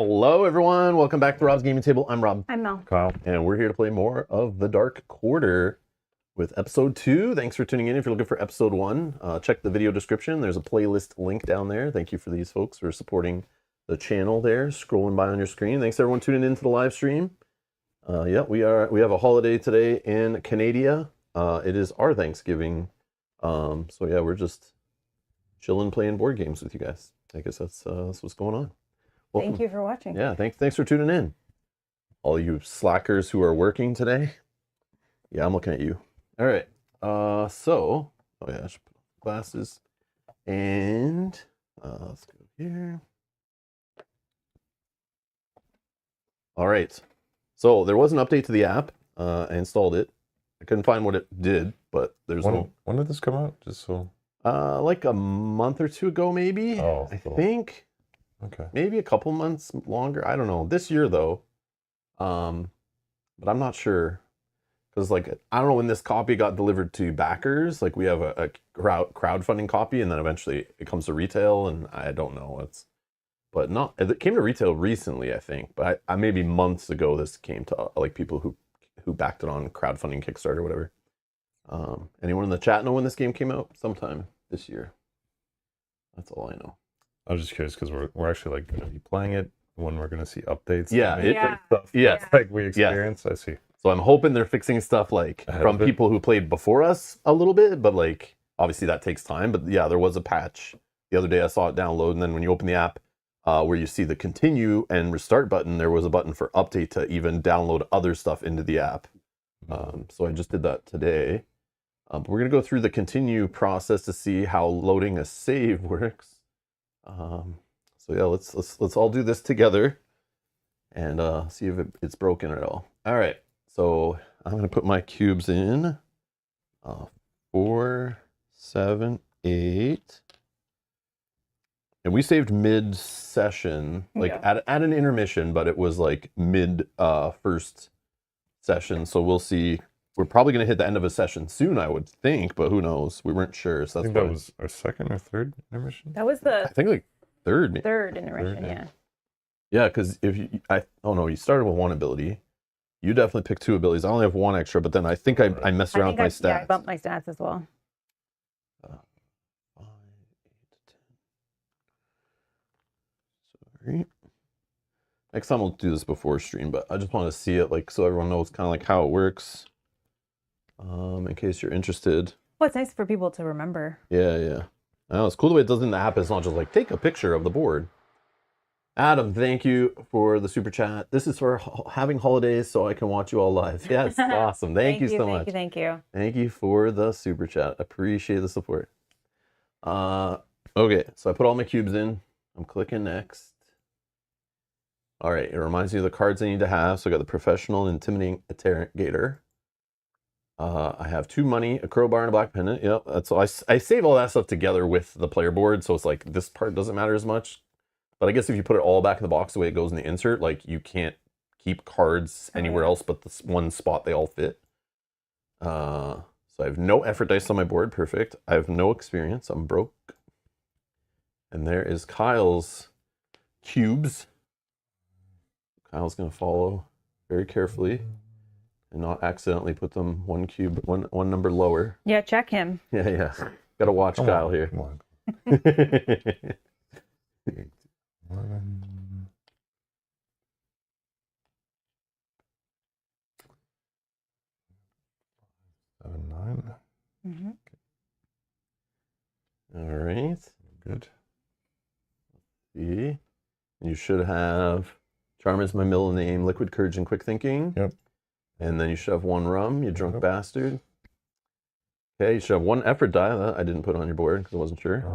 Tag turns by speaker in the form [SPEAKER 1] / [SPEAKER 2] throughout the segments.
[SPEAKER 1] Hello, everyone. Welcome back to Rob's Gaming Table. I'm Rob.
[SPEAKER 2] I'm Mel.
[SPEAKER 3] Kyle.
[SPEAKER 1] And we're here to play more of The Dark Quarter with episode 2. Thanks for tuning in. If you're looking for episode 1, check the video description. There's a playlist link down there. Thank you for these folks for supporting the channel there, scrolling by on your screen. Thanks everyone tuning in to the live stream. Yeah, we have a holiday today in Canada. It is our Thanksgiving. So yeah, we're just chilling, playing board games with you guys. I guess that's what's going on. Welcome.
[SPEAKER 2] Thank you for watching.
[SPEAKER 1] Yeah, thanks for tuning in. All you slackers who are working today. Yeah, I'm looking at you. All right. Oh yeah, I should put on glasses. And let's go here. All right. So there was an update to the app. I installed it. I couldn't find what it did, but there's
[SPEAKER 3] When did this come out? Just so.
[SPEAKER 1] Like a month or two ago, maybe.
[SPEAKER 3] Oh,
[SPEAKER 1] I
[SPEAKER 3] cool.
[SPEAKER 1] think.
[SPEAKER 3] Okay.
[SPEAKER 1] Maybe a couple months longer. I don't know. This year though. But I'm not sure. Because like I don't know when this copy got delivered to backers. Like we have a crowdfunding copy, and then eventually it comes to retail, and I don't know. It came to retail recently, I think. But I maybe months ago this came to like people who backed it on crowdfunding, Kickstarter, whatever. Anyone in the chat know when this game came out? Sometime this year. That's all I know.
[SPEAKER 3] I was just curious because we're actually like going to be playing it when we're going to see updates.
[SPEAKER 1] Yeah,
[SPEAKER 3] stuff.
[SPEAKER 1] Yes.
[SPEAKER 3] Like we experience. I see.
[SPEAKER 1] So I'm hoping they're fixing stuff like from people who played before us a little bit, but like obviously that takes time. But yeah, there was a patch the other day. I saw it download, and then when you open the app, where you see the continue and restart button, there was a button for update to even download other stuff into the app. So I just did that today. But we're gonna go through the continue process to see how loading a save works. So yeah, let's all do this together and see if it's broken at all. All right, so I'm gonna put my cubes in. 4, 7, 8, and we saved mid-session, like at an intermission, but it was like mid first session. So we'll see. We're probably gonna hit the end of a session soon, I would think, but who knows? We weren't sure. So
[SPEAKER 3] I think that was our second or third intermission.
[SPEAKER 2] That was the
[SPEAKER 1] I think like third
[SPEAKER 2] intermission, yeah.
[SPEAKER 1] Yeah, because you started with 1 ability. You definitely picked 2 abilities. I only have 1 extra, but then I think I messed around with my stats.
[SPEAKER 2] Yeah, I bumped my stats as well.
[SPEAKER 1] 5, 8, 10. Sorry. Next time we'll do this before stream, but I just want to see it like so everyone knows kind of like how it works. In case you're interested.
[SPEAKER 2] Well, it's nice for people to remember.
[SPEAKER 1] Yeah. I know, it's cool the way it does in the app. It's not just like take a picture of the board. Adam, thank you for the super chat. This is for having holidays so I can watch you all live. Yes, awesome. Thank you so much.
[SPEAKER 2] Thank you.
[SPEAKER 1] Thank you for the super chat. Appreciate the support. Okay, so I put all my cubes in. I'm clicking next. All right, it reminds me of the cards I need to have. So I got the professional and intimidating interrogator. I have 2 money, a crowbar, and a black pendant. Yep, that's all. I save all that stuff together with the player board, so it's like this part doesn't matter as much. But I guess if you put it all back in the box the way it goes in the insert, like you can't keep cards anywhere else but this one spot they all fit. So I have no effort dice on my board. Perfect. I have no experience. I'm broke. And there is Kyle's cubes. Kyle's going to follow very carefully and not accidentally put them one number lower.
[SPEAKER 2] Yeah, check him.
[SPEAKER 1] Yeah. Got to watch Kyle here.
[SPEAKER 3] Come on. 11. 7, 9.
[SPEAKER 2] Mm-hmm.
[SPEAKER 1] All right.
[SPEAKER 3] Good.
[SPEAKER 1] See, you should have Charm is my middle name, Liquid Courage and Quick Thinking.
[SPEAKER 3] Yep.
[SPEAKER 1] And then you should have 1 rum, you drunk bastard. Okay, you should have 1 effort die that I didn't put on your board because I wasn't sure.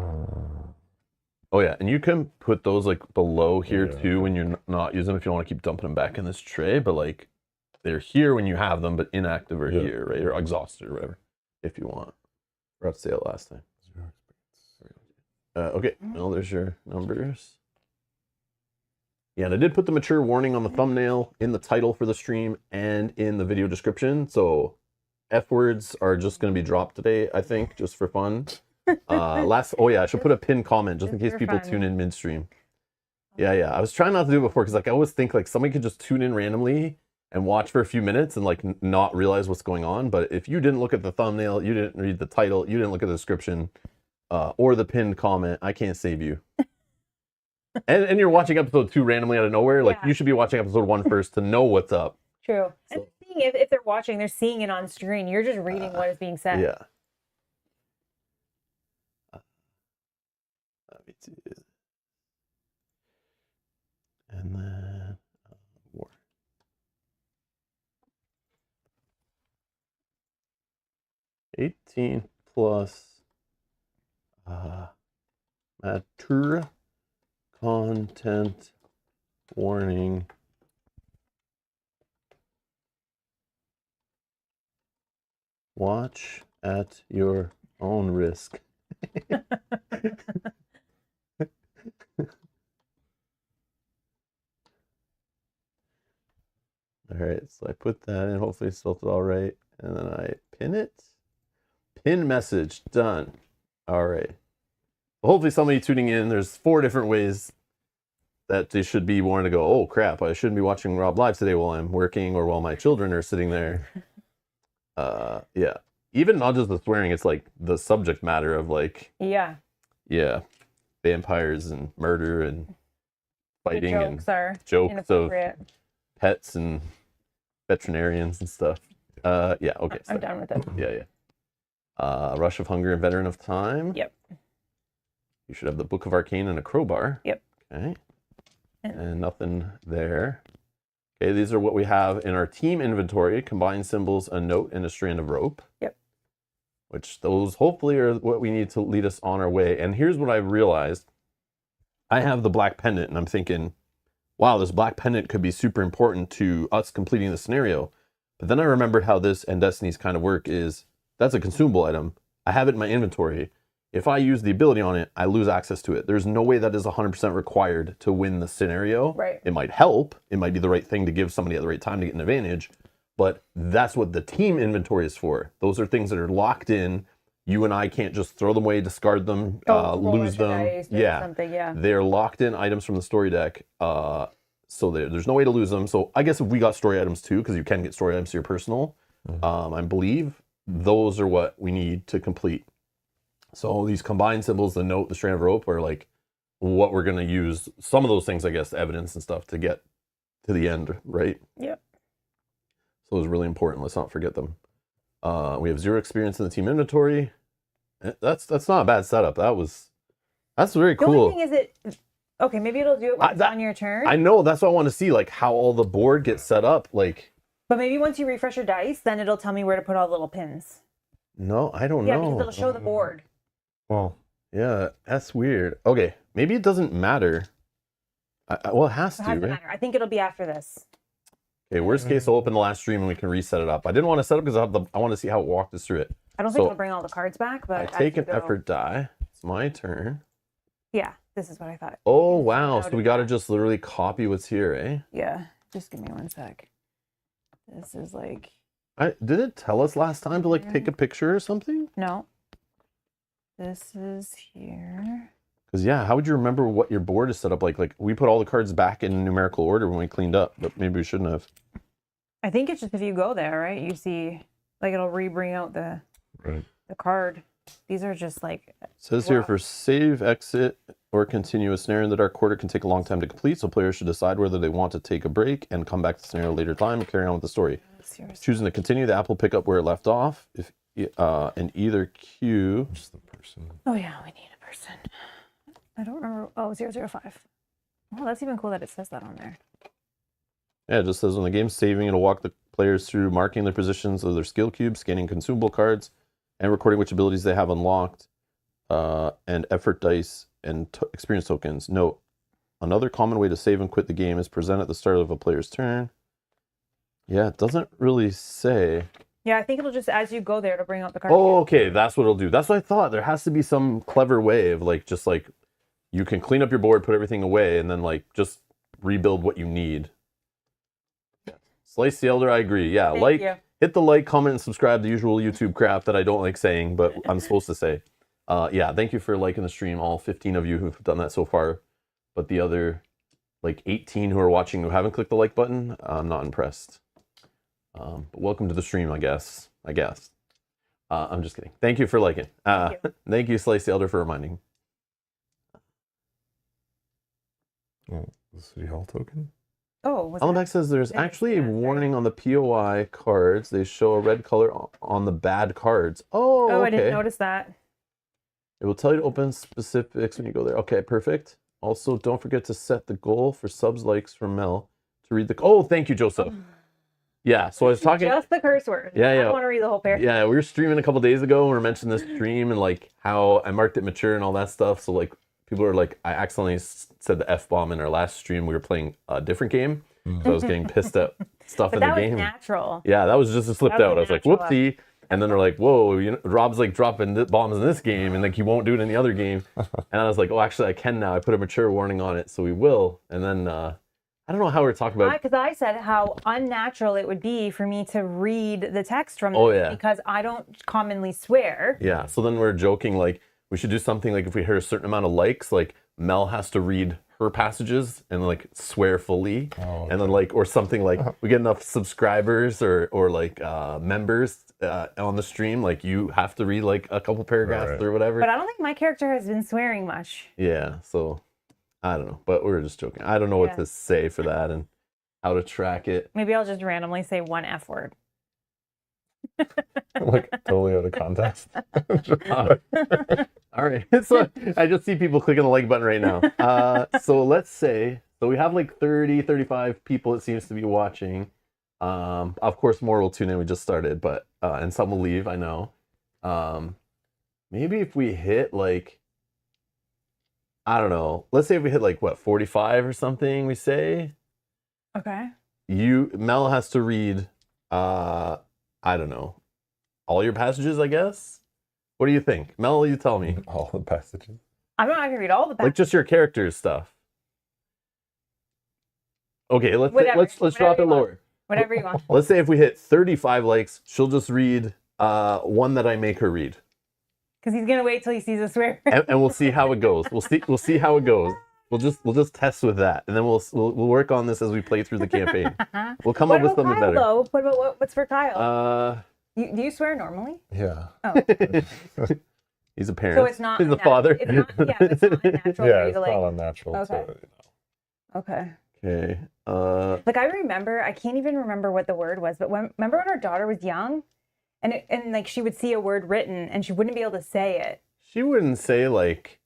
[SPEAKER 1] Oh yeah, and you can put those like below here too when you're not using them if you don't want to keep dumping them back in this tray, but like they're here when you have them, but inactive are here, right? Or exhausted or whatever, if you want. Forgot to say it last time. Okay, well, there's your numbers. Yeah, and I did put the mature warning on the thumbnail, in the title for the stream, and in the video description. So F words are just going to be dropped today, I think, just for fun. Oh yeah, I should put a pinned comment just in case people tune in midstream. Yeah, yeah. I was trying not to do it before because like I always think like somebody could just tune in randomly and watch for a few minutes and like not realize what's going on. But if you didn't look at the thumbnail, you didn't read the title, you didn't look at the description, or the pinned comment, I can't save you. and you're watching episode 2 randomly out of nowhere. Like
[SPEAKER 2] Yeah.
[SPEAKER 1] you should be watching episode 1 first to know what's up.
[SPEAKER 2] True.
[SPEAKER 1] So-
[SPEAKER 2] And seeing if they're watching, they're seeing it on screen. You're just reading what is being said.
[SPEAKER 1] Yeah. Let me do this. And then war. $18 plus mature content warning. Watch at your own risk. All right, so I put that in. Hopefully, it's spelled it all right, and then I pin it. Pin message done. All right. Well, hopefully, somebody tuning in. There's 4 different ways that they should be wanting to go. Oh crap! I shouldn't be watching Rob Live today while I'm working or while my children are sitting there. Yeah. Even not just the swearing. It's like the subject matter of like
[SPEAKER 2] Yeah.
[SPEAKER 1] vampires and murder and
[SPEAKER 2] The
[SPEAKER 1] fighting and
[SPEAKER 2] jokes are
[SPEAKER 1] jokes of
[SPEAKER 2] inappropriate.
[SPEAKER 1] pets and veterinarians and stuff. Yeah, okay.
[SPEAKER 2] I'm done with it.
[SPEAKER 1] Yeah. Rush of Hunger and Veteran of Time.
[SPEAKER 2] Yep.
[SPEAKER 1] You should have the Book of Arcane and a crowbar.
[SPEAKER 2] Yep.
[SPEAKER 1] Okay. And nothing there. Okay, these are what we have in our team inventory. Combined symbols, a note, and a strand of rope.
[SPEAKER 2] Yep.
[SPEAKER 1] Which those hopefully are what we need to lead us on our way. And here's what I've realized. I have the black pendant and I'm thinking, wow, this black pendant could be super important to us completing the scenario. But then I remembered how this and Destiny's kind of work is, that's a consumable item. I have it in my inventory. If I use the ability on it, I lose access to it. There's no way that is 100% required to win the scenario.
[SPEAKER 2] Right.
[SPEAKER 1] It might help. It might be the right thing to give somebody at the right time to get an advantage. But that's what the team inventory is for. Those are things that are locked in. You and I can't just throw them away, discard them, lose them. Yeah.
[SPEAKER 2] Something, yeah.
[SPEAKER 1] They're locked in items from the story deck. So there's no way to lose them. So I guess if we got story items too, because you can get story items to your personal, I believe those are what we need to complete. So these combined symbols, the note, the strand of rope, are like what we're going to use. Some of those things, I guess, evidence and stuff to get to the end, right?
[SPEAKER 2] Yep.
[SPEAKER 1] So it's really important. Let's not forget them. We have 0 experience in the team inventory. That's not a bad setup. That's very
[SPEAKER 2] The
[SPEAKER 1] cool.
[SPEAKER 2] only thing is okay, maybe it'll do it when it's on your turn.
[SPEAKER 1] I know, that's what I want to see, like how all the board gets set up. Like,
[SPEAKER 2] but maybe once you refresh your dice, then it'll tell me where to put all the little pins.
[SPEAKER 1] no, I don't
[SPEAKER 2] Yeah,
[SPEAKER 1] know.
[SPEAKER 2] because it'll show the board.
[SPEAKER 3] Well,
[SPEAKER 1] Yeah, that's weird. Okay, maybe it doesn't matter. Well, it has
[SPEAKER 2] It
[SPEAKER 1] to,
[SPEAKER 2] doesn't
[SPEAKER 1] right?
[SPEAKER 2] matter. I think it'll be after this.
[SPEAKER 1] Okay, worst case, I'll open the last stream and we can reset it up. I didn't want to set up because I want to see how it walked us through it.
[SPEAKER 2] I don't
[SPEAKER 1] So,
[SPEAKER 2] think it'll bring all the cards back, but
[SPEAKER 1] I
[SPEAKER 2] as
[SPEAKER 1] take
[SPEAKER 2] you
[SPEAKER 1] an
[SPEAKER 2] go-
[SPEAKER 1] effort die. It's my turn.
[SPEAKER 2] Yeah, this is what I thought.
[SPEAKER 1] Oh, wow.
[SPEAKER 2] How
[SPEAKER 1] So
[SPEAKER 2] did
[SPEAKER 1] we got to
[SPEAKER 2] that-
[SPEAKER 1] just literally copy what's here, eh?
[SPEAKER 2] Yeah, just give me one sec. This is like
[SPEAKER 1] Did it tell us last time to like take a picture or something?
[SPEAKER 2] no. This is here.
[SPEAKER 1] Because yeah, how would you remember what your board is set up like? Like we put all the cards back in numerical order when we cleaned up, but maybe we shouldn't have.
[SPEAKER 2] I think it's just if you go there, right? You see, like it'll re-bring out the
[SPEAKER 3] right.
[SPEAKER 2] card. These are just like
[SPEAKER 1] It says here
[SPEAKER 2] Wow.
[SPEAKER 1] for save, exit, or continue a scenario in the dark quarter can take a long time to complete, so players should decide whether they want to take a break and come back to the scenario later time and carry on with the story.
[SPEAKER 2] seriously.
[SPEAKER 1] Choosing to continue, the app will pick up where it left off. If in either queue.
[SPEAKER 3] Just the person.
[SPEAKER 2] Oh yeah, we need a person. I don't remember. Oh, 005. Oh, that's even cool that it says that on there.
[SPEAKER 1] Yeah, it just says when the game's saving, it'll walk the players through marking their positions of their skill cubes, scanning consumable cards, and recording which abilities they have unlocked, and effort dice and experience tokens. Note, another common way to save and quit the game is present at the start of a player's turn. Yeah, it doesn't really say.
[SPEAKER 2] Yeah, I think it'll just as you go there to bring out the card.
[SPEAKER 1] Oh, okay, that's what it'll do. That's what I thought. There has to be some clever way of like, just like, you can clean up your board, put everything away, and then like just rebuild what you need. Slice the Elder, I agree. Yeah,
[SPEAKER 2] Thank you.
[SPEAKER 1] hit the like, comment, and subscribe. The usual YouTube crap that I don't like saying, but I'm supposed to say. Yeah, thank you for liking the stream, all 15 of you who've done that so far. But the other like 18 who are watching who haven't clicked the like button. I'm not impressed. But welcome to the stream, I guess. I'm just kidding. Thank you for liking. Thank you, Slice the Elder, for reminding.
[SPEAKER 3] Oh, the City Hall token?
[SPEAKER 2] Oh, was
[SPEAKER 1] Allenbeck
[SPEAKER 2] that?
[SPEAKER 1] says there's
[SPEAKER 2] It is,
[SPEAKER 1] actually
[SPEAKER 2] yeah,
[SPEAKER 1] a
[SPEAKER 2] sorry.
[SPEAKER 1] warning on the POI cards. They show a red color on the bad cards. Oh,
[SPEAKER 2] Oh,
[SPEAKER 1] okay.
[SPEAKER 2] I didn't notice that.
[SPEAKER 1] It will tell you to open specifics when you go there. Okay, perfect. Also, don't forget to set the goal for subs likes from Mel to read the... Oh, thank you, Joseph. Yeah, so I was talking...
[SPEAKER 2] Just the curse word.
[SPEAKER 1] Yeah,
[SPEAKER 2] I
[SPEAKER 1] yeah.
[SPEAKER 2] don't want to read the whole paragraph.
[SPEAKER 1] Yeah, we were streaming a couple days ago. And we were mentioning this stream and like how I marked it mature and all that stuff. So like people are like, I accidentally said the F-bomb in our last stream. We were playing a different game. So I was getting pissed at stuff
[SPEAKER 2] But
[SPEAKER 1] in the
[SPEAKER 2] that was
[SPEAKER 1] game.
[SPEAKER 2] natural.
[SPEAKER 1] Yeah, that was just a slipped
[SPEAKER 2] That was
[SPEAKER 1] out.
[SPEAKER 2] a
[SPEAKER 1] I was like,
[SPEAKER 2] natural
[SPEAKER 1] whoopsie. And then they're like, whoa, you know, Rob's like dropping bombs in this game and like he won't do it in the other game. And I was like, oh, actually I can now. I put a mature warning on it, so we will. And then I don't know how we're talking about.
[SPEAKER 2] Because I said how unnatural it would be for me to read the text from
[SPEAKER 1] Oh,
[SPEAKER 2] this
[SPEAKER 1] yeah.
[SPEAKER 2] because I don't commonly swear.
[SPEAKER 1] Yeah, so then we're joking like we should do something like if we hit a certain amount of likes, like Mel has to read her passages and like swear fully.
[SPEAKER 3] Oh,
[SPEAKER 1] And then like or something like we get enough subscribers or like members on the stream, like you have to read like a couple paragraphs
[SPEAKER 3] Right.
[SPEAKER 1] or whatever.
[SPEAKER 2] But I don't think my character has been swearing much.
[SPEAKER 1] Yeah, so I don't know, but we were just joking. I don't know what
[SPEAKER 2] Yeah.
[SPEAKER 1] to say for that and how to track it.
[SPEAKER 2] Maybe I'll just randomly say one F word.
[SPEAKER 3] Like totally out of context.
[SPEAKER 1] All right, so I just see people clicking the like button right now. So let's say, so we have like 30, 35 people it seems to be watching. Of course, more will tune in. We just started, but and some will leave, I know. Maybe if we hit like, I don't know, let's say if we hit like what, 45 or something, we say.
[SPEAKER 2] Okay.
[SPEAKER 1] Mel has to read, I don't know, all your passages, I guess. What do you think? Mel, you tell me.
[SPEAKER 3] All the passages.
[SPEAKER 2] I'm not going to read all the
[SPEAKER 1] Like just your character's stuff. Okay, let's
[SPEAKER 2] Whatever.
[SPEAKER 1] drop it
[SPEAKER 2] Whatever you want.
[SPEAKER 1] lower.
[SPEAKER 2] Whatever you want.
[SPEAKER 1] Let's say if we hit 35 likes, she'll just read one that I make her read.
[SPEAKER 2] Because he's going to wait till he sees a swear.
[SPEAKER 1] And we'll see how it goes. We'll see how it goes. We'll just test with that, and then we'll work on this as we play through the campaign. We'll come up with something
[SPEAKER 2] Kyle,
[SPEAKER 1] better.
[SPEAKER 2] Though? What about what's for Kyle?
[SPEAKER 1] Uh,
[SPEAKER 2] Do you swear normally?
[SPEAKER 3] Yeah.
[SPEAKER 2] Oh,
[SPEAKER 1] he's a parent.
[SPEAKER 2] so it's not.
[SPEAKER 1] He's a
[SPEAKER 2] unnatural.
[SPEAKER 1] father.
[SPEAKER 2] It's not, yeah, it's not unnatural
[SPEAKER 3] Yeah,
[SPEAKER 2] for you
[SPEAKER 3] it's
[SPEAKER 2] to like.
[SPEAKER 3] not unnatural.
[SPEAKER 2] Okay.
[SPEAKER 3] So,
[SPEAKER 2] Okay.
[SPEAKER 1] Okay.
[SPEAKER 2] Like I remember, I can't even remember what the word was, but remember when our daughter was young, and like she would see a word written and she wouldn't be able to say it.
[SPEAKER 1] She wouldn't say like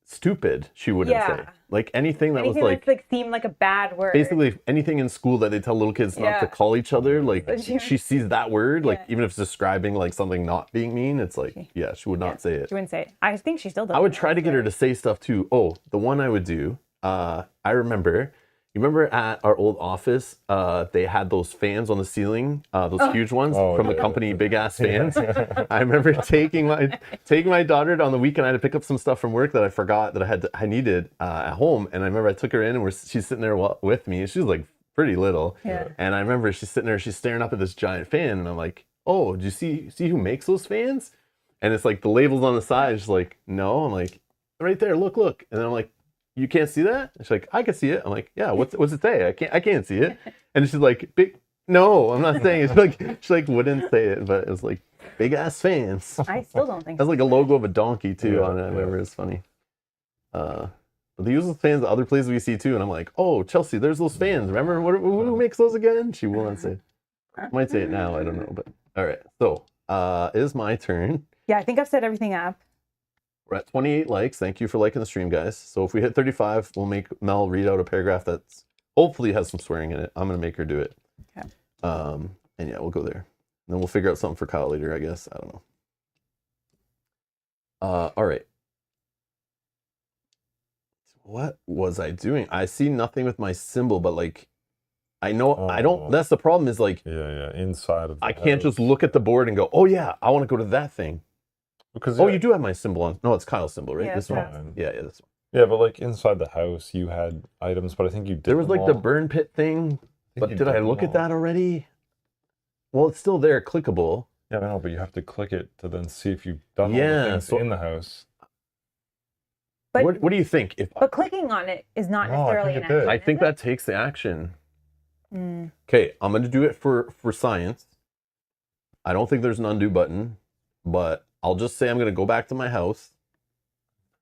[SPEAKER 1] stupid. She wouldn't say like anything that
[SPEAKER 2] Anything
[SPEAKER 1] was
[SPEAKER 2] that's like seemed like a bad word.
[SPEAKER 1] basically anything in school that they tell little kids not to call each other. Like she sees that word, like even if it's describing like something not being mean, it's like she would not say it.
[SPEAKER 2] She wouldn't say it. I think she still does.
[SPEAKER 1] I would try to get her to say stuff too. Oh, the one I would do. I remember. You remember at our old office, they had those fans on the ceiling, those huge ones from the company, big ass fans. I remember taking my daughter on the weekend. I had to pick up some stuff from work that I forgot that I needed at home, and I remember I took her in and she's sitting there with me. She was like pretty little, and I remember she's sitting there, she's staring up at this giant fan, and I'm like, "Oh, do you see who makes those fans?" And it's like the labels on the side. She's like, "No." I'm like, "Right there, look." And then I'm like, "You can't see that?" She's like, "I can see it." I'm like, "Yeah, what's it say? I can't see it." And she's like, "No, I'm not saying it." She like wouldn't say it, but it was like big ass fans.
[SPEAKER 2] I still don't think.
[SPEAKER 1] That's like a logo of a donkey too on it. I remember it's funny. But they use those fans at other places we see too, and I'm like, "Oh, Chelsea, there's those fans. Remember who makes those again?" She will not say it. Might say it now. I don't know, but all right. So it is my turn.
[SPEAKER 2] Yeah, I think I've set everything up.
[SPEAKER 1] We're at 28 likes. Thank you for liking the stream, guys. So if we hit 35, we'll make Mel read out a paragraph that's hopefully has some swearing in it. I'm going to make her do it.
[SPEAKER 2] Okay.
[SPEAKER 1] And yeah, we'll go there. And then we'll figure out something for Kyle later, I guess. I don't know. All right. What was I doing? I see nothing with my symbol, but like, I know I don't. That's the problem is like,
[SPEAKER 3] inside of the
[SPEAKER 1] I can't just look at the board and go, oh yeah, I want to go to that thing.
[SPEAKER 3] Because
[SPEAKER 1] you do have my symbol on. No, it's Kyle's symbol, right?
[SPEAKER 2] Yeah,
[SPEAKER 1] This
[SPEAKER 2] it's
[SPEAKER 1] one. Yeah, this one.
[SPEAKER 3] Yeah, but like inside the house, you had items, but I think you did.
[SPEAKER 1] There was like the
[SPEAKER 3] all.
[SPEAKER 1] burn pit thing, but did I look at that already? Well, it's still there, clickable.
[SPEAKER 3] Yeah, I know, but you have to click it to then see if you've done all
[SPEAKER 1] Yeah,
[SPEAKER 3] the things
[SPEAKER 1] so-
[SPEAKER 3] in the house.
[SPEAKER 2] But
[SPEAKER 1] what do you think? If
[SPEAKER 2] but clicking on it is not
[SPEAKER 3] No, I
[SPEAKER 2] necessarily
[SPEAKER 3] think
[SPEAKER 2] an
[SPEAKER 3] it did.
[SPEAKER 2] action.
[SPEAKER 1] I think
[SPEAKER 2] is it?
[SPEAKER 1] that takes the action.
[SPEAKER 2] Mm.
[SPEAKER 1] Okay, I'm gonna do it for science. I don't think there's an undo button, but I'll just say I'm gonna go back to my house.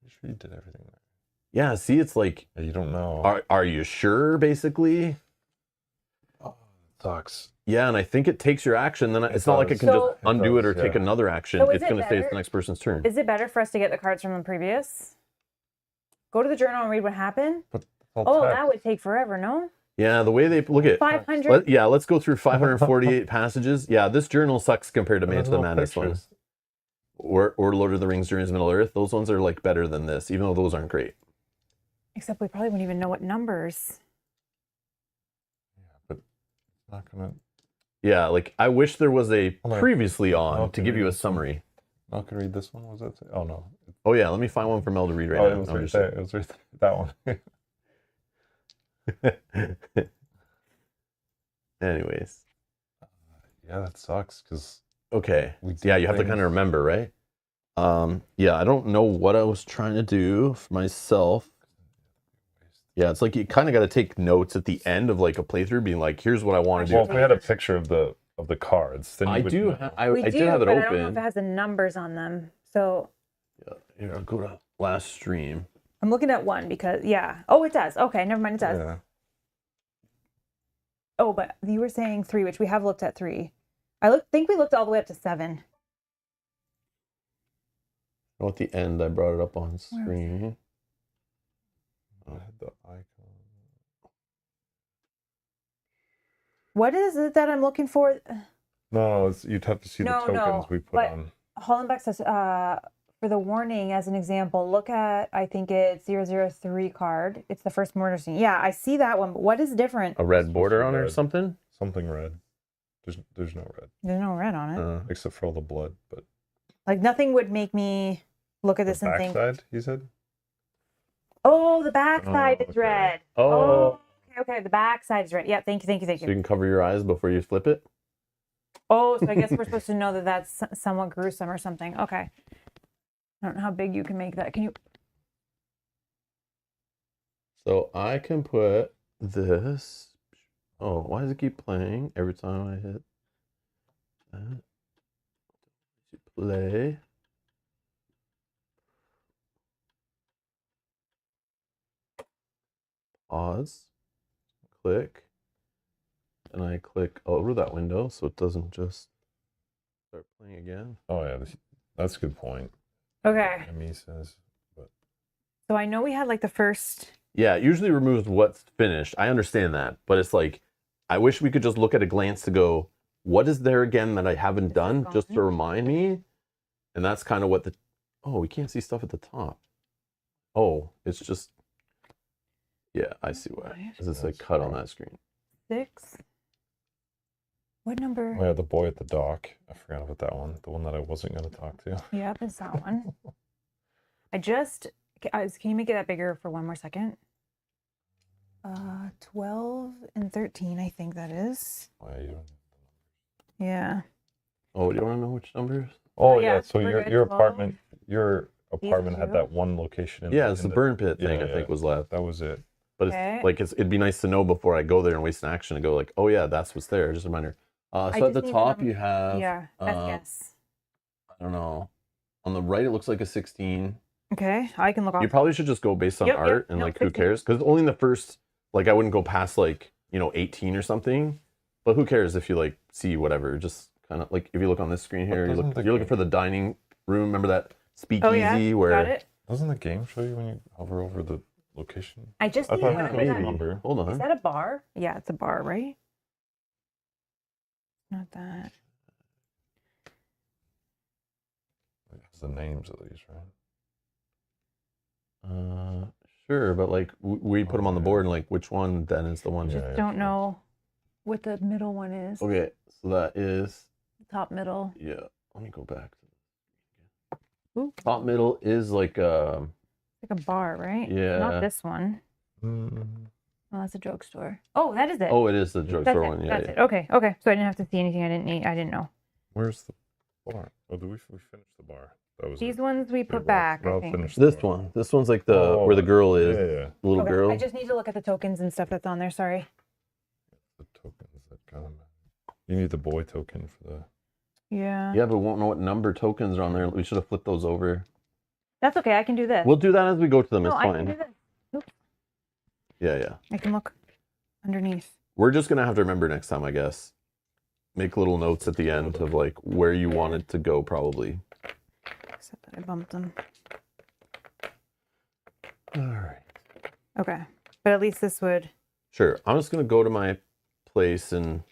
[SPEAKER 3] I'm sure you did everything there.
[SPEAKER 1] Yeah, see, it's like,
[SPEAKER 3] Yeah, you don't know.
[SPEAKER 1] are you sure? Basically,
[SPEAKER 3] Oh, it sucks.
[SPEAKER 1] yeah, and I think it takes your action. Then it's not like it
[SPEAKER 3] does.
[SPEAKER 1] can
[SPEAKER 2] So-
[SPEAKER 1] just undo it or
[SPEAKER 3] does,
[SPEAKER 1] take
[SPEAKER 3] yeah.
[SPEAKER 1] another action.
[SPEAKER 2] So is
[SPEAKER 1] It's
[SPEAKER 2] it
[SPEAKER 1] gonna say it's
[SPEAKER 2] better-
[SPEAKER 1] the next person's turn.
[SPEAKER 2] Is it better for us to get the cards from the previous? Go to the journal and read what happened.
[SPEAKER 3] But it's all
[SPEAKER 2] Oh,
[SPEAKER 3] text.
[SPEAKER 2] that would take forever. No,
[SPEAKER 1] Yeah, the way they look at
[SPEAKER 2] 500.
[SPEAKER 1] let's go through 548 passages. Yeah, this journal sucks compared to
[SPEAKER 3] There's
[SPEAKER 1] Mantle of
[SPEAKER 3] no
[SPEAKER 1] Madness
[SPEAKER 3] pictures.
[SPEAKER 1] ones. Or Lord of the Rings, Journeys to Middle Earth. Those ones are like better than this, even though those aren't great.
[SPEAKER 2] Except we probably wouldn't even know what numbers.
[SPEAKER 3] Yeah, but it's not gonna.
[SPEAKER 1] Yeah, like I wish there was a
[SPEAKER 3] Hold on.
[SPEAKER 1] previously on
[SPEAKER 3] I'll
[SPEAKER 1] to give you a
[SPEAKER 3] read this one.
[SPEAKER 1] summary.
[SPEAKER 3] Not gonna read this one. Was that? Oh no.
[SPEAKER 1] Oh yeah, let me find one for Mel to read right
[SPEAKER 3] Oh,
[SPEAKER 1] now.
[SPEAKER 3] it was
[SPEAKER 1] I'm
[SPEAKER 3] right
[SPEAKER 1] just-
[SPEAKER 3] there. It was right there. That one.
[SPEAKER 1] Anyways,
[SPEAKER 3] Yeah, that sucks because
[SPEAKER 1] okay.
[SPEAKER 3] we. did
[SPEAKER 1] Yeah, you have to
[SPEAKER 3] things-
[SPEAKER 1] kind of remember, right? Yeah, I don't know what I was trying to do for myself. Yeah, it's like you kind of got to take notes at the end of like a playthrough, being like, "Here's what I want to do."
[SPEAKER 3] Well, if we had a picture of the cards, then you
[SPEAKER 1] I
[SPEAKER 3] would
[SPEAKER 1] do.
[SPEAKER 3] know.
[SPEAKER 1] I
[SPEAKER 2] We
[SPEAKER 1] did
[SPEAKER 2] do,
[SPEAKER 1] have it
[SPEAKER 2] but I don't know if
[SPEAKER 1] open.
[SPEAKER 2] it has the numbers on them. So
[SPEAKER 1] Yeah, here, I'll go to last stream.
[SPEAKER 2] I'm looking at one because Oh, it does. Okay, never mind. It does.
[SPEAKER 3] Yeah.
[SPEAKER 2] Oh, but you were saying 3, which we have looked at 3. Think we looked all the way up to 7.
[SPEAKER 1] Oh, at the end, I brought it up on
[SPEAKER 2] Where is
[SPEAKER 1] screen.
[SPEAKER 3] I had the icon.
[SPEAKER 2] What is it that I'm looking for?
[SPEAKER 3] No, you'd have to see the
[SPEAKER 2] No,
[SPEAKER 3] tokens
[SPEAKER 2] no,
[SPEAKER 3] we put
[SPEAKER 2] but-
[SPEAKER 3] on.
[SPEAKER 2] Hollenbeck says, for the warning, as an example, look at, I think it's 003 card. It's the first murder scene. Yeah, I see that one. But what is different?
[SPEAKER 1] A red
[SPEAKER 3] Supposed
[SPEAKER 1] border
[SPEAKER 3] to be
[SPEAKER 1] on it or
[SPEAKER 3] red.
[SPEAKER 1] something?
[SPEAKER 3] Something red. There's no red
[SPEAKER 2] There's no red on it.
[SPEAKER 3] except for all the blood. But
[SPEAKER 2] Like nothing would make me look at
[SPEAKER 3] the
[SPEAKER 2] this and think,
[SPEAKER 3] backside, he said.
[SPEAKER 2] oh, the backside is
[SPEAKER 3] okay.
[SPEAKER 2] red.
[SPEAKER 1] Oh,
[SPEAKER 2] Okay, the backside is red. Yeah, thank you.
[SPEAKER 1] so you can cover your eyes before you flip it?
[SPEAKER 2] Oh, so I guess we're supposed to know that that's somewhat gruesome or something. Okay. I don't know how big you can make that. Can you?
[SPEAKER 1] So I can put this. Oh, why does it keep playing every time I hit that? Play. Pause. Click. And I click over that window so it doesn't just start playing again.
[SPEAKER 3] Oh yeah, that's a good point.
[SPEAKER 2] Okay.
[SPEAKER 3] Emmy says, but
[SPEAKER 2] So I know we had like the first.
[SPEAKER 1] Yeah, it usually removes what's finished. I understand that, but it's like I wish we could just look at a glance to go, what is there again that I haven't done, just to
[SPEAKER 2] gone?
[SPEAKER 1] remind me? And that's kind of what the we can't see stuff at the top. Oh, it's just yeah, I see why.
[SPEAKER 2] Right.
[SPEAKER 1] Is this like
[SPEAKER 3] That's
[SPEAKER 1] cut on
[SPEAKER 3] wrong.
[SPEAKER 1] that screen?
[SPEAKER 2] 6. What number?
[SPEAKER 3] oh yeah, the boy at the dock. I forgot about that one. The one that I wasn't going to talk to.
[SPEAKER 2] Yep, it's that one. Can you make it that bigger for one more second? 12 and 13, I think that is.
[SPEAKER 3] Oh, yeah, you don't...
[SPEAKER 2] Yeah.
[SPEAKER 1] Oh, do you want to know which numbers?
[SPEAKER 3] oh
[SPEAKER 2] yeah,
[SPEAKER 3] yeah, so
[SPEAKER 2] we're
[SPEAKER 3] your
[SPEAKER 2] good,
[SPEAKER 3] your
[SPEAKER 2] 12.
[SPEAKER 3] apartment had
[SPEAKER 2] two.
[SPEAKER 3] that one location.
[SPEAKER 1] Yeah, it's the burn pit
[SPEAKER 3] yeah,
[SPEAKER 1] thing I
[SPEAKER 3] yeah.
[SPEAKER 1] think was left.
[SPEAKER 3] That was it.
[SPEAKER 1] But
[SPEAKER 2] Okay.
[SPEAKER 1] it's like it'd be nice to know before I go there and waste an action to go like, oh yeah, that's what's there. Just a reminder. So
[SPEAKER 2] I
[SPEAKER 1] at the
[SPEAKER 2] just need
[SPEAKER 1] top
[SPEAKER 2] them-
[SPEAKER 1] you have
[SPEAKER 2] Yeah, best guess.
[SPEAKER 1] I don't know. On the right it looks like a 16.
[SPEAKER 2] Okay, I can look off.
[SPEAKER 1] You probably should just go based on
[SPEAKER 2] Yep,
[SPEAKER 1] art and
[SPEAKER 2] no,
[SPEAKER 1] like who
[SPEAKER 2] 16.
[SPEAKER 1] cares? Because only in the first like I wouldn't go past like 18 or something. But who cares if you like see whatever? Just kind of like if you look on this screen here,
[SPEAKER 3] doesn't the
[SPEAKER 1] you're looking
[SPEAKER 3] game-
[SPEAKER 1] for the dining room. Remember that speakeasy
[SPEAKER 2] Oh yeah,
[SPEAKER 1] where
[SPEAKER 2] got it.
[SPEAKER 3] Doesn't the game show you when you hover over the location?
[SPEAKER 2] I just
[SPEAKER 3] I
[SPEAKER 2] need
[SPEAKER 3] thought
[SPEAKER 1] Yeah,
[SPEAKER 2] whatever
[SPEAKER 3] maybe.
[SPEAKER 2] that
[SPEAKER 3] Number.
[SPEAKER 1] Hold
[SPEAKER 2] is.
[SPEAKER 1] on.
[SPEAKER 2] That a bar? Yeah, it's a bar, right? Not that.
[SPEAKER 3] It's the names of these, right?
[SPEAKER 1] Sure, but like we put them on the board and like which one then is the one.
[SPEAKER 3] Yeah.
[SPEAKER 2] Just don't know what the middle one is.
[SPEAKER 1] Okay, so that is
[SPEAKER 2] Top middle.
[SPEAKER 1] yeah. Let me go back.
[SPEAKER 2] Ooh.
[SPEAKER 1] Top middle is like
[SPEAKER 2] Like a bar, right?
[SPEAKER 1] Yeah.
[SPEAKER 2] Not this one.
[SPEAKER 3] Mm,
[SPEAKER 2] Oh, that's a drugstore. Oh, that is it.
[SPEAKER 1] oh, it is the
[SPEAKER 2] that's
[SPEAKER 1] drugstore
[SPEAKER 2] it.
[SPEAKER 1] one. Yeah,
[SPEAKER 2] That's
[SPEAKER 1] yeah.
[SPEAKER 2] it. Okay, okay. So I didn't have to see anything I didn't need. I didn't know.
[SPEAKER 3] where's the bar? Oh, we finished the bar? That was
[SPEAKER 2] These
[SPEAKER 3] it.
[SPEAKER 2] ones we
[SPEAKER 3] Okay,
[SPEAKER 2] put
[SPEAKER 3] well,
[SPEAKER 2] back,
[SPEAKER 3] well,
[SPEAKER 2] I think.
[SPEAKER 3] finish
[SPEAKER 1] This
[SPEAKER 3] the-
[SPEAKER 1] one. This one's like the where the girl is.
[SPEAKER 3] Yeah.
[SPEAKER 1] The little
[SPEAKER 2] Okay,
[SPEAKER 1] girl.
[SPEAKER 2] I just need to look at the tokens and stuff that's on there. Sorry.
[SPEAKER 3] The tokens that kind of. You need the boy token for the.
[SPEAKER 2] Yeah.
[SPEAKER 1] Yeah, but we won't know what number tokens are on there. We should have flipped those over.
[SPEAKER 2] That's okay. I can do this.
[SPEAKER 1] We'll do that as we go to them.
[SPEAKER 2] no,
[SPEAKER 1] It's
[SPEAKER 2] I can do
[SPEAKER 1] fine.
[SPEAKER 2] this. Oops.
[SPEAKER 1] Yeah.
[SPEAKER 2] I can look underneath.
[SPEAKER 1] We're just gonna have to remember next time, I guess. Make little notes at the end of like where you wanted to go, probably.
[SPEAKER 2] Except that I bumped them.
[SPEAKER 1] All right.
[SPEAKER 2] Okay. But at least this would.
[SPEAKER 1] Sure. I'm just gonna go to my place and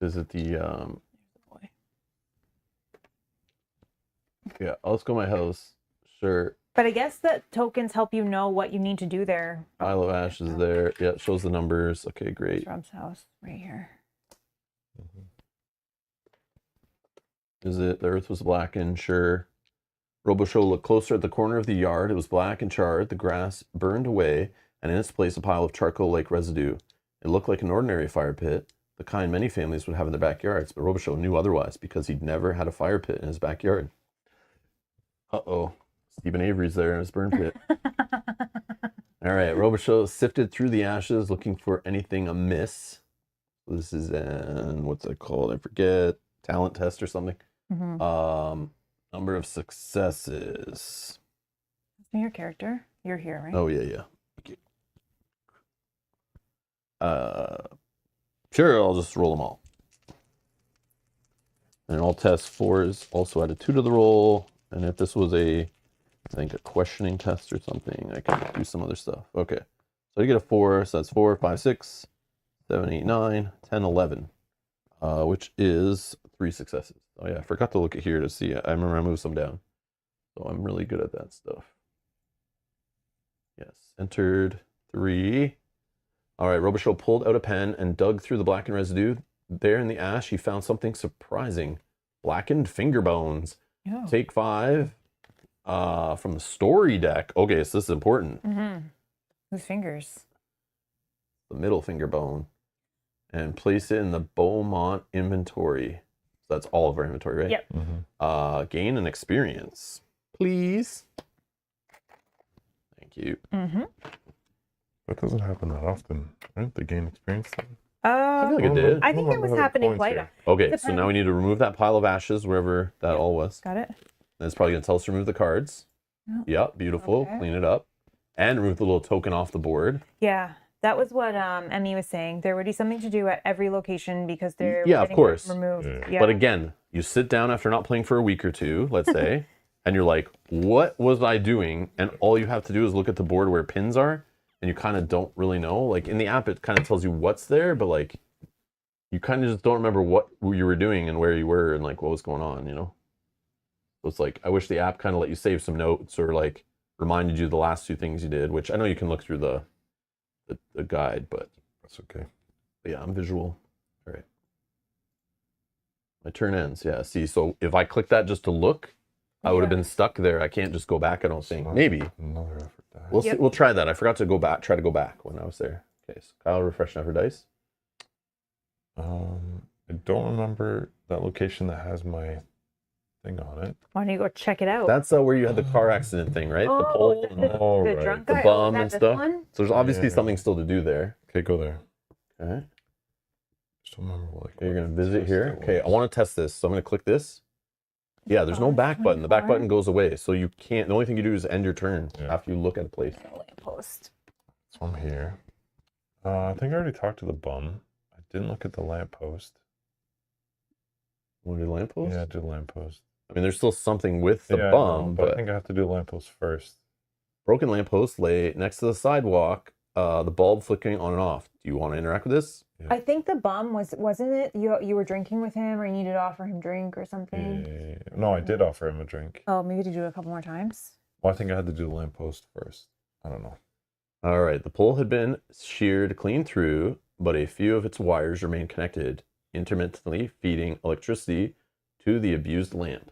[SPEAKER 1] visit the.
[SPEAKER 2] Boy.
[SPEAKER 1] Yeah, I'll just go to my house. Sure.
[SPEAKER 2] But I guess that tokens help you know what you need to do there.
[SPEAKER 1] Isle of Ash is there. Yeah, it shows the numbers. Okay, great.
[SPEAKER 2] Rob's house right here.
[SPEAKER 1] Is it? The earth was blackened. Sure. Robichaud looked closer at the corner of the yard. It was black and charred. The grass burned away, and in its place a pile of charcoal-like residue. It looked like an ordinary fire pit, the kind many families would have in their backyards, but Robichaud knew otherwise because he'd never had a fire pit in his backyard. Uh-oh. Stephen Avery's there in his burn pit. All right, Robichaud sifted through the ashes looking for anything amiss. This is an, what's it called? I forget. Talent test or something.
[SPEAKER 2] Mm-hmm.
[SPEAKER 1] Number of successes.
[SPEAKER 2] Your character. You're here, right?
[SPEAKER 1] Oh, yeah. Okay. Sure, I'll just roll them all. And all test 4s also added 2 to the roll. And if this was I think a questioning test or something, I can do some other stuff. Okay. So you get a 4, so that's 4, 5, 6, 7, 8, 9, 10, 11, which is 3 successes. Oh yeah, I forgot to look at here to see. I remember I moved some down. So I'm really good at that stuff. Yes, entered 3. All right, Robichaud pulled out a pen and dug through the blackened residue. There in the ash, he found something surprising. Blackened finger bones.
[SPEAKER 2] Oh.
[SPEAKER 1] Take 5 from the story deck. Okay, so this is important.
[SPEAKER 2] Mm-hmm. Whose fingers?
[SPEAKER 1] The middle finger bone. And place it in the Beaumont inventory. So that's all of our inventory, right?
[SPEAKER 2] Yep.
[SPEAKER 3] Mm-hmm.
[SPEAKER 1] Gain an experience. Please. Thank you.
[SPEAKER 2] Mm-hmm.
[SPEAKER 3] That doesn't happen that often, right? The gain experience thing.
[SPEAKER 1] I feel like it did.
[SPEAKER 2] I think it was happening quite often.
[SPEAKER 1] Okay, so now we need to remove that pile of ashes wherever that all was.
[SPEAKER 2] Got it?
[SPEAKER 1] And it's probably going to tell us to remove the cards.
[SPEAKER 2] Oh.
[SPEAKER 1] Yep, beautiful.
[SPEAKER 2] Okay.
[SPEAKER 1] Clean it up. And remove the little token off the board.
[SPEAKER 2] Yeah. That was what Emmy was saying. There would be something to do at every location because they're
[SPEAKER 1] Yeah, of
[SPEAKER 2] getting
[SPEAKER 1] course.
[SPEAKER 2] removed.
[SPEAKER 3] Yeah.
[SPEAKER 2] Yeah.
[SPEAKER 1] But again, you sit down after not playing for a week or two, let's say, and you're like, what was I doing? And all you have to do is look at the board where pins are, and you kind of don't really know. Like in the app, it kind of tells you what's there, but like you kind of just don't remember what you were doing and where you were and like what was going on, you know? So it's like, I wish the app kind of let you save some notes or like reminded you the last 2 things you did, which I know you can look through the guide, but
[SPEAKER 3] That's okay.
[SPEAKER 1] yeah, I'm visual. All right. My turn ends. Yeah. See, so if I click that just to look, I would have been stuck there. I can't just go back, I don't think. Maybe.
[SPEAKER 3] Another effort die.
[SPEAKER 1] We'll see. We'll try that. I forgot to try to go back when I was there. Okay, so Kyle, refresh never dice.
[SPEAKER 3] I don't remember that location that has my thing on it.
[SPEAKER 2] Why don't you go check it out?
[SPEAKER 1] That's where you had the car accident thing, right? The pole and
[SPEAKER 2] the
[SPEAKER 3] right.
[SPEAKER 2] drunk
[SPEAKER 1] the
[SPEAKER 2] guy.
[SPEAKER 1] bum
[SPEAKER 2] Was that
[SPEAKER 1] and
[SPEAKER 2] this
[SPEAKER 1] stuff.
[SPEAKER 2] one?
[SPEAKER 1] So there's obviously
[SPEAKER 3] Yeah.
[SPEAKER 1] something still to do there.
[SPEAKER 3] Okay, go there.
[SPEAKER 1] Okay.
[SPEAKER 3] Just don't remember what.
[SPEAKER 1] Okay, you're gonna visit here. Okay, I want to test this, so I'm gonna click this. Yeah, there's no back button. The back button goes away, so you can't. The only thing you do is end your turn after you look at a place.
[SPEAKER 2] Lamppost.
[SPEAKER 3] So I'm here. I think I already talked to the bum. I didn't look at the lamppost.
[SPEAKER 1] Want to do the lamppost?
[SPEAKER 3] Yeah, I did lamppost.
[SPEAKER 1] I mean, there's still something with the
[SPEAKER 3] Yeah, I
[SPEAKER 1] bum,
[SPEAKER 3] know,
[SPEAKER 1] but
[SPEAKER 3] I think I have to do lamppost first.
[SPEAKER 1] broken lamppost lay next to the sidewalk. The bulb flickering on and off. Do you want to interact with this?
[SPEAKER 2] I think the bum wasn't it? You were drinking with him, or you needed to offer him drink or something.
[SPEAKER 3] No, I did offer him a drink.
[SPEAKER 2] Oh, maybe to do it a couple more times.
[SPEAKER 3] Well, I think I had to do the lamppost first. I don't know.
[SPEAKER 1] All right. The pole had been sheared clean through, but a few of its wires remained connected, intermittently feeding electricity to the abused lamp.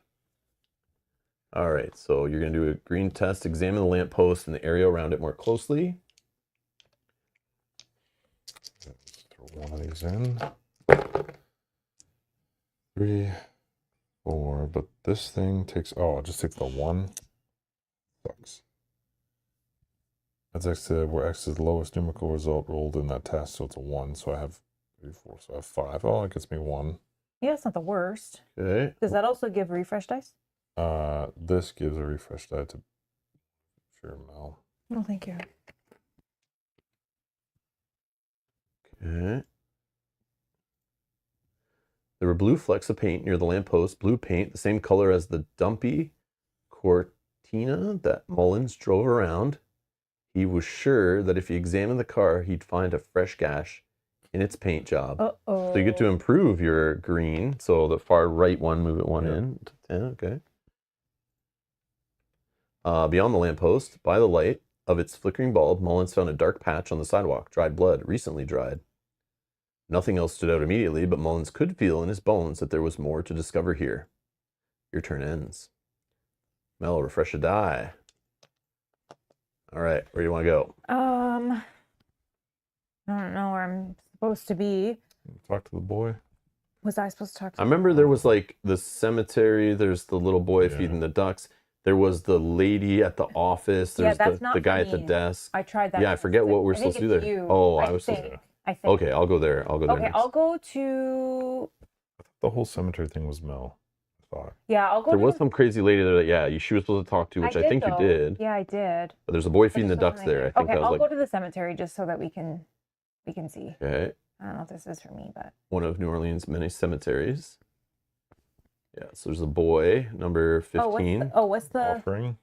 [SPEAKER 1] All right. So you're going to do a green test. Examine the lamp post and the area around it more closely.
[SPEAKER 3] Let's throw one of these in. 3, 4, but this thing takes, oh, it just takes the 1. Sucks. That's X where X is the lowest numerical result rolled in that test, so it's a 1. So I have 3, 4, so I have 5. Oh, it gets me 1.
[SPEAKER 2] Yeah, it's not the worst.
[SPEAKER 1] Okay.
[SPEAKER 2] Does that also give refresh dice?
[SPEAKER 3] This gives a refresh die to sure Mel.
[SPEAKER 2] No, thank you.
[SPEAKER 1] Okay. There were blue flecks of paint near the lamppost. Blue paint, the same color as the dumpy Cortina that Mullins drove around. He was sure that if he examined the car, he'd find a fresh gash in its paint job.
[SPEAKER 2] Uh-oh.
[SPEAKER 1] So you get to improve your green. So the far right one, move it one in to 10. Okay. Beyond the lamppost, by the light of its flickering bulb, Mullins found a dark patch on the sidewalk. Dried blood, recently dried. Nothing else stood out immediately, but Mullins could feel in his bones that there was more to discover here. Your turn ends. Mel, refresh a die. All right, where do you want to go?
[SPEAKER 2] I don't know where I'm supposed to be.
[SPEAKER 3] Talk to the boy.
[SPEAKER 2] Was I supposed to talk to
[SPEAKER 1] I remember there was like the cemetery, there's the little boy feeding the ducks. There was the lady at the office. There's
[SPEAKER 2] that's
[SPEAKER 1] the
[SPEAKER 2] not
[SPEAKER 1] guy
[SPEAKER 2] for
[SPEAKER 1] at the
[SPEAKER 2] me.
[SPEAKER 1] desk.
[SPEAKER 2] I tried that.
[SPEAKER 1] Yeah, I forget what we're supposed to do there.
[SPEAKER 2] You.
[SPEAKER 1] Oh,
[SPEAKER 2] I
[SPEAKER 1] was
[SPEAKER 2] think.
[SPEAKER 1] supposed to.
[SPEAKER 2] I think.
[SPEAKER 1] Okay, I'll go there. I'll go there.
[SPEAKER 2] Okay,
[SPEAKER 1] next.
[SPEAKER 2] I'll go to.
[SPEAKER 3] The whole cemetery thing was Mel, I thought.
[SPEAKER 2] Yeah, I'll go.
[SPEAKER 1] There was some crazy lady there that she was supposed to talk to, which I think you did.
[SPEAKER 2] Yeah, I did.
[SPEAKER 1] But there's a boy feeding the ducks there. I think
[SPEAKER 2] Okay,
[SPEAKER 1] that was
[SPEAKER 2] I'll
[SPEAKER 1] like
[SPEAKER 2] go to the cemetery just so that we can see.
[SPEAKER 1] okay.
[SPEAKER 2] I don't know if this is for me, but
[SPEAKER 1] One of New Orleans' many cemeteries. Yeah, so there's a boy, number 15.
[SPEAKER 2] What's the
[SPEAKER 3] Offering.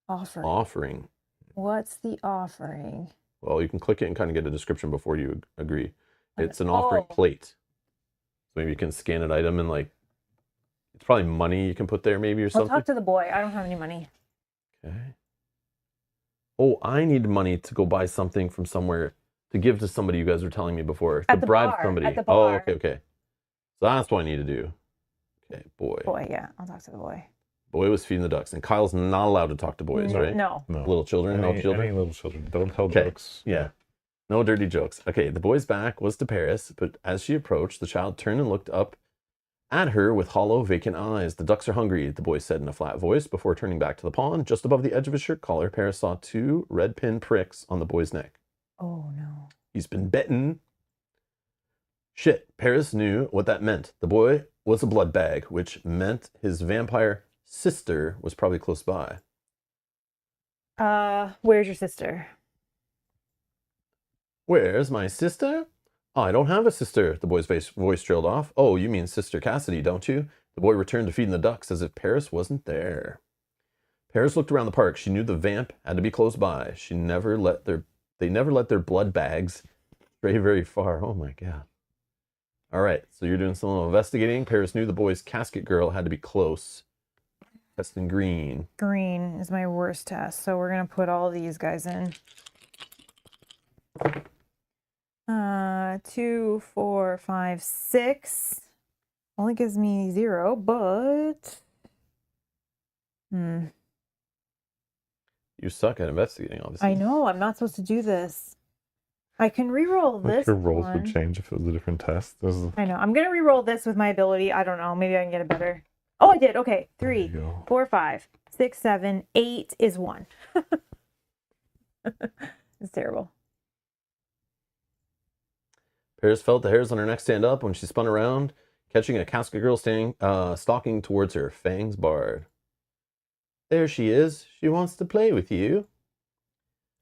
[SPEAKER 1] Offering.
[SPEAKER 2] What's the offering?
[SPEAKER 1] Well, you can click it and kind of get a description before you agree. It's an offering plate. So maybe you can scan an item and it's probably money you can put there maybe or something.
[SPEAKER 2] I'll talk to the boy. I don't have any money.
[SPEAKER 1] Okay. Oh, I need money to go buy something from somewhere to give to somebody you guys were telling me before. To bribe somebody.
[SPEAKER 2] At the bar.
[SPEAKER 1] Oh, okay. So that's what I need to do. Okay, boy.
[SPEAKER 2] Boy, yeah. I'll talk to the boy.
[SPEAKER 1] Boy was feeding the ducks. And Kyle's not allowed to talk to boys, right?
[SPEAKER 2] No.
[SPEAKER 1] Little children, no children.
[SPEAKER 3] Any little children. Don't tell jokes.
[SPEAKER 1] Yeah. No dirty jokes. Okay, the boy's back was to Paris, but as she approached, the child turned and looked up at her with hollow, vacant eyes. The ducks are hungry, the boy said in a flat voice before turning back to the pond. Just above the edge of his shirt collar, Paris saw 2 red pin pricks on the boy's neck.
[SPEAKER 2] Oh, no.
[SPEAKER 1] He's been bitten. Shit, Paris knew what that meant. The boy was a blood bag, which meant his vampire sister was probably close by.
[SPEAKER 2] Where's your sister?
[SPEAKER 1] Where's my sister? I don't have a sister, the boy's voice trailed off. Oh, you mean Sister Cassidy, don't you? The boy returned to feeding the ducks as if Paris wasn't there. Paris looked around the park. She knew the vamp had to be close by. They never let their blood bags stray very far. Oh my God. All right, so you're doing some little investigating. Paris knew the boy's casket girl had to be close. Testing green.
[SPEAKER 2] Green is my worst test, so we're going to put all these guys in. 2, 4, 5, 6. Only gives me 0, but...
[SPEAKER 1] You suck at investigating, obviously.
[SPEAKER 2] I know, I'm not supposed to do this. I can re-roll this
[SPEAKER 3] your rolls
[SPEAKER 2] one.
[SPEAKER 3] would change if it was a different test.
[SPEAKER 2] I know. I'm going to re-roll this with my ability. I don't know. Maybe I can get it better. Oh, I did. Okay. 3, 4, 5, 6, 7, 8 is 1. It's terrible.
[SPEAKER 1] Paris felt the hairs on her neck stand up when she spun around, catching a casket girl stalking towards her, fangs barred. There she is. She wants to play with you.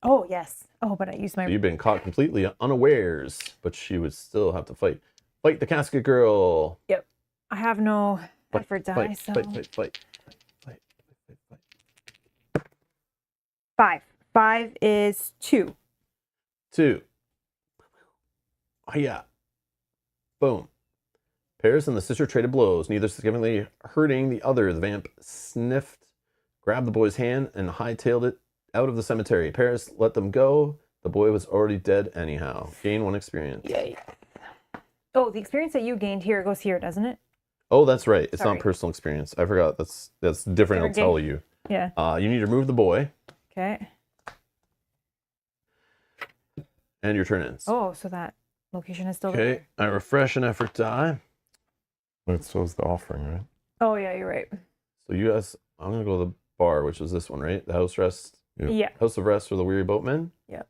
[SPEAKER 2] Oh, yes. Oh, but I used my...
[SPEAKER 1] So you've been caught completely unawares, but she would still have to fight. Fight the casket girl.
[SPEAKER 2] Yep. I have no effort die, so...
[SPEAKER 1] Fight.
[SPEAKER 2] 5. 5 is 2.
[SPEAKER 1] 2. Oh, yeah. Boom. Paris and the sister traded blows, neither significantly hurting the other. The vamp sniffed, grabbed the boy's hand, and hightailed it out of the cemetery. Paris let them go. The boy was already dead anyhow. Gain 1 experience.
[SPEAKER 2] Yay. Oh, the experience that you gained here goes here, doesn't it?
[SPEAKER 1] Oh, that's right. It's
[SPEAKER 2] Sorry.
[SPEAKER 1] not personal experience. I forgot. That's different. I'll tell you.
[SPEAKER 2] Yeah.
[SPEAKER 1] You need to remove the boy.
[SPEAKER 2] Okay.
[SPEAKER 1] And your turn ends.
[SPEAKER 2] Oh, so that location is still
[SPEAKER 1] Okay.
[SPEAKER 2] there.
[SPEAKER 1] I refresh an effort die.
[SPEAKER 3] But so is the offering, right?
[SPEAKER 2] Oh yeah, you're right.
[SPEAKER 1] So you guys, I'm gonna go to the bar, which is this one, right? The house rest,
[SPEAKER 3] Yep.
[SPEAKER 2] Yeah.
[SPEAKER 1] house of rest for the weary boatman.
[SPEAKER 2] Yep.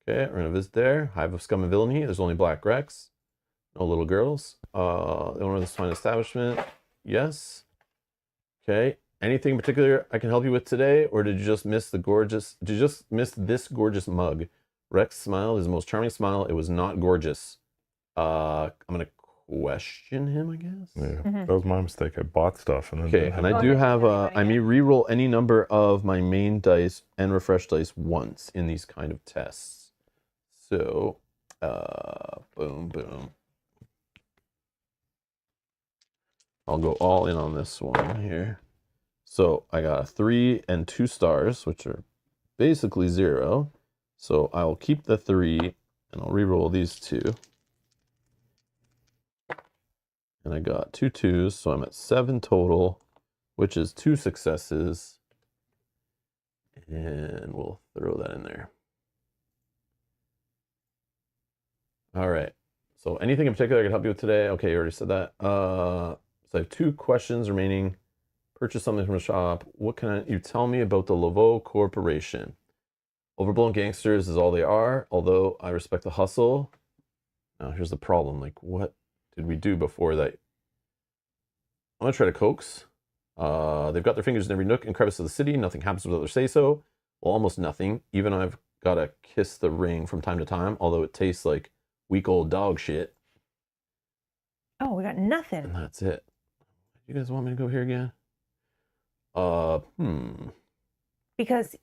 [SPEAKER 1] Okay, we're gonna visit there. Hive of scum and villainy. There's only black wrecks, no little girls. The owner of this fine establishment. Yes. Okay. Anything in particular I can help you with today, or did you just miss the gorgeous? Did you just miss this gorgeous mug? Rex smiled his most charming smile. It was not gorgeous. I'm gonna question him, I guess.
[SPEAKER 3] Yeah,
[SPEAKER 2] Mhm.
[SPEAKER 3] that was my mistake. I bought stuff and then
[SPEAKER 1] Okay,
[SPEAKER 3] didn't
[SPEAKER 1] and
[SPEAKER 3] have
[SPEAKER 1] I
[SPEAKER 2] Oh,
[SPEAKER 1] do
[SPEAKER 2] yeah,
[SPEAKER 1] have
[SPEAKER 2] yeah,
[SPEAKER 1] I may re-roll any number of my main dice and refresh dice once in these kind of tests. So, boom, boom. I'll go all in on this one here. So I got a 3 and 2 stars, which are basically 0. So I will keep the 3 and I'll re-roll these 2. And I got 2 2s, so I'm at 7 total, which is 2 successes. And we'll throw that in there. All right. So anything in particular I can help you with today? Okay, you already said that. So I have 2 questions remaining. Purchase something from a shop. What can you tell me about the Lavo Corporation? Overblown gangsters is all they are, although I respect the hustle. Now here's the problem. Like, what did we do before that? I'm gonna try to coax. They've got their fingers in every nook and crevice of the city. Nothing happens without their say-so. Well, almost nothing. Even I've got to kiss the ring from time to time, although it tastes like weak old dog shit.
[SPEAKER 2] Oh, we got nothing.
[SPEAKER 1] And that's it. You guys want me to go here again?
[SPEAKER 2] Because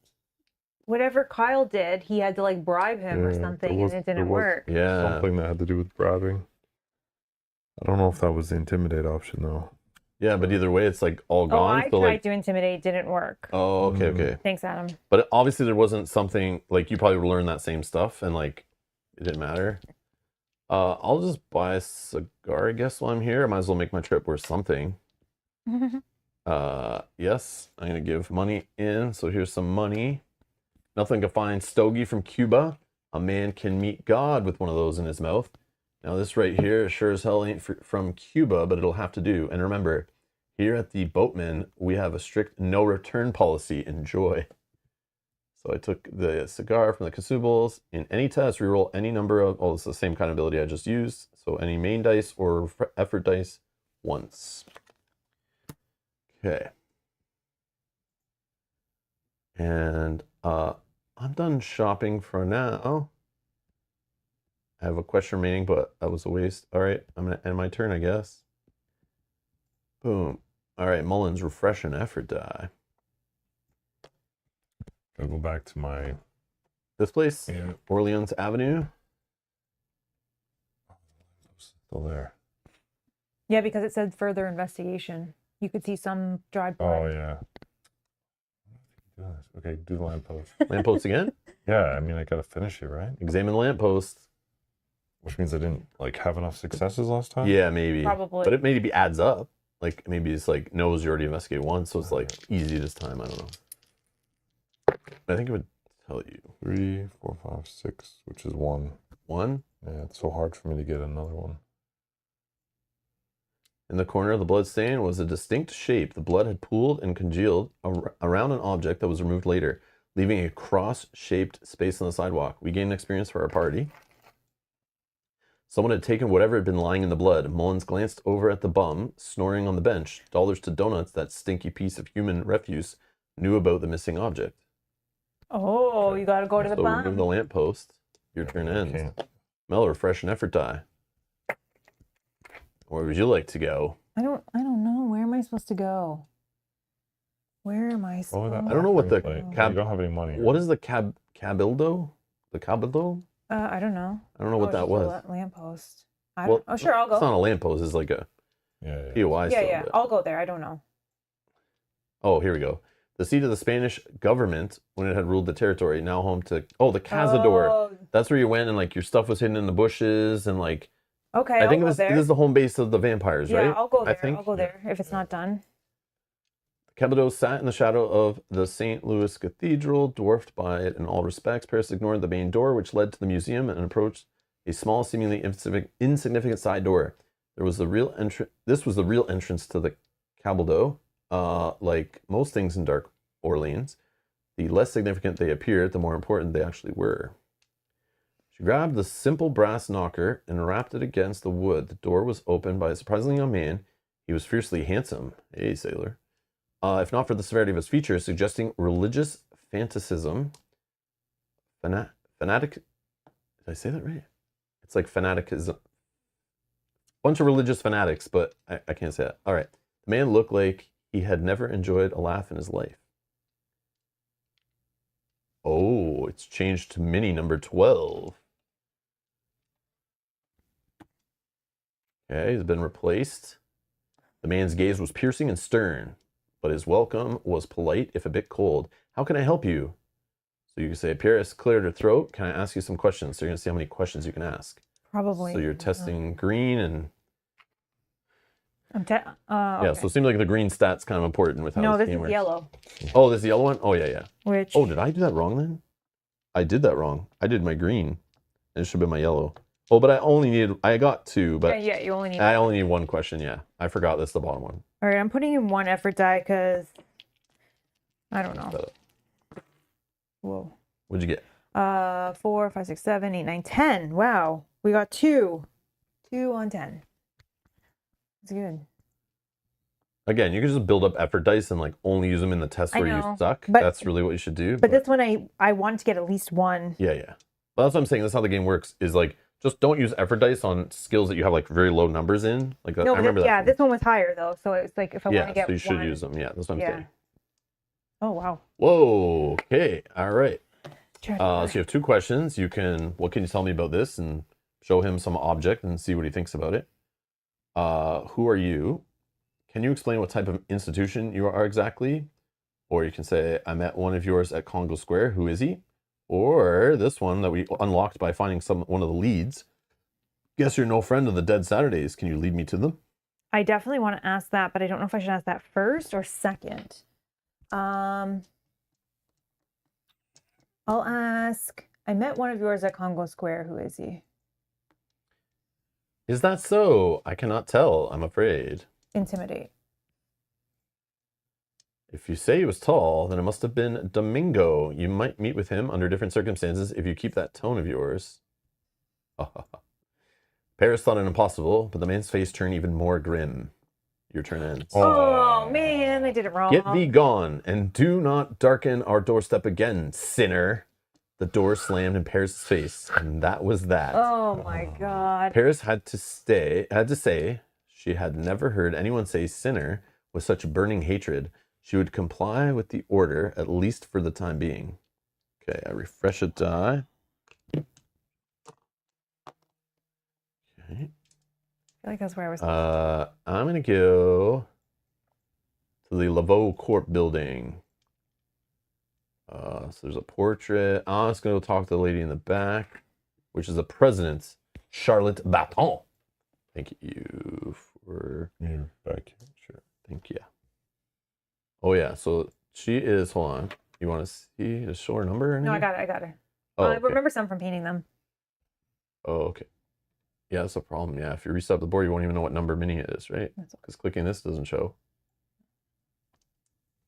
[SPEAKER 2] whatever Kyle did, he had to like bribe him or
[SPEAKER 3] Yeah,
[SPEAKER 2] something,
[SPEAKER 3] there was-
[SPEAKER 2] and it
[SPEAKER 3] there
[SPEAKER 2] didn't
[SPEAKER 3] was-
[SPEAKER 2] work.
[SPEAKER 1] Yeah.
[SPEAKER 3] something that had to do with bribing. I don't know if that was the intimidate option though.
[SPEAKER 1] Yeah, but either way, it's like all
[SPEAKER 2] Oh,
[SPEAKER 1] gone.
[SPEAKER 2] I
[SPEAKER 1] so
[SPEAKER 2] tried
[SPEAKER 1] like,
[SPEAKER 2] to intimidate, didn't work.
[SPEAKER 1] oh, okay, okay.
[SPEAKER 2] Thanks, Adam.
[SPEAKER 1] But obviously there wasn't something like you probably learned that same stuff and like it didn't matter. I'll just buy a cigar, I guess, while I'm here. I might as well make my trip worth something. Yes, I'm gonna give money in. So here's some money. Nothing can find stogie from Cuba. A man can meet God with one of those in his mouth. Now this right here sure as hell ain't from Cuba, but it'll have to do. And remember, here at the Boatman, we have a strict no return policy. Enjoy. So I took the cigar from the consumables. In any test, reroll any number of, oh, it's the same kind of ability I just used. So any main dice or effort dice once. Okay. And I'm done shopping for now. I have a question remaining, but that was a waste. All right, I'm gonna end my turn, I guess. Boom. All right, Mullins, refresh and effort die.
[SPEAKER 3] I'll go back to my
[SPEAKER 1] This place,
[SPEAKER 3] yeah.
[SPEAKER 1] Orleans Avenue.
[SPEAKER 3] Still there.
[SPEAKER 2] Yeah, because it said further investigation. You could see some dried blood.
[SPEAKER 3] Oh yeah. Okay, do the lamppost.
[SPEAKER 1] Lamppost again?
[SPEAKER 3] Yeah, I mean I gotta finish it, right?
[SPEAKER 1] Examine the lamppost.
[SPEAKER 3] Which means I didn't like have enough successes last time.
[SPEAKER 1] Yeah, maybe.
[SPEAKER 2] Probably.
[SPEAKER 1] But it maybe adds up. Like maybe it's like knows you already investigated once, so it's like easy this time. I don't know. I think it would tell you.
[SPEAKER 3] 3, 4, 5, 6, which is 1.
[SPEAKER 1] 1.
[SPEAKER 3] Yeah, it's so hard for me to get another one.
[SPEAKER 1] In the corner of the blood stain was a distinct shape. The blood had pooled and congealed around an object that was removed later, leaving a cross-shaped space on the sidewalk. We gained experience for our party. Someone had taken whatever had been lying in the blood. Mullins glanced over at the bum, snoring on the bench. Dollars to donuts, that stinky piece of human refuse, knew about the missing object.
[SPEAKER 2] Oh, you gotta go to the
[SPEAKER 1] So remove
[SPEAKER 2] bum.
[SPEAKER 1] the lamppost. Your turn ends.
[SPEAKER 3] Can't.
[SPEAKER 1] Mel, refresh and effort die. Where would you like to go?
[SPEAKER 2] I don't know. Where am I supposed to go? Where am I
[SPEAKER 3] Oh,
[SPEAKER 2] supposed
[SPEAKER 3] that
[SPEAKER 1] I don't know what the
[SPEAKER 3] plate.
[SPEAKER 1] cab-
[SPEAKER 3] You don't have any money.
[SPEAKER 1] What is the Cabildo? The Cabildo?
[SPEAKER 2] I don't know.
[SPEAKER 1] I don't know what that was.
[SPEAKER 2] Lamppost. I
[SPEAKER 1] Well,
[SPEAKER 2] don't, oh, sure, I'll go.
[SPEAKER 1] It's not a lamppost. It's like a
[SPEAKER 3] Yeah.
[SPEAKER 1] POI.
[SPEAKER 2] Yeah,
[SPEAKER 1] still,
[SPEAKER 2] yeah.
[SPEAKER 1] but-
[SPEAKER 2] I'll go there. I don't know.
[SPEAKER 1] Oh, here we go. The seat of the Spanish government when it had ruled the territory, now home to the Cazador.
[SPEAKER 2] Oh,
[SPEAKER 1] That's where you went and like your stuff was hidden in the bushes and like
[SPEAKER 2] okay.
[SPEAKER 1] I think
[SPEAKER 2] I'll
[SPEAKER 1] this
[SPEAKER 2] go there.
[SPEAKER 1] is the home base of the vampires,
[SPEAKER 2] yeah,
[SPEAKER 1] right?
[SPEAKER 2] I'll go
[SPEAKER 1] I
[SPEAKER 2] there.
[SPEAKER 1] think.
[SPEAKER 2] I'll go there if it's not done.
[SPEAKER 1] Cabildo sat in the shadow of the St. Louis Cathedral, dwarfed by it in all respects. Paris ignored the main door, which led to the museum, and approached a small, seemingly insignificant side door. This was the real entrance to the Cabildo. Like most things in Dark Orleans, the less significant they appeared, the more important they actually were. She grabbed the simple brass knocker and rapped it against the wood. The door was opened by a surprisingly young man. He was fiercely handsome. Hey, sailor. If not for the severity of his features, suggesting religious fanaticism. Fanatic. Did I say that right? It's like fanaticism. Bunch of religious fanatics, but I can't say that. All right. The man looked like he had never enjoyed a laugh in his life. Oh, it's changed to mini number 12. Okay, he's been replaced. The man's gaze was piercing and stern, but his welcome was polite, if a bit cold. How can I help you? So you can say, Paris cleared her throat. Can I ask you some questions? So you're going to see how many questions you can ask.
[SPEAKER 2] Probably.
[SPEAKER 1] So you're testing green and...
[SPEAKER 2] yeah,
[SPEAKER 1] Yeah, so it seems like the green stat's kind of important with how
[SPEAKER 2] no,
[SPEAKER 1] this
[SPEAKER 2] this
[SPEAKER 1] game
[SPEAKER 2] is
[SPEAKER 1] works.
[SPEAKER 2] yellow.
[SPEAKER 1] Oh, this is the yellow one? Oh, yeah, yeah.
[SPEAKER 2] Which?
[SPEAKER 1] Oh, did I do that wrong then? I did that wrong. I did my green. And it should have been my yellow. Oh, but I got 2, but
[SPEAKER 2] yeah, you only need.
[SPEAKER 1] I only need 1 question, yeah. I forgot that's the bottom one.
[SPEAKER 2] All right, I'm putting in 1 effort die because I don't know. Whoa.
[SPEAKER 1] What'd you get?
[SPEAKER 2] 4, 5, 6, 7, 8, 9, 10. Wow, we got 2. 2 on 10. That's good.
[SPEAKER 1] Again, you can just build up effort dice and like only use them in the test where you suck.
[SPEAKER 2] But,
[SPEAKER 1] that's really what you should do.
[SPEAKER 2] But this one, I wanted to get at least 1.
[SPEAKER 1] Yeah, yeah. Well, that's what I'm saying. That's how the game works. Is like just don't use effort dice on skills that you have like very low numbers in. Like that.
[SPEAKER 2] No,
[SPEAKER 1] I remember that.
[SPEAKER 2] Yeah, this one was higher though, so it's like if I want to get
[SPEAKER 1] so you should
[SPEAKER 2] 1.
[SPEAKER 1] use them. Yeah, that's what I'm saying.
[SPEAKER 2] Oh wow.
[SPEAKER 1] Whoa. Okay. All right.
[SPEAKER 2] So
[SPEAKER 1] you have 2 questions. What can you tell me about this, and show him some object and see what he thinks about it. Who are you? Can you explain what type of institution you are exactly? Or you can say, I met one of yours at Congo Square. Who is he? Or this one that we unlocked by finding one of the leads. Guess you're no friend of the Dead Saturdays. Can you lead me to them?
[SPEAKER 2] I definitely want to ask that, but I don't know if I should ask that first or second. I'll ask, I met one of yours at Congo Square. Who is he?
[SPEAKER 1] Is that so? I cannot tell, I'm afraid.
[SPEAKER 2] Intimidate.
[SPEAKER 1] If you say he was tall, then it must have been Domingo. You might meet with him under different circumstances if you keep that tone of yours. Paris thought it impossible, but the man's face turned even more grim. Your turn ends.
[SPEAKER 2] Oh man, I did it wrong.
[SPEAKER 1] Get thee gone, and do not darken our doorstep again, sinner. The door slammed in Paris' face, and that was that.
[SPEAKER 2] Oh my God.
[SPEAKER 1] Paris had to say she had never heard anyone say sinner with such burning hatred. She would comply with the order, at least for the time being. Okay, I refresh a die. Okay.
[SPEAKER 2] I feel like that's where I was.
[SPEAKER 1] I'm gonna go to the Lavo Corp building. So there's a portrait. I'm just gonna go talk to the lady in the back, which is the president, Charlotte Baton. Thank you for
[SPEAKER 3] back. Sure.
[SPEAKER 1] Thank you. Oh yeah, so she is. Hold on. You want to see? Just show her number?
[SPEAKER 2] No, I got her.
[SPEAKER 1] Oh,
[SPEAKER 2] I
[SPEAKER 1] okay.
[SPEAKER 2] remember some from painting them.
[SPEAKER 1] Oh, okay. Yeah, that's a problem. Yeah, if you reset the board, you won't even know what number mini it is, right? Because clicking this doesn't show.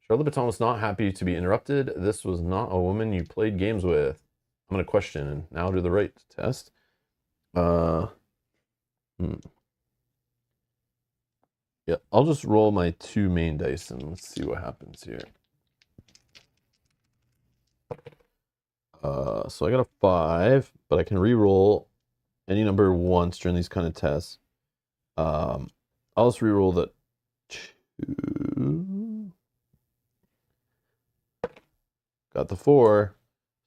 [SPEAKER 1] Charlotte Baton was not happy to be interrupted. This was not a woman you played games with. I'm going to question and now do the right test. Yeah, I'll just roll my 2 main dice and let's see what happens here. So I got a 5, but I can re-roll any number once during these kind of tests. I'll just re-roll the 2. Got the 4,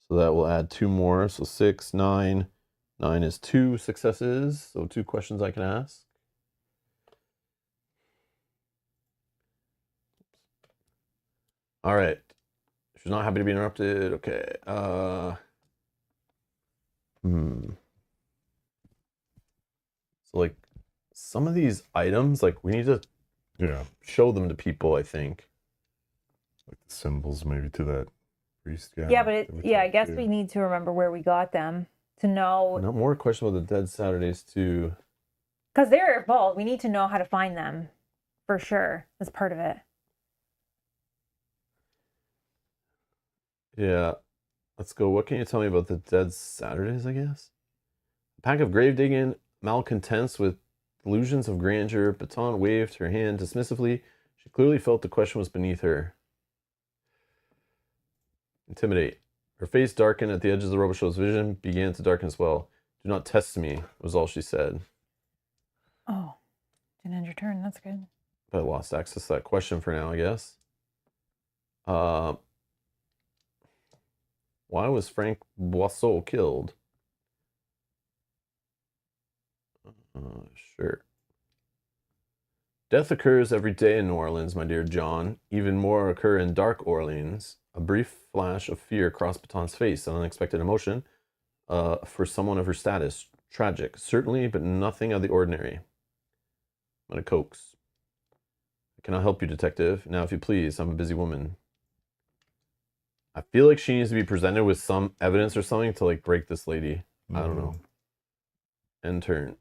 [SPEAKER 1] so that will add 2 more. So 6, 9. 9 is 2 successes, so 2 questions I can ask. All right. She's not happy to be interrupted. Okay. So like some of these items, like we need to show them to people, I think.
[SPEAKER 3] Like the symbols maybe to that priest guy.
[SPEAKER 2] Yeah, but I guess we need to remember where we got them to know.
[SPEAKER 1] No more question about the Dead Saturdays too.
[SPEAKER 2] Because they're involved. We need to know how to find them for sure. That's part of it.
[SPEAKER 1] Yeah. Let's go. What can you tell me about the dead Saturdays, I guess? A pack of grave-digging malcontents with delusions of grandeur. Baton waved her hand dismissively. She clearly felt the question was beneath her. Intimidate. Her face darkened at the edges of the Roboshow's vision, began to darken as well. Do not test me, was all she said.
[SPEAKER 2] Oh, didn't end your turn. That's good.
[SPEAKER 1] But I lost access to that question for now, I guess. Why was Frank Boisseau killed? Sure. Death occurs every day in New Orleans, my dear John. Even more occur in dark Orleans. A brief flash of fear crossed Baton's face, an unexpected emotion for someone of her status. Tragic, certainly, but nothing of the ordinary. I'm going to coax. I cannot help you, detective. Now, if you please, I'm a busy woman. I feel like she needs to be presented with some evidence or something to like break this lady. I don't know. End turn.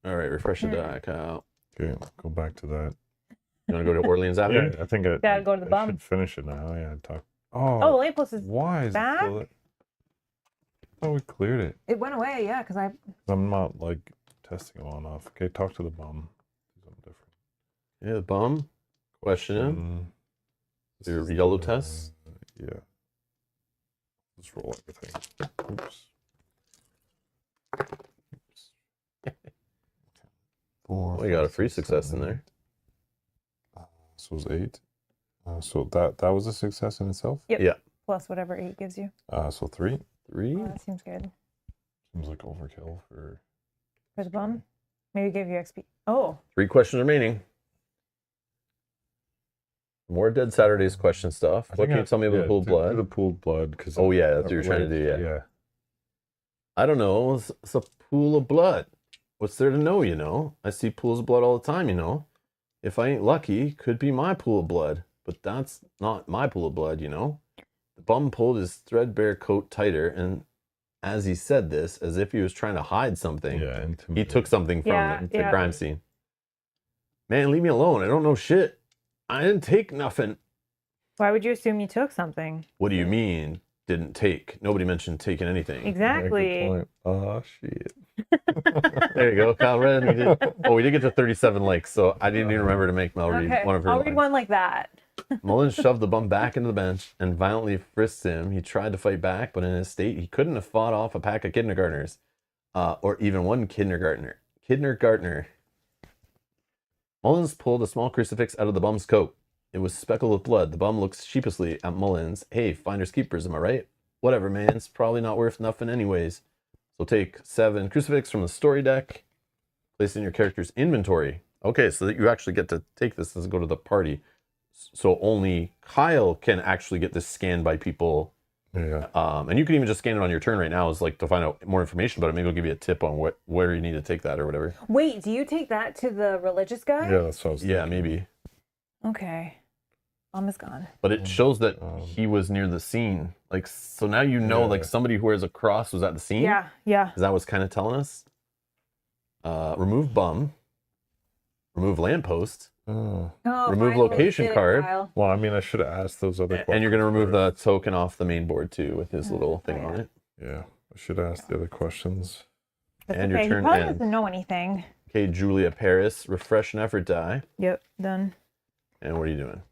[SPEAKER 1] All right, refresh the deck out.
[SPEAKER 3] Okay, go back to that.
[SPEAKER 1] You want to go to Orleans after?
[SPEAKER 3] Yeah, I think I
[SPEAKER 2] Gotta go to the
[SPEAKER 3] I
[SPEAKER 2] bum.
[SPEAKER 3] should finish it now. Yeah, talk.
[SPEAKER 2] Oh,
[SPEAKER 3] Oh,
[SPEAKER 2] the lamppost is
[SPEAKER 3] why is
[SPEAKER 2] back?
[SPEAKER 3] it still? Oh, we cleared it.
[SPEAKER 2] It went away, yeah, because
[SPEAKER 3] I'm not like testing them on off. Okay, talk to the bum. Do something different.
[SPEAKER 1] Yeah, the bum. Question him. Your yellow test.
[SPEAKER 3] Yeah. Let's roll everything. Oops. Four.
[SPEAKER 1] Well, you got a free success in there.
[SPEAKER 3] So it was 8. So that was a success in itself.
[SPEAKER 2] Yep.
[SPEAKER 1] Yeah.
[SPEAKER 2] Plus whatever 8 gives you.
[SPEAKER 3] So 3
[SPEAKER 1] 3.
[SPEAKER 2] Oh, that seems good.
[SPEAKER 3] seems like overkill for
[SPEAKER 2] For the bum? Maybe give you XP. Oh.
[SPEAKER 1] 3 questions remaining. More Dead Saturdays question stuff. What can you tell me about the pooled blood?
[SPEAKER 3] The pooled blood, because
[SPEAKER 1] Oh yeah, that's what you're trying to do. Yeah.
[SPEAKER 3] Yeah.
[SPEAKER 1] I don't know. It's a pool of blood. What's there to know? You know, I see pools of blood all the time. You know, if I ain't lucky, could be my pool of blood. But that's not my pool of blood. You know, the bum pulled his threadbare coat tighter, and as he said this, as if he was trying to hide something,
[SPEAKER 3] Yeah.
[SPEAKER 1] he took something from the
[SPEAKER 2] yeah.
[SPEAKER 1] crime scene. Man, leave me alone. I don't know shit. I didn't take nothing.
[SPEAKER 2] Why would you assume you took something?
[SPEAKER 1] What do you mean, didn't take? Nobody mentioned taking anything.
[SPEAKER 2] Exactly.
[SPEAKER 3] Oh shit.
[SPEAKER 1] There you go, Kyle read. We did get to 37 likes, so I didn't even remember to make Mel read
[SPEAKER 2] Okay,
[SPEAKER 1] one of her
[SPEAKER 2] I'll
[SPEAKER 1] lines.
[SPEAKER 2] read one like that.
[SPEAKER 1] Mullins shoved the bum back into the bench and violently frisked him. He tried to fight back, but in his state, he couldn't have fought off a pack of kindergartners, or even one kindergartner. Mullins pulled a small crucifix out of the bum's coat. It was speckled with blood. The bum looked sheepishly at Mullins. Hey, finders keepers, am I right? Whatever, man. It's probably not worth nothing anyways. So take 7 crucifix from the story deck. Place in your character's inventory. Okay, so that you actually get to take this and go to the party. So only Kyle can actually get this scanned by people.
[SPEAKER 3] Yeah.
[SPEAKER 1] And you can even just scan it on your turn right now, is like to find out more information about it. Maybe it'll give you a tip on where you need to take that or whatever.
[SPEAKER 2] Wait, do you take that to the religious guy?
[SPEAKER 3] Yeah, that's what I was
[SPEAKER 1] Yeah,
[SPEAKER 3] thinking.
[SPEAKER 1] maybe.
[SPEAKER 2] Okay. Bum is gone.
[SPEAKER 1] But it shows that he was near the scene. Like, so now you know, like somebody who wears a cross was at the scene.
[SPEAKER 2] Yeah, yeah.
[SPEAKER 1] Is that what's kind of telling us? Remove bum. Remove lamppost.
[SPEAKER 3] Oh.
[SPEAKER 2] Oh,
[SPEAKER 1] Remove
[SPEAKER 2] finally
[SPEAKER 1] location
[SPEAKER 2] did it,
[SPEAKER 1] card.
[SPEAKER 2] Kyle.
[SPEAKER 3] Well, I mean, I should have asked those other questions.
[SPEAKER 1] And you're going to remove the token off the main board too with his little thing on it.
[SPEAKER 3] Yeah, I should have asked the other questions.
[SPEAKER 2] That's
[SPEAKER 1] And your
[SPEAKER 2] okay.
[SPEAKER 1] turn
[SPEAKER 2] He probably
[SPEAKER 1] ends.
[SPEAKER 2] doesn't know anything.
[SPEAKER 1] Okay, Julia Paris, refresh and effort die.
[SPEAKER 2] Yep, done.
[SPEAKER 1] And what are you doing?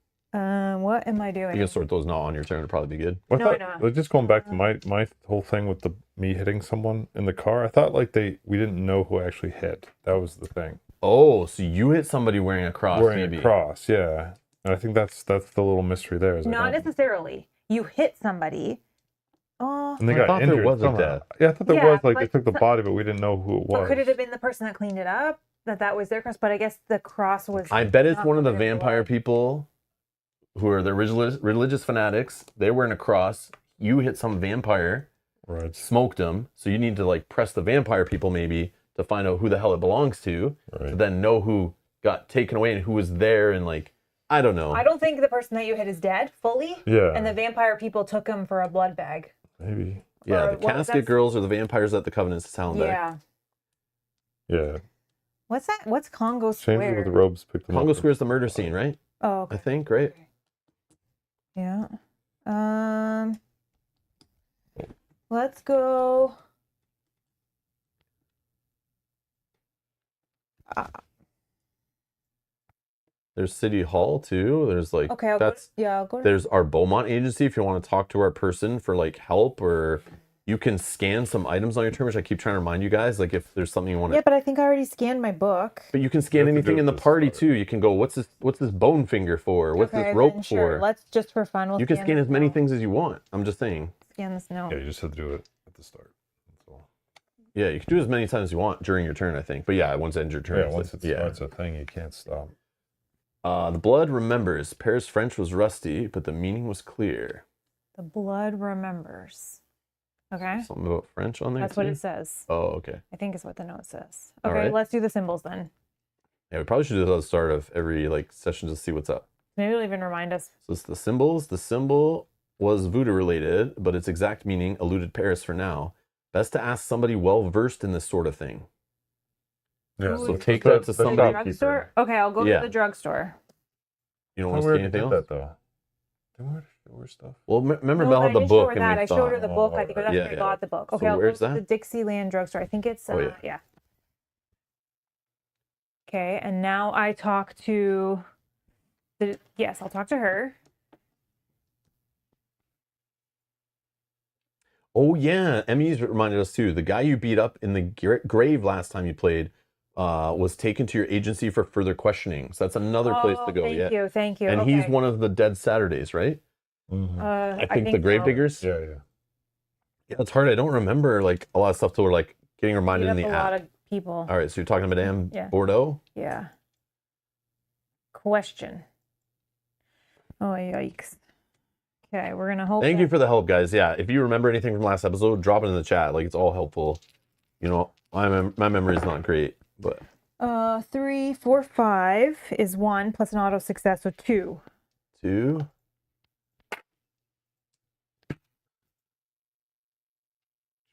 [SPEAKER 2] What am I doing?
[SPEAKER 1] You can sort those not on your turn would probably be good.
[SPEAKER 3] Well,
[SPEAKER 2] No,
[SPEAKER 3] I thought, like, just going back to my whole thing with me hitting someone in the car, I thought like we didn't know who I actually hit. That was the thing.
[SPEAKER 1] Oh, so you hit somebody wearing a cross,
[SPEAKER 3] Wearing
[SPEAKER 1] maybe.
[SPEAKER 3] a cross, yeah. And I think that's the little mystery there. Is I
[SPEAKER 2] Not
[SPEAKER 3] don't-
[SPEAKER 2] necessarily. You hit somebody. Oh,
[SPEAKER 3] And they
[SPEAKER 1] I
[SPEAKER 3] got
[SPEAKER 1] thought there
[SPEAKER 3] injured
[SPEAKER 1] was a
[SPEAKER 3] somehow.
[SPEAKER 1] death.
[SPEAKER 3] Yeah, I thought there
[SPEAKER 2] Yeah,
[SPEAKER 3] was, like, they
[SPEAKER 2] but
[SPEAKER 3] took the
[SPEAKER 2] so-
[SPEAKER 3] body, but we didn't know who it was.
[SPEAKER 2] but could it have been the person that cleaned it up? That was their cross? But I guess the cross was.
[SPEAKER 1] I bet it's
[SPEAKER 2] not
[SPEAKER 1] one of the
[SPEAKER 2] covered in
[SPEAKER 1] vampire
[SPEAKER 2] blood.
[SPEAKER 1] people who are the religious fanatics. They're wearing a cross. You hit some vampire,
[SPEAKER 3] Right.
[SPEAKER 1] smoked him. So you need to like press the vampire people maybe to find out who the hell it belongs to
[SPEAKER 3] Right.
[SPEAKER 1] then know who got taken away and who was there and like, I don't know.
[SPEAKER 2] I don't think the person that you hit is dead fully.
[SPEAKER 3] Yeah.
[SPEAKER 2] And the vampire people took him for a blood bag.
[SPEAKER 3] Maybe.
[SPEAKER 1] Yeah,
[SPEAKER 2] or
[SPEAKER 1] the
[SPEAKER 2] what was
[SPEAKER 1] casket
[SPEAKER 2] that?
[SPEAKER 1] girls are the vampires at the Covenant's Talonbeck.
[SPEAKER 2] Yeah.
[SPEAKER 3] Yeah.
[SPEAKER 2] What's that? What's Congo
[SPEAKER 3] Change it
[SPEAKER 2] Square?
[SPEAKER 3] with the robes. Pick them
[SPEAKER 1] Congo
[SPEAKER 3] up.
[SPEAKER 1] Square is the murder scene, right?
[SPEAKER 2] Oh,
[SPEAKER 1] I
[SPEAKER 2] okay.
[SPEAKER 1] think, right?
[SPEAKER 2] Yeah. Let's go.
[SPEAKER 1] There's City Hall too. There's like
[SPEAKER 2] Okay, I'll go to
[SPEAKER 1] there's our Beaumont Agency if you want to talk to our person for like help, or you can scan some items on your turn, which I keep trying to remind you guys. Like if there's something you want to.
[SPEAKER 2] Yeah, but I think I already scanned my book.
[SPEAKER 1] But you can scan
[SPEAKER 3] have to do
[SPEAKER 1] anything
[SPEAKER 3] it
[SPEAKER 1] in the
[SPEAKER 3] to
[SPEAKER 1] party
[SPEAKER 3] start.
[SPEAKER 1] too. You can go, what's this bone finger for? What's
[SPEAKER 2] Okay,
[SPEAKER 1] this rope
[SPEAKER 2] then sure.
[SPEAKER 1] for?
[SPEAKER 2] Let's just for fun. We'll
[SPEAKER 1] You can scan
[SPEAKER 2] this
[SPEAKER 1] as many
[SPEAKER 2] note.
[SPEAKER 1] things as you want. I'm just saying.
[SPEAKER 2] Scan this note.
[SPEAKER 3] Yeah, you just have to do it at the start. That's all.
[SPEAKER 1] Yeah, you can do as many times as you want during your turn, I think. But yeah, once it ends your turn.
[SPEAKER 3] Yeah, once it starts a thing, you can't stop.
[SPEAKER 1] The blood remembers. Pear's French was rusty, but the meaning was clear.
[SPEAKER 2] The blood remembers. Okay.
[SPEAKER 1] Something about French on there.
[SPEAKER 2] That's
[SPEAKER 1] too?
[SPEAKER 2] what it says.
[SPEAKER 1] Oh, okay.
[SPEAKER 2] I think is what the note says.
[SPEAKER 1] All
[SPEAKER 2] Okay,
[SPEAKER 1] right.
[SPEAKER 2] let's do the symbols then.
[SPEAKER 1] Yeah, we probably should do this at the start of every like session to see what's up.
[SPEAKER 2] Maybe it'll even remind us.
[SPEAKER 1] So it's the symbols. The symbol was voodoo related, but its exact meaning eluded Paris for now. Best to ask somebody well versed in this sort of thing.
[SPEAKER 3] Yeah,
[SPEAKER 2] Ooh,
[SPEAKER 1] So
[SPEAKER 2] it's
[SPEAKER 1] take
[SPEAKER 3] the-
[SPEAKER 1] that to
[SPEAKER 3] the
[SPEAKER 2] The
[SPEAKER 1] somebody.
[SPEAKER 3] shopkeeper.
[SPEAKER 2] drugstore? Okay, I'll go
[SPEAKER 1] Yeah.
[SPEAKER 2] to the drugstore.
[SPEAKER 1] You don't
[SPEAKER 3] How
[SPEAKER 1] want to
[SPEAKER 3] weird
[SPEAKER 1] see anything
[SPEAKER 3] did
[SPEAKER 1] else?
[SPEAKER 3] that though. Didn't we show her stuff?
[SPEAKER 1] Well, remember
[SPEAKER 2] No,
[SPEAKER 1] Mel
[SPEAKER 2] I
[SPEAKER 1] had the
[SPEAKER 2] didn't show
[SPEAKER 1] book,
[SPEAKER 2] her
[SPEAKER 1] and
[SPEAKER 2] that.
[SPEAKER 1] we
[SPEAKER 2] I showed her
[SPEAKER 1] thought,
[SPEAKER 2] the book. I think that's
[SPEAKER 1] Yeah,
[SPEAKER 2] where I
[SPEAKER 1] yeah.
[SPEAKER 2] got the book.
[SPEAKER 1] So
[SPEAKER 2] Okay, I'll go
[SPEAKER 1] where's
[SPEAKER 2] to the
[SPEAKER 1] that?
[SPEAKER 2] Dixieland drugstore. I think it's
[SPEAKER 1] Oh, yeah.
[SPEAKER 2] yeah. Okay, and now I talk to yes, I'll talk to her.
[SPEAKER 1] Oh yeah, Emmy's reminded us too. The guy you beat up in the grave last time you played was taken to your agency for further questioning. So that's another place to go.
[SPEAKER 2] Thank you.
[SPEAKER 1] And
[SPEAKER 2] okay.
[SPEAKER 1] he's one of the dead Saturdays, right?
[SPEAKER 3] Mm-hmm.
[SPEAKER 1] I think the grave
[SPEAKER 2] so.
[SPEAKER 1] diggers.
[SPEAKER 3] Yeah.
[SPEAKER 1] Yeah, it's hard. I don't remember like a lot of stuff till we're like getting reminded
[SPEAKER 2] Beat
[SPEAKER 1] in
[SPEAKER 2] up
[SPEAKER 1] the
[SPEAKER 2] a lot
[SPEAKER 1] app.
[SPEAKER 2] of people.
[SPEAKER 1] All right, so you're talking to Madame
[SPEAKER 2] Yeah.
[SPEAKER 1] Bordeaux.
[SPEAKER 2] Yeah. Question. Oh yikes. Okay, we're gonna hope.
[SPEAKER 1] Thank you for the help, guys. Yeah, if you remember anything from last episode, drop it in the chat. Like it's all helpful. You know, my memory is not great, but
[SPEAKER 2] 3, 4, 5 is 1 plus an auto success, so 2.
[SPEAKER 1] 2.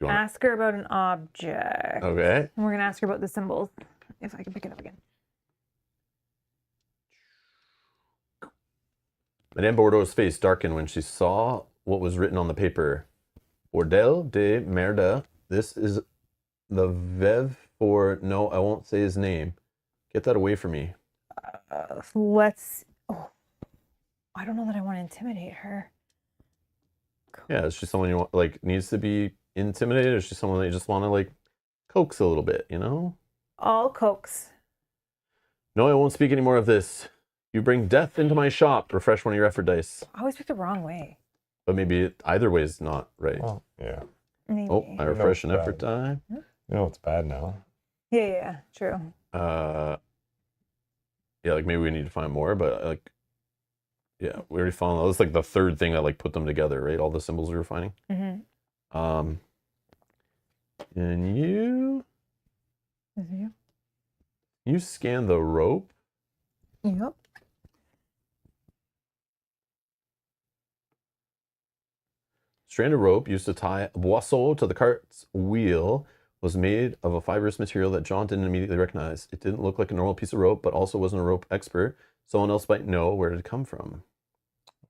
[SPEAKER 1] You want
[SPEAKER 2] Ask her about an object.
[SPEAKER 1] okay.
[SPEAKER 2] And we're gonna ask her about the symbols. If I can pick it up again.
[SPEAKER 1] Madame Bordeaux's face darkened when she saw what was written on the paper. Bordel de merde. This is the Vev for no, I won't say his name. Get that away from me.
[SPEAKER 2] Let's. Oh, I don't know that I want to intimidate her.
[SPEAKER 1] Yeah, is she someone you want like needs to be intimidated? Or is she someone that you just want to like coax a little bit, you know?
[SPEAKER 2] All coax.
[SPEAKER 1] No, I won't speak any more of this. You bring death into my shop. Refresh one of your effort dice.
[SPEAKER 2] I always pick the wrong way.
[SPEAKER 1] But maybe either way is not right.
[SPEAKER 3] Well, yeah.
[SPEAKER 2] Maybe.
[SPEAKER 1] Oh, I refresh an
[SPEAKER 3] it's
[SPEAKER 1] effort die.
[SPEAKER 3] You know it's bad now.
[SPEAKER 2] Yeah, true.
[SPEAKER 1] Yeah, like maybe we need to find more, but like, yeah, we already found that was like the third thing that like put them together, right? All the symbols we were finding.
[SPEAKER 2] Mm-hmm.
[SPEAKER 1] And you scan the rope.
[SPEAKER 2] Yep.
[SPEAKER 1] Stranded rope used to tie a boisseau to the cart's wheel was made of a fibrous material that John didn't immediately recognize. It didn't look like a normal piece of rope, but also wasn't a rope expert. Someone else might know where it had come from.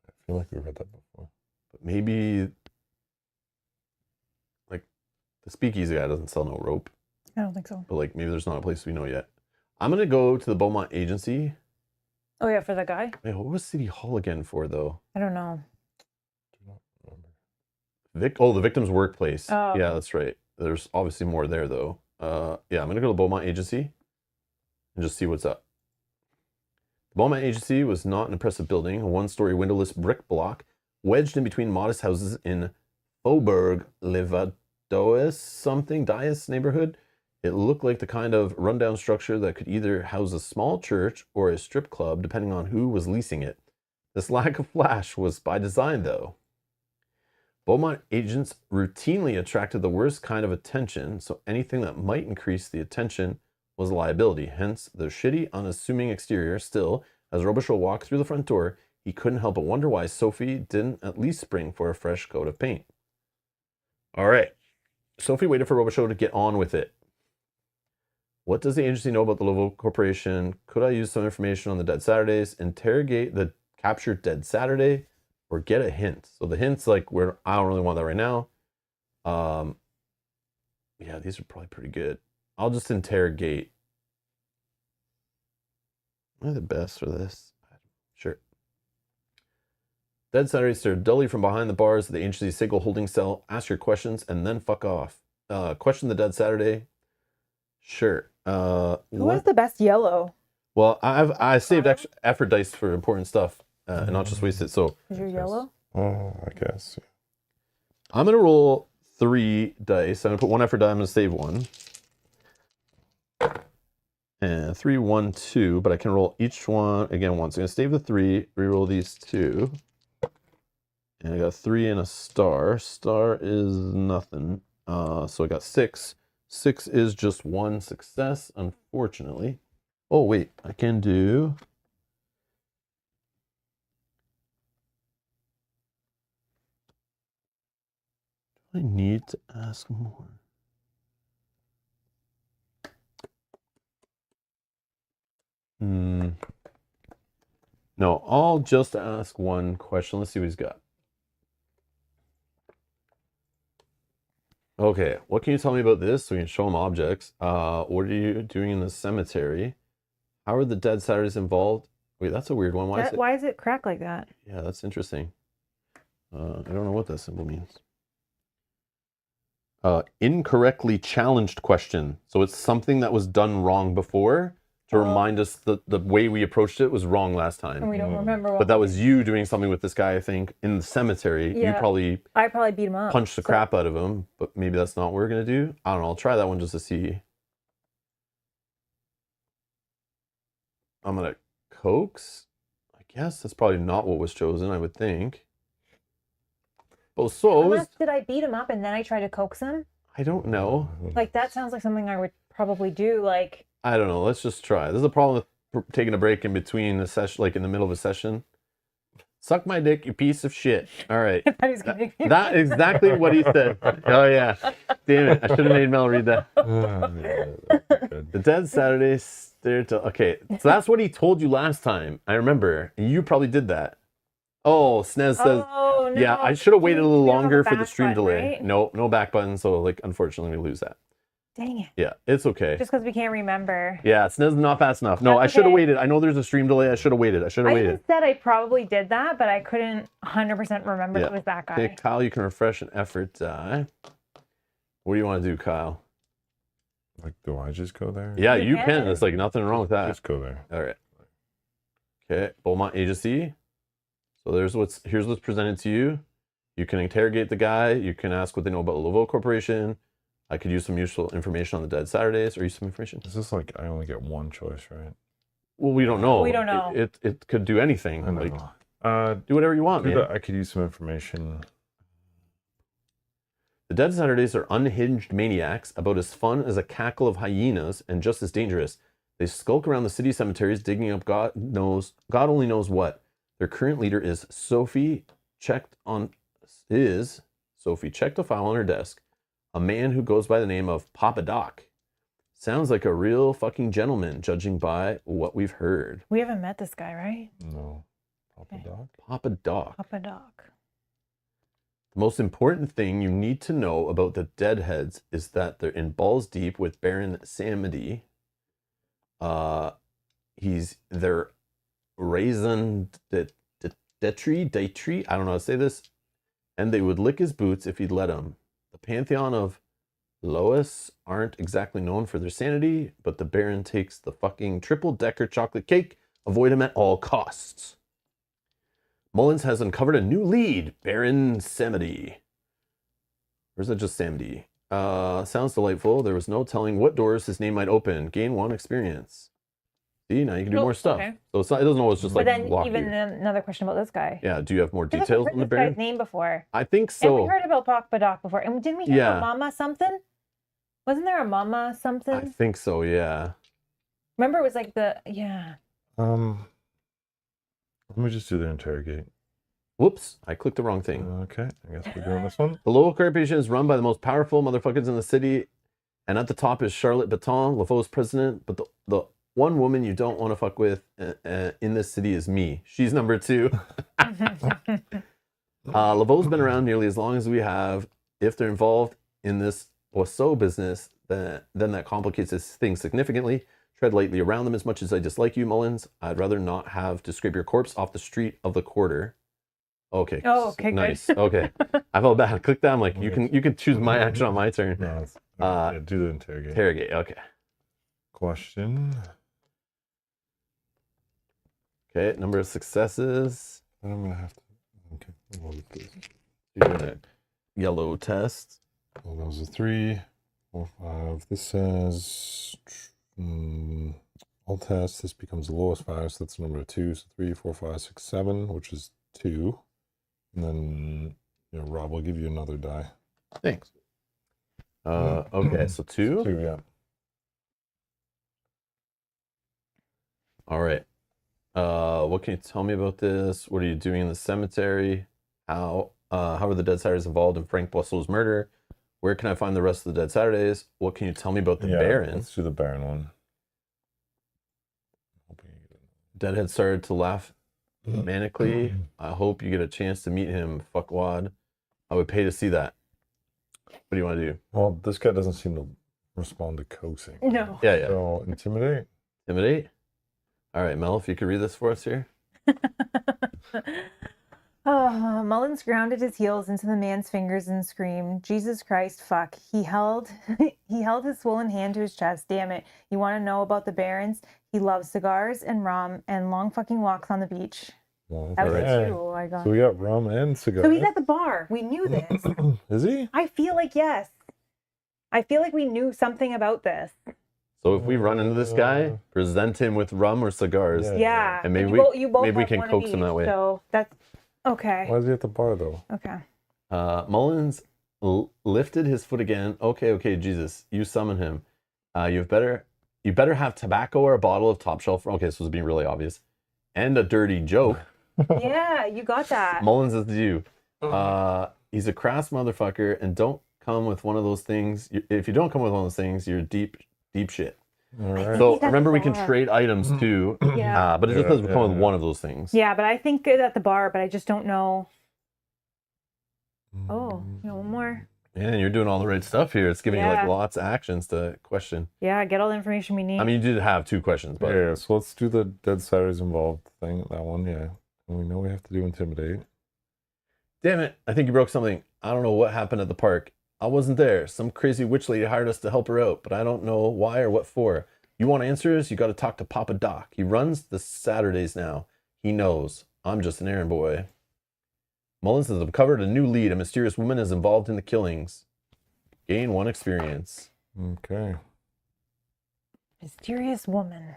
[SPEAKER 3] I feel like we've read that before.
[SPEAKER 1] But maybe like the speakeasy guy doesn't sell no rope.
[SPEAKER 2] I don't think so.
[SPEAKER 1] But like maybe there's not a place we know yet. I'm gonna go to the Beaumont Agency.
[SPEAKER 2] Oh yeah, for the guy?
[SPEAKER 1] Wait, what was City Hall again for though?
[SPEAKER 2] I don't know.
[SPEAKER 3] Do not remember.
[SPEAKER 1] The victim's workplace.
[SPEAKER 2] Oh.
[SPEAKER 1] Yeah, that's right. There's obviously more there though. Yeah, I'm gonna go to the Beaumont Agency and just see what's up. The Beaumont Agency was not an impressive building, a one-story windowless brick block wedged in between modest houses in Faubourg Dias neighborhood. It looked like the kind of rundown structure that could either house a small church or a strip club, depending on who was leasing it. This lack of flash was by design, though. Beaumont agents routinely attracted the worst kind of attention, so anything that might increase the attention was a liability. Hence, the shitty, unassuming exterior. Still, as Robichaud walked through the front door, he couldn't help but wonder why Sophie didn't at least spring for a fresh coat of paint. All right. Sophie waited for Robichaud to get on with it. What does the agency know about the Lavo Corporation? Could I use some information on the dead Saturdays? Interrogate the captured dead Saturday, or get a hint? So the hints, like, I don't really want that right now. Yeah, these are probably pretty good. I'll just interrogate. Am I the best for this? Sure. Dead Saturday stare dully from behind the bars of the agency single holding cell. Ask your questions and then fuck off. Question the dead Saturday. Sure.
[SPEAKER 2] Who has the best yellow?
[SPEAKER 1] Well, I saved extra effort dice for important stuff and not just waste it. So
[SPEAKER 2] Is your yellow?
[SPEAKER 3] Oh, I guess.
[SPEAKER 1] I'm gonna roll 3 dice. I'm gonna put 1 effort die. I'm gonna save 1. And 3, 1, 2. But I can roll each one again once. I'm gonna save the 3. Reroll these 2. And I got a 3 and a star. Star is nothing. So I got 6. 6 is just 1 success, unfortunately. Oh, wait. I can do... Do I need to ask more? No, I'll just ask 1 question. Let's see what he's got. Okay, what can you tell me about this? So we can show him objects. What are you doing in the cemetery? How are the dead Saturdays involved? Wait, that's a weird one.
[SPEAKER 2] Why is it cracked like that?
[SPEAKER 1] Yeah, that's interesting. I don't know what that symbol means. Incorrectly challenged question. So it's something that was done wrong before to remind us that the way we approached it was wrong last time.
[SPEAKER 2] And we don't remember what.
[SPEAKER 1] But that was you doing something with this guy, I think, in the cemetery.
[SPEAKER 2] Yeah. I probably beat him up.
[SPEAKER 1] Punched the crap out of him, but maybe that's not what we're going to do. I don't know. I'll try that one just to see. I'm going to coax. I guess that's probably not what was chosen, I would think. Oh, so...
[SPEAKER 2] Unless, did I beat him up and then I try to coax him?
[SPEAKER 1] I don't know.
[SPEAKER 2] Like, that sounds like something I would probably do, like...
[SPEAKER 1] I don't know. Let's just try. There's a problem with taking a break in between the session, like in the middle of a session. Suck my dick, you piece of shit. All right. That is exactly what he said. Oh, yeah. Damn it. I should have made Mel read that. The dead Saturday stare to... Okay, so that's what he told you last time. I remember. You probably did that. Oh, Snez says...
[SPEAKER 2] Oh, no.
[SPEAKER 1] Yeah, I should have waited a little longer for the stream
[SPEAKER 2] button,
[SPEAKER 1] delay.
[SPEAKER 2] right?
[SPEAKER 1] No back button, so, like, unfortunately, we lose that.
[SPEAKER 2] Dang it.
[SPEAKER 1] Yeah, it's okay.
[SPEAKER 2] Just because we can't remember.
[SPEAKER 1] Yeah, Snez is not fast enough. No,
[SPEAKER 2] That's
[SPEAKER 1] I should have
[SPEAKER 2] okay.
[SPEAKER 1] waited. I know there's a stream delay. I should have waited. I
[SPEAKER 2] even said I probably did that, but I couldn't 100% remember it was that guy.
[SPEAKER 1] Okay, Kyle, you can refresh an effort die. What do you want to do, Kyle?
[SPEAKER 3] Like, do I just go there?
[SPEAKER 1] Yeah,
[SPEAKER 2] You
[SPEAKER 1] you
[SPEAKER 2] can.
[SPEAKER 1] can. There's like nothing wrong with that.
[SPEAKER 3] Just go there.
[SPEAKER 1] All right. Okay, Beaumont Agency. So here's what's presented to you. You can interrogate the guy. You can ask what they know about Lavo Corporation. I could use some useful information on the dead Saturdays, or use some information.
[SPEAKER 3] Is this like I only get 1 choice, right?
[SPEAKER 1] Well, we don't know.
[SPEAKER 2] We don't know.
[SPEAKER 1] It could do anything.
[SPEAKER 3] I
[SPEAKER 1] Like,
[SPEAKER 3] know.
[SPEAKER 1] do whatever you want, man.
[SPEAKER 3] I could use some information.
[SPEAKER 1] The dead Saturdays are unhinged maniacs, about as fun as a cackle of hyenas and just as dangerous. They skulk around the city cemeteries, digging up God only knows what. Their current leader is Sophie. Checked a file on her desk. A man who goes by the name of Papa Doc. Sounds like a real fucking gentleman, judging by what we've heard.
[SPEAKER 2] We haven't met this guy, right?
[SPEAKER 3] No. Papa
[SPEAKER 2] Okay.
[SPEAKER 3] Doc?
[SPEAKER 1] Papa Doc.
[SPEAKER 2] Papa Doc.
[SPEAKER 1] The most important thing you need to know about the Deadheads is that they're in balls deep with Baron Samedi. They're raison d'etre, I don't know how to say this, and they would lick his boots if he'd let them. The Pantheon of Lois aren't exactly known for their sanity, but the Baron takes the fucking triple-decker chocolate cake. Avoid him at all costs. Mullins has uncovered a new lead, Baron Samedi. Or is it just Samedi? Sounds delightful. There was no telling what doors his name might open. Gain 1 experience. See, now you can do more stuff.
[SPEAKER 2] Okay.
[SPEAKER 1] So it doesn't always just
[SPEAKER 2] But
[SPEAKER 1] like
[SPEAKER 2] then
[SPEAKER 1] block
[SPEAKER 2] even
[SPEAKER 1] you.
[SPEAKER 2] another question about this guy.
[SPEAKER 1] Yeah, do you have more
[SPEAKER 2] We've never
[SPEAKER 1] details
[SPEAKER 2] heard
[SPEAKER 1] on the
[SPEAKER 2] this guy's
[SPEAKER 1] Baron?
[SPEAKER 2] name before.
[SPEAKER 1] I think
[SPEAKER 2] And
[SPEAKER 1] so.
[SPEAKER 2] we heard about Papa Doc before. And didn't we hear
[SPEAKER 1] Yeah.
[SPEAKER 2] about Mama something? Wasn't there a Mama
[SPEAKER 1] I
[SPEAKER 2] something?
[SPEAKER 1] think so, yeah.
[SPEAKER 2] Remember it was like yeah.
[SPEAKER 3] Let me just do the interrogate.
[SPEAKER 1] Whoops, I clicked the wrong thing.
[SPEAKER 3] Okay, I guess we're doing this one.
[SPEAKER 1] The Lavo Corporation is run by the most powerful motherfuckers in the city And at the top is Charlotte Baton, Lavo's president. But the one woman you don't want to fuck with in this city is me. She's number 2. Lavo's been around nearly as long as we have. If they're involved in this Boisseau business, then that complicates things significantly. Tread lightly around them. As much as I dislike you, Mullins, I'd rather not have to scrape your corpse off the street of the quarter. Okay.
[SPEAKER 2] Oh, okay,
[SPEAKER 1] nice.
[SPEAKER 2] good.
[SPEAKER 1] Okay. I felt bad. I clicked that. I'm like, you can choose my action on my turn.
[SPEAKER 3] No, yeah, do the interrogate.
[SPEAKER 1] Interrogate. Okay.
[SPEAKER 3] Question.
[SPEAKER 1] Okay. Number of successes.
[SPEAKER 3] Then I'm gonna have to. Okay.
[SPEAKER 1] You're gonna yellow test.
[SPEAKER 3] Well, that was a 3, 4, 5. This says all tests. This becomes the lowest 5, so that's number 2. So 3, 4, 5, 6, 7, which is 2. And then Rob will give you another die.
[SPEAKER 1] Thanks. Okay, so 2.
[SPEAKER 3] 2, yeah.
[SPEAKER 1] All right. What can you tell me about this? What are you doing in the cemetery? How are the Dead Saturdays involved in Frank Boisseau's murder? Where can I find the rest of the Dead Saturdays? What can you tell me about the Baron?
[SPEAKER 3] Let's do the Baron one.
[SPEAKER 1] Deadhead started to laugh manically. I hope you get a chance to meet him, fuckwad. I would pay to see that. What do you want to do?
[SPEAKER 3] Well, this guy doesn't seem to respond to coaxing.
[SPEAKER 2] No.
[SPEAKER 1] Yeah.
[SPEAKER 3] So intimidate.
[SPEAKER 1] Intimidate? All right, Mel, if you could read this for us here.
[SPEAKER 2] Mullins grounded his heels into the man's fingers and screamed, Jesus Christ, fuck. He held his swollen hand to his chest. Damn it. You want to know about the Barons? He loves cigars and rum and long fucking walks on the beach.
[SPEAKER 3] Well,
[SPEAKER 2] That was
[SPEAKER 3] okay.
[SPEAKER 2] 2 I got.
[SPEAKER 3] So we got rum and cigar.
[SPEAKER 2] So he's at the bar. We knew this.
[SPEAKER 3] Is he?
[SPEAKER 2] I feel like yes. I feel like we knew something about this.
[SPEAKER 1] So if we run into this guy, present him with rum or cigars.
[SPEAKER 2] Yeah.
[SPEAKER 1] And maybe
[SPEAKER 2] you both
[SPEAKER 1] maybe we
[SPEAKER 2] have
[SPEAKER 1] can
[SPEAKER 2] one of
[SPEAKER 1] coax him
[SPEAKER 2] each,
[SPEAKER 1] that way.
[SPEAKER 2] So that's okay.
[SPEAKER 3] Why is he at the bar though?
[SPEAKER 2] Okay.
[SPEAKER 1] Mullins lifted his foot again. Okay, Jesus, you summon him. You better have tobacco or a bottle of top shelf. Okay, this was being really obvious. And a dirty joke.
[SPEAKER 2] Yeah, you got that.
[SPEAKER 1] Mullins is you. He's a crass motherfucker, and don't come with one of those things. If you don't come with one of those things, you're deep shit.
[SPEAKER 3] All right.
[SPEAKER 1] So
[SPEAKER 2] He's at
[SPEAKER 1] remember,
[SPEAKER 2] the
[SPEAKER 1] we can
[SPEAKER 2] bar.
[SPEAKER 1] trade items too.
[SPEAKER 2] Yeah.
[SPEAKER 1] But it just doesn't come with one of those things.
[SPEAKER 2] Yeah, but I think it's at the bar, but I just don't know. Oh, one more.
[SPEAKER 1] Man, you're doing all the right stuff here. It's giving you like
[SPEAKER 2] Yeah.
[SPEAKER 1] lots of actions to question.
[SPEAKER 2] Yeah, get all the information we need.
[SPEAKER 1] I mean, you did have 2 questions, but
[SPEAKER 3] Yeah, so let's do the Dead Saturdays involved thing. That one, yeah. And we know we have to do intimidate.
[SPEAKER 1] damn it, I think you broke something. I don't know what happened at the park. I wasn't there. Some crazy witch lady hired us to help her out, but I don't know why or what for. You want answers? You got to talk to Papa Doc. He runs the Saturdays now. He knows. I'm just an errand boy. Mullins has uncovered a new lead. A mysterious woman is involved in the killings. Gain 1 experience.
[SPEAKER 3] Okay.
[SPEAKER 2] Mysterious woman.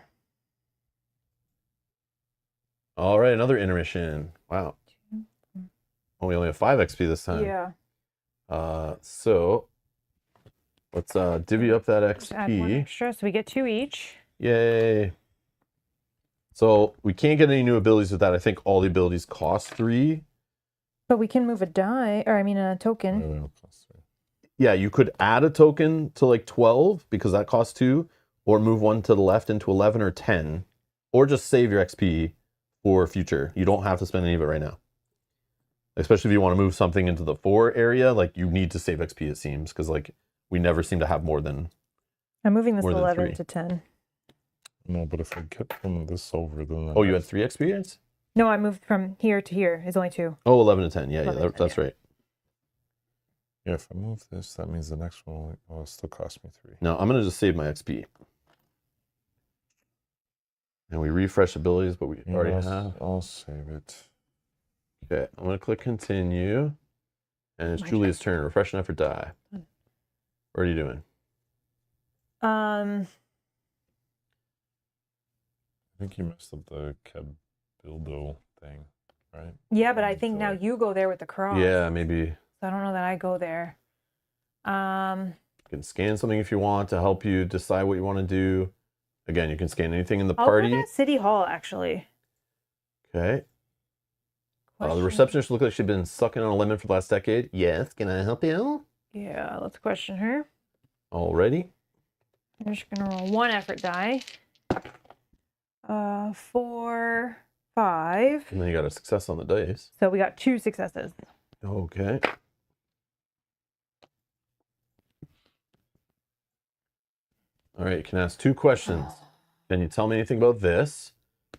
[SPEAKER 1] All right, another intermission. Wow. Oh, we only have 5 XP this time.
[SPEAKER 2] Yeah.
[SPEAKER 1] So let's divvy up that
[SPEAKER 2] Just add 1
[SPEAKER 1] XP.
[SPEAKER 2] extra, so we get 2 each.
[SPEAKER 1] Yay. So we can't get any new abilities with that. I think all the abilities cost 3.
[SPEAKER 2] But we can move a die, or I mean a token.
[SPEAKER 3] Wait, wait, plus 3.
[SPEAKER 1] Yeah, you could add a token to like 12 because that costs 2, or move one to the left into 11 or 10, or just save your XP for future. You don't have to spend any of it right now. Especially if you want to move something into the 4 area, like you need to save XP, it seems, because like we never seem to have more than.
[SPEAKER 2] I'm moving this
[SPEAKER 1] More than
[SPEAKER 2] 11
[SPEAKER 1] 3.
[SPEAKER 2] to 10.
[SPEAKER 3] No, but if I get from this over, then...
[SPEAKER 1] Oh, you had 3 experience?
[SPEAKER 2] No, I moved from here to here. It's only 2.
[SPEAKER 1] Oh, 11 to 10. Yeah,
[SPEAKER 2] 11 to 10,
[SPEAKER 1] that's
[SPEAKER 2] yeah.
[SPEAKER 1] right.
[SPEAKER 3] Yeah, if I move this, that means the next one will still cost me 3.
[SPEAKER 1] No, I'm going to just save my XP. And we refresh abilities, but we already have.
[SPEAKER 3] I'll save it.
[SPEAKER 1] Okay, I'm going to click continue. And it's
[SPEAKER 2] My
[SPEAKER 1] Julia's turn. Refresh and effort die.
[SPEAKER 2] Done.
[SPEAKER 1] What are you doing?
[SPEAKER 3] I think you messed up the Cabildo thing, right?
[SPEAKER 2] Yeah, but I think
[SPEAKER 3] So-
[SPEAKER 2] now you go there with the cross.
[SPEAKER 1] Yeah, maybe
[SPEAKER 2] So I don't know that I go there.
[SPEAKER 1] you can scan something if you want to help you decide what you want to do. Again, you can scan anything in the
[SPEAKER 2] I'll go
[SPEAKER 1] party.
[SPEAKER 2] to City Hall, actually.
[SPEAKER 1] Okay. The
[SPEAKER 2] Question.
[SPEAKER 1] receptionist looked like she'd been sucking on a lemon for the last decade. Yes, can I help you?
[SPEAKER 2] Yeah, let's question her.
[SPEAKER 1] Alrighty.
[SPEAKER 2] I'm just gonna roll 1 effort die. 4, 5.
[SPEAKER 1] And then you got a success on the dice.
[SPEAKER 2] So we got 2 successes.
[SPEAKER 1] Okay. All right, you can ask 2 questions. Can you tell me anything about this?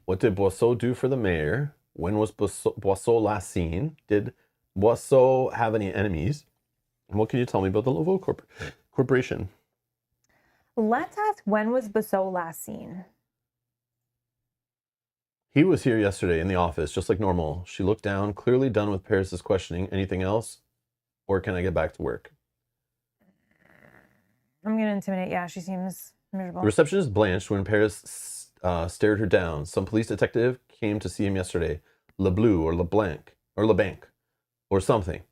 [SPEAKER 1] What did Boisseau do for the mayor? When was Boisseau last seen? Did Boisseau have any enemies? And what can you tell me about the Lavo Corporation?
[SPEAKER 2] Let's ask, when was Boisseau last seen?
[SPEAKER 1] He was here yesterday in the office, just like normal. She looked down, clearly done with Paris's questioning. Anything else? Or can I get back to work?
[SPEAKER 2] I'm gonna intimidate. Yeah, she seems miserable.
[SPEAKER 1] The receptionist blanched when Paris stared her down. Some police detective came to see him yesterday. Leblanc or Leblanc or Lebanc or something.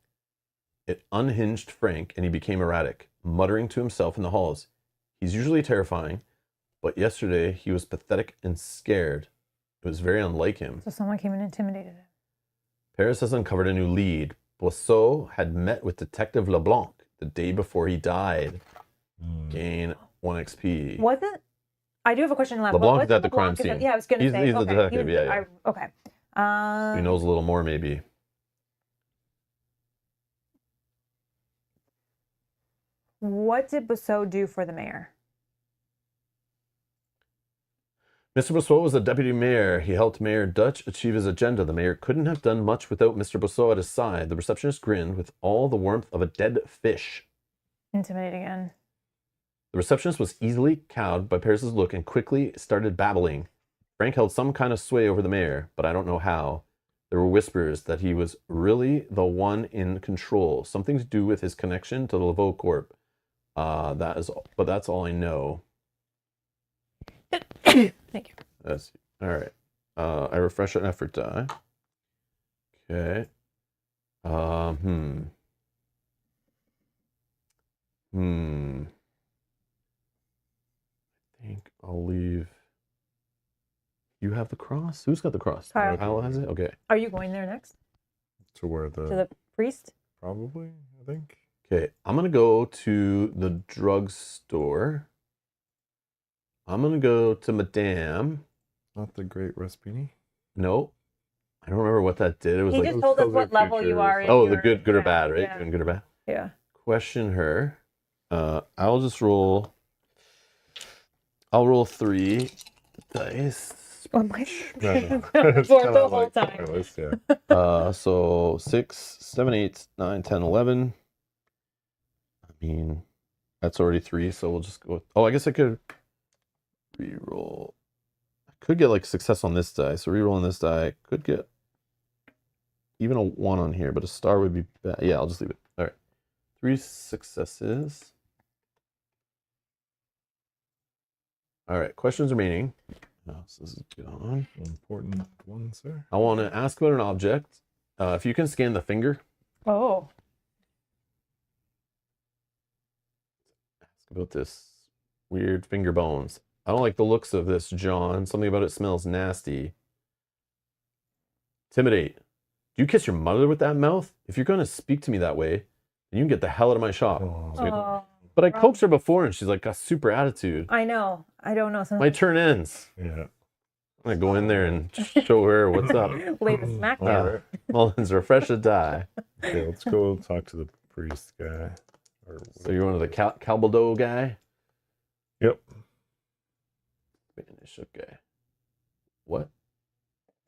[SPEAKER 1] It unhinged Frank and he became erratic, muttering to himself in the halls. He's usually terrifying, but yesterday he was pathetic and scared. It was very unlike him.
[SPEAKER 2] So someone came and intimidated him.
[SPEAKER 1] Paris has uncovered a new lead. Boisseau had met with Detective Leblanc the day before he died. Gain 1 XP.
[SPEAKER 2] Wasn't I do have a question left.
[SPEAKER 1] LeBlanc is at the crime scene.
[SPEAKER 2] Yeah, I was gonna say.
[SPEAKER 1] He's the detective, yeah.
[SPEAKER 2] Okay.
[SPEAKER 1] He knows a little more, maybe.
[SPEAKER 2] What did Boisseau do for the mayor?
[SPEAKER 1] Mr. Boisseau was the deputy mayor. He helped Mayor Dutch achieve his agenda. The mayor couldn't have done much without Mr. Boisseau at his side. The receptionist grinned with all the warmth of a dead fish.
[SPEAKER 2] Intimidate again.
[SPEAKER 1] The receptionist was easily cowed by Paris's look and quickly started babbling. Frank held some kind of sway over the mayor, but I don't know how. There were whispers that he was really the one in control, something to do with his connection to the Lavo Corp. But that's all I know.
[SPEAKER 2] Thank you.
[SPEAKER 1] That's all right. I refresh an effort die. Okay. I think I'll leave. You have the cross? Who's got the cross?
[SPEAKER 2] Kyle.
[SPEAKER 1] Kyle has it? Okay.
[SPEAKER 2] Are you going there next?
[SPEAKER 3] To where
[SPEAKER 2] To the priest?
[SPEAKER 3] Probably, I think.
[SPEAKER 1] Okay. I'm going to go to the drugstore. I'm going to go to Madame.
[SPEAKER 3] Not the Great Raspini.
[SPEAKER 1] Nope. I don't remember what that did. It was
[SPEAKER 2] He
[SPEAKER 1] like,
[SPEAKER 2] just told us what level you are in.
[SPEAKER 1] oh, the good or bad, right?
[SPEAKER 2] Yeah.
[SPEAKER 1] Good or bad.
[SPEAKER 2] Yeah.
[SPEAKER 1] Question her. I'll just roll. I'll roll 3 dice.
[SPEAKER 2] Oh my
[SPEAKER 3] No.
[SPEAKER 2] God.
[SPEAKER 3] It's
[SPEAKER 2] For
[SPEAKER 3] kinda
[SPEAKER 2] the whole
[SPEAKER 3] like
[SPEAKER 2] time.
[SPEAKER 3] pointless, yeah.
[SPEAKER 1] So 6, 7, 8, 9, 10, 11. I mean, that's already 3, so we'll just go. Oh, I guess I could reroll. I could get like success on this die. So rerolling this die, could get even a 1 on here, but a star would be bad. Yeah, I'll just leave it. All right. 3 successes. All right, questions remaining. Oh, so this is gone.
[SPEAKER 3] Important one, sir.
[SPEAKER 1] I want to ask about an object. If you can scan the finger,
[SPEAKER 2] Oh.
[SPEAKER 1] ask about this weird finger bones. I don't like the looks of this, John. Something about it smells nasty. Intimidate. Do you kiss your mother with that mouth? If you're going to speak to me that way, then you can get the hell out of my shop.
[SPEAKER 2] Oh.
[SPEAKER 1] But I coaxed her before and she's like got super attitude.
[SPEAKER 2] I know. I don't know.
[SPEAKER 1] My turn ends.
[SPEAKER 3] Yeah.
[SPEAKER 1] I'm going to go in there and show her what's up.
[SPEAKER 2] Lay the smack
[SPEAKER 3] All
[SPEAKER 2] down.
[SPEAKER 3] right.
[SPEAKER 1] Mullins, refresh a die.
[SPEAKER 3] Okay, let's go talk to the priest guy. Or
[SPEAKER 1] So you're one of the Cabildo guy?
[SPEAKER 3] Yep.
[SPEAKER 1] Spanish, okay. What?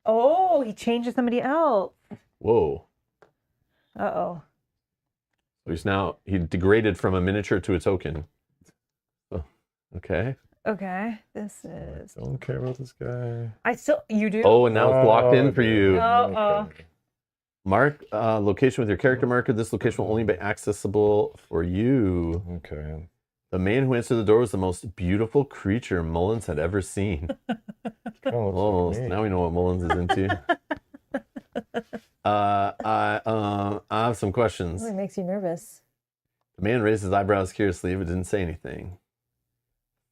[SPEAKER 2] Oh, he changed to somebody else.
[SPEAKER 1] Whoa.
[SPEAKER 2] Uh-oh.
[SPEAKER 1] He degraded from a miniature to a token. Oh, okay.
[SPEAKER 2] Okay. This is...
[SPEAKER 3] Don't care about this guy.
[SPEAKER 2] You do?
[SPEAKER 1] Oh, and now it's locked in for you.
[SPEAKER 3] Okay.
[SPEAKER 1] Mark location with your character marker. This location will only be accessible for you.
[SPEAKER 3] Okay.
[SPEAKER 1] The man who answered the door was the most beautiful creature Mullins had ever seen. Oh, so now we know what Mullins is into. I have some questions.
[SPEAKER 2] It makes you nervous.
[SPEAKER 1] The man raised his eyebrows curiously, but didn't say anything.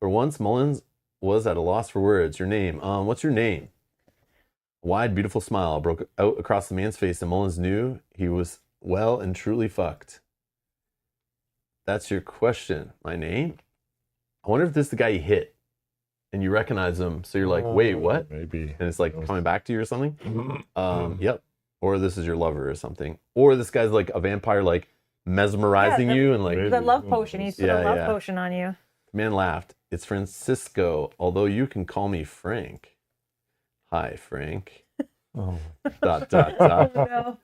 [SPEAKER 1] For once, Mullins was at a loss for words. Your name? What's your name? A wide, beautiful smile broke out across the man's face, and Mullins knew he was well and truly fucked. That's your question. My name? I wonder if this is the guy you hit and you recognize him. So you're like, wait, what?
[SPEAKER 3] Maybe.
[SPEAKER 1] And it's like coming back to you or something. Yep. Or this is your lover or something. Or this guy's like a vampire, like mesmerizing you and like.
[SPEAKER 3] Maybe.
[SPEAKER 2] The love potion. He's put a love potion on you.
[SPEAKER 1] The man laughed. It's Francisco, although you can call me Frank. Hi, Frank.
[SPEAKER 3] Oh.
[SPEAKER 1] Dot, dot,
[SPEAKER 2] Oh,
[SPEAKER 1] dot.
[SPEAKER 2] no.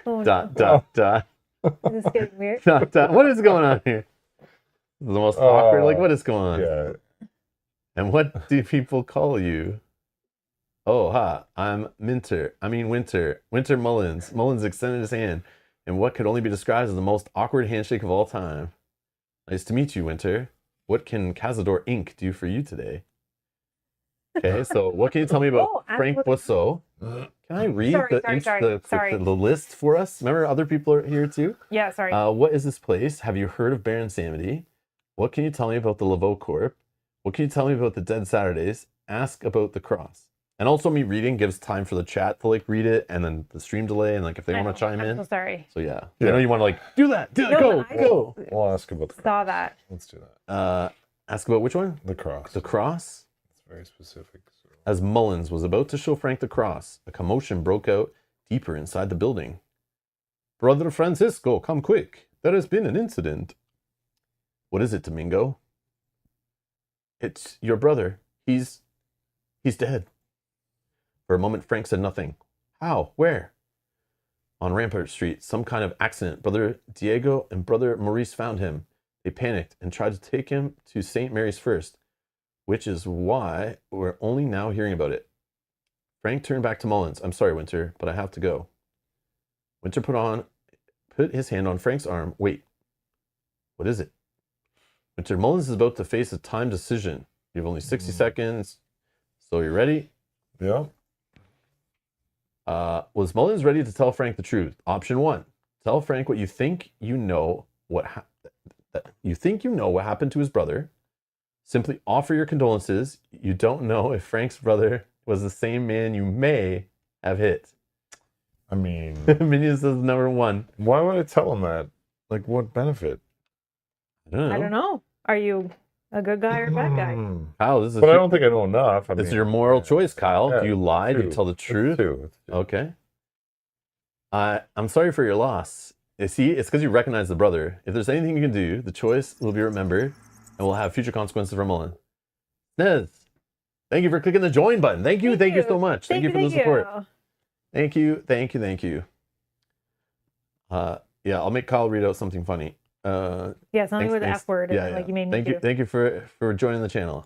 [SPEAKER 2] Oh,
[SPEAKER 1] Dot, dot, dot.
[SPEAKER 2] Is this getting weird?
[SPEAKER 1] Dot, dot. What is going on here? This is the most awkward. Like, what is going on?
[SPEAKER 3] Yeah.
[SPEAKER 1] And what do people call you? Oh, I'm Winter. Winter Mullins. Mullins extended his hand in what could only be described as the most awkward handshake of all time. Nice to meet you, Winter. What can Cazador Inc. do for you today? Okay, so what can you tell me about Frank Boisseau? Can I read the list for us? Remember, other people are here too?
[SPEAKER 2] Yeah, sorry.
[SPEAKER 1] What is this place? Have you heard of Baron Samedi? What can you tell me about the Lavo Corp? What can you tell me about the Dead Saturdays? Ask about the cross. And also me reading gives time for the chat to like read it and then the stream delay and like if they want to chime in.
[SPEAKER 2] I'm so sorry.
[SPEAKER 1] So yeah. I know you want to like do that. Go.
[SPEAKER 3] We'll ask about the cross.
[SPEAKER 2] Saw that.
[SPEAKER 3] Let's do that.
[SPEAKER 1] Ask about which one?
[SPEAKER 3] The cross.
[SPEAKER 1] The cross?
[SPEAKER 3] It's very specific. So.
[SPEAKER 1] As Mullins was about to show Frank the cross, a commotion broke out deeper inside the building. Brother Francisco, come quick. There has been an incident. What is it, Domingo? It's your brother. He's dead. For a moment, Frank said nothing. How? Where? On Rampart Street, some kind of accident. Brother Diego and Brother Maurice found him. They panicked and tried to take him to St. Mary's first, which is why we're only now hearing about it. Frank turned back to Mullins. I'm sorry, Winter, but I have to go. Winter put his hand on Frank's arm. Wait, what is it? Winter, Mullins is about to face a time decision. You have only 60 seconds. So you ready?
[SPEAKER 3] Yeah.
[SPEAKER 1] Was Mullins ready to tell Frank the truth? Option 1. Tell Frank what you think you know what happened to his brother. Simply offer your condolences. You don't know if Frank's brother was the same man you may have hit.
[SPEAKER 3] I mean,
[SPEAKER 1] Minions is number 1.
[SPEAKER 3] Why would I tell him that? Like, what benefit?
[SPEAKER 1] I don't know.
[SPEAKER 2] Are you a good guy or a bad guy?
[SPEAKER 1] Kyle, this is.
[SPEAKER 3] But I don't think I know enough.
[SPEAKER 1] This is your moral choice, Kyle.
[SPEAKER 3] Yeah,
[SPEAKER 1] do you lie?
[SPEAKER 3] 2.
[SPEAKER 1] Do you tell the truth?
[SPEAKER 3] It's 2.
[SPEAKER 1] Okay. I'm sorry for your loss. See, it's because you recognize the brother. If there's anything you can do, the choice will be remembered and will have future consequences for Mullen. Nez, thank you for clicking the join button. Thank you so much. Thank you for the support. Thank you. Yeah, I'll make Kyle read out something funny.
[SPEAKER 2] Yeah, something with the F word.
[SPEAKER 1] Yeah,
[SPEAKER 2] like you made me do.
[SPEAKER 1] Thank you for joining the channel.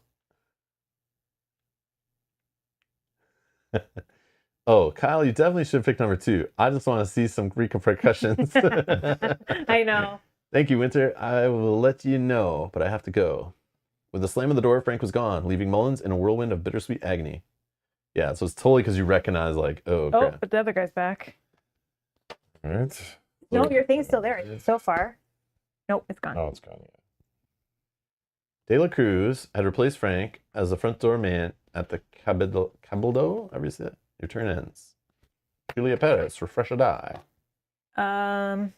[SPEAKER 1] Oh, Kyle, you definitely should have picked number 2. I just want to see some repercussions.
[SPEAKER 2] I know.
[SPEAKER 1] Thank you, Winter. I will let you know, but I have to go. With the slam of the door, Frank was gone, leaving Mullins in a whirlwind of bittersweet agony. Yeah, so it's totally because you recognize, like, oh, crap.
[SPEAKER 2] But the other guy's back.
[SPEAKER 3] All right.
[SPEAKER 2] No, your thing's still there so far. Nope, it's gone.
[SPEAKER 3] Oh, it's gone. Yeah.
[SPEAKER 1] De La Cruz had replaced Frank as the front door man at the Cabildo. However you say it. Your turn ends. Julia Perez, refresh a die.
[SPEAKER 2] I'll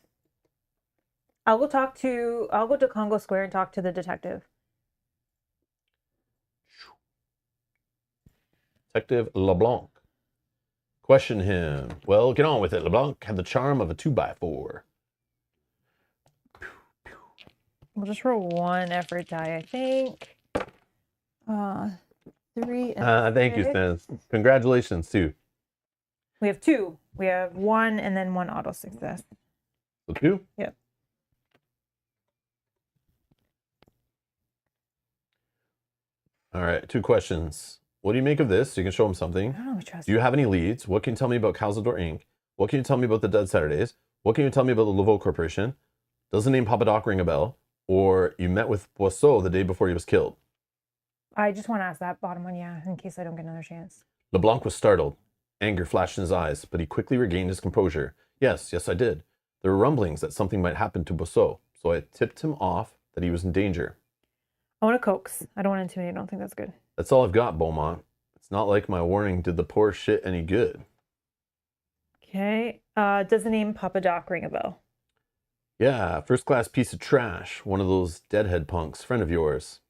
[SPEAKER 2] go to Congo Square and talk to the detective.
[SPEAKER 1] Detective Leblanc. Question him. Well, get on with it. Leblanc had the charm of a 2x4.
[SPEAKER 2] We'll just roll 1 effort die, I think. 3 and
[SPEAKER 1] Thank you, Stans. Congratulations, too.
[SPEAKER 2] We have 2. We have 1 and then 1 auto success.
[SPEAKER 1] So 2?
[SPEAKER 2] Yep.
[SPEAKER 1] All right, 2 questions. What do you make of this? You can show him something.
[SPEAKER 2] I don't know which
[SPEAKER 1] Do you have any leads? What can you tell me about Cazador Inc.? What can you tell me about the Dead Saturdays? What can you tell me about the Lavo Corporation? Does the name Papa Doc ring a bell? Or you met with Boisseau the day before he was killed?
[SPEAKER 2] I just want to ask that bottom one, yeah, in case I don't get another chance.
[SPEAKER 1] LeBlanc was startled. Anger flashed in his eyes, but he quickly regained his composure. Yes, I did. There were rumblings that something might happen to Boisseau, so I tipped him off that he was in danger.
[SPEAKER 2] I want to coax. I don't want to intimidate. I don't think that's good.
[SPEAKER 1] That's all I've got, Beaumont. It's not like my warning did the poor shit any good.
[SPEAKER 2] Okay. Does the name Papa Doc ring a bell?
[SPEAKER 1] Yeah, first-class piece of trash. One of those deadhead punks, friend of yours.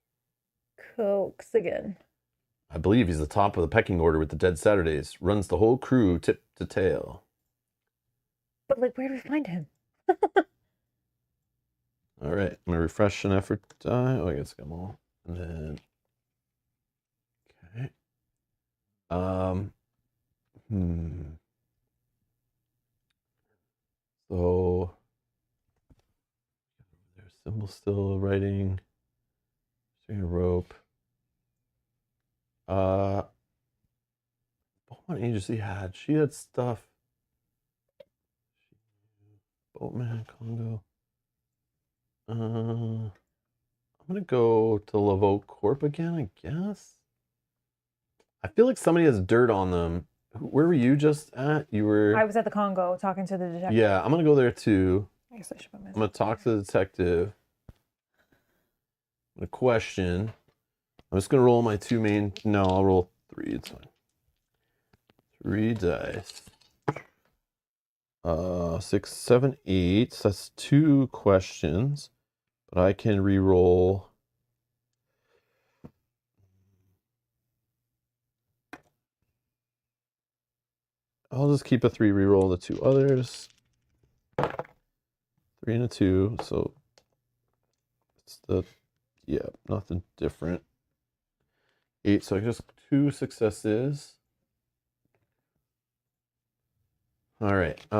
[SPEAKER 2] Cokes again.
[SPEAKER 1] I believe he's the top of the pecking order with the Dead Saturdays. Runs the whole crew tip to tail.
[SPEAKER 2] But like, where do we find him?
[SPEAKER 1] All right, I'm gonna refresh an effort die. Oh, I guess I got them all. And then, okay. So, there's symbol still writing. String a rope. Beaumont Agency had. She had stuff. Boatman, Congo. I'm gonna go to Lavo Corp again, I guess. I feel like somebody has dirt on them. Where were you just at? You were.
[SPEAKER 2] I was at the Congo talking to the detective.
[SPEAKER 1] Yeah, I'm gonna go there too.
[SPEAKER 2] I guess I should put my.
[SPEAKER 1] I'm gonna talk to the detective. I'm gonna question. I'm just gonna roll my two main. No, I'll roll 3. It's fine. 3 dice. 6, 7, 8. So that's 2 questions, but I can re-roll. I'll just keep a 3, re-roll the 2 others. 3 and a 2, so it's nothing different. 8, so I just 2 successes. All right. I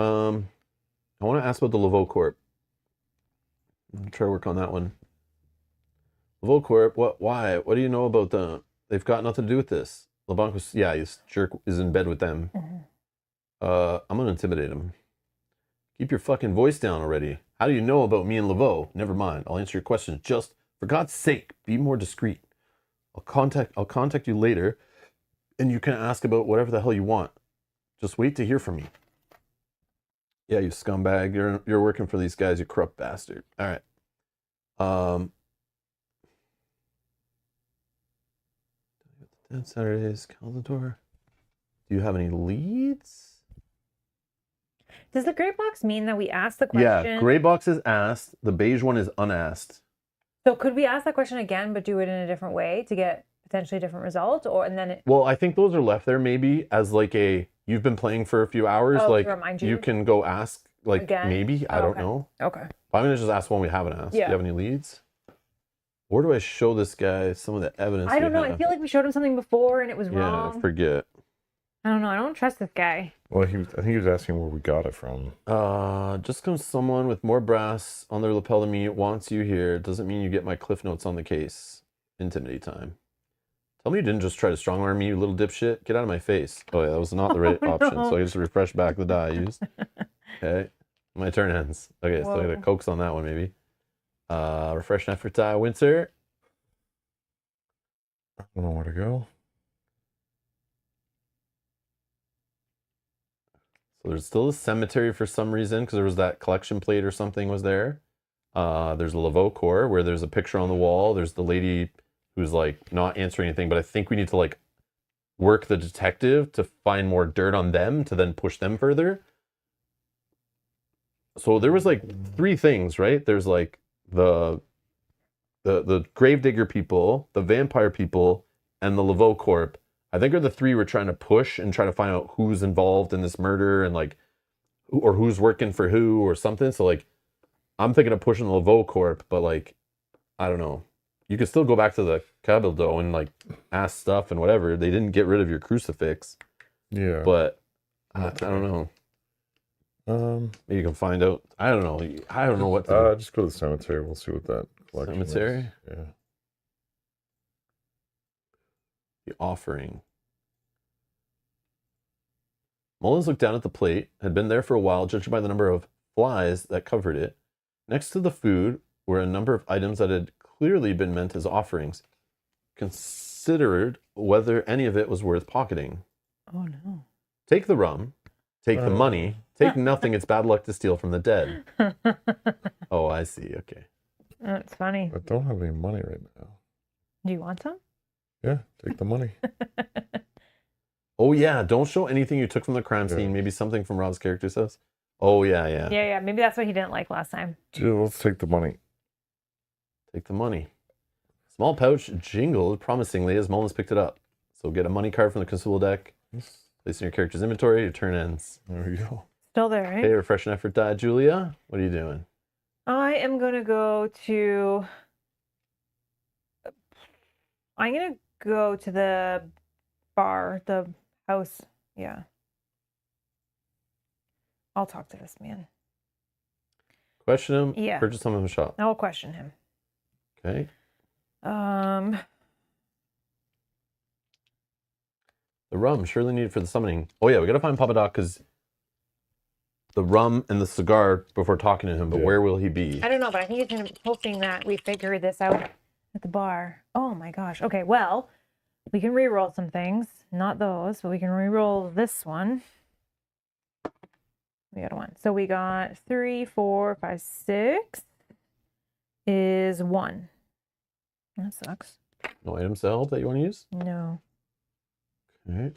[SPEAKER 1] want to ask about the Lavo Corp. I'm gonna try to work on that one. Lavo Corp, why? What do you know about them? They've got nothing to do with this. LeBlanc was, his jerk is in bed with them.
[SPEAKER 2] Mm-hmm.
[SPEAKER 1] I'm gonna intimidate him. Keep your fucking voice down already. How do you know about me and Lavo? Never mind. I'll answer your questions. Just for God's sake, be more discreet. I'll contact you later, and you can ask about whatever the hell you want. Just wait to hear from me. Yeah, you scumbag. You're working for these guys, you corrupt bastard. All right. Dead Saturdays, Cabildo. Do you have any leads?
[SPEAKER 2] Does the gray box mean that we asked the question?
[SPEAKER 1] Yeah, gray box is asked. The beige one is unasked.
[SPEAKER 2] So could we ask that question again, but do it in a different way to get potentially a different result, and then it?
[SPEAKER 1] Well, I think those are left there maybe as like you've been playing for a few hours,
[SPEAKER 2] to
[SPEAKER 1] like
[SPEAKER 2] remind you?
[SPEAKER 1] you can go ask like
[SPEAKER 2] Again?
[SPEAKER 1] maybe I don't know.
[SPEAKER 2] Okay.
[SPEAKER 1] But I'm gonna just ask one we haven't asked. Do
[SPEAKER 2] Yeah.
[SPEAKER 1] you have any leads? Where do I show this guy some of the evidence?
[SPEAKER 2] I don't know.
[SPEAKER 1] have?
[SPEAKER 2] I feel like we showed him something before and it was
[SPEAKER 1] Yeah,
[SPEAKER 2] wrong.
[SPEAKER 1] I forget.
[SPEAKER 2] I don't know. I don't trust this guy.
[SPEAKER 3] Well, I think he was asking where we got it from.
[SPEAKER 1] Just because someone with more brass on their lapel than me wants you here doesn't mean you get my cliff notes on the case. Intimidate time. Tell me you didn't just try to strong arm me, you little dipshit. Get out of my face. Oh yeah, that was not the right option. So I just refresh back the die I used. Okay, my turn ends. Okay, so I got a coax on that one maybe. Refresh an effort die, Winter.
[SPEAKER 3] I don't know where to go.
[SPEAKER 1] So there's still a cemetery for some reason because there was that collection plate or something was there. There's a Lavo Corps where there's a picture on the wall. There's the lady who's like not answering anything, but I think we need to like work the detective to find more dirt on them to then push them further. So there was like 3 things, right? There's like the gravedigger people, the vampire people, and the Lavo Corp. I think are the 3 we're trying to push and try to find out who's involved in this murder and like, or who's working for who or something. So like, I'm thinking of pushing the Lavo Corp, but like, I don't know. You can still go back to the Cabildo and like ask stuff and whatever. They didn't get rid of your crucifix.
[SPEAKER 3] Yeah.
[SPEAKER 1] But I don't know. Maybe you can find out. I don't know. I don't know what to do.
[SPEAKER 3] Just go to the cemetery. We'll see what that collection
[SPEAKER 1] Cemetery?
[SPEAKER 3] is. Yeah.
[SPEAKER 1] The offering. Mullins looked down at the plate, had been there for a while, judging by the number of flies that covered it. Next to the food were a number of items that had clearly been meant as offerings. Considered whether any of it was worth pocketing.
[SPEAKER 2] Oh no.
[SPEAKER 1] Take the rum, take the money, take nothing, it's bad luck to steal from the dead. Oh, I see, okay.
[SPEAKER 2] That's funny.
[SPEAKER 3] I don't have any money right now.
[SPEAKER 2] Do you want some?
[SPEAKER 3] Yeah, take the money.
[SPEAKER 1] Oh yeah, don't show anything you took from the crime scene. Maybe something from Rob's character says. Oh yeah.
[SPEAKER 2] Yeah. Maybe that's what he didn't like last time.
[SPEAKER 3] Dude, let's take the money.
[SPEAKER 1] Take the money. Small pouch jingled promisingly as Mullins picked it up. So get a money card from the consumable deck. Place in your character's inventory. Your turn ends.
[SPEAKER 3] There we go.
[SPEAKER 2] Still there, right?
[SPEAKER 1] Okay, refresh an effort die. Julia, what are you doing?
[SPEAKER 2] I am going to go to... I'm going to go to the bar, the house. Yeah. I'll talk to this man.
[SPEAKER 1] Question him.
[SPEAKER 2] Yeah.
[SPEAKER 1] Purchase something from the shop.
[SPEAKER 2] I'll question him.
[SPEAKER 1] Okay. The rum surely needed for the summoning. Oh yeah, we gotta find Papa Doc because the rum and the cigar before talking to him. But where will he be?
[SPEAKER 2] I don't know, but I think he's hoping that we figure this out at the bar. Oh my gosh. Okay, well, we can re-roll some things. Not those, but we can re-roll this one. We got a 1. So we got 3, 4, 5, 6 is 1. That sucks.
[SPEAKER 1] No items to help that you want to use?
[SPEAKER 2] No.
[SPEAKER 1] Okay.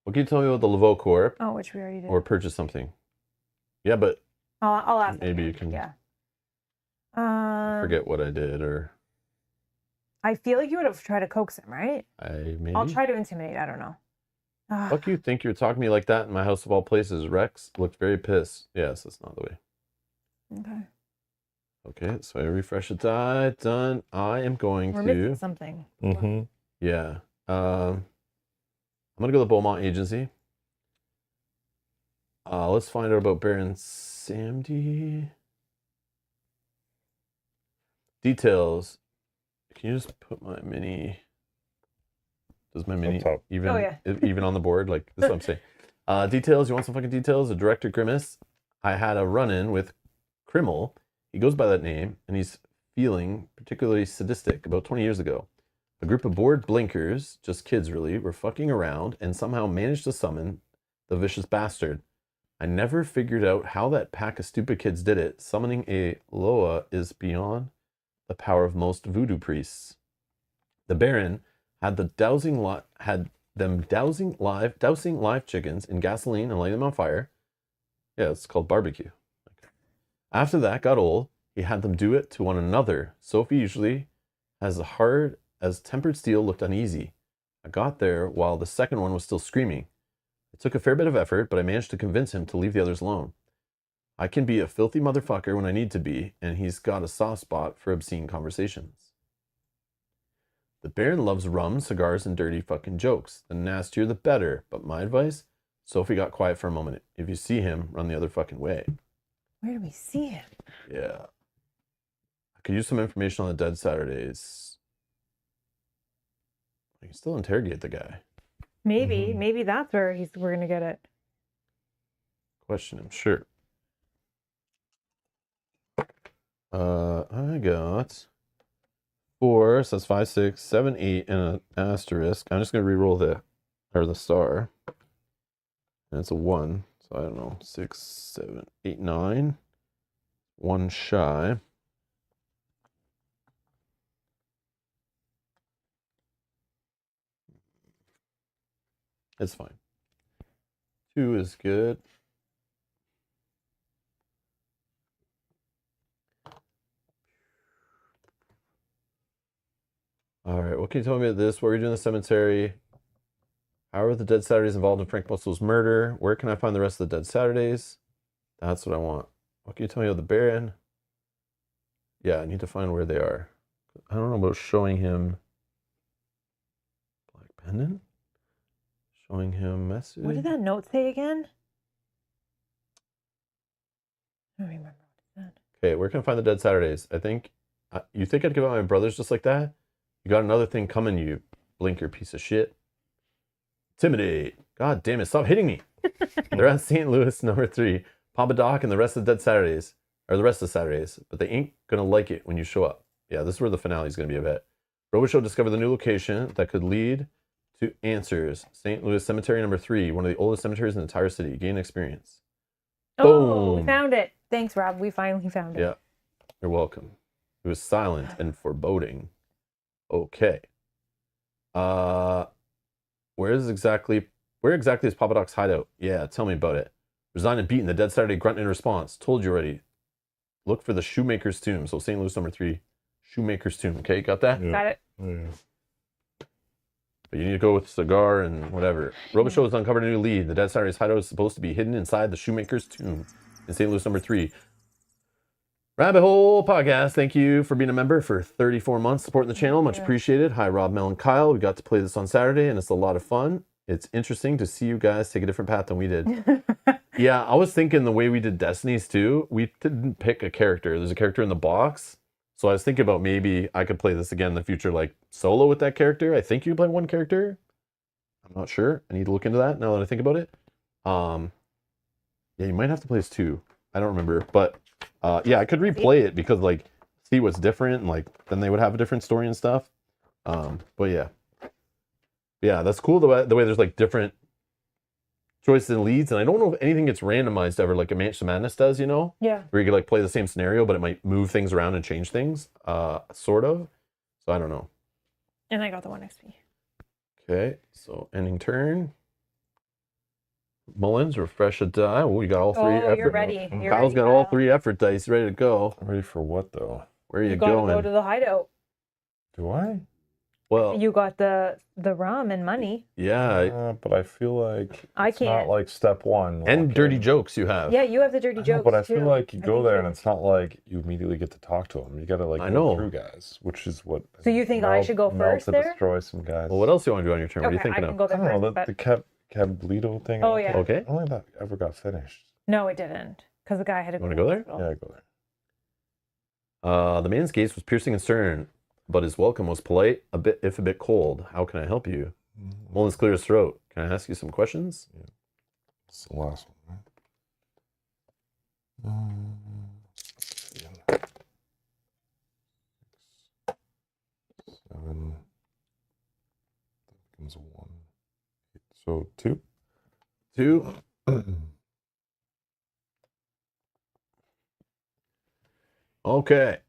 [SPEAKER 1] What can you tell me about the Lavo Corp?
[SPEAKER 2] Oh, which we already did.
[SPEAKER 1] Or purchase something? Yeah, but
[SPEAKER 2] I'll ask.
[SPEAKER 1] maybe
[SPEAKER 2] him.
[SPEAKER 1] you can.
[SPEAKER 2] Yeah.
[SPEAKER 1] Forget what I did, or
[SPEAKER 2] I feel like you would have tried to coax him, right?
[SPEAKER 1] maybe.
[SPEAKER 2] I'll try to intimidate. I don't know.
[SPEAKER 1] Fuck you! Think you're talking to me like that in my house of all places? Rex looked very pissed. Yes, that's not the way.
[SPEAKER 2] Okay.
[SPEAKER 1] Okay, so I refresh a die. Done. I am going
[SPEAKER 2] We're
[SPEAKER 1] to.
[SPEAKER 2] missing something.
[SPEAKER 3] Mm-hmm.
[SPEAKER 1] Yeah. I'm gonna go to the Beaumont Agency. Let's find out about Baron Samdi. Details. Can you just put my mini? Does my mini
[SPEAKER 3] top.
[SPEAKER 1] even
[SPEAKER 2] Oh, yeah.
[SPEAKER 1] even on the board? Like this is what I'm saying. Details. You want some fucking details? The director Grimace. I had a run-in with Krimmel. He goes by that name, and he's feeling particularly sadistic. About 20 years ago, a group of bored blinkers, just kids really, were fucking around and somehow managed to summon the vicious bastard. I never figured out how that pack of stupid kids did it. Summoning a Loa is beyond the power of most voodoo priests. The Baron had dousing live chickens in gasoline and lighting them on fire. Yeah, it's called barbecue. After that got old, he had them do it to one another. Sophie, usually as hard as tempered steel, looked uneasy. I got there while the second one was still screaming. It took a fair bit of effort, but I managed to convince him to leave the others alone. I can be a filthy motherfucker when I need to be, and he's got a soft spot for obscene conversations. The Baron loves rum, cigars, and dirty fucking jokes. The nastier, the better. But my advice? Sophie got quiet for a moment. If you see him, run the other fucking way.
[SPEAKER 2] Where do we see him?
[SPEAKER 1] Yeah. I could use some information on the dead Saturdays. I can still interrogate the guy.
[SPEAKER 2] Maybe that's where we're gonna get it.
[SPEAKER 1] Question him, sure. I got 4, so that's 5, 6, 7, 8, and an asterisk. I'm just gonna re-roll the star. And it's a 1. So I don't know, 6, 7, 8, 9. 1 shy. It's fine. 2 is good. All right, what can you tell me about this? What were you doing in the cemetery? How are the dead Saturdays involved in Frank Mussel's murder? Where can I find the rest of the dead Saturdays? That's what I want. What can you tell me about the Baron? Yeah, I need to find where they are. I don't know about showing him Black Pendant. Showing him message.
[SPEAKER 2] What did that note say again? I don't remember what it said.
[SPEAKER 1] Okay, where can I find the dead Saturdays? I think you think I'd give out my brothers just like that? You got another thing coming, you blinker piece of shit. Intimidate. God damn it, stop hitting me. They're at St. Louis number 3. Papa Doc and the rest of the dead Saturdays. Or the rest of the Saturdays. But they ain't gonna like it when you show up. Yeah, this is where the finale is gonna be, I bet. Robo discovered the new location that could lead to answers. St. Louis Cemetery number 3, one of the oldest cemeteries in the entire city. Gain experience.
[SPEAKER 2] Oh, we
[SPEAKER 1] Boom.
[SPEAKER 2] found it. Thanks, Rob. We finally found it.
[SPEAKER 1] Yeah, you're welcome. It was silent and foreboding. Okay. Where exactly is Papa Doc's hideout? Yeah, tell me about it. Resigned and beaten. The dead Saturday grunt in response. Told you already. look for the shoemaker's tomb. So St. Louis number 3, shoemaker's tomb. Okay, got that?
[SPEAKER 3] Yeah.
[SPEAKER 2] Got it.
[SPEAKER 3] Yeah.
[SPEAKER 1] But you need to go with cigar and whatever. Robichaux has uncovered a new lead. The Dead Saturday's hideout is supposed to be hidden inside the shoemaker's tomb in St. Louis number 3. Rabbit Hole Podcast, thank you for being a member for 34 months, supporting the channel. Much appreciated. Hi, Rob, Mel, and Kyle. We got to play this on Saturday, and it's a lot of fun. It's interesting to see you guys take a different path than we did. Yeah, I was thinking the way we did Destinies too, we didn't pick a character. There's a character in the box. So I was thinking about maybe I could play this again in the future, like solo with that character. I think you can play one character. I'm not sure. I need to look into that now that I think about it. Yeah, you might have to play as 2. I don't remember, but yeah, I could replay it because like see what's different and like then they would have a different story and stuff. But yeah, that's cool the way there's like different choices and leads, and I don't know if anything gets randomized ever like a Mansion of Madness does, you know?
[SPEAKER 2] Yeah.
[SPEAKER 1] Where you could like play the same scenario, but it might move things around and change things, sort of. So I don't know.
[SPEAKER 2] And I got the 1 XP.
[SPEAKER 1] Okay, so ending turn. Mullins, refresh a die. Oh, you got all 3 effort.
[SPEAKER 2] You're ready. You're
[SPEAKER 1] Kyle's
[SPEAKER 2] ready,
[SPEAKER 1] got all
[SPEAKER 2] Kyle.
[SPEAKER 1] 3 effort dice ready to go.
[SPEAKER 3] Ready for what though?
[SPEAKER 1] Where are you
[SPEAKER 2] gotta
[SPEAKER 1] going?
[SPEAKER 2] go to the hideout.
[SPEAKER 3] Do I?
[SPEAKER 1] Well,
[SPEAKER 2] You got the rum and money.
[SPEAKER 1] yeah,
[SPEAKER 3] But I feel like
[SPEAKER 2] I
[SPEAKER 3] it's
[SPEAKER 2] can't.
[SPEAKER 3] not like step 1.
[SPEAKER 1] and
[SPEAKER 3] walk
[SPEAKER 1] dirty
[SPEAKER 3] in.
[SPEAKER 1] jokes you have.
[SPEAKER 2] Yeah, you have the dirty
[SPEAKER 3] I know,
[SPEAKER 2] jokes
[SPEAKER 3] but I
[SPEAKER 2] too.
[SPEAKER 3] feel like you go
[SPEAKER 2] think
[SPEAKER 3] there
[SPEAKER 2] you-
[SPEAKER 3] and it's not like you immediately get to talk to them. You gotta like
[SPEAKER 1] I
[SPEAKER 3] go
[SPEAKER 1] know.
[SPEAKER 3] through guys, which is what.
[SPEAKER 2] So you think I should go first
[SPEAKER 3] to
[SPEAKER 2] there?
[SPEAKER 3] destroy some guys.
[SPEAKER 1] Well, what else do you want to do on your turn? What are you
[SPEAKER 2] Okay, I
[SPEAKER 1] thinking
[SPEAKER 2] can
[SPEAKER 1] of?
[SPEAKER 2] go
[SPEAKER 3] I
[SPEAKER 2] there
[SPEAKER 3] don't know.
[SPEAKER 2] first,
[SPEAKER 3] The
[SPEAKER 2] but
[SPEAKER 3] Cabildo thing.
[SPEAKER 2] Oh, yeah.
[SPEAKER 1] Okay.
[SPEAKER 3] I don't think that ever got finished.
[SPEAKER 2] no, it didn't, because the guy had to
[SPEAKER 1] You wanna go there?
[SPEAKER 2] hospital.
[SPEAKER 3] Yeah, go there.
[SPEAKER 1] The man's gaze was piercing and stern, but his welcome was polite, a bit cold. How can I help you? Mullins cleared his throat. Can I ask you some questions?
[SPEAKER 3] It's the last one, right? 7. That becomes a 1. So 2.
[SPEAKER 1] 2. Okay.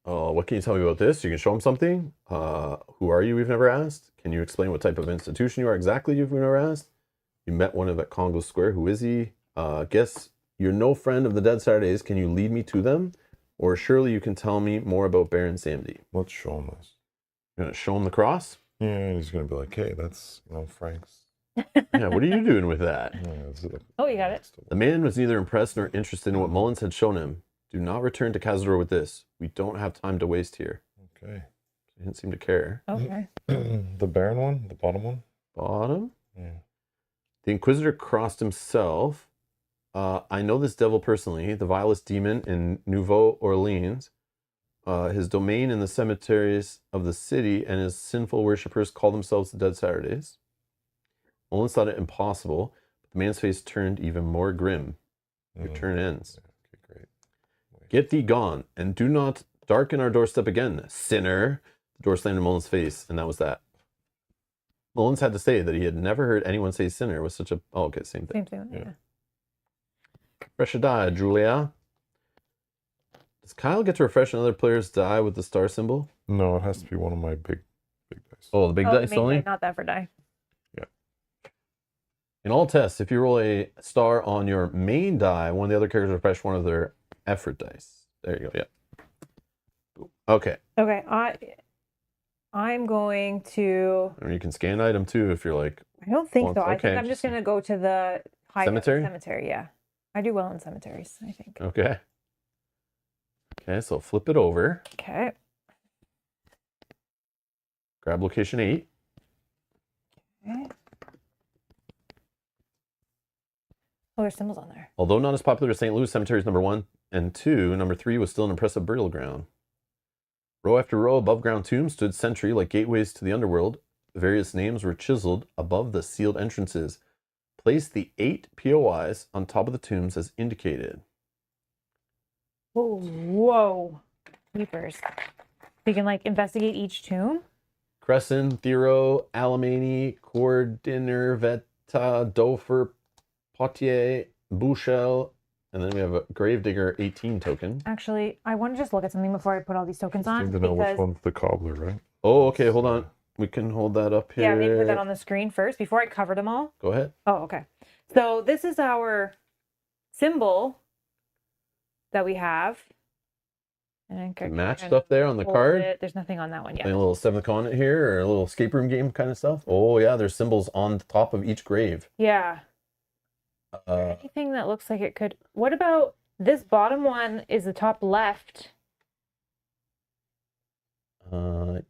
[SPEAKER 1] What can you tell me about this? You can show him something. Who are you? We've never asked. Can you explain what type of institution you are exactly? You've never asked. You met one of at Congo Square. Who is he? Guess you're no friend of the Dead Saturdays. Can you lead me to them? Or surely you can tell me more about Baron Samdi.
[SPEAKER 3] Let's show him this.
[SPEAKER 1] You're gonna show him the cross?
[SPEAKER 3] Yeah, and he's gonna be like, "Hey, that's Frank's."
[SPEAKER 1] Yeah. What are you doing with that?
[SPEAKER 3] Yeah, it's
[SPEAKER 2] Oh, you got it.
[SPEAKER 1] The man was neither impressed nor interested in what Mullins had shown him. Do not return to Cazador with this. We don't have time to waste here.
[SPEAKER 3] Okay.
[SPEAKER 1] He didn't seem to care.
[SPEAKER 2] Okay.
[SPEAKER 3] The Baron one, the bottom one.
[SPEAKER 1] Bottom.
[SPEAKER 3] Yeah.
[SPEAKER 1] The Inquisitor crossed himself. I know this devil personally, the vilest demon in Nouveau Orleans. His domain in the cemeteries of the city and his sinful worshippers call themselves the Dead Saturdays. Mullins thought it impossible, but the man's face turned even more grim. Your turn ends.
[SPEAKER 3] Yeah, okay, great.
[SPEAKER 1] Get thee gone, and do not darken our doorstep again, sinner. The door slammed in Mullins' face, and that was that. Mullins had to say that he had never heard anyone say sinner with such a... Oh, okay, same thing.
[SPEAKER 2] Same thing.
[SPEAKER 3] Yeah.
[SPEAKER 2] Yeah.
[SPEAKER 1] Refresh a die, Julia. Does Kyle get to refresh another player's die with the star symbol?
[SPEAKER 3] No, it has to be one of my big dice.
[SPEAKER 1] Oh, the big dice
[SPEAKER 2] main
[SPEAKER 1] only?
[SPEAKER 2] die, not that for die.
[SPEAKER 1] In all tests, if you roll a star on your main die, one of the other characters refresh one of their effort dice. There you go, yeah. Okay.
[SPEAKER 2] Okay, I'm going to.
[SPEAKER 1] Or you can scan item too if you're like...
[SPEAKER 2] I don't think so. I
[SPEAKER 1] Okay.
[SPEAKER 2] think I'm just gonna go to the
[SPEAKER 1] Cemetery?
[SPEAKER 2] Cemetery, yeah. I do well in cemeteries, I think.
[SPEAKER 1] Okay. Okay, so flip it over.
[SPEAKER 2] Okay.
[SPEAKER 1] Grab location 8.
[SPEAKER 2] Okay. Oh, there's symbols on there.
[SPEAKER 1] Although not as popular as St. Louis cemeteries number 1 and 2, number 3 was still an impressive burial ground. Row after row above ground tombs stood sentry like gateways to the underworld. Various names were chiseled above the sealed entrances. Place the 8 POIs on top of the tombs as indicated.
[SPEAKER 2] Whoa. Keepers. We can like investigate each tomb?
[SPEAKER 1] Crescent, Thero, Alemany, Cordiner, Veta, Dofer, Potier, Bouchel, and then we have a Gravedigger 18 token.
[SPEAKER 2] Actually, I want to just look at something before I put all these tokens
[SPEAKER 3] Just
[SPEAKER 2] on.
[SPEAKER 3] need to know which
[SPEAKER 2] because-
[SPEAKER 3] one's the cobbler, right?
[SPEAKER 1] Oh, okay, hold on. We can hold that up here.
[SPEAKER 2] Yeah, maybe put that on the screen first before I cover them all.
[SPEAKER 1] Go ahead.
[SPEAKER 2] Oh, okay. So this is our symbol that we have. And
[SPEAKER 1] To match stuff there on the card.
[SPEAKER 2] There's nothing on that one yet.
[SPEAKER 1] Playing a little seventh continent here, or a little escape room game kind of stuff. Oh yeah, there's symbols on the top of each grave.
[SPEAKER 2] Yeah. Anything that looks like it could. What about this bottom one? Is the top left?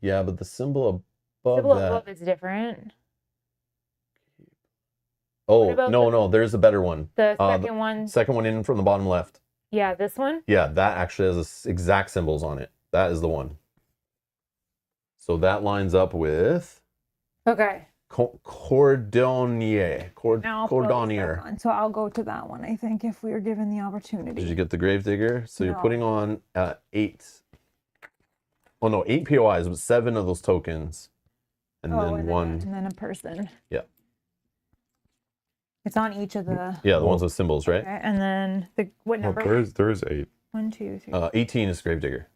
[SPEAKER 1] Yeah, but the symbol above
[SPEAKER 2] is different.
[SPEAKER 1] Oh no, there's a better one.
[SPEAKER 2] The second one.
[SPEAKER 1] Second one in from the bottom left.
[SPEAKER 2] Yeah, this one.
[SPEAKER 1] Yeah, that actually has the exact symbols on it. That is the one. So that lines up with.
[SPEAKER 2] Okay.
[SPEAKER 1] Cordonnier.
[SPEAKER 2] Cordonnier. So I'll go to that one, I think, if we were given the opportunity.
[SPEAKER 1] Did you get the gravedigger? So you're putting on 8. Oh no, 8 POIs, but 7 of those tokens. And then one.
[SPEAKER 2] And then a person.
[SPEAKER 1] Yeah.
[SPEAKER 2] It's on each of the.
[SPEAKER 1] Yeah, the ones with symbols, right?
[SPEAKER 2] Okay. And then what number?
[SPEAKER 3] There is 8.
[SPEAKER 2] 1, 2, 3.
[SPEAKER 1] 18 is gravedigger.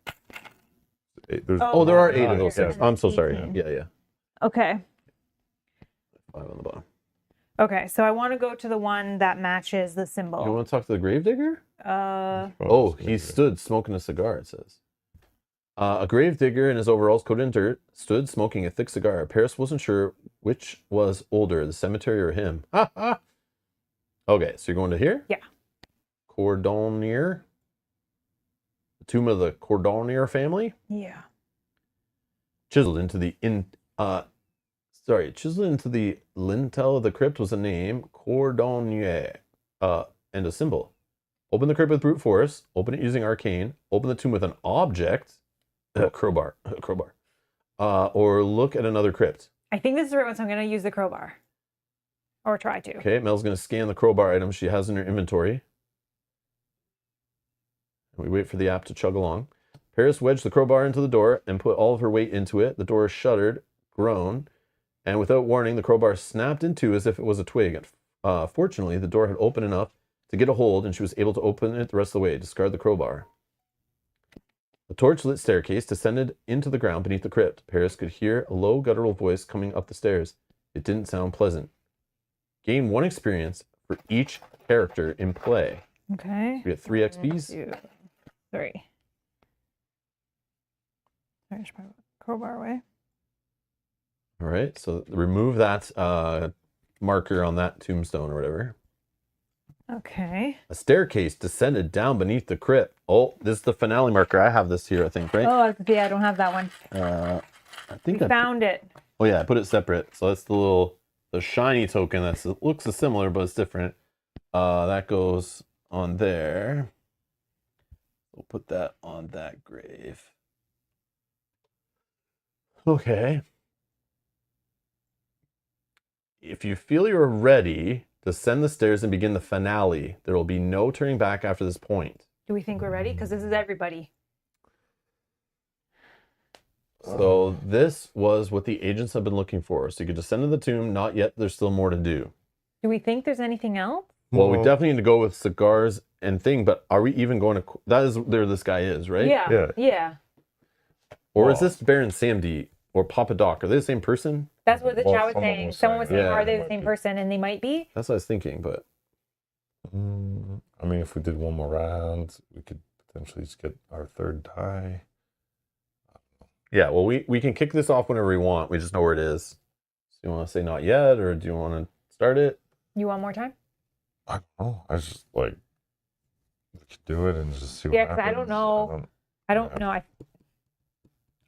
[SPEAKER 3] 8,
[SPEAKER 1] there are 8 of those things. I'm so sorry. Yeah.
[SPEAKER 2] Okay.
[SPEAKER 1] 5 on the bottom.
[SPEAKER 2] Okay, so I want to go to the one that matches the symbol.
[SPEAKER 1] You want to talk to the gravedigger? He stood smoking a cigar, it says. A gravedigger in his overalls coated in dirt stood smoking a thick cigar. Paris wasn't sure which was older, the cemetery or him. Okay, so you're going to here?
[SPEAKER 2] Yeah.
[SPEAKER 1] Cordonnier. The tomb of the Cordonnier family?
[SPEAKER 2] Yeah.
[SPEAKER 1] Chiseled into the lintel of the crypt was a name, Cordonnier, and a symbol. Open the crypt with brute force. Open it using arcane. Open the tomb with an object, crowbar, or look at another crypt.
[SPEAKER 2] I think this is the right one, so I'm going to use the crowbar. Or try to.
[SPEAKER 1] Okay, Mel's going to scan the crowbar items she has in her inventory. We wait for the app to chug along. Paris wedged the crowbar into the door and put all of her weight into it. The door shuddered, groaned, and without warning, the crowbar snapped in two as if it was a twig. Fortunately, the door had opened enough to get a hold, and she was able to open it the rest of the way. Discard the crowbar. A torch-lit staircase descended into the ground beneath the crypt. Paris could hear a low, guttural voice coming up the stairs. It didn't sound pleasant. Gain 1 experience for each character in play.
[SPEAKER 2] Okay.
[SPEAKER 1] We get 3 XPs.
[SPEAKER 2] 2, 3. Sorry, just put the crowbar away.
[SPEAKER 1] All right, so remove that marker on that tombstone or whatever.
[SPEAKER 2] Okay.
[SPEAKER 1] A staircase descended down beneath the crypt. Oh, this is the finale marker. I have this here, I think, right?
[SPEAKER 2] Oh, yeah, I don't have that one.
[SPEAKER 1] I think
[SPEAKER 2] I found it.
[SPEAKER 1] Oh yeah, I put it separate. So that's the shiny token that looks similar, but it's different. That goes on there. We'll put that on that grave. Okay. If you feel you're ready, descend the stairs and begin the finale. There will be no turning back after this point.
[SPEAKER 2] Do we think we're ready? Because this is everybody.
[SPEAKER 1] So this was what the agents have been looking for. So you could descend to the tomb. Not yet. There's still more to do.
[SPEAKER 2] Do we think there's anything else?
[SPEAKER 1] Well, we definitely need to go with cigars and thing, but are we even going to... That is where this guy is, right?
[SPEAKER 2] Yeah.
[SPEAKER 1] Or is this Baron Samdi or Papa Doc? Are they the same person?
[SPEAKER 2] That's what the chat was saying. Someone was saying, are they the same person? And they might be.
[SPEAKER 1] That's what I was thinking, but...
[SPEAKER 3] I mean, if we did one more round, we could potentially just get our 3rd die.
[SPEAKER 1] Yeah, well, we can kick this off whenever we want. We just know where it is. So you want to say not yet, or do you want to start it?
[SPEAKER 2] You want more time?
[SPEAKER 3] I don't know. I just like we could do it and just see what happens.
[SPEAKER 2] Yeah, because I don't know.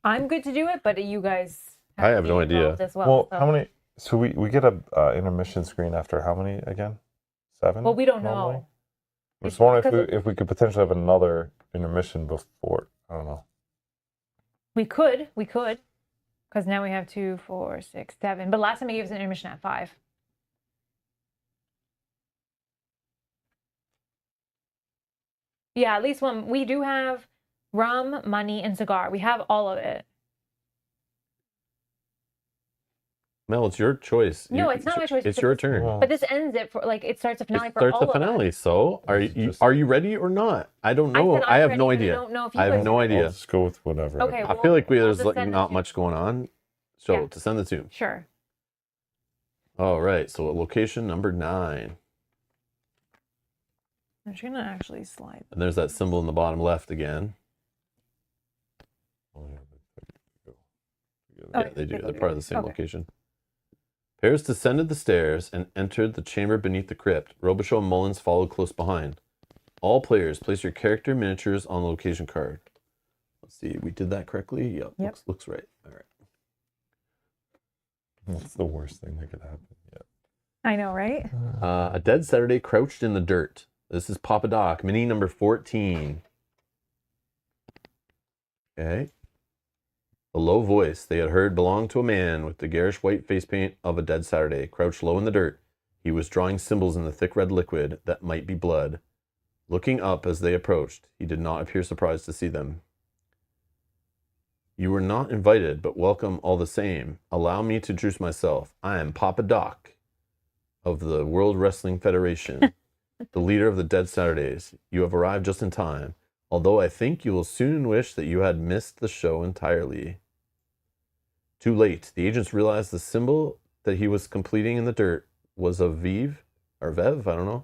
[SPEAKER 2] I'm good to do it, but you guys
[SPEAKER 1] I have no idea.
[SPEAKER 2] As well,
[SPEAKER 3] how many? So we get a intermission screen after how many again? 7?
[SPEAKER 2] Well, we don't
[SPEAKER 3] normally?
[SPEAKER 2] know.
[SPEAKER 3] I'm just wondering if we could potentially have another intermission before. I don't know.
[SPEAKER 2] We could, because now we have 2, 4, 6, 7. But last time he gave us an intermission at 5. Yeah, at least one. We do have rum, money, and cigar. We have all of it.
[SPEAKER 1] Mel, it's your choice.
[SPEAKER 2] No, it's not my choice.
[SPEAKER 1] It's your turn.
[SPEAKER 2] But this ends it for it starts a finale for all of us.
[SPEAKER 1] It starts the finale. So are you ready or not? I don't know. I have no idea.
[SPEAKER 2] I don't know if you
[SPEAKER 1] I have no idea.
[SPEAKER 3] Let's go with whatever.
[SPEAKER 2] Okay.
[SPEAKER 1] I feel like there's not much going on. So descend the tomb.
[SPEAKER 2] Sure.
[SPEAKER 1] All right. So location number 9.
[SPEAKER 2] I'm just gonna actually slide.
[SPEAKER 1] And there's that symbol in the bottom left again. Yeah, they do. They're part of the same
[SPEAKER 2] Okay.
[SPEAKER 1] location. Paris descended the stairs and entered the chamber beneath the crypt. Robichaud and Mullins followed close behind. All players, place your character miniatures on the location card. Let's see, we did that correctly? Yep. Looks right. All right.
[SPEAKER 3] What's the worst thing that could happen? Yeah.
[SPEAKER 2] I know, right?
[SPEAKER 1] A dead Saturday crouched in the dirt. This is Papa Doc, mini number 14. Okay. The low voice they had heard belonged to a man with the garish white face paint of a dead Saturday, crouched low in the dirt. He was drawing symbols in the thick red liquid that might be blood. Looking up as they approached, he did not appear surprised to see them. You were not invited, but welcome all the same. Allow me to introduce myself. I am Papa Doc of the World Wrestling Federation, the leader of the Dead Saturdays. You have arrived just in time, although I think you will soon wish that you had missed the show entirely. Too late. The agents realized the symbol that he was completing in the dirt was a Vive, or Vev, I don't know,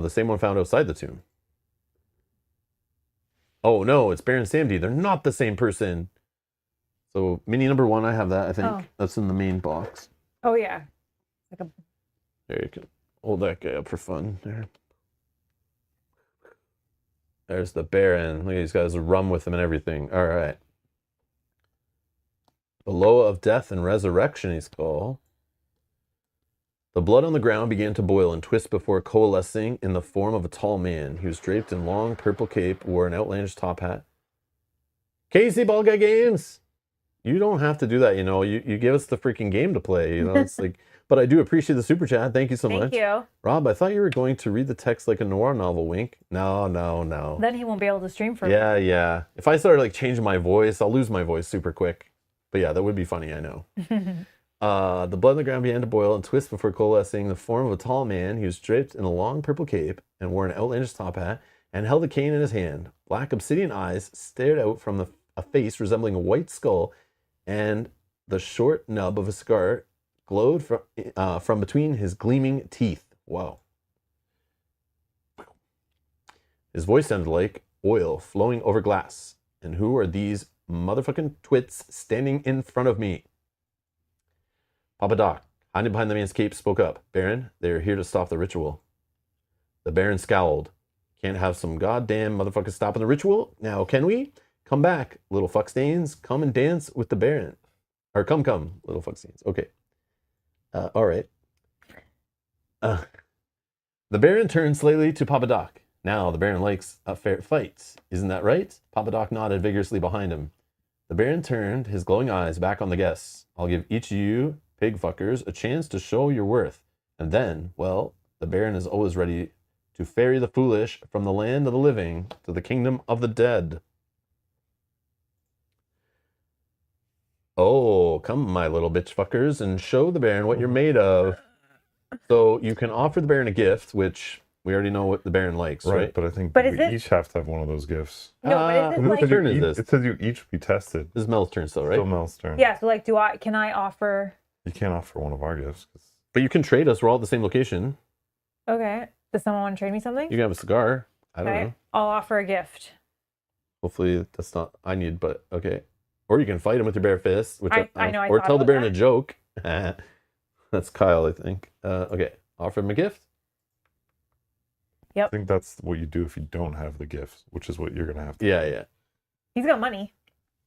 [SPEAKER 1] the same one found outside the tomb. Oh no, it's Baron Samedi. They're not the same person. So mini number 1, I have that. I think that's in the main box.
[SPEAKER 2] Oh yeah.
[SPEAKER 1] There, you can hold that guy up for fun. There's the Baron. Look at these guys, rum with him and everything. All right. The Loa of Death and Resurrection, he's called. The blood on the ground began to boil and twist before coalescing in the form of a tall man. He was draped in long purple cape, wore an outlandish top hat. Casey Ballguy Games! You don't have to do that, you know. You give us the freaking game to play, you know. It's like, but I do appreciate the super chat. Thank you so much.
[SPEAKER 2] Thank you.
[SPEAKER 1] Rob, I thought you were going to read the text like a noir novel, wink. No.
[SPEAKER 2] Then he won't be able to stream for me.
[SPEAKER 1] Yeah. If I started like changing my voice, I'll lose my voice super quick. But yeah, that would be funny, I know. The blood on the ground began to boil and twist before coalescing the form of a tall man. He was draped in a long purple cape and wore an outlandish top hat and held a cane in his hand. Black obsidian eyes stared out from a face resembling a white skull, and the short nub of a cigar glowed from between his gleaming teeth. Wow. His voice sounded like oil flowing over glass. And who are these motherfucking twits standing in front of me? Papa Doc, hiding behind the man's cape, spoke up. Baron, they are here to stop the ritual. The Baron scowled. Can't have some goddamn motherfuckers stopping the ritual? Now, can we? Come back, little fuckstains. Come and dance with the Baron. Or come, little fuckstains. Okay. All right. The Baron turned slightly to Papa Doc. Now, the Baron likes a fair fight. Isn't that right? Papa Doc nodded vigorously behind him. The Baron turned his glowing eyes back on the guests. I'll give each of you, pig fuckers, a chance to show your worth. And then, well, the Baron is always ready to ferry the foolish from the land of the living to the kingdom of the dead. Oh, come, my little bitch fuckers, and show the Baron what you're made of. So you can offer the Baron a gift, which we already know what the Baron likes, right?
[SPEAKER 3] But I think
[SPEAKER 2] But
[SPEAKER 3] we each have to have one of those gifts.
[SPEAKER 2] No, but is it
[SPEAKER 1] whose
[SPEAKER 2] like...
[SPEAKER 1] turn is this?
[SPEAKER 3] It says you each be tested.
[SPEAKER 1] This is Mel's turn still, right?
[SPEAKER 3] Still Mel's turn.
[SPEAKER 2] Yeah, so like, can I offer...
[SPEAKER 3] You can't offer one of our gifts.
[SPEAKER 1] But you can trade us. We're all at the same location.
[SPEAKER 2] Okay. Does someone want to trade me something?
[SPEAKER 1] You can have a cigar. I don't know.
[SPEAKER 2] I'll offer a gift.
[SPEAKER 1] Hopefully that's not I need, but okay. Or you can fight him with your bare fist, which
[SPEAKER 2] I know.
[SPEAKER 1] or tell the Baron a joke. That's Kyle, I think. Okay, offer him a gift.
[SPEAKER 2] Yep.
[SPEAKER 3] I think that's what you do if you don't have the gift, which is what you're gonna have to.
[SPEAKER 1] Yeah.
[SPEAKER 2] He's got money.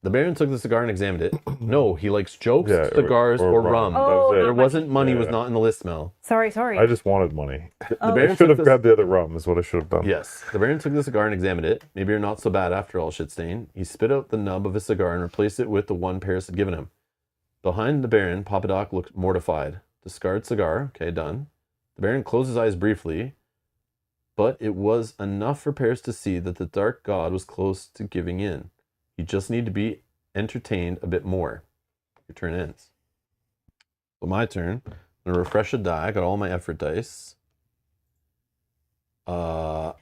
[SPEAKER 1] The Baron took the cigar and examined it. No, he likes jokes,
[SPEAKER 3] Yeah,
[SPEAKER 1] cigars, or rum.
[SPEAKER 2] Oh,
[SPEAKER 3] That was it.
[SPEAKER 1] There wasn't money.
[SPEAKER 3] Yeah.
[SPEAKER 1] Was not in the list, Mel.
[SPEAKER 2] Sorry.
[SPEAKER 3] I just wanted money.
[SPEAKER 1] The
[SPEAKER 2] Oh.
[SPEAKER 1] Baron
[SPEAKER 3] I should have
[SPEAKER 1] took
[SPEAKER 3] grabbed the other rum. Is what I should have done.
[SPEAKER 1] Yes, the Baron took the cigar and examined it. Maybe you're not so bad after all, Shitstain. He spit out the nub of his cigar and replaced it with the one Paris had given him. Behind the Baron, Papa Doc looked mortified. Discard cigar. Okay, done. The Baron closed his eyes briefly, but it was enough for Paris to see that the Dark God was close to giving in. He just needed to be entertained a bit more. Your turn ends. So my turn. I'm going to refresh a die. I got all my effort dice.
[SPEAKER 3] Yeah,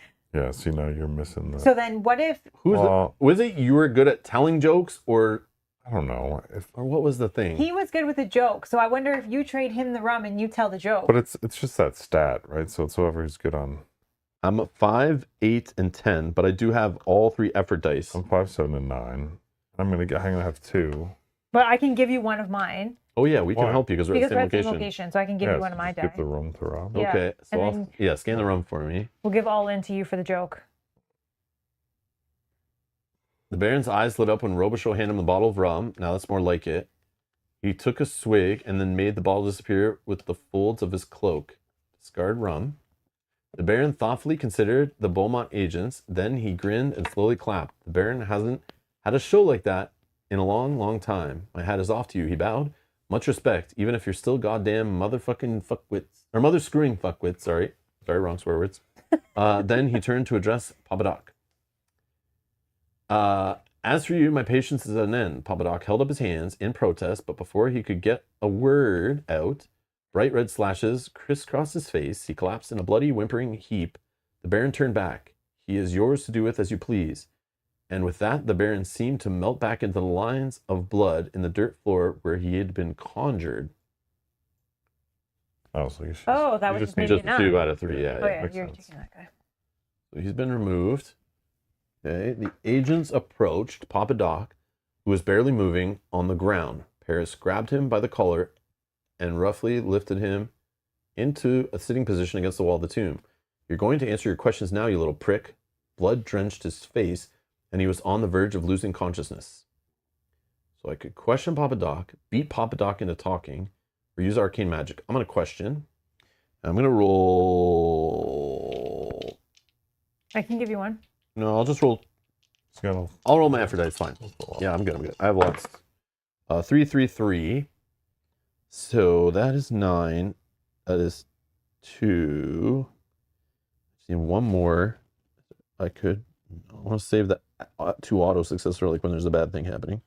[SPEAKER 3] see, now you're missing the...
[SPEAKER 2] So then what if...
[SPEAKER 1] Was it you were good at telling jokes, or
[SPEAKER 3] I don't know.
[SPEAKER 1] or what was the thing?
[SPEAKER 2] He was good with the joke, so I wonder if you trade him the rum and you tell the joke.
[SPEAKER 3] But it's just that stat, right? So it's whoever who's good on...
[SPEAKER 1] I'm at 5, 8, and 10, but I do have all 3 effort dice.
[SPEAKER 3] I'm 5, 7, and 9. I'm gonna have 2.
[SPEAKER 2] But I can give you one of mine.
[SPEAKER 1] Oh yeah, we can
[SPEAKER 3] Why?
[SPEAKER 1] help you because we're at the same location.
[SPEAKER 2] So I can give you one of my die.
[SPEAKER 3] Skip the room to Rob.
[SPEAKER 2] Yeah.
[SPEAKER 1] Okay, so
[SPEAKER 2] And
[SPEAKER 1] I'll, scan the room for me.
[SPEAKER 2] We'll give all in to you for the joke.
[SPEAKER 1] The Baron's eyes lit up when Robichaud handed him the bottle of rum. Now that's more like it. He took a swig and then made the bottle disappear with the folds of his cloak. Discard rum. The Baron thoughtfully considered the Beaumont agents. Then he grinned and slowly clapped. The Baron hasn't had a show like that in a long, long time. My hat is off to you, he bowed. Much respect, even if you're still goddamn motherfucking fuckwits. Or mother screwing fuckwits, sorry. Sorry, wrong swear words. Then he turned to address Papa Doc. As for you, my patience is at an end. Papa Doc held up his hands in protest, but before he could get a word out, bright red slashes crisscrossed his face. He collapsed in a bloody, whimpering heap. The Baron turned back. He is yours to do with as you please. And with that, the Baron seemed to melt back into the lines of blood in the dirt floor where he had been conjured.
[SPEAKER 3] Oh, so you should
[SPEAKER 2] That was
[SPEAKER 1] Just
[SPEAKER 2] maybe a 9.
[SPEAKER 1] 2 out of 3, yeah.
[SPEAKER 2] Oh yeah,
[SPEAKER 3] makes
[SPEAKER 2] you're
[SPEAKER 3] sense.
[SPEAKER 2] taking that guy.
[SPEAKER 1] So he's been removed. Okay, the agents approached Papa Doc, who was barely moving on the ground. Paris grabbed him by the collar and roughly lifted him into a sitting position against the wall of the tomb. You're going to answer your questions now, you little prick. Blood drenched his face, and he was on the verge of losing consciousness. So I could question Papa Doc, beat Papa Doc into talking, or use arcane magic. I'm going to question. I'm going to roll...
[SPEAKER 2] I can give you one.
[SPEAKER 1] No, I'll just roll... I'll roll my Aphrodite, it's fine. Yeah, I'm good. I have lots. 3, 3, 3. So that is 9. That is 2. Just need one more. I want to save that 2 auto success for like when there's a bad thing happening.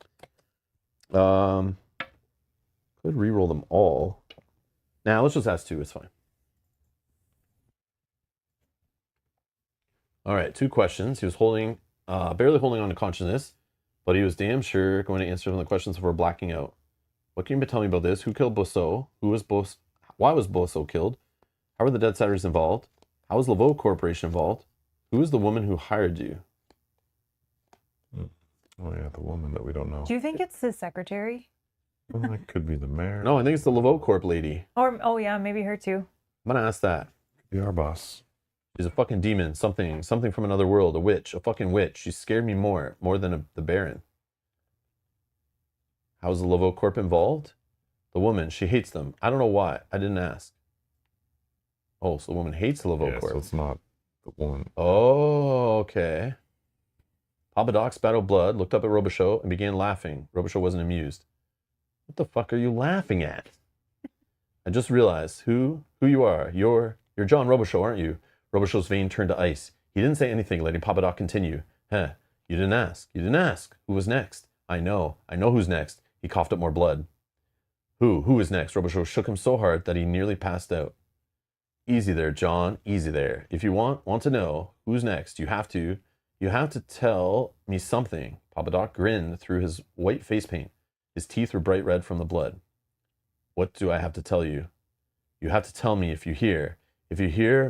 [SPEAKER 1] Could re-roll them all. Now let's just ask 2. It's fine. All right, 2 questions. He was barely holding on to consciousness, but he was damn sure going to answer some of the questions before blacking out. What can you tell me about this? Who killed Bousseau? Why was Bousseau killed? How were the Dead Satyrs involved? How was Lavo Corporation involved? Who is the woman who hired you?
[SPEAKER 3] Oh yeah, the woman that we don't know.
[SPEAKER 2] Do you think it's the secretary?
[SPEAKER 3] Well, that could be the mayor.
[SPEAKER 1] No, I think it's the Lavo Corp lady.
[SPEAKER 2] Or yeah, maybe her too.
[SPEAKER 1] I'm gonna ask that.
[SPEAKER 3] Be our boss.
[SPEAKER 1] She's a fucking demon, something from another world, a witch, a fucking witch. She scared me more than the Baron. How's the Lavo Corp involved? The woman, she hates them. I don't know why. I didn't ask. Oh, so the woman hates the Lavo Corp.
[SPEAKER 3] So it's not the woman.
[SPEAKER 1] Oh, okay. Papa Doc spat out blood, looked up at Robichaud, and began laughing. Robichaud wasn't amused. What the fuck are you laughing at? I just realized who you are. You're John Robichaud, aren't you? Robichaud's vein turned to ice. He didn't say anything, letting Papa Doc continue. You didn't ask. Who was next? I know who's next. He coughed up more blood. Who is next? Robichaud shook him so hard that he nearly passed out. Easy there, John, easy there. If you want to know who's next, you have to tell me something. Papa Doc grinned through his white face paint. His teeth were bright red from the blood. What do I have to tell you? You have to tell me if you hear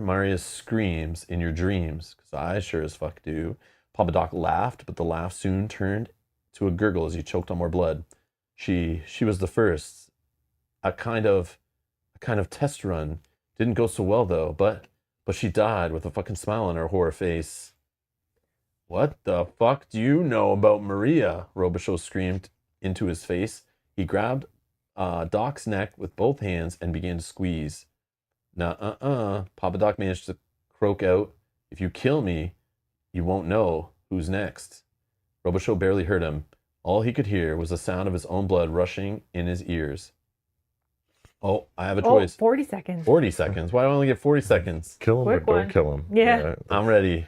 [SPEAKER 1] Maria's screams in your dreams, because I sure as fuck do. Papa Doc laughed, but the laugh soon turned to a gurgle as he choked on more blood. She was the first. A kind of test run. Didn't go so well though, but she died with a fucking smile on her horror face. What the fuck do you know about Maria? Robichaud screamed into his face. He grabbed Doc's neck with both hands and began to squeeze. Papa Doc managed to croak out, if you kill me, you won't know who's next. Robichaud barely heard him. All he could hear was the sound of his own blood rushing in his ears. Oh, I have a choice.
[SPEAKER 2] 40 seconds.
[SPEAKER 1] 40 seconds? Why do I only get 40 seconds?
[SPEAKER 3] Kill him
[SPEAKER 2] Quick
[SPEAKER 3] or don't
[SPEAKER 2] one.
[SPEAKER 3] kill him.
[SPEAKER 2] Yeah.
[SPEAKER 1] I'm ready.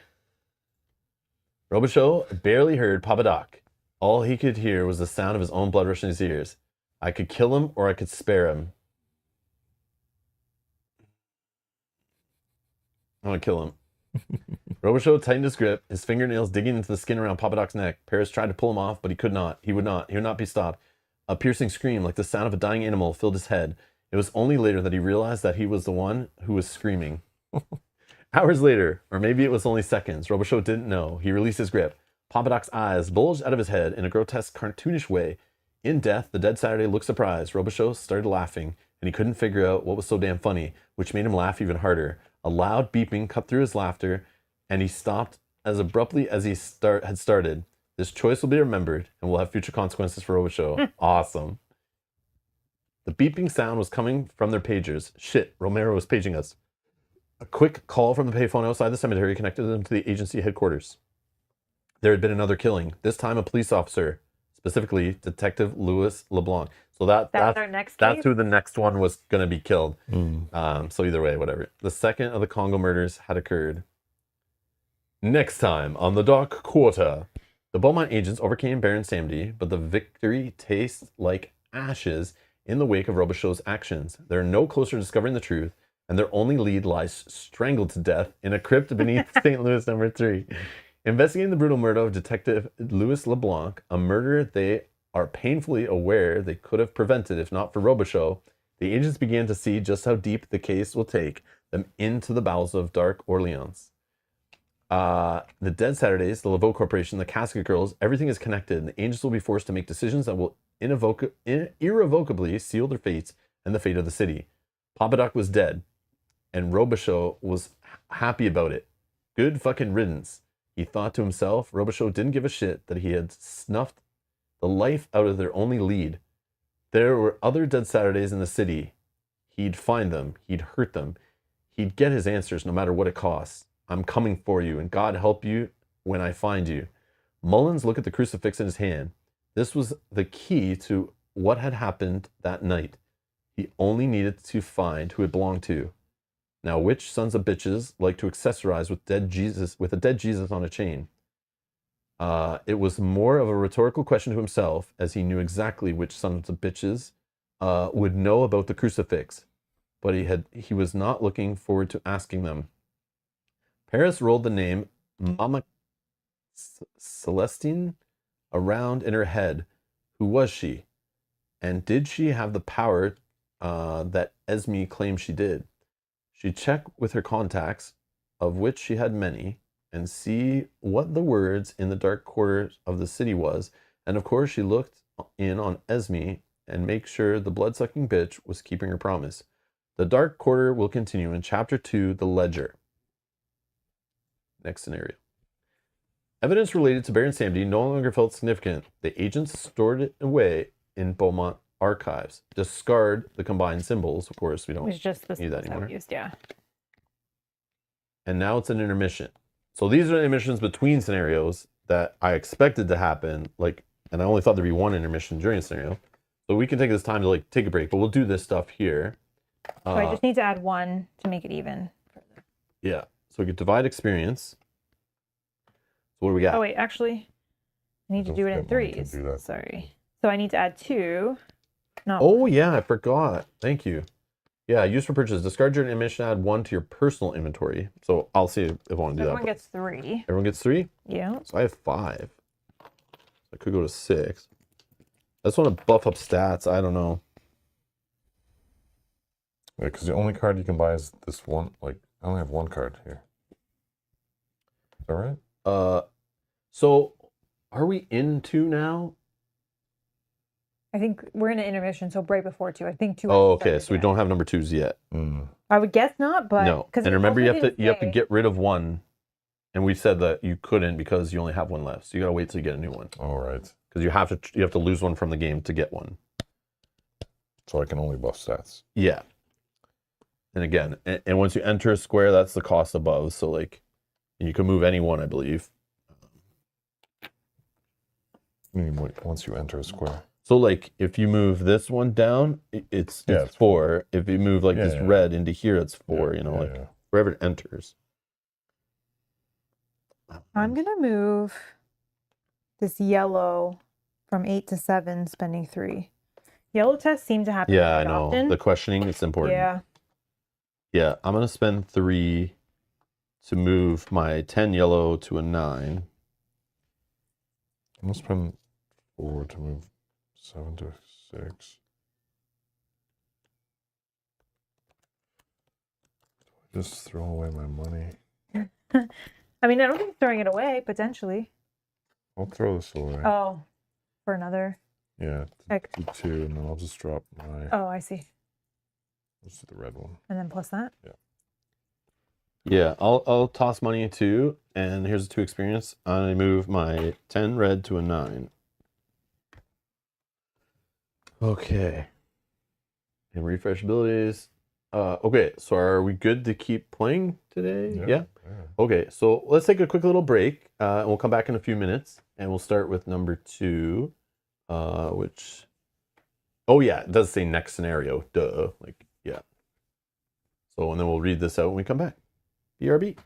[SPEAKER 1] Robichaud barely heard Papa Doc. All he could hear was the sound of his own blood rushing in his ears. I could kill him or I could spare him. I'm gonna kill him. Robichaud tightened his grip, his fingernails digging into the skin around Papa Doc's neck. Paris tried to pull him off, but he could not. He would not be stopped. A piercing scream, like the sound of a dying animal, filled his head. It was only later that he realized that he was the one who was screaming. Hours later, or maybe it was only seconds, Robichaud didn't know. He released his grip. Papa Doc's eyes bulged out of his head in a grotesque, cartoonish way. In death, the dead Saturday looked surprised. Robichaud started laughing, and he couldn't figure out what was so damn funny, which made him laugh even harder. A loud beeping cut through his laughter, and he stopped as abruptly as he had started. This choice will be remembered, and will have future consequences for Robichaud. Awesome. The beeping sound was coming from their pagers. Shit, Romero was paging us. A quick call from the payphone outside the cemetery connected them to the agency headquarters. There had been another killing, this time a police officer, specifically Detective Louis Leblanc. So that's
[SPEAKER 2] our next
[SPEAKER 1] that's
[SPEAKER 2] case?
[SPEAKER 1] who the next one was going to be killed. So either way, whatever. The second of the Congo murders had occurred. Next time on the Dark Quarter, the Beaumont agents overcame Baron Samedi, but the victory tastes like ashes in the wake of Robichaud's actions. They're no closer to discovering the truth, and their only lead lies strangled to death in a crypt beneath St. Louis number 3. Investigating the brutal murder of Detective Louis Leblanc, a murder they are painfully aware they could have prevented if not for Robichaud, the agents began to see just how deep the case will take them into the bowels of Dark Orleans. The Dead Saturdays, the Lavo Corporation, the Casket Girls, everything is connected, and the agents will be forced to make decisions that will irrevocably seal their fates and the fate of the city. Papa Doc was dead, and Robichaud was happy about it. Good fucking riddance. He thought to himself, Robichaud didn't give a shit that he had snuffed the life out of their only lead. There were other Dead Saturdays in the city. He'd find them. He'd hurt them. He'd get his answers no matter what it costs. I'm coming for you, and God help you when I find you. Mullins looked at the crucifix in his hand. This was the key to what had happened that night. He only needed to find who it belonged to. Now, which sons of bitches like to accessorize with a dead Jesus on a chain? It was more of a rhetorical question to himself, as he knew exactly which sons of bitches would know about the crucifix, but he was not looking forward to asking them. Paris rolled the name Mama Celestine around in her head. Who was she? And did she have the power that Esme claimed she did? She checked with her contacts, of which she had many, and see what the words in the dark quarters of the city was. And of course, she looked in on Esme and make sure the blood-sucking bitch was keeping her promise. The dark quarter will continue in Chapter 2, The Ledger. Next scenario. Evidence related to Baron Samedi no longer felt significant. The agents stored it away in Beaumont archives. Discard the combined symbols. Of course, we don't
[SPEAKER 2] It's just the
[SPEAKER 1] need that
[SPEAKER 2] symbols I
[SPEAKER 1] anymore.
[SPEAKER 2] used, yeah.
[SPEAKER 1] And now it's an intermission. So these are the intermissions between scenarios that I expected to happen. And I only thought there'd be one intermission during a scenario. So we can take this time to take a break, but we'll do this stuff here.
[SPEAKER 2] So I just need to add 1 to make it even.
[SPEAKER 1] Yeah. So we could divide experience. So what do we got?
[SPEAKER 2] Oh wait, actually, I need to do it in
[SPEAKER 3] forget when we can
[SPEAKER 2] 3s.
[SPEAKER 3] do that.
[SPEAKER 2] Sorry. So I need to add 2. No.
[SPEAKER 1] Oh yeah, I forgot. Thank you. Yeah, use for purchase. Discard your intermission, add 1 to your personal inventory. So I'll see if I want to do
[SPEAKER 2] Everyone
[SPEAKER 1] that.
[SPEAKER 2] gets 3.
[SPEAKER 1] Everyone gets 3?
[SPEAKER 2] Yeah.
[SPEAKER 1] So I have 5. I could go to 6. I just want to buff up stats. I don't know.
[SPEAKER 3] Yeah, because the only card you can buy is this one. I only have 1 card here. Is that right?
[SPEAKER 1] So are we in 2 now?
[SPEAKER 2] I think we're in an intermission, so right before 2. I think 2.
[SPEAKER 1] Oh, okay. So we don't have number 2s yet.
[SPEAKER 2] I would guess not, but
[SPEAKER 1] No. And
[SPEAKER 2] it
[SPEAKER 1] remember, you
[SPEAKER 2] also
[SPEAKER 1] have to
[SPEAKER 2] didn't
[SPEAKER 1] get
[SPEAKER 2] say.
[SPEAKER 1] rid of 1, and we said that you couldn't because you only have 1 left. So you gotta wait till you get a new one.
[SPEAKER 3] All right.
[SPEAKER 1] Because you have to lose 1 from the game to get 1.
[SPEAKER 3] So I can only buff stats.
[SPEAKER 1] Yeah. And again, and once you enter a square, that's the cost above. So you can move any one, I believe.
[SPEAKER 3] Once you enter a square.
[SPEAKER 1] So if you move this one down, it's 4. If you move this red into here, it's 4. Wherever it enters.
[SPEAKER 2] I'm gonna move this yellow from 8 to 7, spending 3. Yellow tests seem to happen.
[SPEAKER 1] Yeah, I
[SPEAKER 2] quite
[SPEAKER 1] know.
[SPEAKER 2] often.
[SPEAKER 1] The questioning is important.
[SPEAKER 2] Yeah.
[SPEAKER 1] Yeah, I'm gonna spend 3 to move my 10 yellow to a 9.
[SPEAKER 3] I'm gonna spend 4 to move 7 to 6. Just throw away my money.
[SPEAKER 2] I mean, I don't think throwing it away, potentially.
[SPEAKER 3] I'll throw this away.
[SPEAKER 2] Oh, for another.
[SPEAKER 3] Yeah,
[SPEAKER 2] Heck.
[SPEAKER 3] 2, and then I'll just drop my.
[SPEAKER 2] Oh, I see.
[SPEAKER 3] Let's do the red one.
[SPEAKER 2] And then plus that.
[SPEAKER 1] Yeah, I'll toss money too, and here's the 2 experience. I move my 10 red to a 9. Okay. And refresh abilities. Okay, so are we good to keep playing today? Yeah. Okay, so let's take a quick little break, and we'll come back in a few minutes, and we'll start with number 2, which, oh yeah, it does say next scenario, duh, like, yeah. So, and then we'll read this out when we come back. BRB.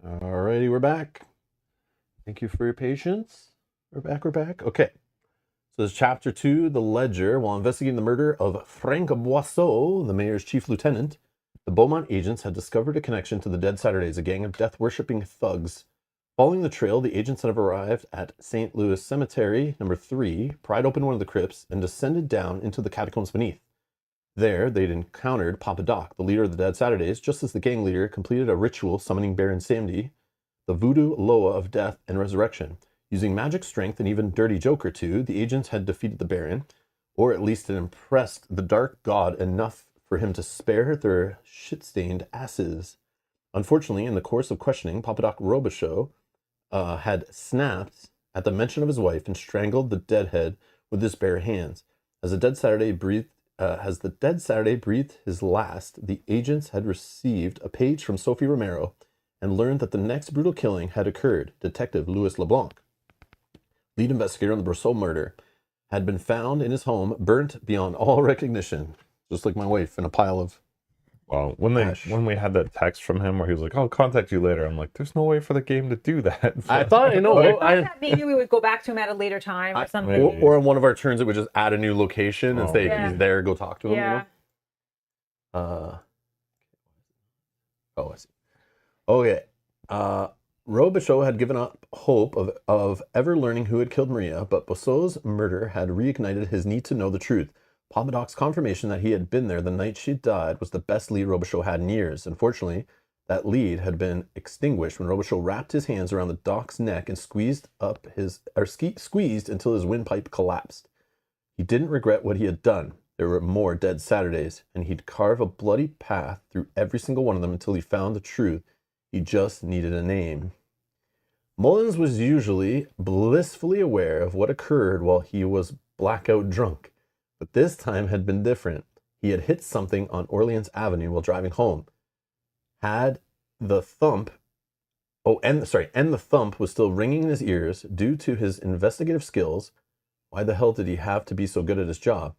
[SPEAKER 1] Alrighty, we're back. Thank you for your patience. We're back. Okay. So this is chapter 2, The Ledger. While investigating the murder of Frank Boisseau, the mayor's chief lieutenant, the Beaumont agents had discovered a connection to the Dead Saturdays, a gang of death-worshipping thugs. Following the trail, the agents had arrived at St. Louis Cemetery, number 3, pried open one of the crypts, and descended down into the catacombs beneath. There, they'd encountered Papa Doc, the leader of the Dead Saturdays, just as the gang leader completed a ritual summoning Baron Samedi, the voodoo Loa of death and resurrection. Using magic strength and even Dirty Joke or two, the agents had defeated the Baron, or at least had impressed the Dark God enough for him to spare their shit-stained asses. Unfortunately, in the course of questioning, Papa Doc Robichaux had snapped at the mention of his wife and strangled the deadhead with his bare hands. As the Dead Saturday breathed his last, the agents had received a page from Sophie Romero and learned that the next brutal killing had occurred. Detective Louis Leblanc, lead investigator on the Boisseau murder, had been found in his home, burnt beyond all recognition, just like my wife, in a pile of
[SPEAKER 3] Well, when we had that text from him where he was like, "I'll contact you later," I'm like, "There's no way for the game to do that."
[SPEAKER 1] I thought,
[SPEAKER 2] that maybe we would go back to him at a later time or something.
[SPEAKER 1] Or on one of our turns, it would just add a new location and say,
[SPEAKER 2] Yeah.
[SPEAKER 1] he's there, go talk to him.
[SPEAKER 2] Yeah.
[SPEAKER 1] Oh, I see. Okay. Robichaux had given up hope of ever learning who had killed Maria, but Boisseau's murder had reignited his need to know the truth. Papa Doc's confirmation that he had been there the night she died was the best lead Robichaux had in years. Unfortunately, that lead had been extinguished when Robichaux wrapped his hands around the Doc's neck and squeezed until his windpipe collapsed. He didn't regret what he had done. There were more dead Saturdays, and he'd carve a bloody path through every single one of them until he found the truth. He just needed a name. Mullins was usually blissfully aware of what occurred while he was blackout drunk, but this time had been different. He had hit something on Orleans Avenue while driving home. And the thump was still ringing in his ears due to his investigative skills. Why the hell did he have to be so good at his job?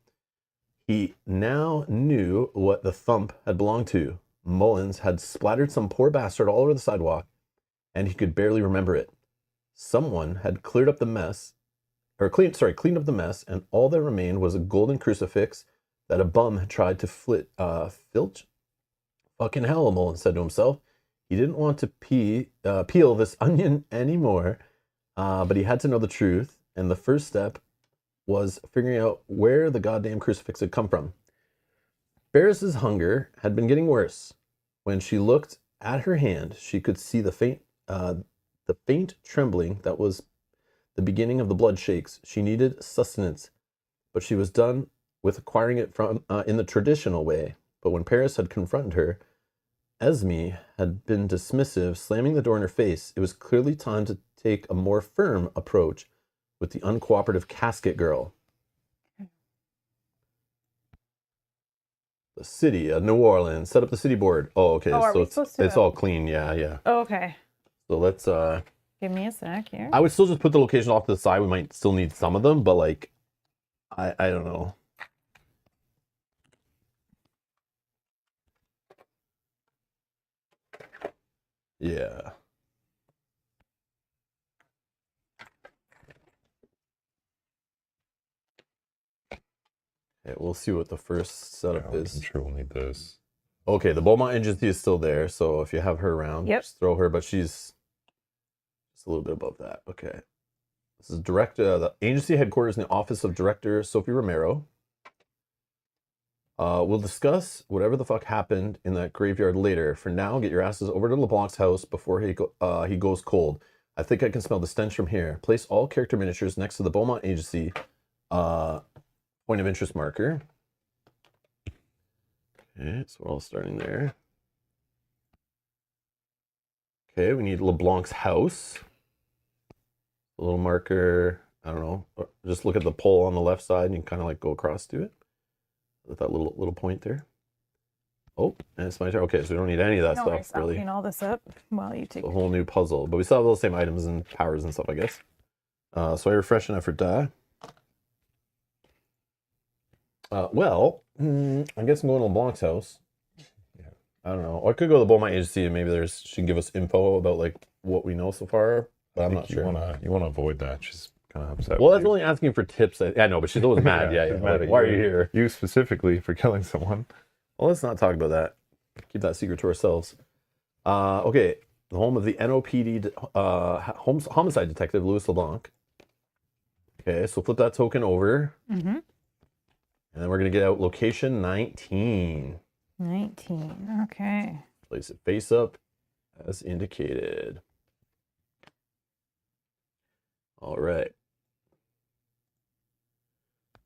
[SPEAKER 1] He now knew what the thump had belonged to. Mullins had splattered some poor bastard all over the sidewalk, and he could barely remember it. Someone had cleaned up the mess, and all that remained was a golden crucifix that a bum had tried to filch. Fucking hell, Mullins said to himself. He didn't want to peel this onion anymore, but he had to know the truth, and the first step was figuring out where the goddamn crucifix had come from. Ferris's hunger had been getting worse. When she looked at her hand, she could see the faint trembling that was the beginning of the blood shakes. She needed sustenance, but she was done with acquiring it from in the traditional way. But when Paris had confronted her, Esme had been dismissive, slamming the door in her face. It was clearly time to take a more firm approach with the uncooperative casket girl. The city of New Orleans. Set up the city board. Oh, okay. So it's all clean. Yeah.
[SPEAKER 2] Oh, okay.
[SPEAKER 1] So let's
[SPEAKER 2] give me a sec here.
[SPEAKER 1] I would still just put the location off to the side. We might still need some of them, but like I don't know. Yeah. Okay, we'll see what the first setup is.
[SPEAKER 3] I'm sure we'll need this.
[SPEAKER 1] Okay, the Beaumont Agency is still there, so if you have her around, just throw her, but she's just a little bit above that. Okay. This is the agency headquarters in the office of Director Sophie Romero. We'll discuss whatever the fuck happened in that graveyard later. For now, get your asses over to LeBlanc's house before he goes cold. I think I can smell the stench from here. Place all character miniatures next to the Beaumont Agency point of interest marker. Okay, so we're all starting there. Okay, we need LeBlanc's house. A little marker, I don't know, just look at the pole on the left side and you kind of like go across to it with that little point there. Oh, and it's my turn. Okay, so we don't need any of that stuff, really.
[SPEAKER 2] I'll clean all this up while you take
[SPEAKER 1] a whole new puzzle, but we still have all the same items and powers and stuff, I guess. So I refresh and I for die. Well, I guess I'm going to LeBlanc's house. Yeah. I don't know. Or I could go to the Beaumont Agency and maybe she can give us info about like what we know so far, but I'm not sure.
[SPEAKER 3] You want to avoid that. She's kind of upset.
[SPEAKER 1] Well, that's only asking for tips. I know, but she's always mad. Yeah.
[SPEAKER 3] Mad
[SPEAKER 1] why are you here?
[SPEAKER 3] You specifically for killing someone.
[SPEAKER 1] Well, let's not talk about that. Keep that secret to ourselves. Okay. The home of the NOPD homicide detective, Louis LeBlanc. Okay, so flip that token over.
[SPEAKER 2] Mm-hmm.
[SPEAKER 1] And then we're going to get out location 19.
[SPEAKER 2] 19, okay.
[SPEAKER 1] Place it face up as indicated. All right.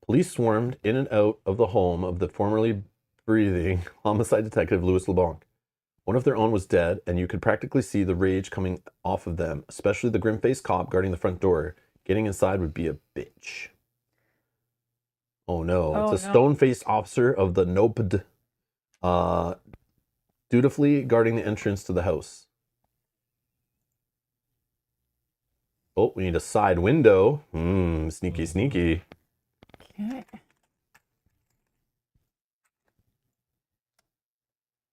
[SPEAKER 1] Police swarmed in and out of the home of the formerly breathing homicide detective Louis LeBlanc. One of their own was dead, and you could practically see the rage coming off of them, especially the grim-faced cop guarding the front door. Getting inside would be a bitch. Oh no, it's a stone-faced officer of the NOPD, dutifully guarding the entrance to the house. Oh, we need a side window. Sneaky, sneaky.
[SPEAKER 2] Okay.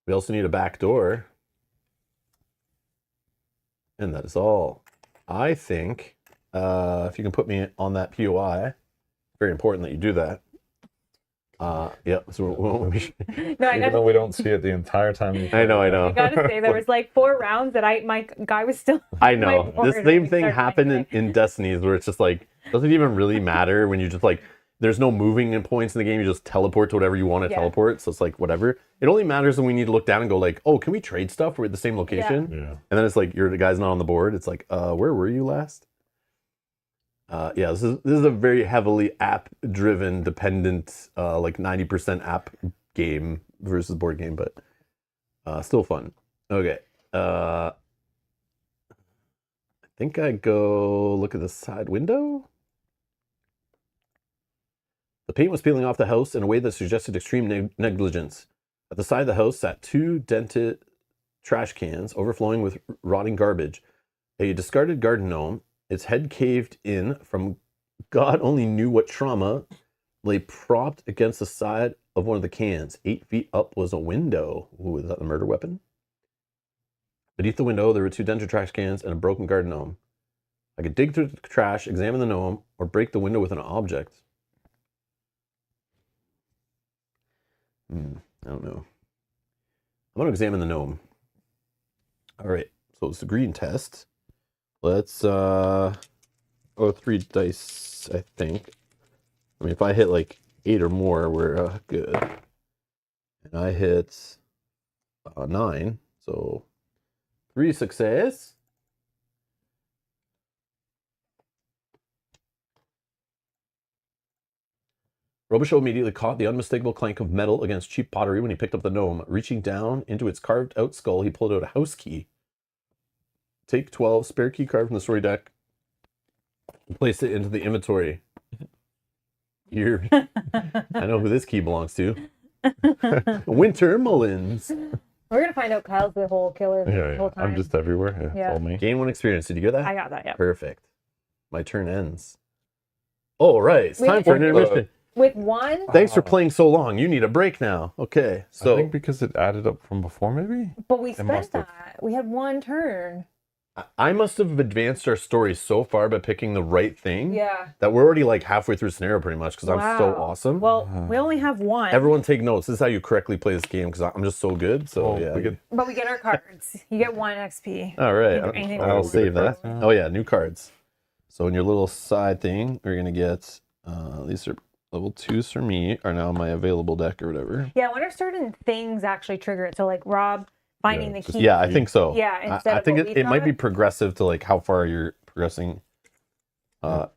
[SPEAKER 1] We also need a back door. And that is all. I think, if you can put me on that POI, very important that you do that. Yeah. So
[SPEAKER 3] even though we don't see it the entire time.
[SPEAKER 1] I know.
[SPEAKER 2] I gotta say, there was like 4 rounds that my guy was still.
[SPEAKER 1] I know. This same thing happened in Destinies, where it's just like doesn't even really matter when you just like there's no moving in points in the game. You just teleport to whatever you want to teleport. So it's like whatever. It only matters when we need to look down and go like, oh, can we trade stuff? We're at the same location.
[SPEAKER 3] Yeah.
[SPEAKER 1] And then it's like the guy's not on the board. It's like, where were you last? Yeah, this is a very heavily app-driven, dependent, like 90% app game versus board game, but still fun. Okay. I think I go look at the side window. The paint was peeling off the house in a way that suggested extreme negligence. At the side of the house sat 2 dented trash cans overflowing with rotting garbage. A discarded garden gnome, its head caved in from God only knew what trauma, lay propped against the side of one of the cans. 8 feet up was a window. Ooh, is that the murder weapon? Beneath the window, there were 2 dented trash cans and a broken garden gnome. I could dig through the trash, examine the gnome, or break the window with an object. I don't know. I'm going to examine the gnome. All right, so it's the green test. Let's, 3 dice, I think. I mean, if I hit like 8 or more, we're good. And I hit 9, so 3 success. Robichaud immediately caught the unmistakable clank of metal against cheap pottery when he picked up the gnome. Reaching down into its carved-out skull, he pulled out a house key. Take 12, spare key card from the story deck, and place it into the inventory. Here, I know who this key belongs to. Winter Mullins.
[SPEAKER 2] We're gonna find out Kyle's the whole killer the whole time.
[SPEAKER 3] I'm just everywhere. Yeah. It's all me.
[SPEAKER 1] Gain 1 experience. Did you get that?
[SPEAKER 2] I got that, yeah.
[SPEAKER 1] Perfect. My turn ends. Oh, right. It's time for an intermission.
[SPEAKER 2] With 1?
[SPEAKER 1] Thanks for playing so long. You need a break now. Okay, so
[SPEAKER 3] I think because it added up from before, maybe?
[SPEAKER 2] But we spent
[SPEAKER 3] must
[SPEAKER 2] that.
[SPEAKER 3] have.
[SPEAKER 2] We had 1 turn.
[SPEAKER 1] I must have advanced our story so far by picking the right thing
[SPEAKER 2] Yeah.
[SPEAKER 1] that we're already like halfway through scenario pretty much because I'm so awesome.
[SPEAKER 2] Well, we only have 1.
[SPEAKER 1] Everyone take notes. This is how you correctly play this game because I'm just so good. So
[SPEAKER 3] Oh,
[SPEAKER 1] yeah.
[SPEAKER 2] But we get our cards. You get 1 XP.
[SPEAKER 1] All right.
[SPEAKER 2] Anything
[SPEAKER 1] I'll
[SPEAKER 2] else?
[SPEAKER 1] save that. Oh yeah, new cards. So in your little side thing, we're gonna get these are level 2s for me are now my available deck or whatever.
[SPEAKER 2] Yeah, I wonder if certain things actually trigger it. So like Rob finding the key.
[SPEAKER 1] Yeah, I think so.
[SPEAKER 2] Yeah,
[SPEAKER 1] I think it might be progressive to like how far you're progressing.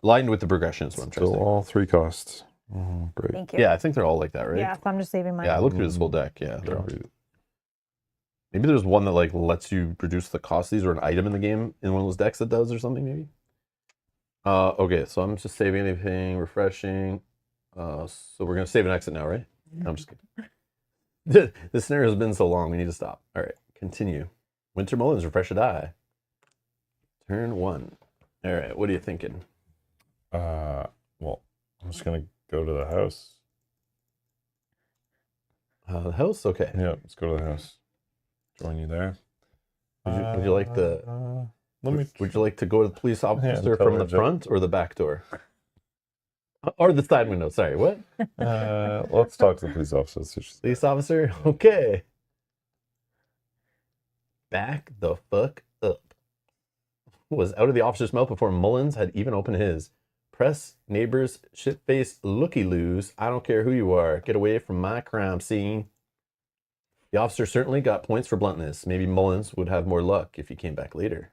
[SPEAKER 1] Lined with the progression is what I'm trying to
[SPEAKER 3] So
[SPEAKER 1] say.
[SPEAKER 3] all 3 costs. Oh, great.
[SPEAKER 2] Thank you.
[SPEAKER 1] Yeah, I think they're all like that, right?
[SPEAKER 2] Yeah, so I'm just saving mine.
[SPEAKER 1] Yeah, I looked through this whole deck. Yeah, they're all. Maybe there's one that like lets you reduce the cost of these or an item in the game in one of those decks that does or something maybe. Okay, so I'm just saving anything, refreshing. So we're gonna save an exit now, right? No, I'm just kidding. The scenario has been so long, we need to stop. All right, continue. Winter Mullins, refresh a die. Turn 1. All right, what are you thinking?
[SPEAKER 3] Well, I'm just gonna go to the house.
[SPEAKER 1] The house, okay.
[SPEAKER 3] Yeah, let's go to the house. Join you there.
[SPEAKER 1] Would you like the? Would you like to go to the police officer
[SPEAKER 3] tell
[SPEAKER 1] from
[SPEAKER 3] her
[SPEAKER 1] the
[SPEAKER 3] to-
[SPEAKER 1] front or the back door? Or the side window, sorry, what?
[SPEAKER 3] Let's talk to the police officer. See what she says.
[SPEAKER 1] Police officer? Okay. Back the fuck up. Was out of the officer's mouth before Mullins had even opened his. Press, neighbors, shit-faced looky-loos. I don't care who you are. Get away from my crime scene. The officer certainly got points for bluntness. Maybe Mullins would have more luck if he came back later.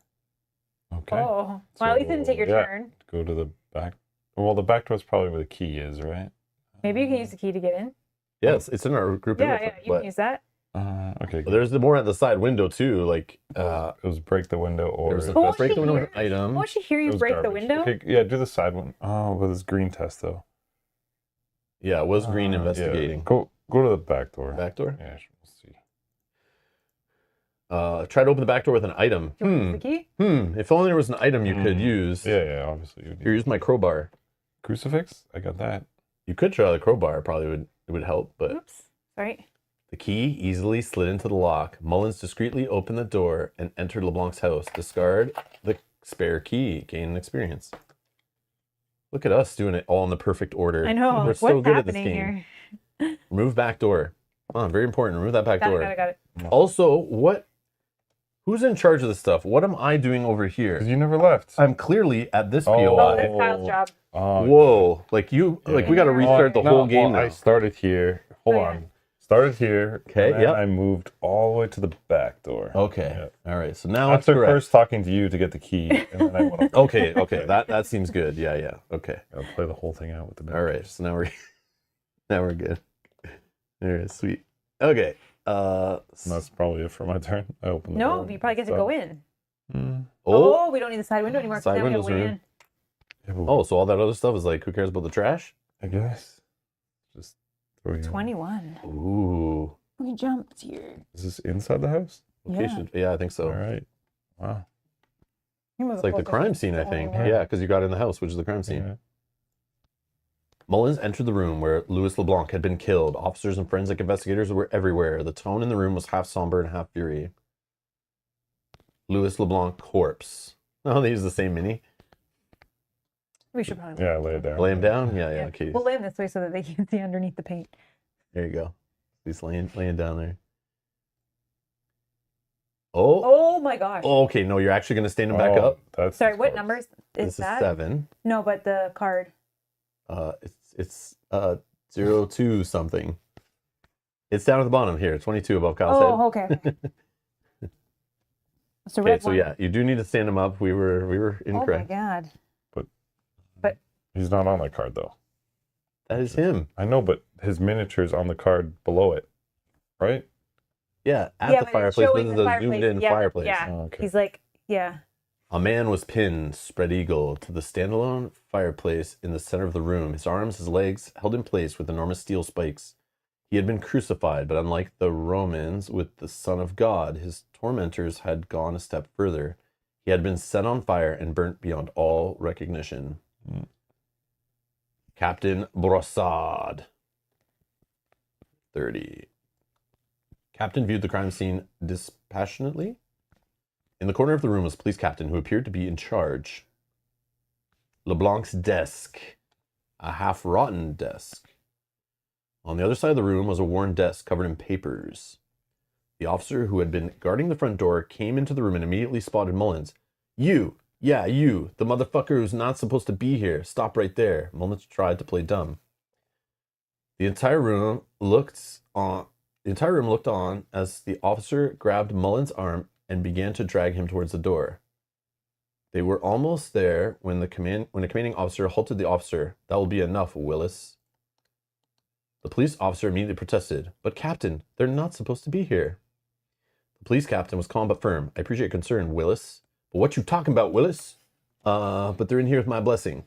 [SPEAKER 3] Okay.
[SPEAKER 2] Oh, well, at least you didn't take your turn.
[SPEAKER 3] Go to the back. Well, the back door is probably where the key is, right?
[SPEAKER 2] Maybe you can use the key to get in.
[SPEAKER 1] Yes, it's in our group.
[SPEAKER 2] Yeah, you can use that.
[SPEAKER 3] Okay.
[SPEAKER 1] Well, there's the more at the side window too. Like
[SPEAKER 3] it was break the window or
[SPEAKER 1] there's a
[SPEAKER 2] won't
[SPEAKER 1] break
[SPEAKER 2] she
[SPEAKER 1] the window
[SPEAKER 2] hear-
[SPEAKER 1] item.
[SPEAKER 2] Won't she hear
[SPEAKER 3] it
[SPEAKER 2] you
[SPEAKER 3] was
[SPEAKER 2] break the
[SPEAKER 3] garbage.
[SPEAKER 2] window?
[SPEAKER 3] Okay, yeah, do the side one. Oh, with this green test though.
[SPEAKER 1] Yeah, it was green
[SPEAKER 3] Yeah.
[SPEAKER 1] investigating.
[SPEAKER 3] Go to the back door.
[SPEAKER 1] Back door.
[SPEAKER 3] Yeah, we'll see.
[SPEAKER 1] Try to open the back door with an item.
[SPEAKER 2] Do you want to use the key?
[SPEAKER 1] If only there was an item you could use.
[SPEAKER 3] Yeah, obviously.
[SPEAKER 1] Here, use my crowbar.
[SPEAKER 3] Crucifix? I got that.
[SPEAKER 1] You could try the crowbar. Probably would help. But
[SPEAKER 2] Oops. Sorry.
[SPEAKER 1] the key easily slid into the lock. Mullins discreetly opened the door and entered LeBlanc's house. Discard the spare key. Gain an experience. Look at us doing it all in the perfect order.
[SPEAKER 2] I know.
[SPEAKER 1] We're
[SPEAKER 2] What's
[SPEAKER 1] so good at this
[SPEAKER 2] happening
[SPEAKER 1] game.
[SPEAKER 2] here?
[SPEAKER 1] Remove back door. Come on, very important. Remove that back door.
[SPEAKER 2] Got it.
[SPEAKER 1] Also, who's in charge of this stuff? What am I doing over here?
[SPEAKER 3] Because you never left.
[SPEAKER 1] I'm clearly at this
[SPEAKER 3] Oh.
[SPEAKER 1] POI.
[SPEAKER 2] Oh, that's Kyle's job.
[SPEAKER 3] Oh,
[SPEAKER 1] Whoa. Like we got to restart the whole game
[SPEAKER 3] well,
[SPEAKER 1] now.
[SPEAKER 3] I started here. Hold
[SPEAKER 2] Oh, yeah.
[SPEAKER 3] on. Started here.
[SPEAKER 1] Okay,
[SPEAKER 3] and then I moved all the way to the back door.
[SPEAKER 1] Okay.
[SPEAKER 3] Yeah.
[SPEAKER 1] All right. So now
[SPEAKER 3] After
[SPEAKER 1] it's correct.
[SPEAKER 3] first talking to you to get the key, and then I went over.
[SPEAKER 1] Okay. That seems good. Yeah. Okay.
[SPEAKER 3] I'll play the whole thing out with the
[SPEAKER 1] All right. So now we're good. All right. Sweet. Okay.
[SPEAKER 3] And that's probably it for my turn. I open the
[SPEAKER 2] No,
[SPEAKER 3] door.
[SPEAKER 2] you probably get to go in.
[SPEAKER 3] Mm.
[SPEAKER 2] Oh, we don't need the side window anymore. 'cause
[SPEAKER 1] Side
[SPEAKER 2] now we have
[SPEAKER 1] window's
[SPEAKER 2] way
[SPEAKER 1] rude.
[SPEAKER 2] in.
[SPEAKER 3] Yeah, but
[SPEAKER 1] Oh, so all that other stuff is like, who cares about the trash?
[SPEAKER 3] I guess. Just throw you in.
[SPEAKER 2] 21.
[SPEAKER 1] Ooh.
[SPEAKER 2] We jumped here.
[SPEAKER 3] Is this inside the house?
[SPEAKER 1] Location. Yeah, I think so.
[SPEAKER 3] All right. Wow.
[SPEAKER 1] It's like the crime scene, I think.
[SPEAKER 3] one.
[SPEAKER 1] Yeah, because you got in the house, which is the crime scene.
[SPEAKER 3] Yeah.
[SPEAKER 1] Mullins entered the room where Louis LeBlanc had been killed. Officers and forensic investigators were everywhere. The tone in the room was half somber and half fury. Louis LeBlanc corpse. Oh, they use the same mini.
[SPEAKER 2] We should probably
[SPEAKER 3] Yeah, lay it down.
[SPEAKER 1] Lay him down? Yeah, okay.
[SPEAKER 2] We'll lay him this way so that they can see underneath the paint.
[SPEAKER 1] There you go. He's laying down there. Oh.
[SPEAKER 2] Oh my gosh.
[SPEAKER 1] Oh, okay, no, you're actually going to stand him back up?
[SPEAKER 3] That's
[SPEAKER 2] Sorry, what numbers
[SPEAKER 1] This
[SPEAKER 2] is
[SPEAKER 1] is
[SPEAKER 2] that?
[SPEAKER 1] 7.
[SPEAKER 2] No, but the card.
[SPEAKER 1] It's 02 something. It's down at the bottom here, 22 above Kyle's head.
[SPEAKER 2] Oh, okay. So
[SPEAKER 1] Okay,
[SPEAKER 2] red
[SPEAKER 1] so
[SPEAKER 2] one.
[SPEAKER 1] yeah, you do need to stand him up. We were
[SPEAKER 2] Oh my
[SPEAKER 1] incorrect.
[SPEAKER 2] god.
[SPEAKER 3] He's not on that card though.
[SPEAKER 1] That is him.
[SPEAKER 3] I know, but his miniature's on the card below it, right?
[SPEAKER 1] Yeah, at
[SPEAKER 2] Yeah,
[SPEAKER 1] the
[SPEAKER 2] but it's
[SPEAKER 1] fireplace.
[SPEAKER 2] showing
[SPEAKER 1] This is
[SPEAKER 2] the
[SPEAKER 1] a
[SPEAKER 2] fireplace.
[SPEAKER 1] zoomed-in
[SPEAKER 2] Yeah,
[SPEAKER 1] fireplace.
[SPEAKER 2] yeah.
[SPEAKER 3] Oh, okay.
[SPEAKER 2] He's like, yeah.
[SPEAKER 1] A man was pinned, spread eagle, to the standalone fireplace in the center of the room. His arms, his legs held in place with enormous steel spikes. He had been crucified, but unlike the Romans with the Son of God, his tormentors had gone a step further. He had been set on fire and burnt beyond all recognition.
[SPEAKER 3] Mm.
[SPEAKER 1] Captain Brossard, 30. Captain viewed the crime scene dispassionately. In the corner of the room was a police captain who appeared to be in charge. LeBlanc's desk, a half-rotten desk. On the other side of the room was a worn desk covered in papers. The officer who had been guarding the front door came into the room and immediately spotted Mullins. You, the motherfucker who's not supposed to be here. Stop right there. Mullins tried to play dumb. The entire room looked on as the officer grabbed Mullins' arm and began to drag him towards the door. They were almost there when a commanding officer halted the officer. That will be enough, Willis. The police officer immediately protested. But Captain, they're not supposed to be here. The police captain was calm but firm. I appreciate your concern, Willis. But what you talking about, Willis? But they're in here with my blessing.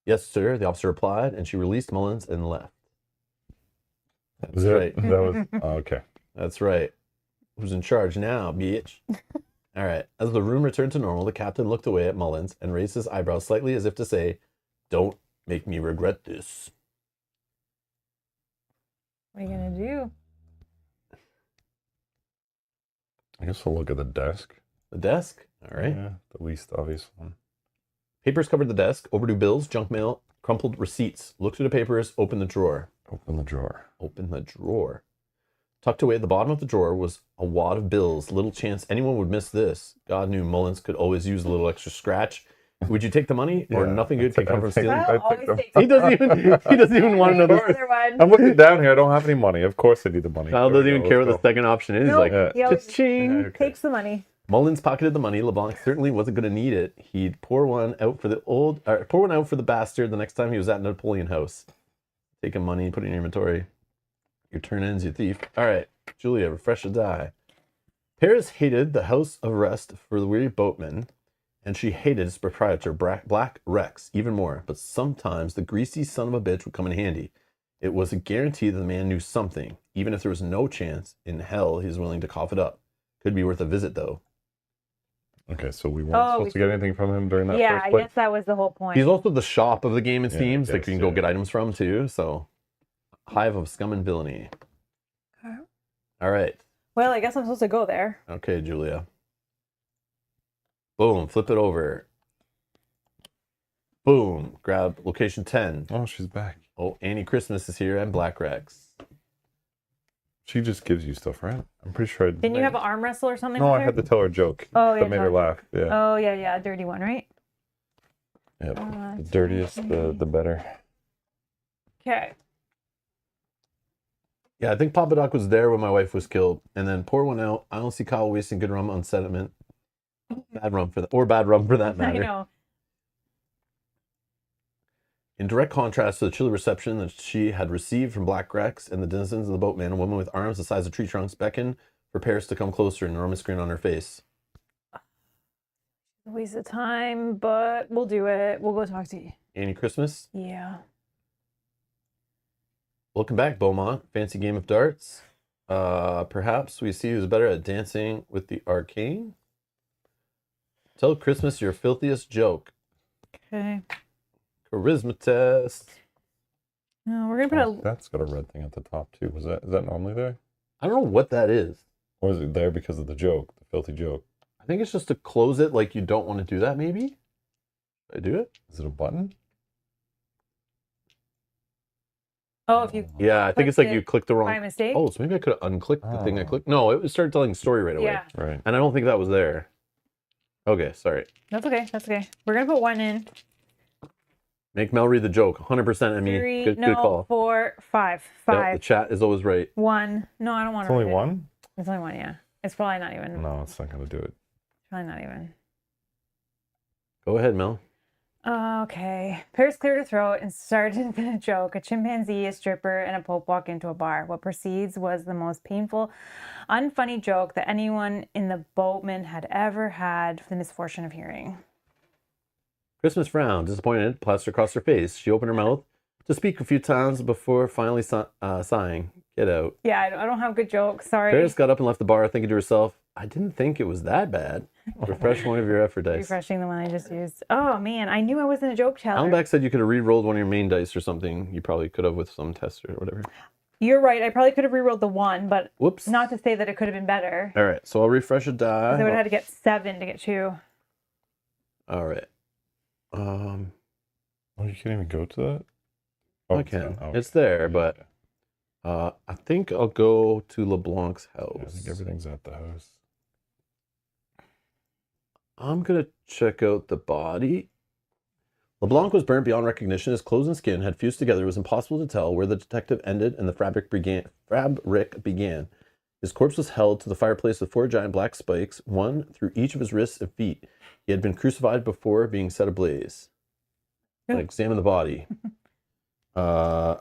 [SPEAKER 1] Yes, sir, the officer replied, and she released Mullins and left. That's right.
[SPEAKER 3] That was okay.
[SPEAKER 1] That's right. Who's in charge now, bitch? All right. As the room returned to normal, the captain looked away at Mullins and raised his eyebrows slightly as if to say, don't make me regret this.
[SPEAKER 2] What are you going to do?
[SPEAKER 3] I guess we'll look at the desk.
[SPEAKER 1] The desk? All right.
[SPEAKER 3] Yeah, the least obvious one.
[SPEAKER 1] Papers covered the desk, overdue bills, junk mail, crumpled receipts. Look through the papers, open the drawer.
[SPEAKER 3] Open the drawer.
[SPEAKER 1] Open the drawer. Tucked away at the bottom of the drawer was a wad of bills. Little chance anyone would miss this. God knew Mullins could always use a little extra scratch. Would you take the money, or
[SPEAKER 3] Yeah,
[SPEAKER 1] nothing good can come from stealing?
[SPEAKER 2] Kyle
[SPEAKER 3] I picked
[SPEAKER 2] always
[SPEAKER 3] them.
[SPEAKER 2] takes
[SPEAKER 1] He doesn't even want to know this.
[SPEAKER 2] Another one.
[SPEAKER 3] I'm looking down here. I don't have any money. Of course I need the money.
[SPEAKER 1] Kyle
[SPEAKER 3] There
[SPEAKER 1] doesn't
[SPEAKER 3] we
[SPEAKER 1] even
[SPEAKER 3] go,
[SPEAKER 1] care what
[SPEAKER 3] let's
[SPEAKER 1] the
[SPEAKER 3] go.
[SPEAKER 1] second option is. He's
[SPEAKER 2] No,
[SPEAKER 1] like,
[SPEAKER 2] he always
[SPEAKER 1] cha-ching.
[SPEAKER 3] Yeah, okay.
[SPEAKER 2] takes the money.
[SPEAKER 1] Mullins pocketed the money. LeBlanc certainly wasn't going to need it. He'd pour one out for the bastard the next time he was at Napoleon House. Taking money, put it in your inventory. Your turn ends, you thief. All right, Julia, refresh the die. Paris hated the house of rest for the weary boatman, and she hated its proprietor, Black Rex, even more. But sometimes the greasy son of a bitch would come in handy. It was a guarantee that the man knew something, even if there was no chance in hell he's willing to cough it up. Could be worth a visit, though.
[SPEAKER 3] Okay, so we weren't supposed to get anything from him during that
[SPEAKER 2] Yeah,
[SPEAKER 3] first
[SPEAKER 2] I
[SPEAKER 3] play?
[SPEAKER 2] guess that was the whole point.
[SPEAKER 1] He's also the shop of the game, it
[SPEAKER 3] Yeah,
[SPEAKER 1] seems. Like
[SPEAKER 3] yes,
[SPEAKER 1] you can go
[SPEAKER 3] yeah.
[SPEAKER 1] get items from, too. So, hive of scum and villainy.
[SPEAKER 2] Okay.
[SPEAKER 1] All right.
[SPEAKER 2] Well, I guess I'm supposed to go there.
[SPEAKER 1] Okay, Julia. Boom, flip it over. Boom, grab location 10.
[SPEAKER 3] Oh, she's back.
[SPEAKER 1] Oh, Annie Christmas is here and Black Rex.
[SPEAKER 3] She just gives you stuff, right? I'm pretty sure I
[SPEAKER 2] Didn't you have an arm wrestle or something?
[SPEAKER 3] No,
[SPEAKER 2] with
[SPEAKER 3] I
[SPEAKER 2] her?
[SPEAKER 3] had to tell her a joke.
[SPEAKER 2] Oh,
[SPEAKER 3] that
[SPEAKER 2] yeah,
[SPEAKER 3] made her laugh. Yeah.
[SPEAKER 2] Oh, yeah, a dirty one, right?
[SPEAKER 3] Yep.
[SPEAKER 2] Oh,
[SPEAKER 3] The dirtiest, the better.
[SPEAKER 2] Okay.
[SPEAKER 1] Yeah, I think Papa Doc was there when my wife was killed. And then pour one out. I don't see Kyle wasting good rum on sediment. Bad rum for that, or bad rum for that
[SPEAKER 2] I
[SPEAKER 1] matter.
[SPEAKER 2] know.
[SPEAKER 1] In direct contrast to the chilly reception that she had received from Black Rex and the denizens of the boatman, a woman with arms the size of tree trunks beckoned for Paris to come closer, an enormous grin on her face.
[SPEAKER 2] A waste of time, but we'll do it. We'll go talk to you.
[SPEAKER 1] Annie Christmas.
[SPEAKER 2] Yeah.
[SPEAKER 1] Welcome back, Beaumont. Fancy game of darts. Perhaps we see who's better at dancing with the arcane. Tell Christmas your filthiest joke.
[SPEAKER 2] Okay.
[SPEAKER 1] Charisma test.
[SPEAKER 2] No, we're gonna put a.
[SPEAKER 3] That's got a red thing at the top too. Is that normally there?
[SPEAKER 1] I don't know what that is.
[SPEAKER 3] Or is it there because of the joke, the filthy joke?
[SPEAKER 1] I think it's just to close it like you don't want to do that, maybe? Did I do it?
[SPEAKER 3] Is it a button?
[SPEAKER 2] Oh, if you
[SPEAKER 1] Yeah, I think it's like
[SPEAKER 2] clicked
[SPEAKER 1] you
[SPEAKER 2] it
[SPEAKER 1] clicked the wrong.
[SPEAKER 2] by mistake.
[SPEAKER 1] Oh, so maybe I could have unclicked the thing I
[SPEAKER 3] Oh.
[SPEAKER 1] clicked. No, it started telling the story right away.
[SPEAKER 2] Yeah,
[SPEAKER 3] Right.
[SPEAKER 1] And I don't think that was there. Okay, sorry.
[SPEAKER 2] that's okay. That's okay. We're gonna put one in.
[SPEAKER 1] Make Mel read the joke. 100% I mean.
[SPEAKER 2] Three,
[SPEAKER 1] Good
[SPEAKER 2] no,
[SPEAKER 1] call.
[SPEAKER 2] 4, 5,
[SPEAKER 1] Yep,
[SPEAKER 2] 5,
[SPEAKER 1] the chat is always right.
[SPEAKER 2] 1. No, I don't want
[SPEAKER 3] It's
[SPEAKER 2] to.
[SPEAKER 3] only one?
[SPEAKER 2] It's only one. Yeah, it's probably not even.
[SPEAKER 3] No, it's not gonna do it.
[SPEAKER 2] Probably not even.
[SPEAKER 1] Go ahead, Mel.
[SPEAKER 2] Okay. Paris cleared her throat and started a joke. A chimpanzee, a stripper, and a pope walk into a bar. What proceeds was the most painful, unfunny joke that anyone in the boatman had ever had the misfortune of hearing.
[SPEAKER 1] Christmas frowned, disappointed, plastered across her face. She opened her mouth to speak a few times before finally sighing. Get out.
[SPEAKER 2] Yeah, I don't have good jokes. Sorry.
[SPEAKER 1] Paris got up and left the bar, thinking to herself, I didn't think it was that bad. Refresh one of your effort dice.
[SPEAKER 2] Refreshing the one I just used. Oh, man. I knew I wasn't a joke teller.
[SPEAKER 1] Alan Beck said you could have re-rolled one of your main dice or something. You probably could have with some test or whatever.
[SPEAKER 2] You're right. I probably could have rerolled the 1, but
[SPEAKER 1] Whoops.
[SPEAKER 2] not to say that it could have been better.
[SPEAKER 1] All right, so I'll refresh a die.
[SPEAKER 2] I would have had to get 7 to get 2.
[SPEAKER 1] All right.
[SPEAKER 3] Oh, you can't even go to that?
[SPEAKER 1] I
[SPEAKER 3] it's
[SPEAKER 1] can.
[SPEAKER 3] done. Oh,
[SPEAKER 1] It's
[SPEAKER 3] okay.
[SPEAKER 1] there, but I think I'll go to LeBlanc's house.
[SPEAKER 3] Yeah, I think everything's at the house.
[SPEAKER 1] I'm going to check out the body. LeBlanc was burnt beyond recognition. His clothes and skin had fused together. It was impossible to tell where the detective ended and the fabric began. His corpse was held to the fireplace with 4 giant black spikes, one through each of his wrists and feet. He had been crucified before being set ablaze.
[SPEAKER 2] Yeah.
[SPEAKER 1] Examine the body. Yeah,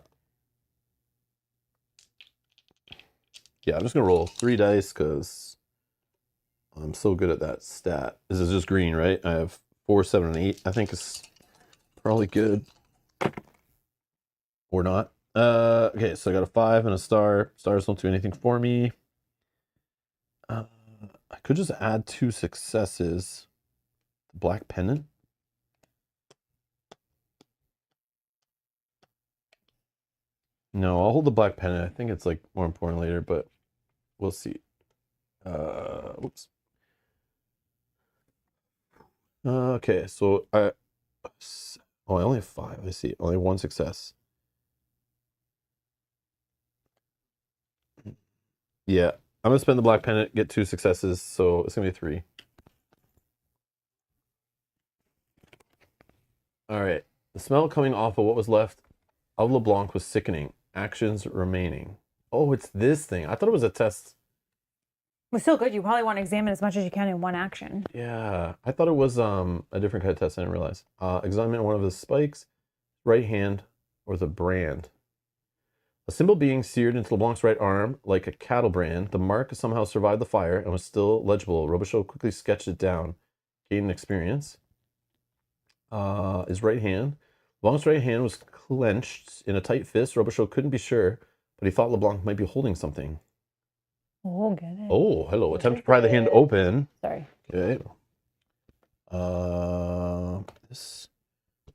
[SPEAKER 1] I'm just going to roll 3 dice because I'm so good at that stat. This is just green, right? I have 4, 7, and 8. I think it's probably good. Or not. Okay, so I got a 5 and a star. Stars don't do anything for me. I could just add 2 successes. The black pendant. No, I'll hold the black pendant. I think it's like more important later, but we'll see. Whoops. Okay, so I only have 5. I see. Only 1 success. Yeah, I'm gonna spend the black pendant, get 2 successes, so it's gonna be 3. All right. The smell coming off of what was left of LeBlanc was sickening. Actions remaining. Oh, it's this thing. I thought it was a test.
[SPEAKER 2] It's still good. You probably want to examine as much as you can in one action.
[SPEAKER 1] Yeah, I thought it was a different kind of test. I didn't realize. Examine one of the spikes. Right hand or the brand. A symbol being seared into LeBlanc's right arm like a cattle brand. The mark somehow survived the fire and was still legible. Robichaud quickly sketched it down. Gained experience. His right hand. LeBlanc's right hand was clenched in a tight fist. Robichaud couldn't be sure, but he thought LeBlanc might be holding something.
[SPEAKER 2] Oh, get it.
[SPEAKER 1] Oh, hello. Attempt to pry the hand open.
[SPEAKER 2] Sorry.
[SPEAKER 1] Okay. This.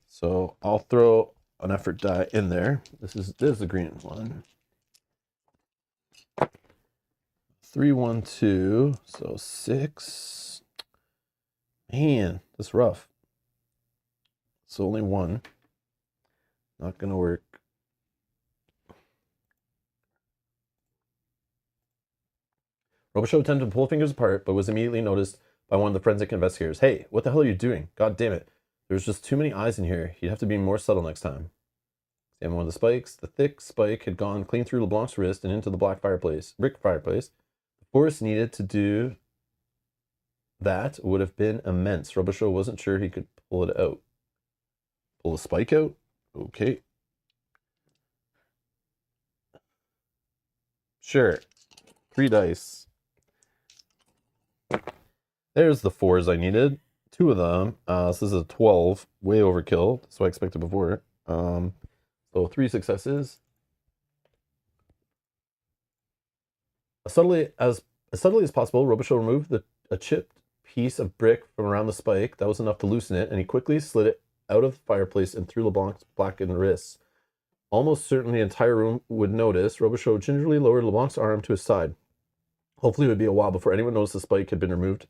[SPEAKER 1] So I'll throw an effort die in there. This is the green one. 3, 1, 2. So 6. Man, that's rough. So only 1. Not gonna work. Robichaud attempted to pull fingers apart, but was immediately noticed by one of the forensic investigators. Hey, what the hell are you doing? God damn it. There's just too many eyes in here. You'd have to be more subtle next time. Examine one of the spikes. The thick spike had gone clean through LeBlanc's wrist and into the brick fireplace. The force needed to do that would have been immense. Robichaud wasn't sure he could pull it out. Pull the spike out? Okay. Sure. 3 dice. There's the 4s I needed. 2 of them. So this is a 12. Way overkill. That's what I expected before. So 3 successes. As subtly as possible, Robichaud removed a chipped piece of brick from around the spike. That was enough to loosen it, and he quickly slid it out of the fireplace and through LeBlanc's blackened wrists. Almost certain the entire room would notice, Robichaud gingerly lowered LeBlanc's arm to his side. Hopefully it would be a while before anyone noticed the spike had been removed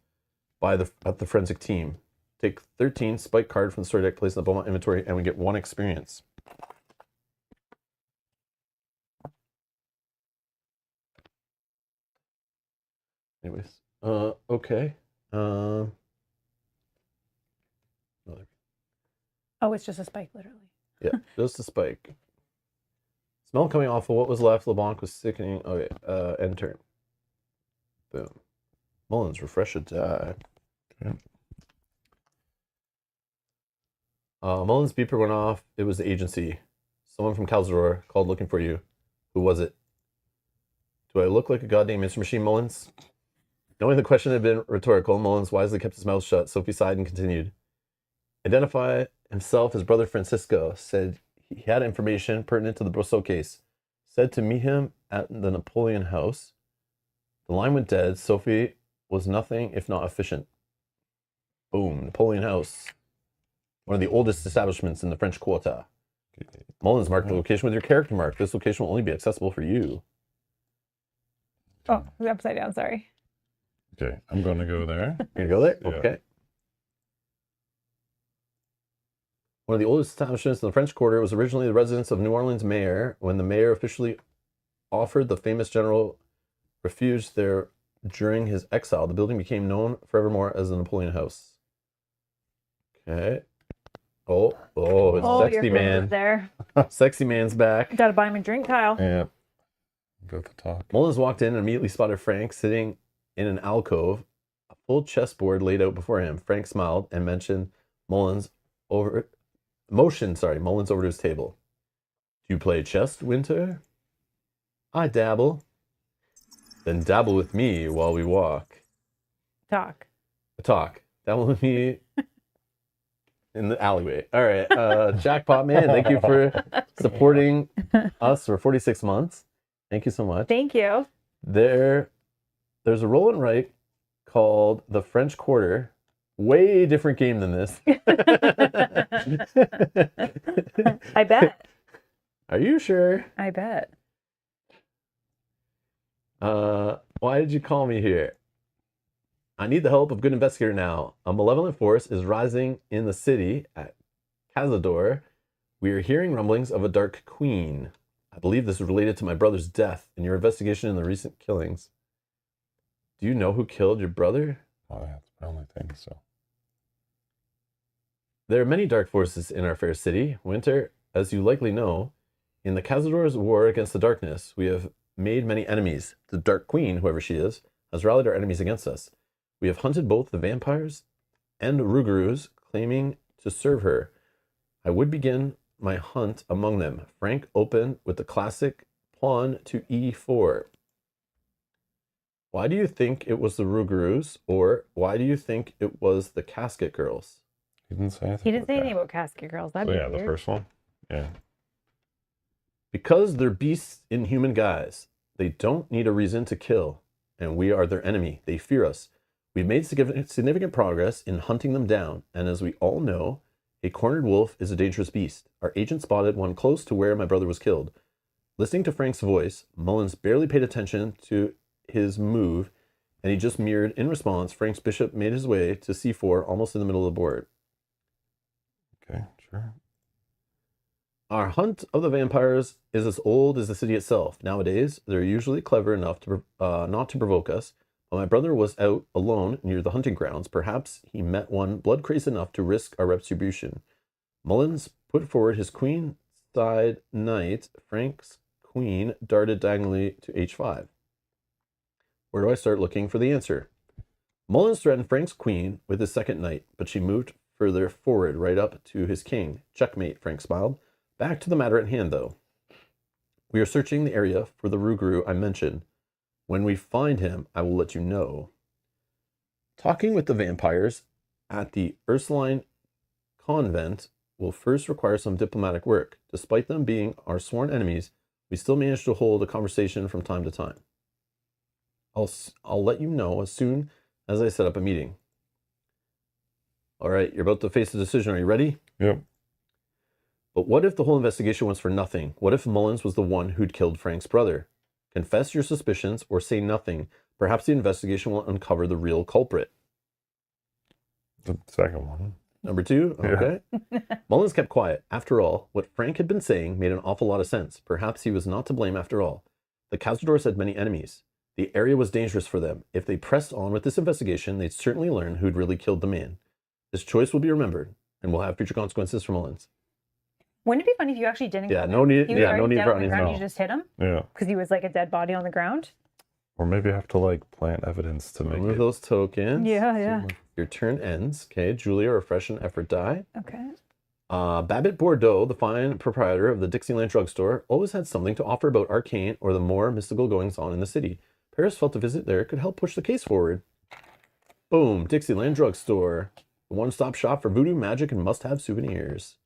[SPEAKER 1] by the forensic team. Take 13 spike card from the story deck, place in the Beaumont inventory, and we get 1 experience. Anyways, okay.
[SPEAKER 2] Oh, it's just a spike, literally.
[SPEAKER 1] Yeah, just a spike. Smell coming off of what was left. LeBlanc was sickening. Okay, end turn. Boom. Mullins, refresh a die.
[SPEAKER 3] Okay.
[SPEAKER 1] Mullins' beeper went off. It was the agency. Someone from Cabildo called looking for you. Who was it? Do I look like a goddamn answer machine, Mullins? Knowing the question had been rhetorical, Mullins wisely kept his mouth shut. Sophie sighed and continued. Identify himself as Brother Francisco. Said he had information pertinent to the Brosseau case. Said to meet him at the Napoleon House. The line went dead. Sophie was nothing if not efficient. Boom. Napoleon House. One of the oldest establishments in the French Quarter. Mullins marked the location with your character mark. This location will only be accessible for you.
[SPEAKER 2] Oh, upside down, sorry.
[SPEAKER 3] Okay, I'm going to go there.
[SPEAKER 1] You're gonna go there?
[SPEAKER 3] Yeah.
[SPEAKER 1] Okay. One of the oldest establishments in the French Quarter was originally the residence of New Orleans mayor. When the mayor officially offered the famous general refuge there during his exile, the building became known forevermore as the Napoleon House. Okay. Oh, it's Sexy
[SPEAKER 2] your
[SPEAKER 1] Man.
[SPEAKER 2] there.
[SPEAKER 1] Sexy Man's back.
[SPEAKER 2] Gotta buy him a drink, Kyle.
[SPEAKER 3] Yeah. Go for talk.
[SPEAKER 1] Mullins walked in and immediately spotted Frank sitting in an alcove, a full chessboard laid out before him. Frank smiled and Mullins over to his table. Do you play chess, Winter? I dabble. Then dabble with me while we walk.
[SPEAKER 2] Talk.
[SPEAKER 1] Dabble with me in the alleyway. All right. Jackpot Man, thank you for supporting us for 46 months. Thank you so much.
[SPEAKER 2] Thank you.
[SPEAKER 1] There's a roll and write called The French Quarter. Way different game than this.
[SPEAKER 2] I bet.
[SPEAKER 1] Are you sure?
[SPEAKER 2] I bet.
[SPEAKER 1] Why did you call me here? I need the help of a good investigator now. A malevolent force is rising in the city at Cabildo. We are hearing rumblings of a dark queen. I believe this is related to my brother's death and your investigation in the recent killings. Do you know who killed your brother?
[SPEAKER 3] Oh, that's my only thing, so.
[SPEAKER 1] There are many dark forces in our fair city. Winter, as you likely know, in the Cazador's war against the darkness, we have made many enemies. The Dark Queen, whoever she is, has rallied our enemies against us. We have hunted both the vampires and Rougarous, claiming to serve her. I would begin my hunt among them. Frank opened with the classic pawn to e4. Why do you think it was the Rougarous, or why do you think it was the Casket Girls?
[SPEAKER 3] He didn't say anything.
[SPEAKER 2] He didn't say anything about Casket Girls. That'd
[SPEAKER 3] So
[SPEAKER 2] be
[SPEAKER 3] yeah, the
[SPEAKER 2] weird.
[SPEAKER 3] first one. Yeah.
[SPEAKER 1] Because they're beasts in human guise. They don't need a reason to kill, and we are their enemy. They fear us. We've made significant progress in hunting them down, and as we all know, a cornered wolf is a dangerous beast. Our agent spotted one close to where my brother was killed. Listening to Frank's voice, Mullins barely paid attention to his move, and he just mirrored in response. Frank's bishop made his way to c4, almost in the middle of the board.
[SPEAKER 3] Okay, sure.
[SPEAKER 1] Our hunt of the vampires is as old as the city itself. Nowadays, they're usually clever enough to not to provoke us. When my brother was out alone near the hunting grounds, perhaps he met one blood crazy enough to risk our retribution. Mullins put forward his queen side knight, Frank's queen darted diagonally to h5. Where do I start looking for the answer? Mullins threatened Frank's queen with his second knight, but she moved further forward right up to his king. Checkmate, Frank smiled. Back to the matter at hand, though. We are searching the area for the Rougarou I mentioned. When we find him, I will let you know. Talking with the vampires at the Ursuline convent will first require some diplomatic work. Despite them being our sworn enemies, we still manage to hold a conversation from time to time. I'll let you know as soon as I set up a meeting. All right, you're about to face a decision. Are you ready?
[SPEAKER 3] Yep.
[SPEAKER 1] But what if the whole investigation was for nothing? What if Mullins was the one who'd killed Frank's brother? Confess your suspicions or say nothing. Perhaps the investigation will uncover the real culprit.
[SPEAKER 3] The second one.
[SPEAKER 1] Number 2? Okay. Yeah. Mullins kept quiet. After all, what Frank had been saying made an awful lot of sense. Perhaps he was not to blame after all. The Cazadors had many enemies. The area was dangerous for them. If they pressed on with this investigation, they'd certainly learn who'd really killed the man. This choice will be remembered and will have future consequences for Mullins.
[SPEAKER 2] Wouldn't it be funny if you actually didn't?
[SPEAKER 1] Yeah, no need. Yeah, no need for anything.
[SPEAKER 2] You just hit him.
[SPEAKER 3] Yeah.
[SPEAKER 2] Because he was like a dead body on the ground.
[SPEAKER 3] Or maybe I have to like plant evidence to make
[SPEAKER 1] remove those tokens.
[SPEAKER 2] Yeah.
[SPEAKER 1] Your turn ends. Okay, Julia, refresh an effort die.
[SPEAKER 2] Okay.
[SPEAKER 1] Babbitt Bordeaux, the fine proprietor of the Dixieland drugstore, always had something to offer about arcane or the more mystical goings-on in the city. Paris felt a visit there could help push the case forward. Boom, Dixieland drugstore. The one-stop shop for voodoo, magic, and must-have souvenirs.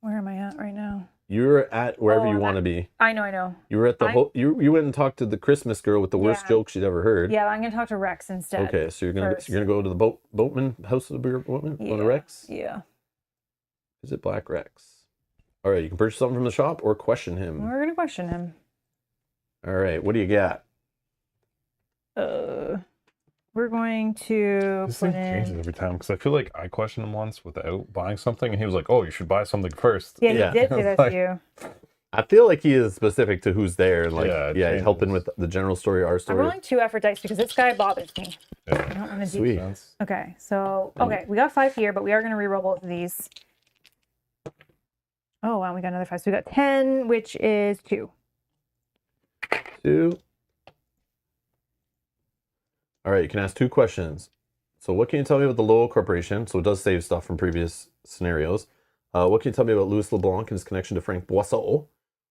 [SPEAKER 2] Where am I at right now?
[SPEAKER 1] You're at wherever you want to be.
[SPEAKER 2] I know.
[SPEAKER 1] You were at the you went and talked to the Christmas girl with the worst joke she'd ever heard.
[SPEAKER 2] Yeah, I'm gonna talk to Rex instead.
[SPEAKER 1] Okay, so you're gonna go to the boatman house of the boatman.
[SPEAKER 2] Yeah.
[SPEAKER 1] Go to Rex.
[SPEAKER 2] Yeah.
[SPEAKER 1] Is it Black Rex? All right, you can purchase something from the shop or question him.
[SPEAKER 2] We're gonna question him.
[SPEAKER 1] All right, what do you got?
[SPEAKER 2] We're going to
[SPEAKER 3] This
[SPEAKER 2] put
[SPEAKER 3] thing
[SPEAKER 2] in...
[SPEAKER 3] changes every time because I feel like I questioned him once without buying something, and he was like, "Oh, you should buy something first."
[SPEAKER 2] Yeah, he did say that to you.
[SPEAKER 1] I feel like he is specific to who's there, like helping with the general story, our story.
[SPEAKER 2] I'm rolling 2 effort dice because this guy bothers me.
[SPEAKER 3] Yeah.
[SPEAKER 2] I don't want to do.
[SPEAKER 1] Sweet.
[SPEAKER 2] Okay, so we got 5 here, but we are going to reroll both of these. Oh wow, we got another 5. So we got 10, which is 2.
[SPEAKER 1] 2. All right, you can ask 2 questions. So what can you tell me about the Lavo Corporation? So it does save stuff from previous scenarios. What can you tell me about Louis Leblanc and his connection to Frank Boisseau?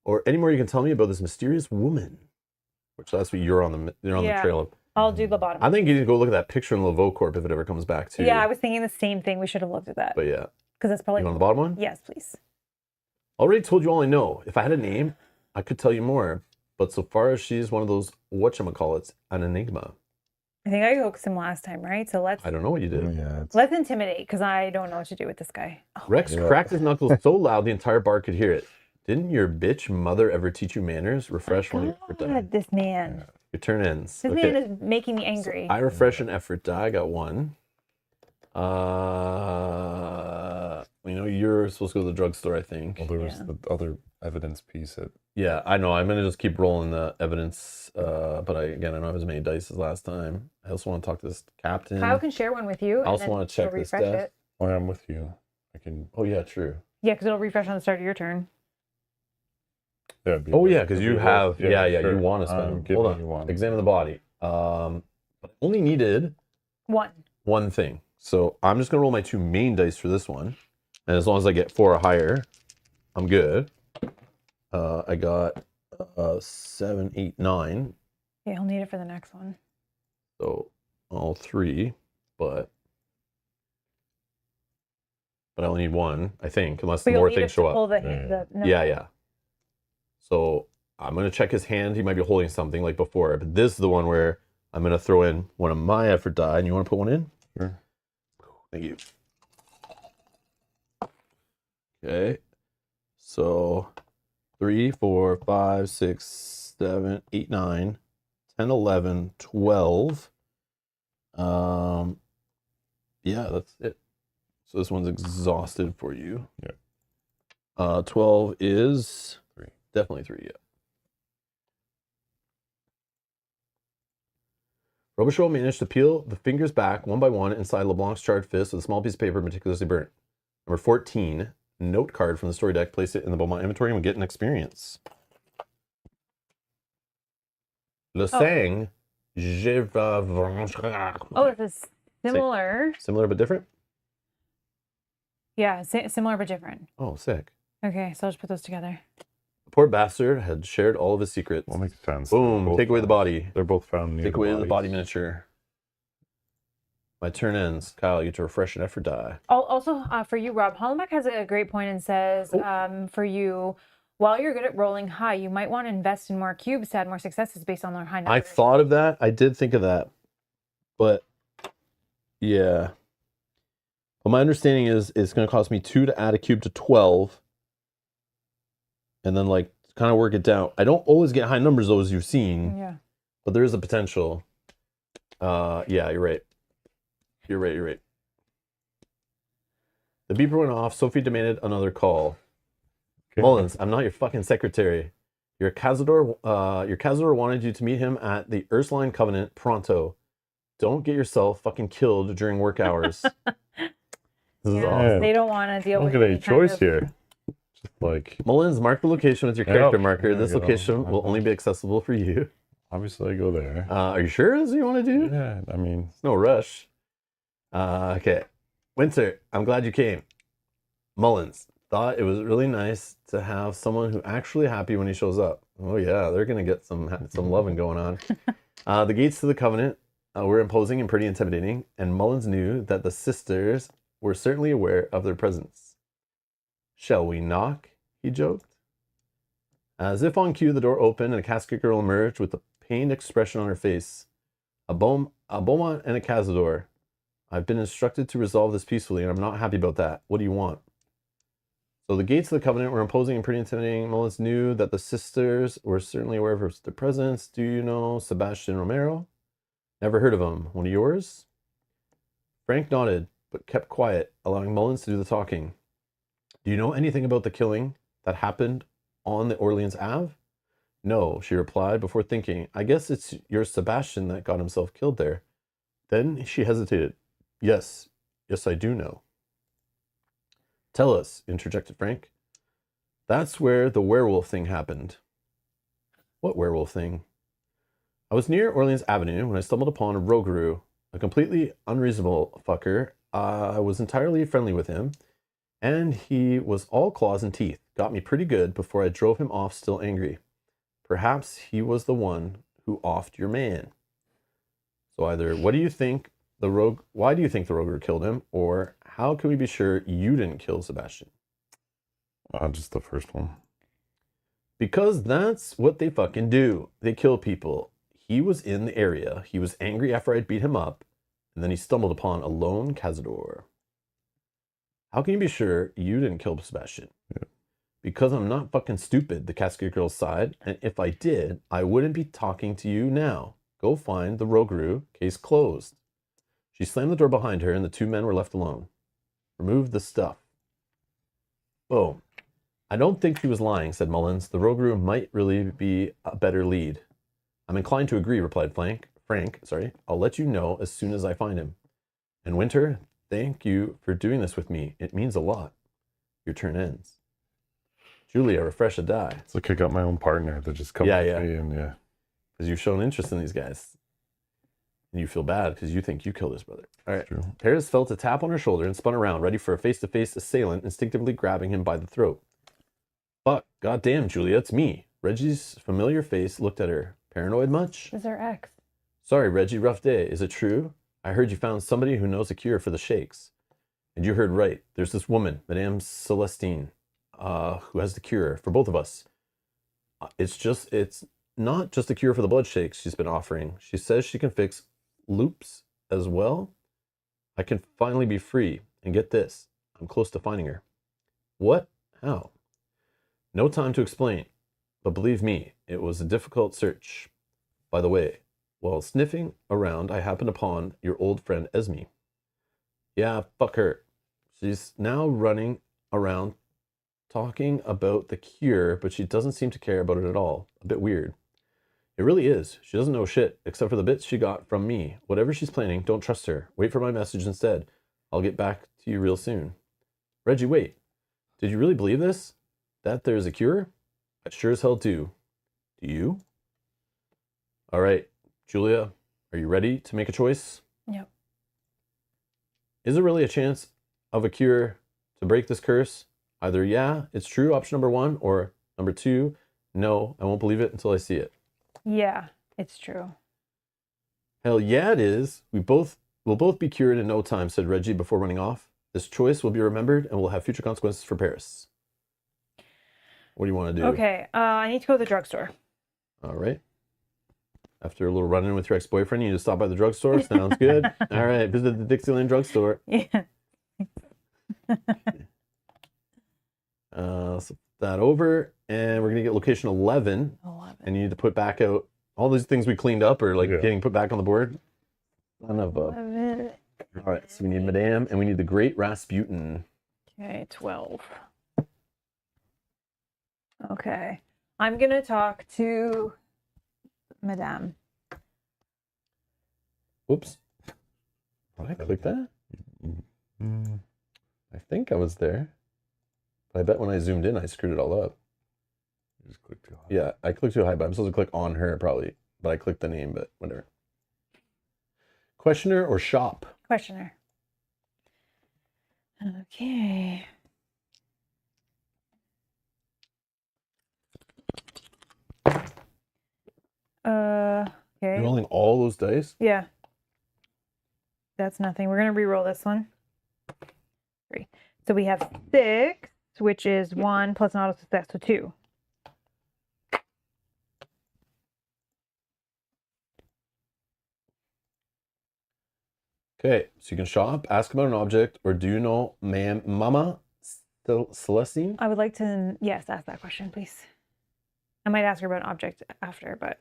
[SPEAKER 1] Or any more you can tell me about this mysterious woman? Which that's what you're on the trail of.
[SPEAKER 2] I'll do the bottom.
[SPEAKER 1] I think you need to go look at that picture in Lavo Corp if it ever comes back to you.
[SPEAKER 2] Yeah, I was thinking the same thing. We should have looked at that.
[SPEAKER 1] But yeah.
[SPEAKER 2] Because that's probably...
[SPEAKER 1] You want the bottom one?
[SPEAKER 2] Yes, please.
[SPEAKER 1] Already told you all I know. If I had a name, I could tell you more. But so far as she's one of those, whatchamacallits, an enigma.
[SPEAKER 2] I think I hoaxed him last time, right? So let's...
[SPEAKER 1] I don't know what you did.
[SPEAKER 3] Yeah,
[SPEAKER 2] Let's intimidate, because I don't know what to do with this guy. Oh.
[SPEAKER 1] Rex cracked his knuckles so loud the entire bar could hear it. Didn't your bitch mother ever teach you manners? Refresh one effort die.
[SPEAKER 2] God, this man.
[SPEAKER 1] Your turn ends.
[SPEAKER 2] This man is making me angry.
[SPEAKER 1] So I refresh an effort die. I got 1. You're supposed to go to the drugstore, I think.
[SPEAKER 3] Well, there was the other evidence piece.
[SPEAKER 1] Yeah, I know. I'm going to just keep rolling the evidence. But I don't have as many dice as last time. I also want to talk to this captain.
[SPEAKER 2] Kyle can share one with you.
[SPEAKER 1] I also want to check this death.
[SPEAKER 3] Oh, I'm with you. I can.
[SPEAKER 1] Oh, yeah, true.
[SPEAKER 2] Yeah, because it'll refresh on the start of your turn.
[SPEAKER 3] Yeah.
[SPEAKER 1] Because you have.
[SPEAKER 3] Sure.
[SPEAKER 1] You want to spend. Hold on. Examine the body. But I only needed 1 thing. So I'm just going to roll my 2 main dice for this one. And as long as I get 4 or higher, I'm good. I got 7, 8, 9.
[SPEAKER 2] Yeah, he'll need it for the next one.
[SPEAKER 1] So all 3, but I only need 1, I think, unless more things show up. Yeah. So I'm going to check his hand. He might be holding something like before, but this is the one where I'm going to throw in one of my effort die. And you want to put one in?
[SPEAKER 3] Sure.
[SPEAKER 1] Thank you. Okay. So 3, 4, 5, 6, 7, 8, 9, 10, 11, 12. Yeah, that's it. So this one's exhausted for you.
[SPEAKER 3] Yeah.
[SPEAKER 1] 12 is
[SPEAKER 3] 3.
[SPEAKER 1] Definitely 3, yeah. Robichaud managed to peel the fingers back one by one inside Leblanc's charred fist with a small piece of paper meticulously burnt. Number 14, note card from the story deck, place it in the Beaumont inventory, and we get an experience. Le sang, je vais...
[SPEAKER 2] Oh, this is similar.
[SPEAKER 1] Similar but different?
[SPEAKER 2] Yeah, similar but different.
[SPEAKER 1] Oh, sick.
[SPEAKER 2] Okay, so I'll just put those together.
[SPEAKER 1] The poor bastard had shared all of his secrets.
[SPEAKER 3] Well, makes sense.
[SPEAKER 1] Boom, take away the body.
[SPEAKER 3] They're both found near
[SPEAKER 1] Take away the
[SPEAKER 3] bodies.
[SPEAKER 1] body miniature. My turn ends. Kyle, you get to refresh an F or die.
[SPEAKER 2] Also, for you, Rob, Holomac has a great point and says, for you, while you're good at rolling high, you might want to invest in more cubes to add more successes based on their high numbers.
[SPEAKER 1] I thought of that. I did think of that. But, yeah. But my understanding is it's going to cost me 2 to add a cube to 12. And then, like, kind of work it down. I don't always get high numbers, though, as you've seen.
[SPEAKER 2] Yeah.
[SPEAKER 1] But there is a potential. Yeah, you're right. You're right. The beeper went off. Sophie demanded another call.
[SPEAKER 3] Okay.
[SPEAKER 1] Mullins, I'm not your fucking secretary. Your Cazador wanted you to meet him at the Ursuline Covenant pronto. Don't get yourself fucking killed during work hours. This is awesome.
[SPEAKER 2] They don't want to deal with
[SPEAKER 3] Look at
[SPEAKER 2] any
[SPEAKER 3] a choice
[SPEAKER 2] kind of...
[SPEAKER 3] here. Just like,
[SPEAKER 1] Mullins, mark the location with your character marker.
[SPEAKER 3] there
[SPEAKER 1] This
[SPEAKER 3] you go.
[SPEAKER 1] location will only be accessible for you.
[SPEAKER 3] obviously, I go there.
[SPEAKER 1] Are you sure that's what you want to do?
[SPEAKER 3] Yeah, I mean,
[SPEAKER 1] No rush. Okay. Winter, I'm glad you came. Mullins, thought it was really nice to have someone who actually happy when he shows up. Oh yeah, they're gonna get some loving going on. The gates to the Covenant were imposing and pretty intimidating, and Mullins knew that the sisters were certainly aware of their presence. Shall we knock? He joked. As if on cue, the door opened and a casket girl emerged with a pained expression on her face. A Beaumont and a Cazador. I've been instructed to resolve this peacefully, and I'm not happy about that. What do you want? So the gates of the Covenant were imposing and pretty intimidating. Mullins knew that the sisters were certainly aware of their presence. Do you know Sebastian Romero? Never heard of him. One of yours? Frank nodded, but kept quiet, allowing Mullins to do the talking. Do you know anything about the killing that happened on the Orleans Ave? No, she replied before thinking. I guess it's your Sebastian that got himself killed there. Then she hesitated. Yes, I do know. Tell us, interjected Frank. That's where the werewolf thing happened. What werewolf thing? I was near Orleans Avenue when I stumbled upon a rogaroo, a completely unreasonable fucker. I was entirely friendly with him, and he was all claws and teeth. Got me pretty good before I drove him off still angry. Perhaps he was the one who offed your man. So either why do you think the rogaroo killed him, or how can we be sure you didn't kill Sebastian?
[SPEAKER 3] just the first one.
[SPEAKER 1] Because that's what they fucking do. They kill people. He was in the area. He was angry after I'd beat him up, and then he stumbled upon a lone Cazador. How can you be sure you didn't kill Sebastian?
[SPEAKER 3] Yeah.
[SPEAKER 1] Because I'm not fucking stupid, the casket girl sighed, and if I did, I wouldn't be talking to you now. Go find the rogaroo, case closed. She slammed the door behind her, and the two men were left alone. Remove the stuff. Oh, I don't think he was lying, said Mullins. The rogaroo might really be a better lead. I'm inclined to agree, replied Frank. I'll let you know as soon as I find him. And Winter, thank you for doing this with me. It means a lot. Your turn ends. Julia, refresh a die.
[SPEAKER 3] It's like I got my own partner that just comes with me, and yeah.
[SPEAKER 1] Because you've shown interest in these guys. And you feel bad because you think you killed his brother. All right.
[SPEAKER 3] True.
[SPEAKER 1] Paris felt a tap on her shoulder and spun around, ready for a face-to-face assailant, instinctively grabbing him by the throat. Fuck, goddamn, Julia, it's me. Reggie's familiar face looked at her. Paranoid much?
[SPEAKER 2] Is our ex.
[SPEAKER 1] Sorry, Reggie, rough day. Is it true? I heard you found somebody who knows a cure for the shakes. And you heard right. There's this woman, Madame Celestine, who has the cure for both of us. It's not just a cure for the blood shakes she's been offering. She says she can fix loops as well. I can finally be free. And get this, I'm close to finding her. What? How? No time to explain. But believe me, it was a difficult search. By the way, while sniffing around, I happened upon your old friend Esme. Yeah, fuck her. She's now running around talking about the cure, but she doesn't seem to care about it at all. A bit weird. It really is. She doesn't know shit, except for the bits she got from me. Whatever she's planning, don't trust her. Wait for my message instead. I'll get back to you real soon. Reggie, wait. Did you really believe this? That there's a cure? I sure as hell do. Do you? All right, Julia, are you ready to make a choice?
[SPEAKER 2] Yep.
[SPEAKER 1] Is there really a chance of a cure to break this curse? Either yeah, it's true, option number 1, or number 2, no, I won't believe it until I see it.
[SPEAKER 2] Yeah, it's true.
[SPEAKER 1] Hell yeah, it is. We'll both be cured in no time, said Reggie before running off. This choice will be remembered and will have future consequences for Paris. What do you want to do?
[SPEAKER 2] Okay, I need to go to the drugstore.
[SPEAKER 1] All right. After a little run-in with your ex-boyfriend, you need to stop by the drugstore. Sounds good. All right, visit the Dixieland drugstore.
[SPEAKER 2] Yeah.
[SPEAKER 1] Flip that over, and we're gonna get location 11.
[SPEAKER 2] 11.
[SPEAKER 1] And you need to put back out all these things we cleaned up or like getting put back on the board. None of
[SPEAKER 2] 11.
[SPEAKER 1] All right, so we need Madame and we need the Great Rasputin.
[SPEAKER 2] Okay, 12. Okay. I'm going to talk to Madame.
[SPEAKER 1] Whoops. Did I click that? I think I was there. But I bet when I zoomed in, I screwed it all up.
[SPEAKER 3] You just click too high.
[SPEAKER 1] Yeah, I clicked too high, but I'm supposed to click on her probably. But I clicked the name, but whatever. Questioner or shop?
[SPEAKER 2] Questioner. Okay. Okay.
[SPEAKER 1] You're rolling all those dice?
[SPEAKER 2] Yeah. That's nothing. We're going to re-roll this one. 3. So we have 6, which is 1 plus an auto success, so 2.
[SPEAKER 1] Okay, so you can shop, ask about an object, or do you know Mama Celestine?
[SPEAKER 2] I would like to, yes, ask that question, please. I might ask her about an object after, but...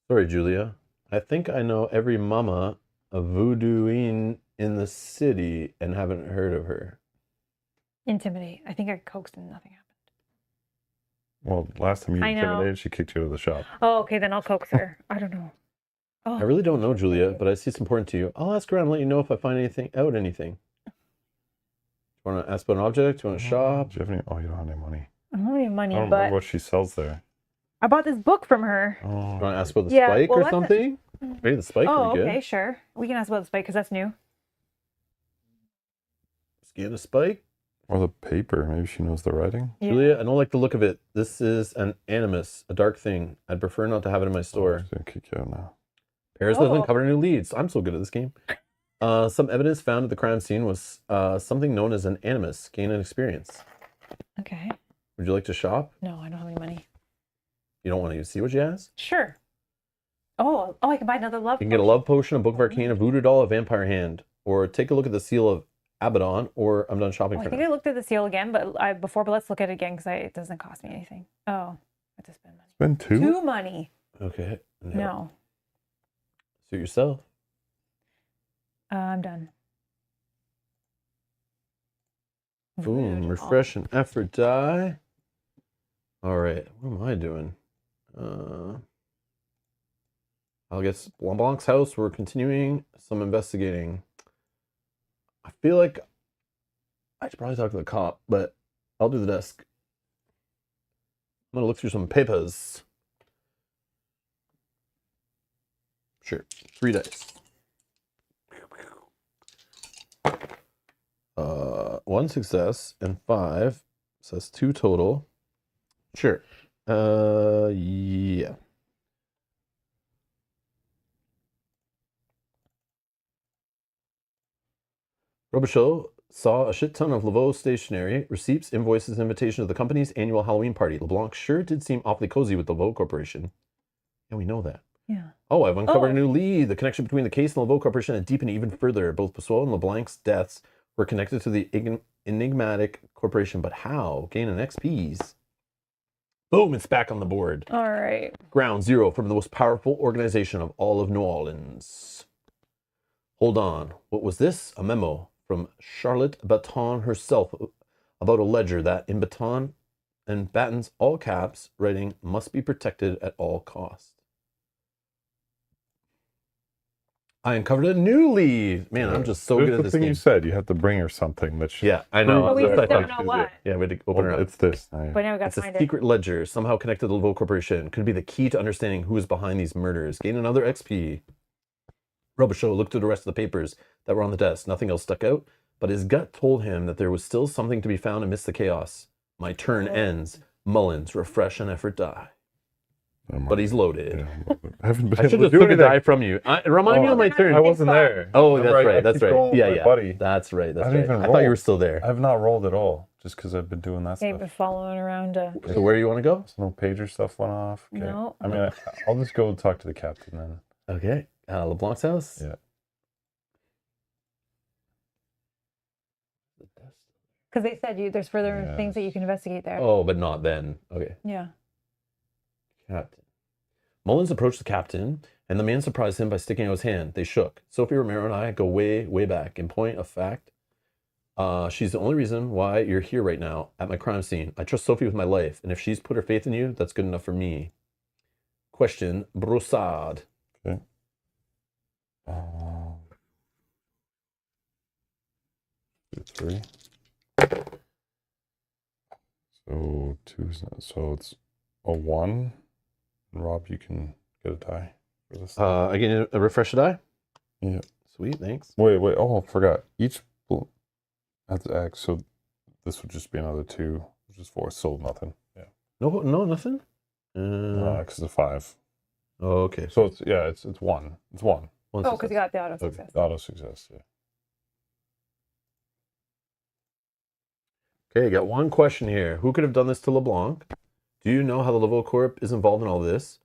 [SPEAKER 1] Sorry, Julia. I think I know every mama of voodooing in the city and haven't heard of her.
[SPEAKER 2] Intimidate. I think I coaxed and nothing happened.
[SPEAKER 3] Well, last time you
[SPEAKER 2] I know.
[SPEAKER 3] intimidated, she kicked you out of the shop.
[SPEAKER 2] Oh, okay, then I'll coax her. I don't know. Oh.
[SPEAKER 1] I really don't know, Julia, but I see it's important to you. I'll ask around and let you know if I find anything. Do you want to ask about an object? Do you want to shop?
[SPEAKER 3] Do you have any? Oh, you don't have any money.
[SPEAKER 2] I don't have any money,
[SPEAKER 3] I don't
[SPEAKER 2] but
[SPEAKER 3] remember what she sells there.
[SPEAKER 2] I bought this book from her.
[SPEAKER 3] Oh,
[SPEAKER 1] Do you want to ask about the
[SPEAKER 2] Yeah,
[SPEAKER 1] spike
[SPEAKER 2] well,
[SPEAKER 1] or
[SPEAKER 2] that's
[SPEAKER 1] something? Maybe the spike
[SPEAKER 2] Oh,
[SPEAKER 1] would be good.
[SPEAKER 2] okay, sure. We can ask about the spike because that's new.
[SPEAKER 1] Scan a spike.
[SPEAKER 3] or the paper. Maybe she knows the writing.
[SPEAKER 2] Yeah.
[SPEAKER 1] Julia, I don't like the look of it. This is an animus, a dark thing. I'd prefer not to have it in my store.
[SPEAKER 3] She's gonna kick you out now.
[SPEAKER 1] Paris
[SPEAKER 2] Oh.
[SPEAKER 1] doesn't cover new leads. I'm so good at this game. Some evidence found at the crime scene was something known as an animus. Gain an experience.
[SPEAKER 2] Okay.
[SPEAKER 1] Would you like to shop?
[SPEAKER 2] No, I don't have any money.
[SPEAKER 1] You don't want to see what she has?
[SPEAKER 2] Sure. Oh, I can buy another love.
[SPEAKER 1] You can get a love potion, a book of arcane, a voodoo doll, a vampire hand, or take a look at the seal of Abaddon, or I'm done shopping
[SPEAKER 2] Oh, I
[SPEAKER 1] for
[SPEAKER 2] think
[SPEAKER 1] now.
[SPEAKER 2] I looked at the seal again, but but let's look at it again because it doesn't cost me anything. Oh, I have to spend money.
[SPEAKER 3] Spend two?
[SPEAKER 2] Two money.
[SPEAKER 1] Okay.
[SPEAKER 2] No.
[SPEAKER 1] Suit yourself.
[SPEAKER 2] I'm done.
[SPEAKER 1] Boom.
[SPEAKER 2] Rude.
[SPEAKER 1] Refresh and effort die. All right. What am I doing? I guess Leblanc's house. We're continuing some investigating. I feel like I should probably talk to the cop, but I'll do the desk. I'm gonna look through some papers. Sure. 3 dice. 1 success and 5. So that's 2 total. Sure. Yeah. Robichaud saw a shit ton of Lavo stationery, receipts, invoices, invitation to the company's annual Halloween party. Leblanc sure did seem awfully cozy with the Lavo Corporation. Yeah, we know that.
[SPEAKER 2] Yeah.
[SPEAKER 1] Oh, I've uncovered
[SPEAKER 2] Oh.
[SPEAKER 1] a new lead. The connection between the case and Lavo Corporation had deepened even further. Both Bastile and Leblanc's deaths were connected to the enigmatic corporation, but how? Gain an XP's. Boom, it's back on the board.
[SPEAKER 2] All right.
[SPEAKER 1] Ground 0 from the most powerful organization of all of New Orleans. Hold on. What was this? A memo from Charlotte Baton herself about a ledger that in Baton and Baton's all caps writing must be protected at all costs. I uncovered a new lead. Man, I'm just so good at
[SPEAKER 3] the
[SPEAKER 1] this
[SPEAKER 3] thing
[SPEAKER 1] game.
[SPEAKER 3] you said. You have to bring her something that she.
[SPEAKER 1] Yeah, I know.
[SPEAKER 2] But we
[SPEAKER 1] That's
[SPEAKER 2] just
[SPEAKER 1] what I
[SPEAKER 2] don't
[SPEAKER 1] thought.
[SPEAKER 2] know what.
[SPEAKER 1] Yeah, we had to open her up.
[SPEAKER 3] It's this. Now,
[SPEAKER 2] But now we got
[SPEAKER 1] It's
[SPEAKER 2] to
[SPEAKER 1] a
[SPEAKER 2] find it.
[SPEAKER 1] secret ledger somehow connected to the Lavo Corporation. Could be the key to understanding who is behind these murders. Gain another XP. Robichaud looked through the rest of the papers that were on the desk. Nothing else stuck out, but his gut told him that there was still something to be found amidst the chaos. My turn ends. Mullins, refresh and effort die. But he's loaded.
[SPEAKER 3] Yeah, I haven't been
[SPEAKER 1] I
[SPEAKER 3] able
[SPEAKER 1] should
[SPEAKER 3] to
[SPEAKER 1] have
[SPEAKER 3] do
[SPEAKER 1] took a
[SPEAKER 3] anything.
[SPEAKER 1] die from you. Remind me on my turn.
[SPEAKER 3] I wasn't there.
[SPEAKER 1] Oh,
[SPEAKER 3] Remember,
[SPEAKER 1] that's right.
[SPEAKER 3] I
[SPEAKER 1] That's
[SPEAKER 3] keep
[SPEAKER 1] right.
[SPEAKER 3] going with
[SPEAKER 1] Yeah,
[SPEAKER 3] my
[SPEAKER 1] yeah.
[SPEAKER 3] buddy.
[SPEAKER 1] That's right. That's
[SPEAKER 3] I
[SPEAKER 1] right.
[SPEAKER 3] didn't even
[SPEAKER 1] I thought you
[SPEAKER 3] roll.
[SPEAKER 1] were still there.
[SPEAKER 3] I have not rolled at all, just because I've been doing that
[SPEAKER 2] Okay,
[SPEAKER 3] stuff.
[SPEAKER 2] but following around.
[SPEAKER 1] So where do you want to go?
[SPEAKER 3] So no pager stuff went off. Okay.
[SPEAKER 2] No.
[SPEAKER 3] I mean, I'll just go talk to the captain then.
[SPEAKER 1] Okay. LeBlanc's house?
[SPEAKER 3] Yeah.
[SPEAKER 2] Because they said there's further
[SPEAKER 3] Yes.
[SPEAKER 2] things that you can investigate there.
[SPEAKER 1] Oh, but not then. Okay.
[SPEAKER 2] Yeah.
[SPEAKER 1] Captain. Mullins approached the captain, and the man surprised him by sticking out his hand. They shook. Sophie Romero and I go way, way back. In point of fact, she's the only reason why you're here right now at my crime scene. I trust Sophie with my life, and if she's put her faith in you, that's good enough for me. Question, Broussard.
[SPEAKER 3] Okay. Three. So two. So it's a 1. Rob, you can get a die for this.
[SPEAKER 1] I get a refresh die?
[SPEAKER 3] Yeah.
[SPEAKER 1] Sweet, thanks.
[SPEAKER 3] Wait. Oh, I forgot. Each. That's X. So this would just be another 2, which is 4. Still nothing. Yeah.
[SPEAKER 1] No, nothing?
[SPEAKER 3] X is a 5.
[SPEAKER 1] Oh, okay.
[SPEAKER 3] So it's it's 1. It's 1.
[SPEAKER 1] One
[SPEAKER 2] Oh, because
[SPEAKER 1] success.
[SPEAKER 2] you got the auto success.
[SPEAKER 3] Auto success. Yeah.
[SPEAKER 1] Okay, got one question here. Who could have done this to LeBlanc? Do you know how the Lavo Corp is involved in all this?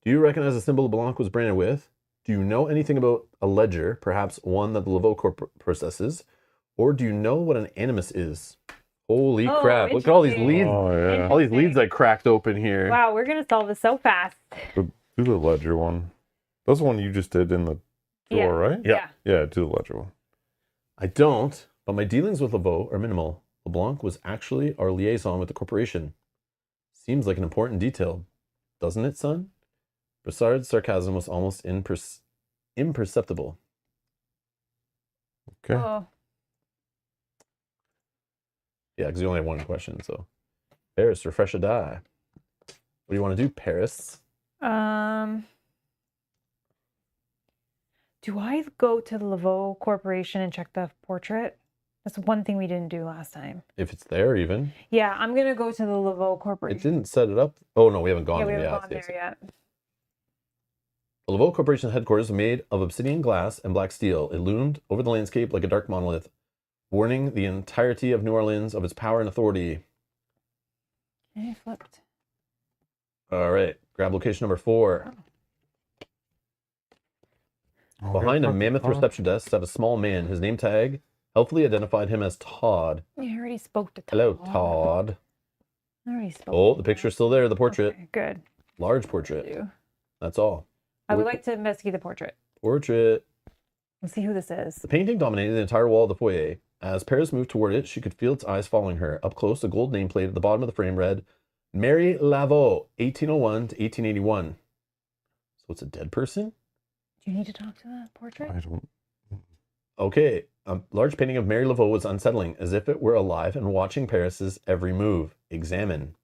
[SPEAKER 1] Do you recognize the symbol LeBlanc was branded with? Do you know anything about a ledger, perhaps one that the Lavo Corp possesses? Or do you know what an animus is? Holy
[SPEAKER 2] Oh,
[SPEAKER 1] crap. Look at all these
[SPEAKER 2] interesting.
[SPEAKER 1] leads.
[SPEAKER 3] Oh yeah.
[SPEAKER 1] All these leads I cracked open here.
[SPEAKER 2] Wow, we're going to solve this so fast.
[SPEAKER 3] Do the ledger one. That's the one you just did in the drawer, right?
[SPEAKER 1] Yeah.
[SPEAKER 3] Yeah, do the ledger one.
[SPEAKER 1] I don't, but my dealings with Lavo are minimal. LeBlanc was actually our liaison with the corporation. Seems like an important detail, doesn't it, son? Broussard's sarcasm was almost imperceptible.
[SPEAKER 3] Okay.
[SPEAKER 2] Oh,
[SPEAKER 1] Yeah, because you only have one question, so. Paris, refresh a die. What do you want to do, Paris?
[SPEAKER 2] do I go to the Lavo Corporation and check the portrait? That's one thing we didn't do last time.
[SPEAKER 1] If it's there, even.
[SPEAKER 2] Yeah, I'm going to go to the Lavo
[SPEAKER 1] It
[SPEAKER 2] Corporation.
[SPEAKER 1] didn't set it up. Oh, no, we haven't gone
[SPEAKER 2] Yeah, we
[SPEAKER 1] there.
[SPEAKER 2] haven't
[SPEAKER 1] Yeah,
[SPEAKER 2] gone
[SPEAKER 1] I see, I see.
[SPEAKER 2] there yet.
[SPEAKER 1] The Lavo Corporation headquarters are made of obsidian glass and black steel. It loomed over the landscape like a dark monolith, warning the entirety of New Orleans of its power and authority.
[SPEAKER 2] I flipped.
[SPEAKER 1] All right, grab location number 4. Behind a mammoth reception desk sat a small man. His name tag helpfully identified him as Todd.
[SPEAKER 2] I already spoke to Todd.
[SPEAKER 1] Hello, Todd.
[SPEAKER 2] I already spoke.
[SPEAKER 1] Oh, the picture's still there, the portrait.
[SPEAKER 2] Okay, good.
[SPEAKER 1] Large portrait.
[SPEAKER 2] Do.
[SPEAKER 1] That's all.
[SPEAKER 2] I would like to investigate the portrait.
[SPEAKER 1] Portrait.
[SPEAKER 2] Let's see who this is.
[SPEAKER 1] The painting dominated the entire wall of the foyer. As Paris moved toward it, she could feel its eyes following her. Up close, a gold nameplate at the bottom of the frame read, Mary Lavo, 1801 to 1881. So it's a dead person?
[SPEAKER 2] Do you need to talk to the portrait?
[SPEAKER 3] I don't.
[SPEAKER 1] Okay, a large painting of Mary Laveau was unsettling, as if it were alive and watching Paris's every move. Examine.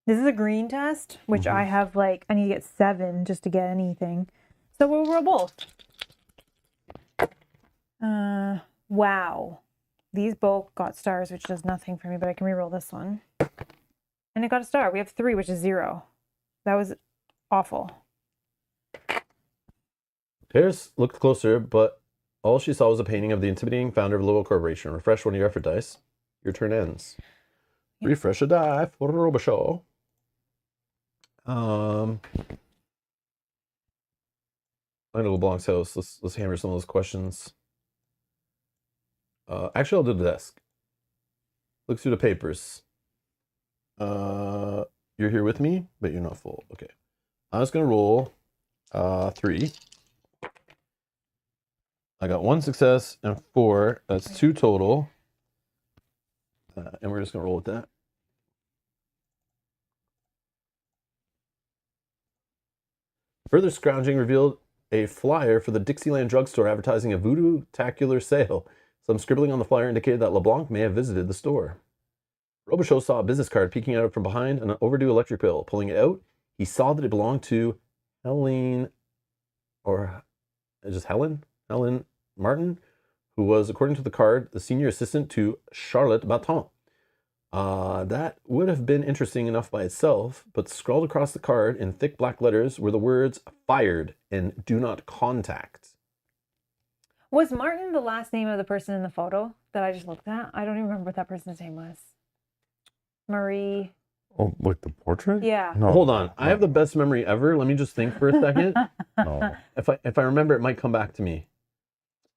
[SPEAKER 2] This is a green test, which I have I need to get 7 just to get anything. So we'll roll both. Wow. These both got stars, which does nothing for me, but I can reroll this one. And it got a star. We have 3, which is 0. That was awful.
[SPEAKER 1] Paris looked closer, but all she saw was a painting of the intimidating founder of Lavo Corporation. Refresh one of your effort dice. Your turn ends.
[SPEAKER 2] Yeah.
[SPEAKER 1] Refresh a die for Robichaud. I know LeBlanc's house. Let's hammer some of those questions. Actually, I'll do the desk. Look through the papers. You're here with me, but you're not full. Okay. I was gonna roll 3. I got 1 success and 4. That's 2 total. And we're just gonna roll with that. Further scrounging revealed a flyer for the Dixieland drugstore advertising a voodoo-tacular sale. Some scribbling on the flyer indicated that LeBlanc may have visited the store. Robichaud saw a business card peeking out from behind an overdue electric bill. Pulling it out, he saw that it belonged to Helen, or just Helen Martin, who was, according to the card, the senior assistant to Charlotte Baton. That would have been interesting enough by itself, but scrawled across the card in thick black letters were the words "fired" and "do not contact."
[SPEAKER 2] Was Martin the last name of the person in the photo that I just looked at? I don't even remember what that person's name was. Marie.
[SPEAKER 3] Oh, like the portrait?
[SPEAKER 2] Yeah.
[SPEAKER 3] No.
[SPEAKER 1] Hold on. I have the best memory ever. Let me just think for a second.
[SPEAKER 3] No.
[SPEAKER 1] If I remember, it might come back to me.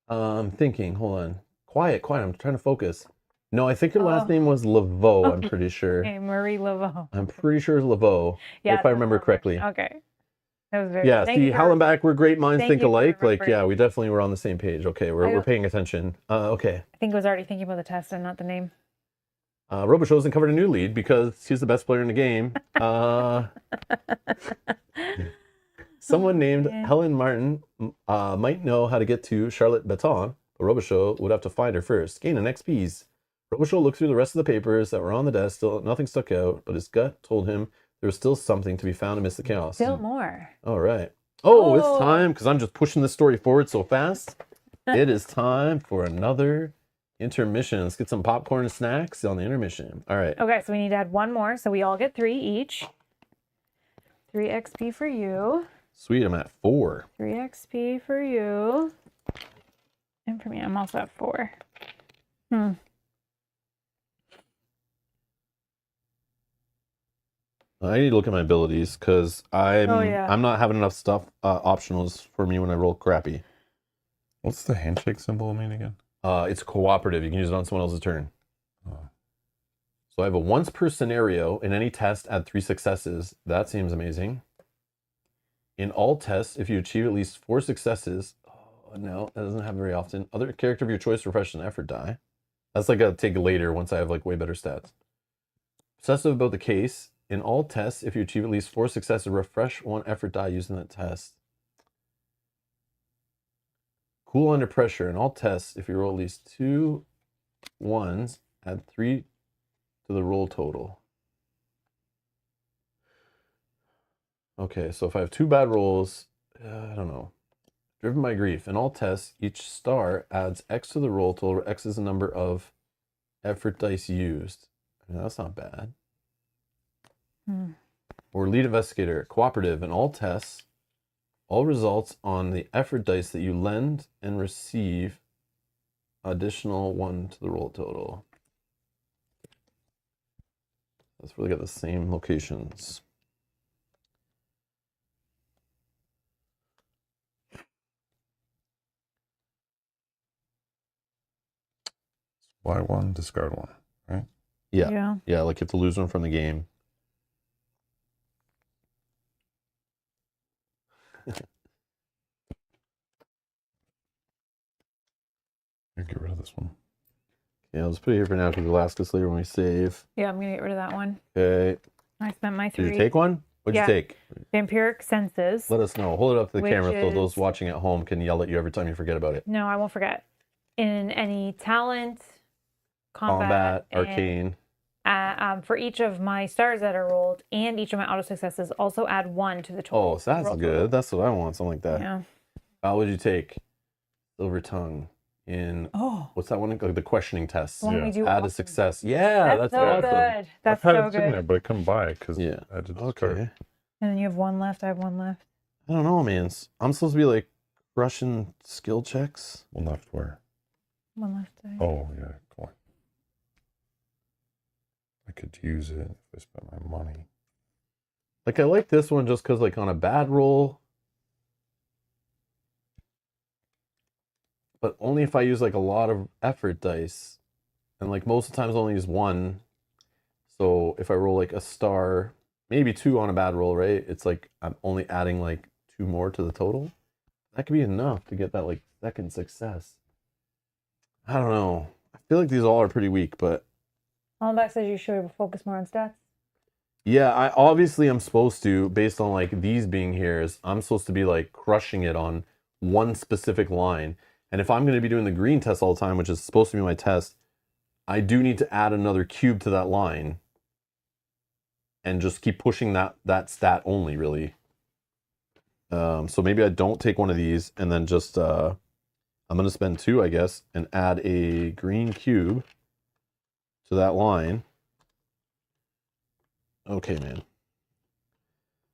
[SPEAKER 1] I'm thinking. Hold on. Quiet. I'm trying to focus. No, I think her last name was Lavo, I'm pretty sure.
[SPEAKER 2] Okay, Marie Lavo.
[SPEAKER 1] I'm pretty sure it's Lavo, if I remember correctly.
[SPEAKER 2] Okay. That was very
[SPEAKER 1] Yeah,
[SPEAKER 2] thank
[SPEAKER 1] see,
[SPEAKER 2] you for-
[SPEAKER 1] Hallenbach, we're great minds
[SPEAKER 2] thank
[SPEAKER 1] think
[SPEAKER 2] you for
[SPEAKER 1] alike. Like,
[SPEAKER 2] remembering.
[SPEAKER 1] yeah, we definitely were on the same page. Okay, we're paying attention. Okay.
[SPEAKER 2] I think I was already thinking about the test and not the name.
[SPEAKER 1] Robichaud's uncovered a new lead because he's the best player in the game. Someone named Helen Martin might know how to get to Charlotte Baton, but Robichaud would have to find her first. Gain an XPs. Robichaud looked through the rest of the papers that were on the desk. Still, nothing stuck out, but his gut told him there was still something to be found amidst the chaos.
[SPEAKER 2] Still more.
[SPEAKER 1] All right. Oh, it's time, because I'm just pushing this story forward so fast. It is time for another intermission. Let's get some popcorn and snacks on the intermission. All right.
[SPEAKER 2] Okay, so we need to add one more. So we all get 3 each. 3 XP for you.
[SPEAKER 1] Sweet, I'm at 4.
[SPEAKER 2] 3 XP for you. And for me, I'm also at 4.
[SPEAKER 1] I need to look at my abilities because I'm
[SPEAKER 2] Oh, yeah.
[SPEAKER 1] I'm not having enough stuff optionals for me when I roll crappy.
[SPEAKER 3] What's the handshake symbol mean again?
[SPEAKER 1] It's cooperative. You can use it on someone else's turn.
[SPEAKER 3] Oh.
[SPEAKER 1] So I have a once per scenario in any test, add 3 successes. That seems amazing. In all tests, if you achieve at least 4 successes, no, that doesn't happen very often. Other character of your choice, refresh an effort die. That's like a take later once I have like way better stats. Obsessive about the case. In all tests, if you achieve at least 4 successes, refresh 1 effort die using that test. Cool under pressure. In all tests, if you roll at least 2 ones, add 3 to the roll total. Okay, so if I have 2 bad rolls, I don't know. Driven by grief. In all tests, each star adds X to the roll total, where X is the number of effort dice used. I mean, that's not bad. Or lead investigator, cooperative. In all tests, all results on the effort dice that you lend and receive additional 1 to the roll total. Let's really get the same locations.
[SPEAKER 3] Buy 1, discard 1, right?
[SPEAKER 1] Yeah, like you have to lose 1 from the game.
[SPEAKER 3] Get rid of this one.
[SPEAKER 1] Yeah, let's put it here for now because we'll ask us later when we save.
[SPEAKER 2] Yeah, I'm going to get rid of that one.
[SPEAKER 1] Okay.
[SPEAKER 2] I spent my 3.
[SPEAKER 1] Did you take one? What'd you take?
[SPEAKER 2] Vampiric Senses.
[SPEAKER 1] Let us know. Hold it up to the
[SPEAKER 2] Which
[SPEAKER 1] camera so those
[SPEAKER 2] is-
[SPEAKER 1] watching at home can yell at you every time you forget about it.
[SPEAKER 2] No, I won't forget. In any talent,
[SPEAKER 1] Combat,
[SPEAKER 2] and,
[SPEAKER 1] arcane.
[SPEAKER 2] for each of my stars that are rolled and each of my auto successes, also add 1 to the total.
[SPEAKER 1] Oh, so that's
[SPEAKER 2] roll
[SPEAKER 1] good.
[SPEAKER 2] total.
[SPEAKER 1] That's what I want. Something like that.
[SPEAKER 2] Yeah.
[SPEAKER 1] What would you take? Silver tongue in what's that one? Like the questioning test.
[SPEAKER 2] The one we do
[SPEAKER 1] Add a
[SPEAKER 2] often.
[SPEAKER 1] success. Yeah,
[SPEAKER 2] That's
[SPEAKER 1] that's
[SPEAKER 2] so
[SPEAKER 1] awesome.
[SPEAKER 2] good. That's
[SPEAKER 3] I've had
[SPEAKER 2] so
[SPEAKER 3] it sitting
[SPEAKER 2] good.
[SPEAKER 3] there, but I couldn't buy it because
[SPEAKER 1] Yeah.
[SPEAKER 3] I had to discard.
[SPEAKER 1] Okay.
[SPEAKER 2] And then you have 1 left. I have 1 left.
[SPEAKER 1] I don't know, man. I'm supposed to be like crushing skill checks.
[SPEAKER 3] 1 left where?
[SPEAKER 2] 1 left.
[SPEAKER 3] Oh, yeah, coin. I could use it if I spent my money.
[SPEAKER 1] Like I like this one just because like on a bad roll, but only if I use like a lot of effort dice, and like most of the times I only use 1. So if I roll like a star, maybe 2 on a bad roll, right? It's like I'm only adding like 2 more to the total. That could be enough to get that like second success. I don't know. I feel like these all are pretty weak, but
[SPEAKER 2] Allenbach says you should focus more on stats.
[SPEAKER 1] Yeah, I obviously I'm supposed to, based on like these being here, is I'm supposed to be like crushing it on one specific line. And if I'm going to be doing the green test all the time, which is supposed to be my test, I do need to add another cube to that line and just keep pushing that stat only, really. So maybe I don't take one of these and then just I'm going to spend 2, I guess, and add a green cube to that line. Okay, man.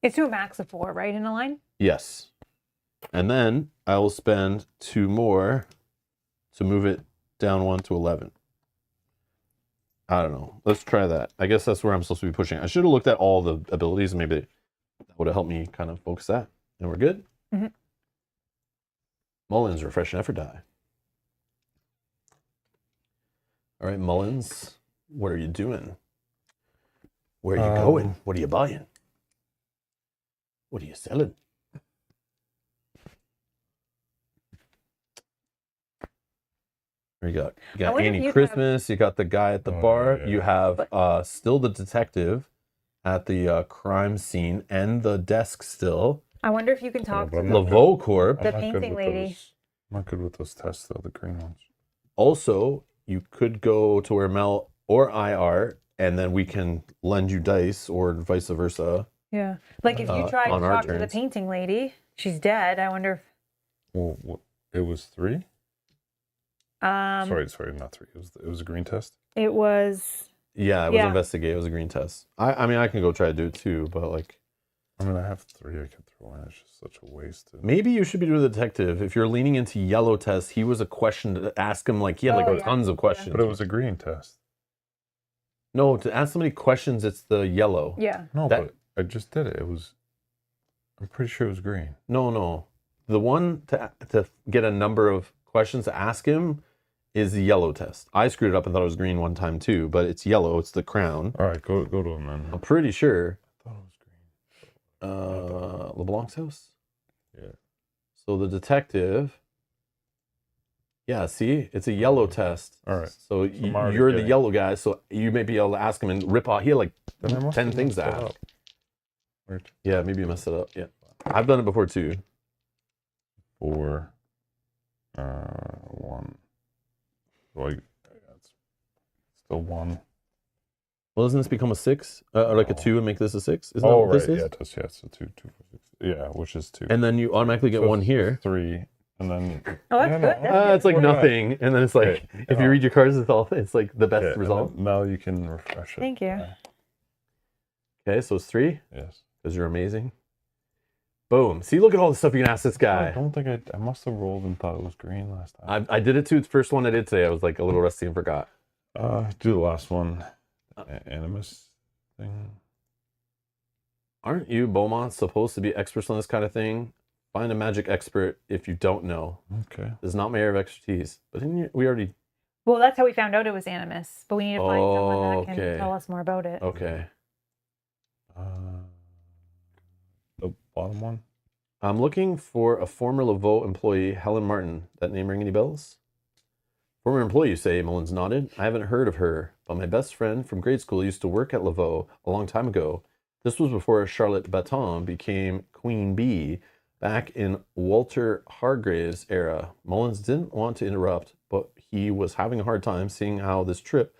[SPEAKER 2] It's to a max of 4, right, in a line?
[SPEAKER 1] Yes. And then I will spend 2 more to move it down 1 to 11. I don't know. Let's try that. I guess that's where I'm supposed to be pushing. I should have looked at all the abilities. Maybe that would have helped me kind of focus that. And we're good?
[SPEAKER 2] Mm-hmm.
[SPEAKER 1] Mullins, refresh and effort die. All right, Mullins, what are you doing? Where are you going? What are you buying? What are you selling? You got Annie Christmas. You got the guy at the bar.
[SPEAKER 3] Yeah.
[SPEAKER 1] You have still the detective at the crime scene and the desk still.
[SPEAKER 2] I wonder if you can talk to
[SPEAKER 1] Lavo Corp.
[SPEAKER 2] the painting lady.
[SPEAKER 3] I'm not good with those tests though, the green ones.
[SPEAKER 1] Also, you could go to where Mel or I are, and then we can lend you dice or vice versa.
[SPEAKER 2] Yeah. Like if you tried to
[SPEAKER 1] on our
[SPEAKER 2] talk to the
[SPEAKER 1] turns.
[SPEAKER 2] painting lady, she's dead. I wonder if
[SPEAKER 3] Well, it was 3? Sorry, not 3. It was a green test.
[SPEAKER 2] it was
[SPEAKER 1] Yeah, it was investigate. It was a green test. I mean, I can go try to do it too, but like,
[SPEAKER 3] I mean, I have 3 I could throw in. It's just such a waste.
[SPEAKER 1] maybe you should be doing the detective. If you're leaning into yellow test, he was a question to ask him. Like he had like tons of questions.
[SPEAKER 3] But it was a green test.
[SPEAKER 1] No, to ask somebody questions, it's the yellow.
[SPEAKER 2] yeah.
[SPEAKER 3] No,
[SPEAKER 1] That-
[SPEAKER 3] but I just did it. I'm pretty sure it was green.
[SPEAKER 1] No. The one to get a number of questions to ask him is the yellow test. I screwed it up and thought it was green one time too, but it's yellow. It's the crown.
[SPEAKER 3] All right, go to him then.
[SPEAKER 1] I'm pretty sure.
[SPEAKER 3] I thought it was green.
[SPEAKER 1] LeBlanc's house.
[SPEAKER 3] Yeah.
[SPEAKER 1] So the detective. Yeah, see, it's a yellow test.
[SPEAKER 3] All right.
[SPEAKER 1] So
[SPEAKER 3] I'm already
[SPEAKER 1] you're the
[SPEAKER 3] getting-
[SPEAKER 1] yellow guy, so you may be able to ask him and rip off. He had like
[SPEAKER 3] Then I must
[SPEAKER 1] 10
[SPEAKER 3] have
[SPEAKER 1] things to
[SPEAKER 3] messed it
[SPEAKER 1] ask.
[SPEAKER 3] up. Weird.
[SPEAKER 1] Yeah, maybe you messed it up. Yeah, I've done it before too.
[SPEAKER 3] 4, 1. Like, that's still 1.
[SPEAKER 1] Well, doesn't this become a 6? Or like a 2 and make this a 6? Isn't that
[SPEAKER 3] Oh,
[SPEAKER 1] what
[SPEAKER 3] right.
[SPEAKER 1] this is?
[SPEAKER 3] Yeah, it does. Yeah, so 2, 4, 6. Yeah, which is 2.
[SPEAKER 1] And then you automatically get
[SPEAKER 3] So
[SPEAKER 1] 1
[SPEAKER 3] it's
[SPEAKER 1] here.
[SPEAKER 3] 3, and then.
[SPEAKER 2] Oh, that's
[SPEAKER 3] Yeah,
[SPEAKER 2] good.
[SPEAKER 3] no,
[SPEAKER 1] It's like
[SPEAKER 3] We're not-
[SPEAKER 1] nothing, and then it's like
[SPEAKER 3] Okay,
[SPEAKER 1] if you read your cards, it's like the best
[SPEAKER 3] Okay, and
[SPEAKER 1] result.
[SPEAKER 3] then, Mel, you can refresh it.
[SPEAKER 2] Thank you.
[SPEAKER 1] Okay, so it's 3
[SPEAKER 3] Yes.
[SPEAKER 1] because you're amazing. Boom. See, look at all the stuff you can ask this
[SPEAKER 3] I
[SPEAKER 1] guy.
[SPEAKER 3] don't think I must have rolled and thought it was green last time.
[SPEAKER 1] I did it too. The first one I did today, I was like a little rusty and forgot.
[SPEAKER 3] Do the last one. Animus thing.
[SPEAKER 1] Aren't you, Beaumont, supposed to be experts on this kind of thing? Find a magic expert if you don't know.
[SPEAKER 3] Okay.
[SPEAKER 1] This is not my area of expertise. But we already.
[SPEAKER 2] Well, that's how we found out it was Animus, but we need to find someone that can
[SPEAKER 1] Okay.
[SPEAKER 2] tell us more about it.
[SPEAKER 1] Okay.
[SPEAKER 3] The bottom one.
[SPEAKER 1] I'm looking for a former Lavo employee, Helen Martin. That name ring any bells? Former employee, you say, Mullins nodded. I haven't heard of her, but my best friend from grade school used to work at Lavo a long time ago. This was before Charlotte Baton became Queen Bee, back in Walter Hargrave's era. Mullins didn't want to interrupt, but he was having a hard time seeing how this trip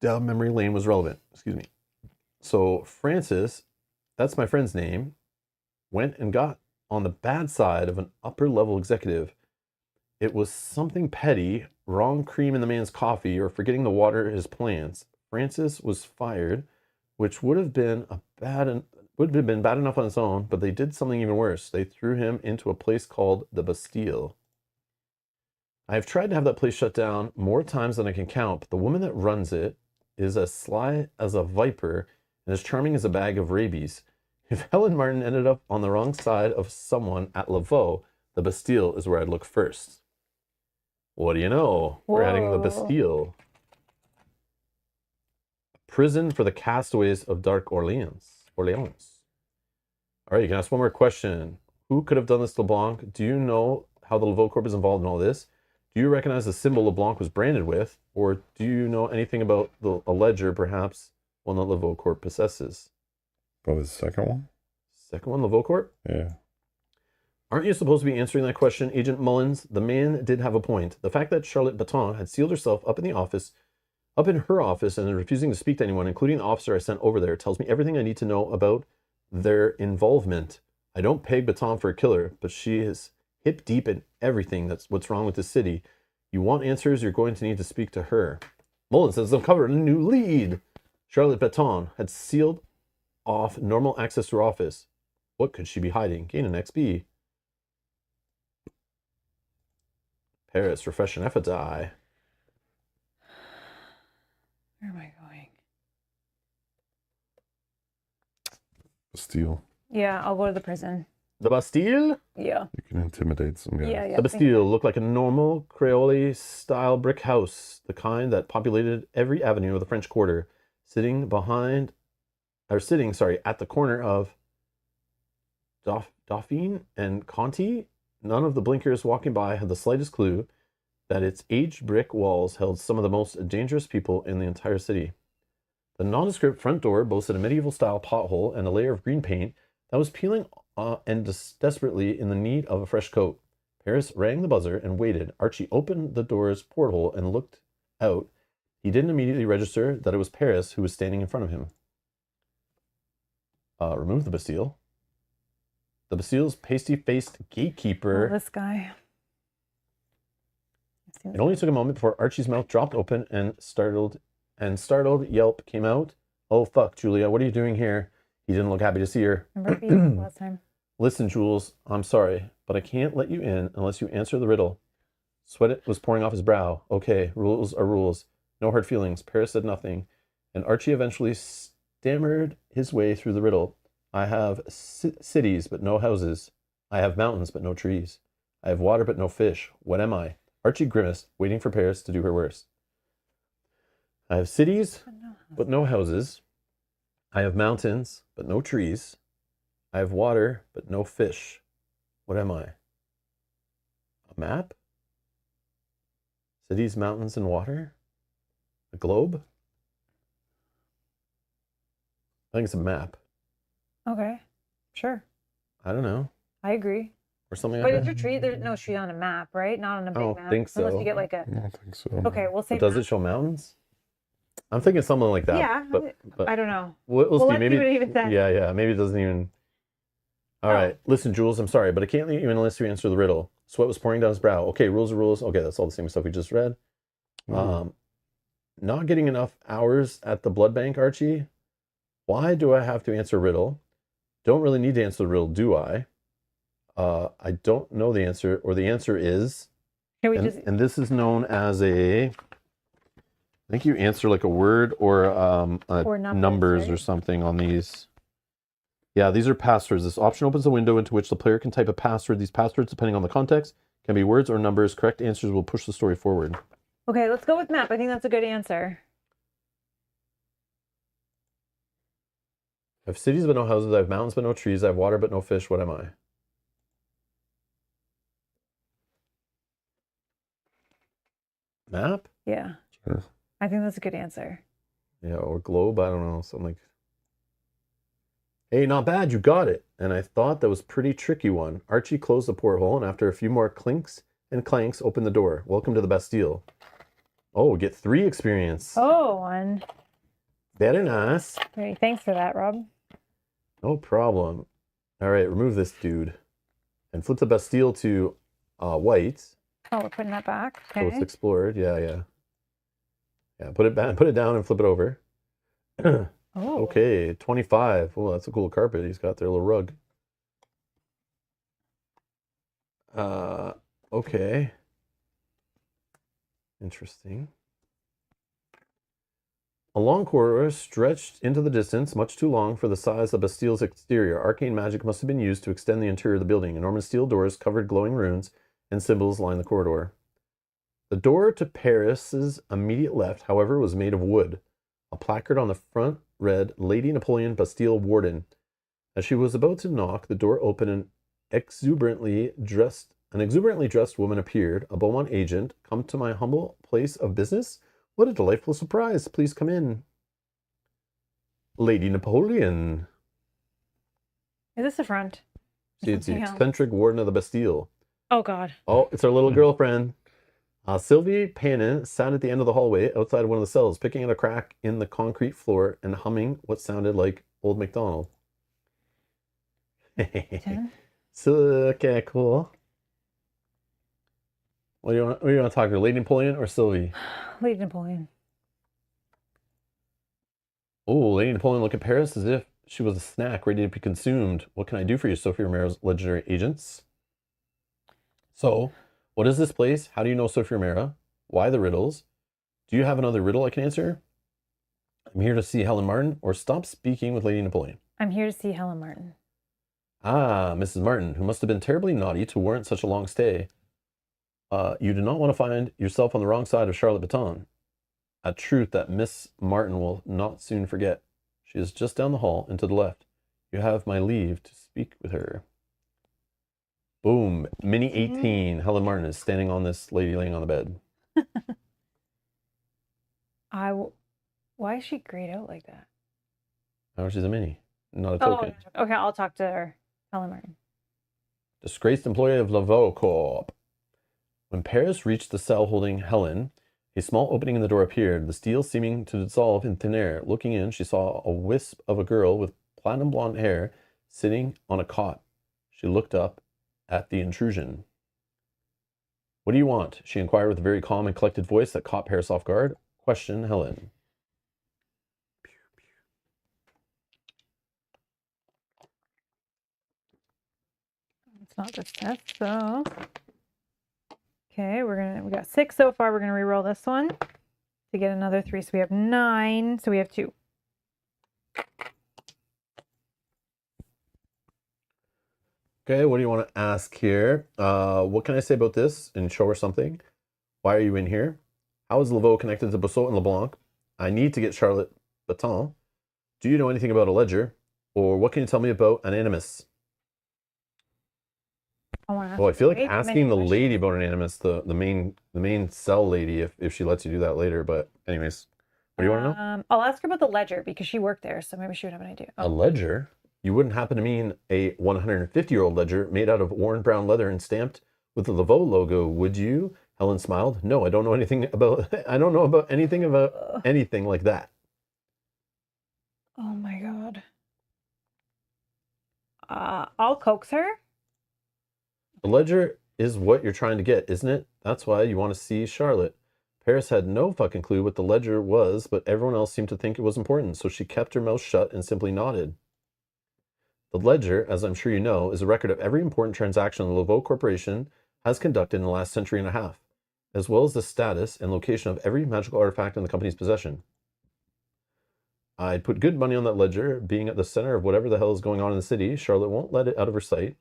[SPEAKER 1] down memory lane was relevant. Excuse me. So Francis, that's my friend's name, went and got on the bad side of an upper level executive. It was something petty, wrong cream in the man's coffee, or forgetting to water his plants. Francis was fired, which would have been bad enough on its own, but they did something even worse. They threw him into a place called the Bastile. I have tried to have that place shut down more times than I can count, but the woman that runs it is as sly as a viper and as charming as a bag of rabies. If Helen Martin ended up on the wrong side of someone at Lavo, the Bastile is where I'd look first. What do you know? We're adding the
[SPEAKER 2] Whoa.
[SPEAKER 1] Bastile. Prison for the castaways of Dark Orleans. All right, you can ask one more question. Who could have done this to LeBlanc? Do you know how the Lavo Corp is involved in all this? Do you recognize the symbol LeBlanc was branded with? Or do you know anything about a ledger, perhaps one that Lavo Corp possesses?
[SPEAKER 3] Oh, the second one?
[SPEAKER 1] Second one, Lavo Corp.
[SPEAKER 3] Yeah.
[SPEAKER 1] Aren't you supposed to be answering that question, Agent Mullins? The man did have a point. The fact that Charlotte Baton had sealed herself up in her office, and refusing to speak to anyone, including the officer I sent over there, tells me everything I need to know about their involvement. I don't peg Baton for a killer, but she is hip deep in everything that's what's wrong with the city. You want answers, you're going to need to speak to her. Mullins has uncovered a new lead. Charlotte Baton had sealed off normal access to her office. What could she be hiding? Gain an XP. Paris, refresh an FDI.
[SPEAKER 2] Where am I going?
[SPEAKER 3] Bastile.
[SPEAKER 2] Yeah, I'll go to the prison.
[SPEAKER 1] The Bastile?
[SPEAKER 2] Yeah.
[SPEAKER 3] You can intimidate some guys.
[SPEAKER 2] Yeah.
[SPEAKER 1] The Bastile looked like a normal Creole-style brick house, the kind that populated every avenue of the French Quarter, sitting at the corner of Dauphine and Conti. None of the blinkers walking by had the slightest clue that its aged brick walls held some of the most dangerous people in the entire city. The nondescript front door boasted a medieval-style pothole and a layer of green paint that was peeling and desperately in the need of a fresh coat. Paris rang the buzzer and waited. Archie opened the door's porthole and looked out. He didn't immediately register that it was Paris who was standing in front of him. Remove the Bastile. The Bastile's pasty-faced gatekeeper.
[SPEAKER 2] Oh, this guy.
[SPEAKER 1] It only took a moment before Archie's mouth dropped open and startled yelp came out. Oh, fuck, Julia, what are you doing here? He didn't look happy to see her.
[SPEAKER 2] Remember being last time?
[SPEAKER 1] Listen, Jules, I'm sorry, but I can't let you in unless you answer the riddle. Sweat was pouring off his brow. Okay, rules are rules. No hard feelings. Paris said nothing, and Archie eventually stammered his way through the riddle. I have cities, but no houses. I have mountains, but no trees. I have water, but no fish. What am I? Archie grimaced, waiting for Paris to do her worst. I have cities, but no houses. I have mountains, but no trees. I have water, but no fish. What am I? A map? Cities, mountains, and water? A globe? I think it's a map.
[SPEAKER 2] Okay, sure.
[SPEAKER 1] I don't know.
[SPEAKER 2] I agree.
[SPEAKER 1] Or something
[SPEAKER 2] But
[SPEAKER 1] like
[SPEAKER 2] is
[SPEAKER 1] that.
[SPEAKER 2] there tree? There's no tree on a map, right? Not on a big
[SPEAKER 1] I don't
[SPEAKER 2] map.
[SPEAKER 1] think so.
[SPEAKER 2] Unless you get like a.
[SPEAKER 3] I don't think so.
[SPEAKER 2] Okay, we'll say.
[SPEAKER 1] But does
[SPEAKER 2] map.
[SPEAKER 1] it show mountains? I'm thinking something like that.
[SPEAKER 2] Yeah,
[SPEAKER 1] But
[SPEAKER 2] I don't know.
[SPEAKER 1] we'll
[SPEAKER 2] Well,
[SPEAKER 1] see.
[SPEAKER 2] let's
[SPEAKER 1] Maybe.
[SPEAKER 2] see what it even says.
[SPEAKER 1] Yeah. Maybe it doesn't even. All
[SPEAKER 2] Oh.
[SPEAKER 1] right. Listen, Jules, I'm sorry, but I can't leave you unless you answer the riddle. Sweat was pouring down his brow. Okay, rules are rules. Okay, that's all the same stuff we just read. Not getting enough hours at the blood bank, Archie. Why do I have to answer a riddle? Don't really need to answer the riddle, do I? I don't know the answer, or the answer is.
[SPEAKER 2] Can we
[SPEAKER 1] And this is known as a. I think you answer like a word or numbers
[SPEAKER 2] right?
[SPEAKER 1] or something on these. Yeah, these are passwords. This option opens a window into which the player can type a password. These passwords, depending on the context, can be words or numbers. Correct answers will push the story forward.
[SPEAKER 2] Okay, let's go with map. I think that's a good answer.
[SPEAKER 1] I have cities but no houses. I have mountains but no trees. I have water but no fish. What am I? Map?
[SPEAKER 2] Yeah.
[SPEAKER 3] Sure.
[SPEAKER 2] I think that's a good answer.
[SPEAKER 1] Yeah, or globe. I don't know. Something like. Hey, not bad. You got it. And I thought that was a pretty tricky one. Archie closed the porthole and after a few more clinks and clanks, opened the door. Welcome to the Bastile. Oh, get 3 experience.
[SPEAKER 2] Oh, one.
[SPEAKER 1] Very nice.
[SPEAKER 2] Great. Thanks for that, Rob.
[SPEAKER 1] No problem. All right, remove this dude. And flip the Bastile to white.
[SPEAKER 2] Oh, we're putting that back.
[SPEAKER 1] So
[SPEAKER 2] Okay.
[SPEAKER 1] it's explored. Yeah. Put it back, put it down and flip it over.
[SPEAKER 2] Oh.
[SPEAKER 1] Okay, 25. Oh, that's a cool carpet he's got there, a little rug. Okay. Interesting. A long corridor stretched into the distance, much too long for the size of Bastile's exterior. Arcane magic must have been used to extend the interior of the building. Enormous steel doors covered glowing runes and symbols lined the corridor. The door to Paris's immediate left, however, was made of wood. A placard on the front read, Lady Napoleon Bastile Warden. As she was about to knock, the door opened and an exuberantly dressed woman appeared. A Beaumont agent. Come to my humble place of business? What a delightful surprise. Please come in. Lady Napoleon.
[SPEAKER 2] Is this the front?
[SPEAKER 1] See, it's the
[SPEAKER 2] Something else.
[SPEAKER 1] eccentric warden of the Bastile.
[SPEAKER 2] Oh, God.
[SPEAKER 1] Oh, it's our little girlfriend. Sylvie Panin sat at the end of the hallway outside one of the cells, picking at a crack in the concrete floor and humming what sounded like Old MacDonald. So, okay, cool. What do you want to talk to? Lady Napoleon or Sylvie?
[SPEAKER 2] Lady Napoleon.
[SPEAKER 1] Oh, Lady Napoleon looked at Paris as if she was a snack ready to be consumed. What can I do for you, Sophie Romero's legendary agents? So, what is this place? How do you know Sophie Romero? Why the riddles? Do you have another riddle I can answer? I'm here to see Helen Martin, or stop speaking with Lady Napoleon.
[SPEAKER 2] I'm here to see Helen Martin.
[SPEAKER 1] Ah, Mrs. Martin, who must have been terribly naughty to warrant such a long stay. You do not want to find yourself on the wrong side of Charlotte Baton. A truth that Miss Martin will not soon forget. She is just down the hall and to the left. You have my leave to speak with her. Boom. Mini 18. Helen Martin is standing on this lady laying on the bed.
[SPEAKER 2] Why is she grayed out like that?
[SPEAKER 1] Oh, she's a mini, not a token.
[SPEAKER 2] Oh, okay, I'll talk to her. Helen Martin.
[SPEAKER 1] Disgraced employee of Lavo Corp. When Paris reached the cell holding Helen, a small opening in the door appeared, the steel seeming to dissolve in thin air. Looking in, she saw a wisp of a girl with platinum blonde hair sitting on a cot. She looked up at the intrusion. What do you want? She inquired with a very calm and collected voice that caught Paris off guard. Question Helen.
[SPEAKER 2] It's not this test, so. Okay, we got 6 so far. We're gonna re-roll this one to get another 3. So we have 9. So we have 2.
[SPEAKER 1] Okay, what do you want to ask here? What can I say about this and show her something? Why are you in here? How is Lavo connected to Baton and Leblanc? I need to get Charlotte Baton. Do you know anything about a ledger? Or what can you tell me about an animus? I feel like asking the lady about an animus, the main cell lady, if she lets you do that later. But anyways, what do you want to know?
[SPEAKER 2] I'll ask her about the ledger because she worked there, so maybe she would have an idea.
[SPEAKER 1] A ledger? You wouldn't happen to mean a 150-year-old ledger made out of worn brown leather and stamped with the Lavo logo, would you? Helen smiled. No, I don't know anything about. I don't know about anything like that.
[SPEAKER 2] Oh my God. I'll coax her.
[SPEAKER 1] The ledger is what you're trying to get, isn't it? That's why you want to see Charlotte. Paris had no fucking clue what the ledger was, but everyone else seemed to think it was important, so she kept her mouth shut and simply nodded. The ledger, as I'm sure you know, is a record of every important transaction the Lavo Corporation has conducted in the last century and a half, as well as the status and location of every magical artifact in the company's possession. I'd put good money on that ledger. Being at the center of whatever the hell is going on in the city, Charlotte won't let it out of her sight.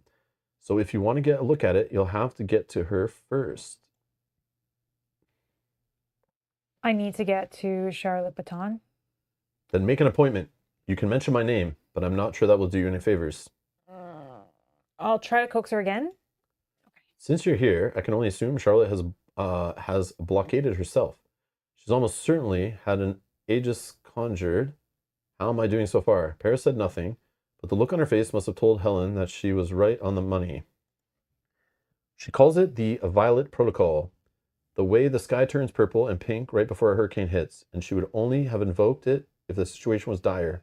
[SPEAKER 1] So if you want to get a look at it, you'll have to get to her first.
[SPEAKER 2] I need to get to Charlotte Baton.
[SPEAKER 1] Then make an appointment. You can mention my name, but I'm not sure that will do you any favors.
[SPEAKER 2] I'll try to coax her again.
[SPEAKER 1] Okay. Since you're here, I can only assume Charlotte has blockaded herself. She's almost certainly had an aegis conjured. How am I doing so far? Paris said nothing, but the look on her face must have told Helen that she was right on the money. She calls it the violet protocol, the way the sky turns purple and pink right before a hurricane hits, and she would only have invoked it if the situation was dire.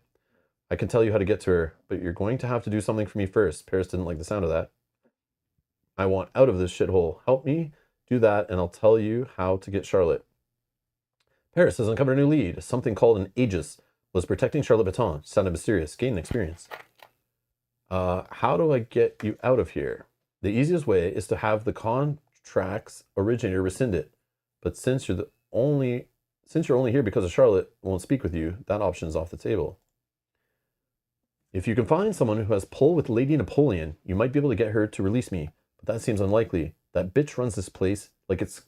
[SPEAKER 1] I can tell you how to get to her, but you're going to have to do something for me first. Paris didn't like the sound of that. I want out of this shithole. Help me do that, and I'll tell you how to get Charlotte. Paris has uncovered a new lead. Something called an Aegis was protecting Charlotte Baton. Sounded mysterious. Gain experience. How do I get you out of here? The easiest way is to have the contract's originator rescind it. But since you're only here because of Charlotte won't speak with you, that option is off the table. If you can find someone who has pull with Lady Napoleon, you might be able to get her to release me. But that seems unlikely. That bitch runs this place like it's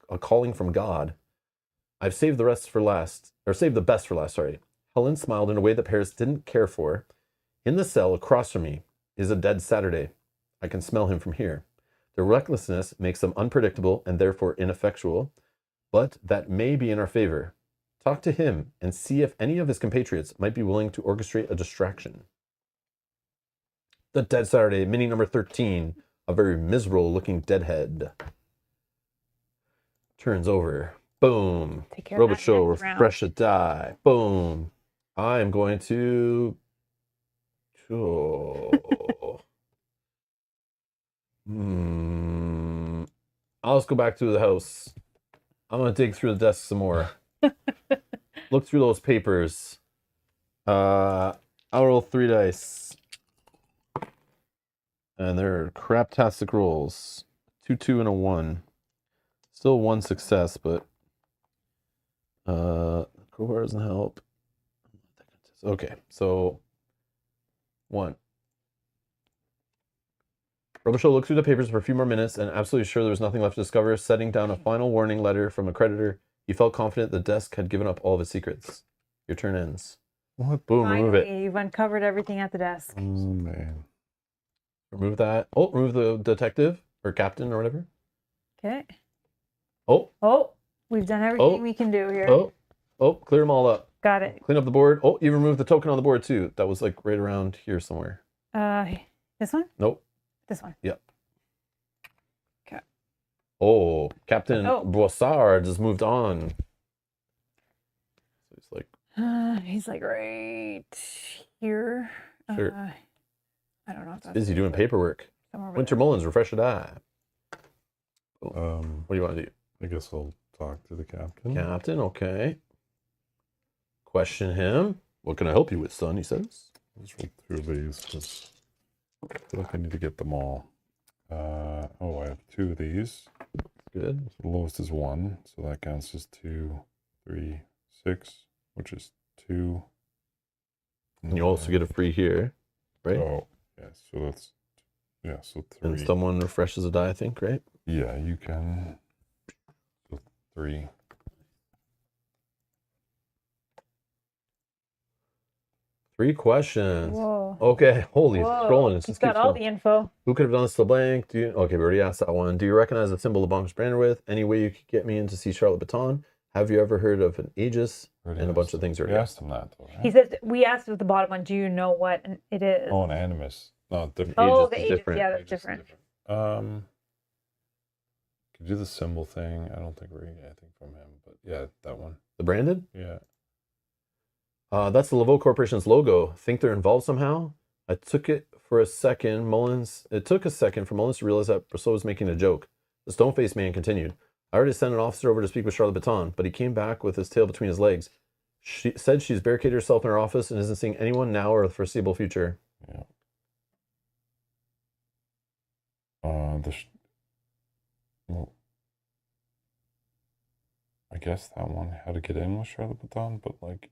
[SPEAKER 1] a calling from God. I've saved the best for last, sorry. Helen smiled in a way that Paris didn't care for. In the cell across from me is a dead Saturday. I can smell him from here. Their recklessness makes them unpredictable and therefore ineffectual, but that may be in our favor. Talk to him and see if any of his compatriots might be willing to orchestrate a distraction. The Dead Saturday, mini number 13. A very miserable looking deadhead. Turns over. Boom.
[SPEAKER 2] Take care of that
[SPEAKER 1] Robichaux,
[SPEAKER 2] next round.
[SPEAKER 1] refresh a die. Boom. I am going to. I'll just go back to the house. I'm going to dig through the desk some more. Look through those papers. I'll roll 3 dice. And they're craptastic rolls. 2, 2, and a 1. Still 1 success, but crowbar doesn't help. Okay, so 1. Robichaux looked through the papers for a few more minutes and absolutely sure there was nothing left to discover, setting down a final warning letter from a creditor. He felt confident the desk had given up all of its secrets. Your turn ends.
[SPEAKER 3] What?
[SPEAKER 1] Boom, remove it.
[SPEAKER 2] Finally, you've uncovered everything at the desk.
[SPEAKER 3] Oh, man.
[SPEAKER 1] Remove that. Oh, remove the detective or captain or whatever.
[SPEAKER 2] Okay.
[SPEAKER 1] Oh,
[SPEAKER 2] We've done everything we can do here.
[SPEAKER 1] oh, clear them all up.
[SPEAKER 2] Got it.
[SPEAKER 1] Clean up the board. Oh, you removed the token on the board too. That was like right around here somewhere.
[SPEAKER 2] This one?
[SPEAKER 1] Nope.
[SPEAKER 2] This one.
[SPEAKER 1] Yep.
[SPEAKER 2] Okay.
[SPEAKER 1] Oh, Captain
[SPEAKER 2] Oh.
[SPEAKER 1] Boissard has moved on. So
[SPEAKER 2] He's like right here.
[SPEAKER 1] Sure.
[SPEAKER 2] I don't know if that's
[SPEAKER 1] busy doing paperwork.
[SPEAKER 2] somewhere over
[SPEAKER 1] Winter
[SPEAKER 2] there.
[SPEAKER 1] Mullins, refresh a die. What
[SPEAKER 3] Um,
[SPEAKER 1] do you want to do?
[SPEAKER 3] I guess I'll talk to the captain.
[SPEAKER 1] Captain, okay. Question him. What can I help you with, son? He says.
[SPEAKER 3] Let's roll 2 of these because I feel like I need to get them all. I have 2 of these.
[SPEAKER 1] Good.
[SPEAKER 3] So the lowest is 1, so that counts as 2, 3, 6, which is 2.
[SPEAKER 1] And you also get a free here, right?
[SPEAKER 3] Oh, yeah. So that's so 3.
[SPEAKER 1] And someone refreshes a die, I think, right?
[SPEAKER 3] Yeah, you can. So 3.
[SPEAKER 1] Three questions.
[SPEAKER 2] Whoa.
[SPEAKER 1] Okay, holy,
[SPEAKER 2] Whoa.
[SPEAKER 1] scrolling. It
[SPEAKER 2] He's
[SPEAKER 1] just
[SPEAKER 2] got
[SPEAKER 1] keeps
[SPEAKER 2] all
[SPEAKER 1] going.
[SPEAKER 2] the info.
[SPEAKER 1] Who could have done this to LeBlanc? Okay, we already asked that one. Do you recognize the symbol LeBlanc was branded with? Any way you could get me in to see Charlotte Baton? Have you ever heard of an Aegis? And a bunch of things
[SPEAKER 3] We
[SPEAKER 1] already.
[SPEAKER 3] asked him that, though, right?
[SPEAKER 2] He says we asked with the bottom one. Do you know what it is?
[SPEAKER 3] Oh, an animus. No, different.
[SPEAKER 2] Oh,
[SPEAKER 1] Aegis
[SPEAKER 2] the
[SPEAKER 1] is
[SPEAKER 2] Aegis.
[SPEAKER 1] different.
[SPEAKER 2] Yeah, that's
[SPEAKER 3] Aegis is
[SPEAKER 2] different.
[SPEAKER 3] Could do the symbol thing. I don't think we're gonna get anything from him, but yeah, that one.
[SPEAKER 1] The branded?
[SPEAKER 3] Yeah.
[SPEAKER 1] That's the Lavo Corporation's logo. Think they're involved somehow? It took a second for Mullins to realize that Brosseau was making a joke. The stone-faced man continued. I already sent an officer over to speak with Charlotte Baton, but he came back with his tail between his legs. She said she's barricaded herself in her office and isn't seeing anyone now or the foreseeable future.
[SPEAKER 3] Yeah. Well, I guess that one, how to get in with Charlotte Baton, but like,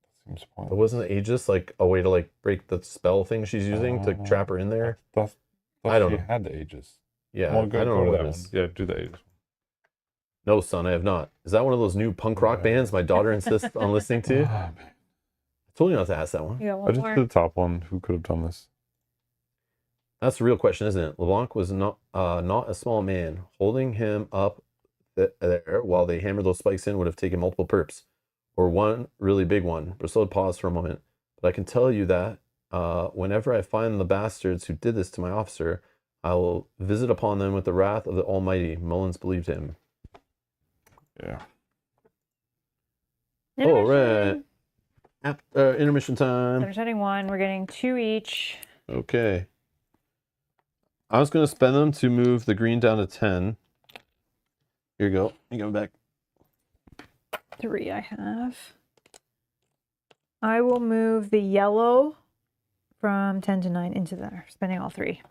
[SPEAKER 3] that seems pointless.
[SPEAKER 1] But wasn't Aegis like a way to like break the spell thing she's using to trap her in there? I don't
[SPEAKER 3] she
[SPEAKER 1] know.
[SPEAKER 3] had the Aegis.
[SPEAKER 1] Yeah,
[SPEAKER 3] Well,
[SPEAKER 1] I
[SPEAKER 3] go
[SPEAKER 1] don't know
[SPEAKER 3] to
[SPEAKER 1] what
[SPEAKER 3] that
[SPEAKER 1] it
[SPEAKER 3] one.
[SPEAKER 1] is.
[SPEAKER 3] Yeah, do the Aegis.
[SPEAKER 1] No, son, I have not. Is that one of those new punk rock bands my daughter insists on listening to?
[SPEAKER 3] Ah,
[SPEAKER 1] I told you not to ask that one.
[SPEAKER 2] You got
[SPEAKER 3] I
[SPEAKER 2] one
[SPEAKER 3] just
[SPEAKER 2] more.
[SPEAKER 3] did the top one. Who could have done this?
[SPEAKER 1] That's the real question, isn't it? LeBlanc was not a small man. Holding him up there while they hammered those spikes in would have taken multiple perps, or one really big one. Brosseau paused for a moment. But I can tell you that whenever I find the bastards who did this to my officer, I will visit upon them with the wrath of the Almighty. Mullins believed him.
[SPEAKER 3] Yeah.
[SPEAKER 1] Oh, right. Intermission time.
[SPEAKER 2] I'm setting 1. We're getting 2 each.
[SPEAKER 1] Okay. I was going to spend them to move the green down to 10. Here you go. You go back.
[SPEAKER 2] 3 I have. I will move the yellow from 10 to 9 into there, spending all 3.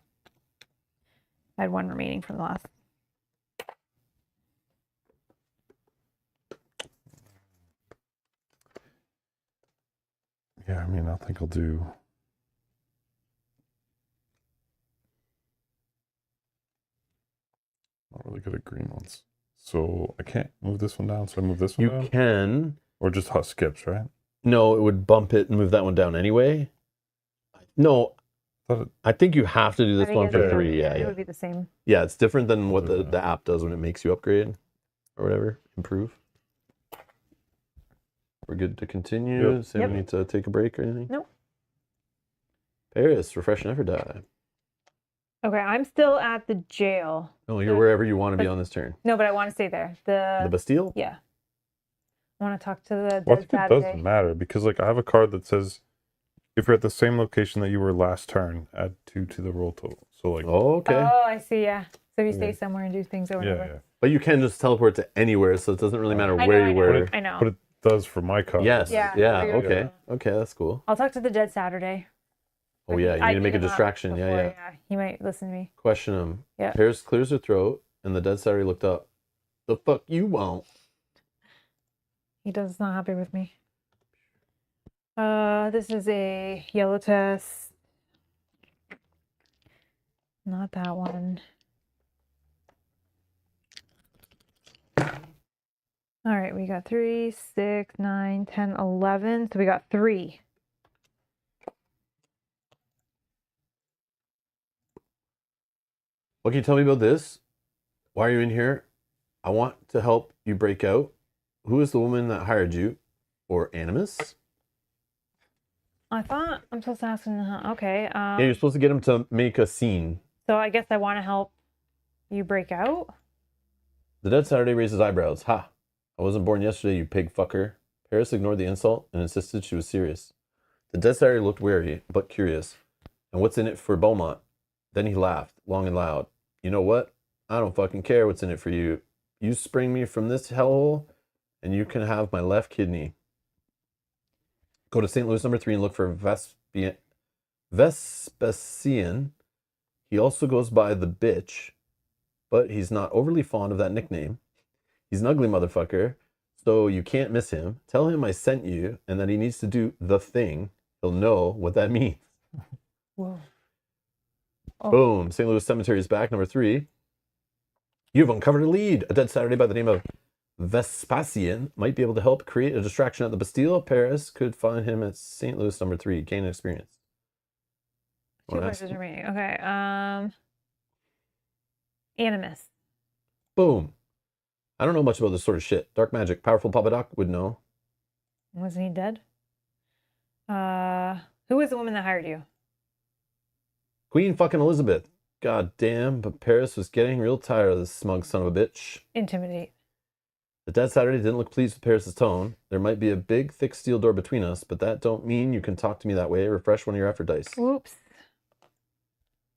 [SPEAKER 2] I had 1 remaining from the last.
[SPEAKER 3] Yeah, I mean, I think I'll do. Not really good at green ones. So I can't move this one down, so I move this one
[SPEAKER 1] You
[SPEAKER 3] down?
[SPEAKER 1] can.
[SPEAKER 3] Or just hot skips, right?
[SPEAKER 1] No, it would bump it and move that one down anyway. No,
[SPEAKER 3] Thought
[SPEAKER 1] I think you have to do
[SPEAKER 2] I
[SPEAKER 1] this
[SPEAKER 2] think
[SPEAKER 1] one
[SPEAKER 2] it's
[SPEAKER 1] for
[SPEAKER 2] the-
[SPEAKER 1] 3. Yeah,
[SPEAKER 2] it
[SPEAKER 1] yeah.
[SPEAKER 2] would be the same.
[SPEAKER 1] Yeah, it's different than what
[SPEAKER 3] do
[SPEAKER 1] the
[SPEAKER 3] that.
[SPEAKER 1] app does when it makes you upgrade or whatever, improve. We're good to continue.
[SPEAKER 3] Yep.
[SPEAKER 1] Say
[SPEAKER 2] Yep.
[SPEAKER 1] we need to take a break or anything?
[SPEAKER 2] Nope.
[SPEAKER 1] Paris, refresh, never die.
[SPEAKER 2] Okay, I'm still at the jail.
[SPEAKER 1] No, you're wherever you want to be on this turn.
[SPEAKER 2] No, but I want to stay there.
[SPEAKER 1] The Bastille?
[SPEAKER 2] Yeah. I want to talk to the
[SPEAKER 3] Well, I
[SPEAKER 2] dead
[SPEAKER 3] think it
[SPEAKER 2] Saturday.
[SPEAKER 3] does matter because, like, I have a card that says if you're at the same location that you were last turn, add 2 to the roll total. So, like,
[SPEAKER 1] Oh, okay.
[SPEAKER 2] Oh, I see. Yeah. So if you stay
[SPEAKER 3] Okay.
[SPEAKER 2] somewhere and do things over and
[SPEAKER 3] yeah,
[SPEAKER 2] over.
[SPEAKER 3] yeah.
[SPEAKER 1] But you can just teleport to anywhere, so it doesn't really matter
[SPEAKER 2] I
[SPEAKER 1] where
[SPEAKER 2] know,
[SPEAKER 1] you
[SPEAKER 2] I know.
[SPEAKER 1] were.
[SPEAKER 2] I know.
[SPEAKER 3] But it does for my card.
[SPEAKER 1] Yes.
[SPEAKER 2] Yeah,
[SPEAKER 1] Yeah.
[SPEAKER 2] for yours,
[SPEAKER 1] Okay.
[SPEAKER 2] yeah.
[SPEAKER 1] Okay, that's cool.
[SPEAKER 2] I'll talk to the dead Saturday.
[SPEAKER 1] Oh yeah, you
[SPEAKER 2] I
[SPEAKER 1] need to make a
[SPEAKER 2] hit him up
[SPEAKER 1] distraction. Yeah,
[SPEAKER 2] before,
[SPEAKER 1] yeah.
[SPEAKER 2] He might listen to me.
[SPEAKER 1] Question him.
[SPEAKER 2] Yeah.
[SPEAKER 1] Paris clears her throat, and the dead Saturday looked up. The fuck you want?
[SPEAKER 2] He does not happy with me. This is a yellow test. Not that one. All right, we got 3, 6, 9, 10, 11. So we got 3.
[SPEAKER 1] What can you tell me about this? Why are you in here? I want to help you break out. Who is the woman that hired you? Or Animus?
[SPEAKER 2] I thought I'm supposed to ask him. Okay.
[SPEAKER 1] Yeah, you're supposed to get him to make a scene.
[SPEAKER 2] So I guess I want to help you break out.
[SPEAKER 1] The dead Saturday raised his eyebrows. Ha! I wasn't born yesterday, you pig fucker. Paris ignored the insult and insisted she was serious. The dead Saturday looked wary, but curious. And what's in it for Beaumont? Then he laughed, long and loud. You know what? I don't fucking care what's in it for you. You spring me from this hellhole, and you can have my left kidney. Go to St. Louis number 3 and look for Vespasian. He also goes by the bitch, but he's not overly fond of that nickname. He's an ugly motherfucker, so you can't miss him. Tell him I sent you and that he needs to do the thing. He'll know what that means.
[SPEAKER 2] Whoa. Oh.
[SPEAKER 1] Boom. St. Louis Cemetery is back, number 3. You've uncovered a lead. A dead Saturday by the name of Vespasian might be able to help create a distraction at the Bastille. Paris could find him at St. Louis number 3. Gain experience.
[SPEAKER 2] 2 questions remaining. Okay. Animus.
[SPEAKER 1] Boom. I don't know much about this sort of shit. Dark magic. Powerful Papa Doc would know.
[SPEAKER 2] Wasn't he dead? Who was the woman that hired you?
[SPEAKER 1] Queen fucking Elizabeth. God damn, but Paris was getting real tired of this smug son of a bitch.
[SPEAKER 2] Intimidate.
[SPEAKER 1] The dead Saturday didn't look pleased with Paris's tone. There might be a big, thick steel door between us, but that don't mean you can talk to me that way. Refresh one of your effort dice.
[SPEAKER 2] Whoops.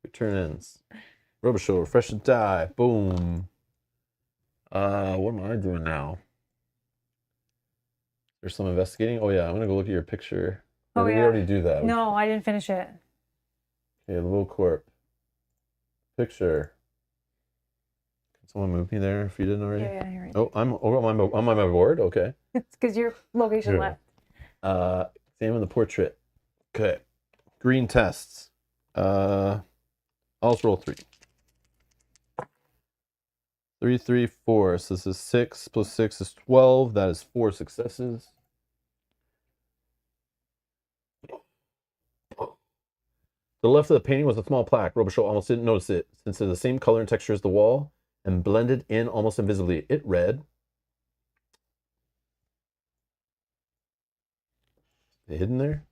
[SPEAKER 1] Your turn ends. Robichaud, refresh the die. Boom. What am I doing now? There's some investigating. Oh yeah, I'm gonna go look at your picture. Or did we already do that?
[SPEAKER 2] No, I didn't finish it.
[SPEAKER 1] Okay, Lavo Corp. Picture. Can someone move me there if you didn't already?
[SPEAKER 2] Yeah, you're right.
[SPEAKER 1] Oh, I'm on my board. Okay.
[SPEAKER 2] It's because your location
[SPEAKER 3] Yeah.
[SPEAKER 2] left.
[SPEAKER 1] Examine the portrait. Okay. Green tests. I'll just roll 3. 3, 3, 4. So this is 6 plus 6 is 12. That is 4 successes. To the left of the painting was a small plaque. Robichaud almost didn't notice it, since it's the same color and texture as the wall and blended in almost invisibly. It read, "Is it hidden there?"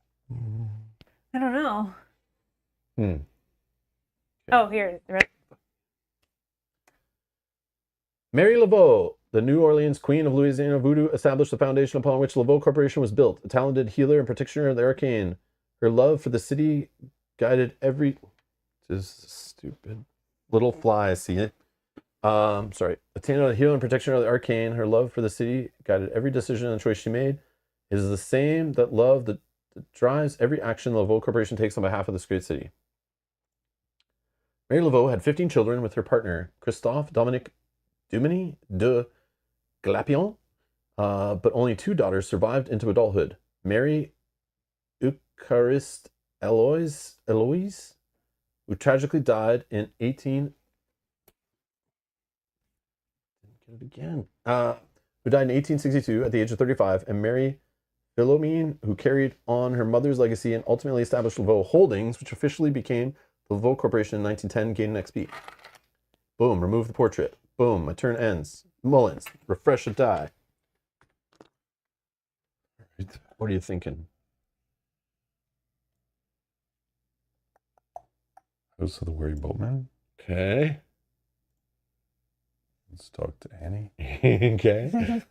[SPEAKER 2] I don't know.
[SPEAKER 1] Okay.
[SPEAKER 2] Oh, here it is. Right.
[SPEAKER 1] Mary Lavo, the New Orleans Queen of Louisiana Voodoo, established the foundation upon which Lavo Corporation was built. A talented healer and practitioner of the arcane. Her love for the city guided every... This is stupid. Little fly, see it? Sorry. A talented healer and practitioner of the arcane. Her love for the city guided every decision and choice she made. It is the same that love that drives every action Lavo Corporation takes on behalf of this great city. Mary Lavo had 15 children with her partner, Christophe Dominique Duminy de Glapion, but only 2 daughters survived into adulthood. Mary Eucharist Eloise, who tragically died in 18... Didn't get it again. Who died in 1862 at the age of 35, and Mary Philomene, who carried on her mother's legacy and ultimately established Lavo Holdings, which officially became the Lavo Corporation in 1910, gained an XP. Boom, remove the portrait. Boom, my turn ends. Mullins, refresh a die. What are you thinking?
[SPEAKER 3] House of the Weary Boatman.
[SPEAKER 1] Okay.
[SPEAKER 3] Let's talk to Annie.
[SPEAKER 1] Okay.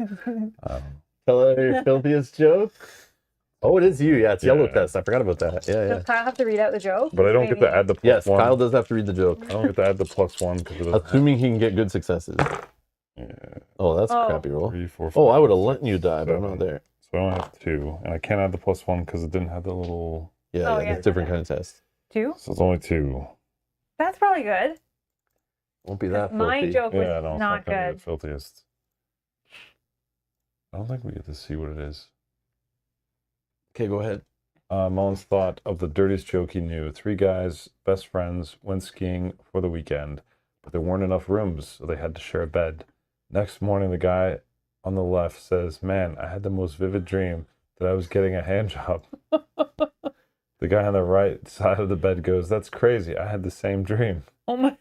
[SPEAKER 3] Um,
[SPEAKER 1] Tell her your filthiest joke. Oh, it is you. Yeah, it's yellow
[SPEAKER 3] Yeah.
[SPEAKER 1] test. I forgot about that. Yeah, yeah.
[SPEAKER 2] Does Kyle have to read out the joke?
[SPEAKER 3] but I don't get to add the plus
[SPEAKER 1] Yes,
[SPEAKER 3] one.
[SPEAKER 1] Kyle does have to read the joke.
[SPEAKER 3] I don't get to add the +1 because it doesn't
[SPEAKER 1] Assuming he can get good successes.
[SPEAKER 3] Yeah.
[SPEAKER 1] Oh, that's a
[SPEAKER 2] Oh.
[SPEAKER 1] crappy roll.
[SPEAKER 3] 3, 4,
[SPEAKER 1] Oh, I
[SPEAKER 3] 5,
[SPEAKER 1] would have
[SPEAKER 3] 6,
[SPEAKER 1] let you die, but I'm not
[SPEAKER 3] 7.
[SPEAKER 1] there.
[SPEAKER 3] So I only have 2, and I can't add the +1 because it didn't have the little.
[SPEAKER 1] Yeah,
[SPEAKER 2] Oh,
[SPEAKER 1] yeah,
[SPEAKER 2] yeah.
[SPEAKER 1] it's different kind of test.
[SPEAKER 2] 2?
[SPEAKER 3] So it's only 2.
[SPEAKER 2] That's probably good.
[SPEAKER 1] Won't be that
[SPEAKER 2] My
[SPEAKER 1] filthy.
[SPEAKER 2] joke was
[SPEAKER 3] Yeah, no, it's
[SPEAKER 2] not
[SPEAKER 3] gonna be
[SPEAKER 2] good.
[SPEAKER 3] the filthiest. I don't think we get to see what it is.
[SPEAKER 1] Okay, go ahead.
[SPEAKER 3] Mullins thought of the dirtiest joke he knew. 3 guys, best friends, went skiing for the weekend, but there weren't enough rooms, so they had to share a bed. Next morning, the guy on the left says, "Man, I had the most vivid dream that I was getting a hand job." The guy on the right side of the bed goes, "That's crazy. I had the same dream."
[SPEAKER 2] Oh my.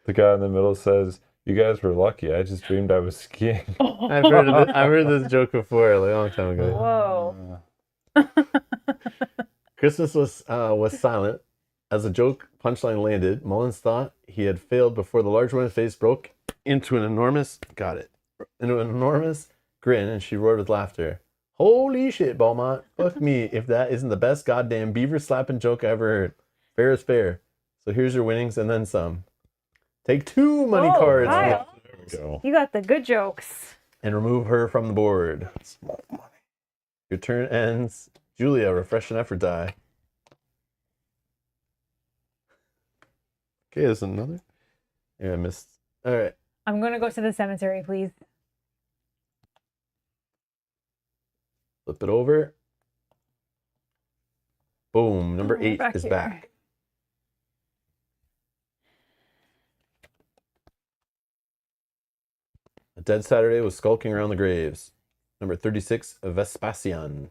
[SPEAKER 3] The guy in the middle says, "You guys were lucky. I just dreamed I was skiing."
[SPEAKER 1] I've heard this joke before, like a long time ago.
[SPEAKER 2] Whoa.
[SPEAKER 1] Christmas was silent. As the joke punchline landed, Mullins thought he had failed before the large woman's face broke into an enormous grin, and she roared with laughter. Holy shit, Beaumont. Fuck me if that isn't the best goddamn beaver slapping joke I ever heard. Fair is fair. So here's your winnings and then some. Take 2 money
[SPEAKER 2] Oh,
[SPEAKER 1] cards
[SPEAKER 2] Kyle.
[SPEAKER 3] There we go.
[SPEAKER 2] You got the good jokes.
[SPEAKER 1] and remove her from the board. Small money. Your turn ends. Julia, refresh an effort die. Okay, there's another. Yeah, I missed. All right.
[SPEAKER 2] I'm going to go to the cemetery, please.
[SPEAKER 1] Flip it over. Boom. Number
[SPEAKER 2] Oh, we're
[SPEAKER 1] 8
[SPEAKER 2] back
[SPEAKER 1] is
[SPEAKER 2] here.
[SPEAKER 1] back. A dead Saturday was skulking around the graves. Number 36, Vespasian.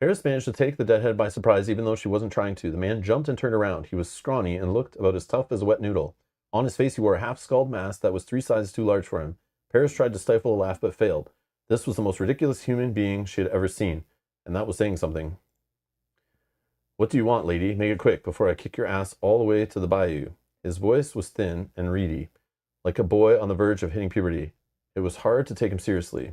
[SPEAKER 1] Paris managed to take the deadhead by surprise, even though she wasn't trying to. The man jumped and turned around. He was scrawny and looked about as tough as a wet noodle. On his face, he wore a half-skulled mask that was 3 sizes too large for him. Paris tried to stifle a laugh, but failed. This was the most ridiculous human being she had ever seen, and that was saying something. What do you want, lady? Make it quick, before I kick your ass all the way to the bayou. His voice was thin and reedy, like a boy on the verge of hitting puberty. It was hard to take him seriously.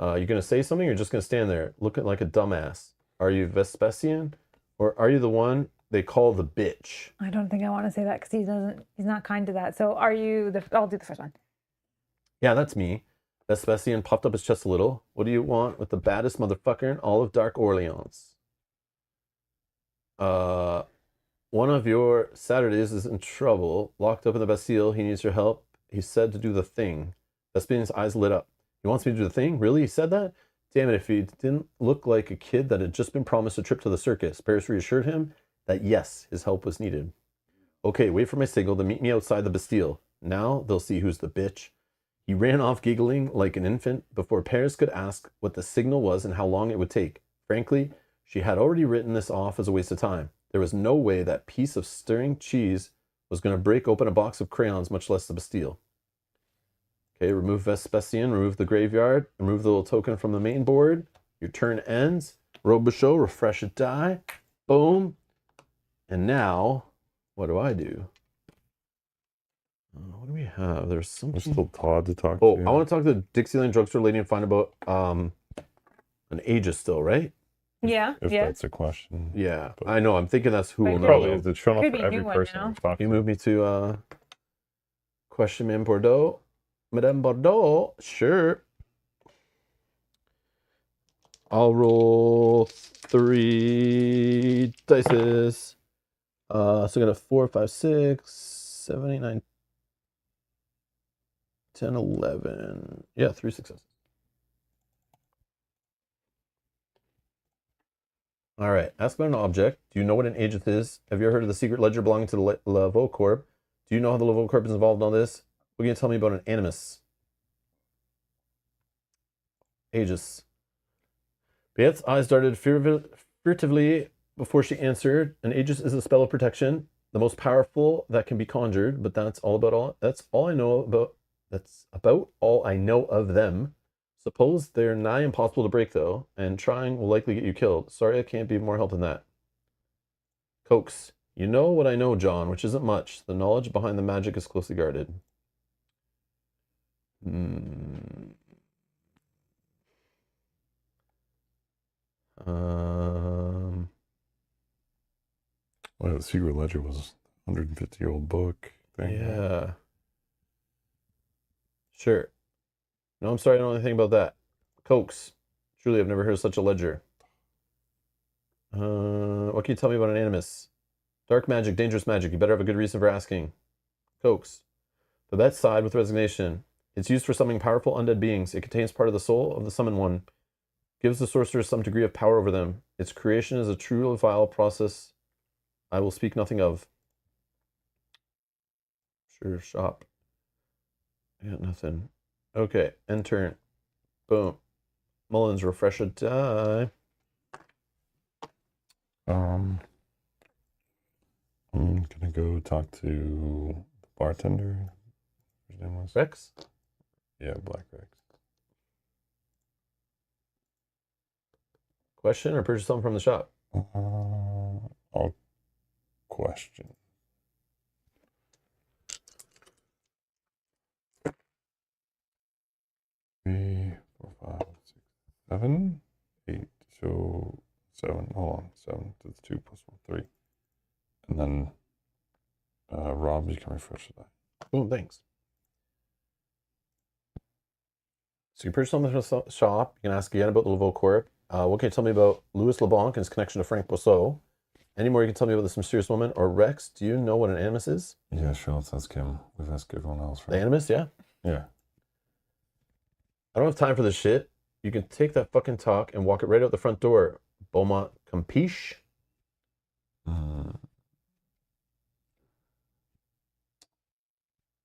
[SPEAKER 1] You going to say something, or you're just going to stand there looking like a dumbass? Are you Vespasian, or are you the one they call the bitch?
[SPEAKER 2] I don't think I want to say that because he's not kind to that. So are you I'll do the first one.
[SPEAKER 1] Yeah, that's me. Vespasian puffed up his chest a little. What do you want with the baddest motherfucker in all of Dark Orleans? One of your Saturdays is in trouble, locked up in the Bastile. He needs your help. He said to do the thing. Vespasian's eyes lit up. He wants me to do the thing? Really? He said that? Damn it, if he didn't look like a kid that had just been promised a trip to the circus. Paris reassured him that yes, his help was needed. Okay, wait for my signal to meet me outside the Bastile. Now they'll see who's the bitch. He ran off giggling like an infant before Paris could ask what the signal was and how long it would take. Frankly, she had already written this off as a waste of time. There was no way that piece of stirring cheese was going to break open a box of crayons, much less the Bastile. Okay, remove Vespasian, remove the graveyard, remove the little token from the main board. Your turn ends. Robichaux, refresh a die. Boom. And now, what do I do? What do we have? There's something.
[SPEAKER 3] There's still Todd to talk
[SPEAKER 1] Oh,
[SPEAKER 3] to.
[SPEAKER 1] I want to talk to the Dixieland drugstore lady and find about an Aegis still, right?
[SPEAKER 2] Yeah.
[SPEAKER 3] If
[SPEAKER 2] Yeah.
[SPEAKER 3] that's a question.
[SPEAKER 1] Yeah, I know. I'm thinking that's who
[SPEAKER 2] But
[SPEAKER 1] will
[SPEAKER 2] it
[SPEAKER 1] know.
[SPEAKER 3] Probably
[SPEAKER 1] though.
[SPEAKER 3] is. It's shown up
[SPEAKER 2] Could
[SPEAKER 3] for
[SPEAKER 2] be a
[SPEAKER 3] every
[SPEAKER 2] new one,
[SPEAKER 3] person
[SPEAKER 2] you know?
[SPEAKER 3] we've talked
[SPEAKER 1] Can
[SPEAKER 3] to.
[SPEAKER 1] you move me to question man Bordeaux? Madame Bordeaux? Sure. I'll roll 3 dices. So I got a 4, 5, 6, 7, 8, 9, 10, 11. Yeah, 3 successes. All right. Ask about an object. Do you know what an Aegis is? Have you ever heard of the secret ledger belonging to the Lavo Corp? Do you know how the Lavo Corp is involved in all this? What are you going to tell me about an animus? Aegis. Beat's eyes darted furtively before she answered. An Aegis is a spell of protection, the most powerful that can be conjured, but that's all I know about. That's about all I know of them. Suppose they're nigh impossible to break, though, and trying will likely get you killed. Sorry I can't be more help than that. Coax. You know what I know, John, which isn't much. The knowledge behind the magic is closely guarded.
[SPEAKER 3] Well, the Secret Ledger was a 150-year-old book thing.
[SPEAKER 1] Yeah. Sure. No, I'm sorry, I don't know anything about that. Coax. Truly, I've never heard of such a ledger. What can you tell me about an animus? Dark magic, dangerous magic. You better have a good reason for asking. Coax. The bet side with resignation. It's used for summoning powerful undead beings. It contains part of the soul of the summoned one. Gives the sorcerer some degree of power over them. Its creation is a true vile process I will speak nothing of. Sure, shop. I got nothing. Okay, end turn. Boom. Mullins, refresh a die.
[SPEAKER 3] I'm gonna go talk to the bartender. His name was
[SPEAKER 1] Rex?
[SPEAKER 3] Yeah, Black Rex.
[SPEAKER 1] Question or purchase something from the shop?
[SPEAKER 3] I'll question. Three, 4, 5, 6, 7, 8. So 7. Hold on, 7. That's 2 plus 1, 3. And then Rob, you can refresh the die.
[SPEAKER 1] Boom, thanks. So you purchase something from the shop. You can ask again about the Lavo Corp. What can you tell me about Louis LeBlanc and his connection to Frank Boisseau? Any more you can tell me about this mysterious woman? Or Rex, do you know what an animus is?
[SPEAKER 3] Yeah, sure. Let's ask him. We've asked everyone else.
[SPEAKER 1] The animus, yeah?
[SPEAKER 3] Yeah.
[SPEAKER 1] I don't have time for this shit. You can take that fucking talk and walk it right out the front door. Beaumont Campiche?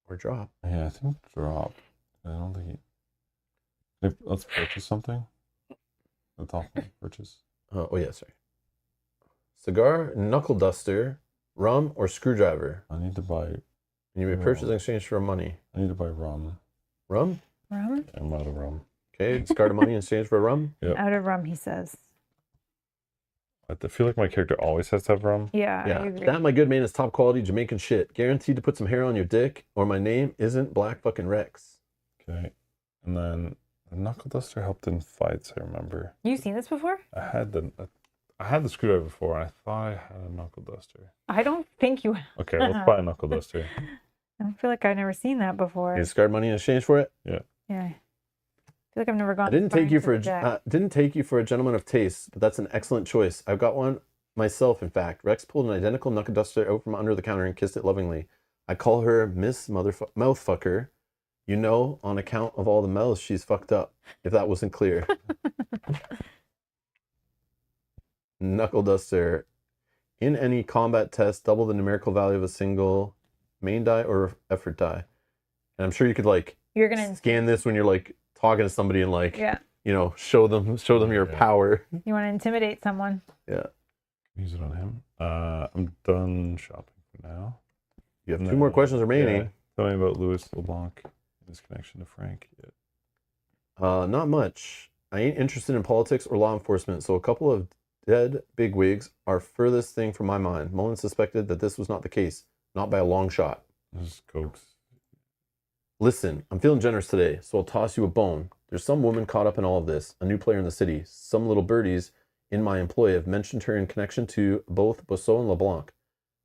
[SPEAKER 1] Or drop.
[SPEAKER 3] Yeah, I think drop. I don't think let's purchase something. The top one, purchase.
[SPEAKER 1] Oh, yeah, sorry. Cigar, knuckle duster, rum, or screwdriver?
[SPEAKER 3] I need to buy.
[SPEAKER 1] And you may purchase in exchange for money.
[SPEAKER 3] I need to buy rum.
[SPEAKER 1] Rum?
[SPEAKER 2] Rum?
[SPEAKER 3] I'm out of rum.
[SPEAKER 1] Okay, discard money in exchange for rum.
[SPEAKER 3] Yep.
[SPEAKER 2] Out of rum, he says.
[SPEAKER 3] I feel like my character always has to have rum.
[SPEAKER 2] Yeah, I
[SPEAKER 1] Yeah,
[SPEAKER 2] agree.
[SPEAKER 1] that, my good man, is top quality Jamaican shit. Guaranteed to put some hair on your dick, or my name isn't Black fucking Rex.
[SPEAKER 3] Okay. And then the knuckle duster helped in fights, I remember.
[SPEAKER 2] You seen this before?
[SPEAKER 3] I had the screwdriver before, and I thought I had a knuckle duster.
[SPEAKER 2] I don't think you.
[SPEAKER 3] Okay, let's buy a knuckle duster.
[SPEAKER 2] I don't feel like I've never seen that before.
[SPEAKER 1] You discard money in exchange for it.
[SPEAKER 3] Yeah.
[SPEAKER 2] Yeah. I feel like I've never gone.
[SPEAKER 1] I didn't take you for
[SPEAKER 2] a
[SPEAKER 1] didn't take you for a gentleman of taste, but that's an excellent choice. I've got one myself, in fact. Rex pulled an identical knuckle duster out from under the counter and kissed it lovingly. I call her Miss Mouthfucker. You know, on account of all the mouths she's fucked up. If that wasn't clear. Knuckle duster. In any combat test, double the numerical value of a single main die or effort die. And I'm sure you could
[SPEAKER 2] You're gonna
[SPEAKER 1] scan this when you're talking to somebody and
[SPEAKER 2] yeah.
[SPEAKER 1] show them your power.
[SPEAKER 2] You want to intimidate someone?
[SPEAKER 1] Yeah.
[SPEAKER 3] Use it on him. I'm done shopping for now.
[SPEAKER 1] You have 2 more questions remaining.
[SPEAKER 3] Yeah. Tell me about Louis LeBlanc and his connection to Frank.
[SPEAKER 1] Not much. I ain't interested in politics or law enforcement, so a couple of dead bigwigs are furthest thing from my mind. Mullen suspected that this was not the case, not by a long shot.
[SPEAKER 3] This is Cokes.
[SPEAKER 1] Listen, I'm feeling generous today, so I'll toss you a bone. There's some woman caught up in all of this, a new player in the city. Some little birdies in my employ have mentioned her in connection to both Boisseau and LeBlanc.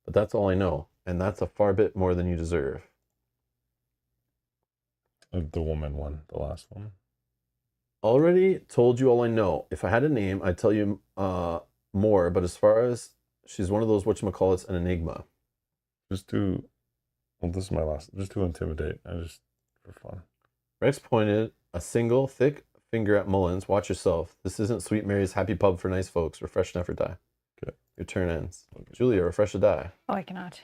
[SPEAKER 1] But that's all I know, and that's a far bit more than you deserve.
[SPEAKER 3] The woman one, the last one.
[SPEAKER 1] Already told you all I know. If I had a name, I'd tell you more, but as far as she's one of those whatchamacallits, an enigma.
[SPEAKER 3] Just to, well, this is my last, just to intimidate. For fun.
[SPEAKER 1] Rex pointed a single thick finger at Mullins. Watch yourself. This isn't Sweet Mary's happy pub for nice folks. Refresh never die.
[SPEAKER 3] Okay.
[SPEAKER 1] Your turn ends. Okay. Julia, refresh a die.
[SPEAKER 2] Oh, I cannot.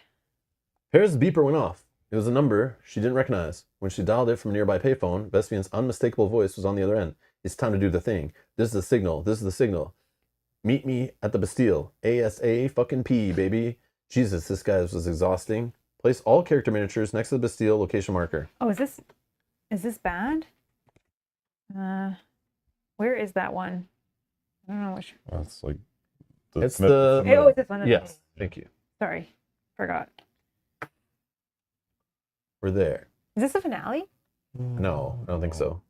[SPEAKER 1] Paris' beeper went off. It was a number she didn't recognize. When she dialed it from a nearby payphone, Vespian's unmistakable voice was on the other end. It's time to do the thing. This is the signal. This is the signal. Meet me at the Bastile. ASA fucking P, baby. Jesus, this guy was exhausting. Place all character miniatures next to the Bastile location marker.
[SPEAKER 2] Oh, is this bad? Where is that one? I don't know which.
[SPEAKER 3] That's like.
[SPEAKER 1] It's
[SPEAKER 2] Oh, it's this one.
[SPEAKER 1] Yes, thank you.
[SPEAKER 2] Sorry, forgot.
[SPEAKER 1] We're there.
[SPEAKER 2] Is this the finale?
[SPEAKER 1] No, I don't think so.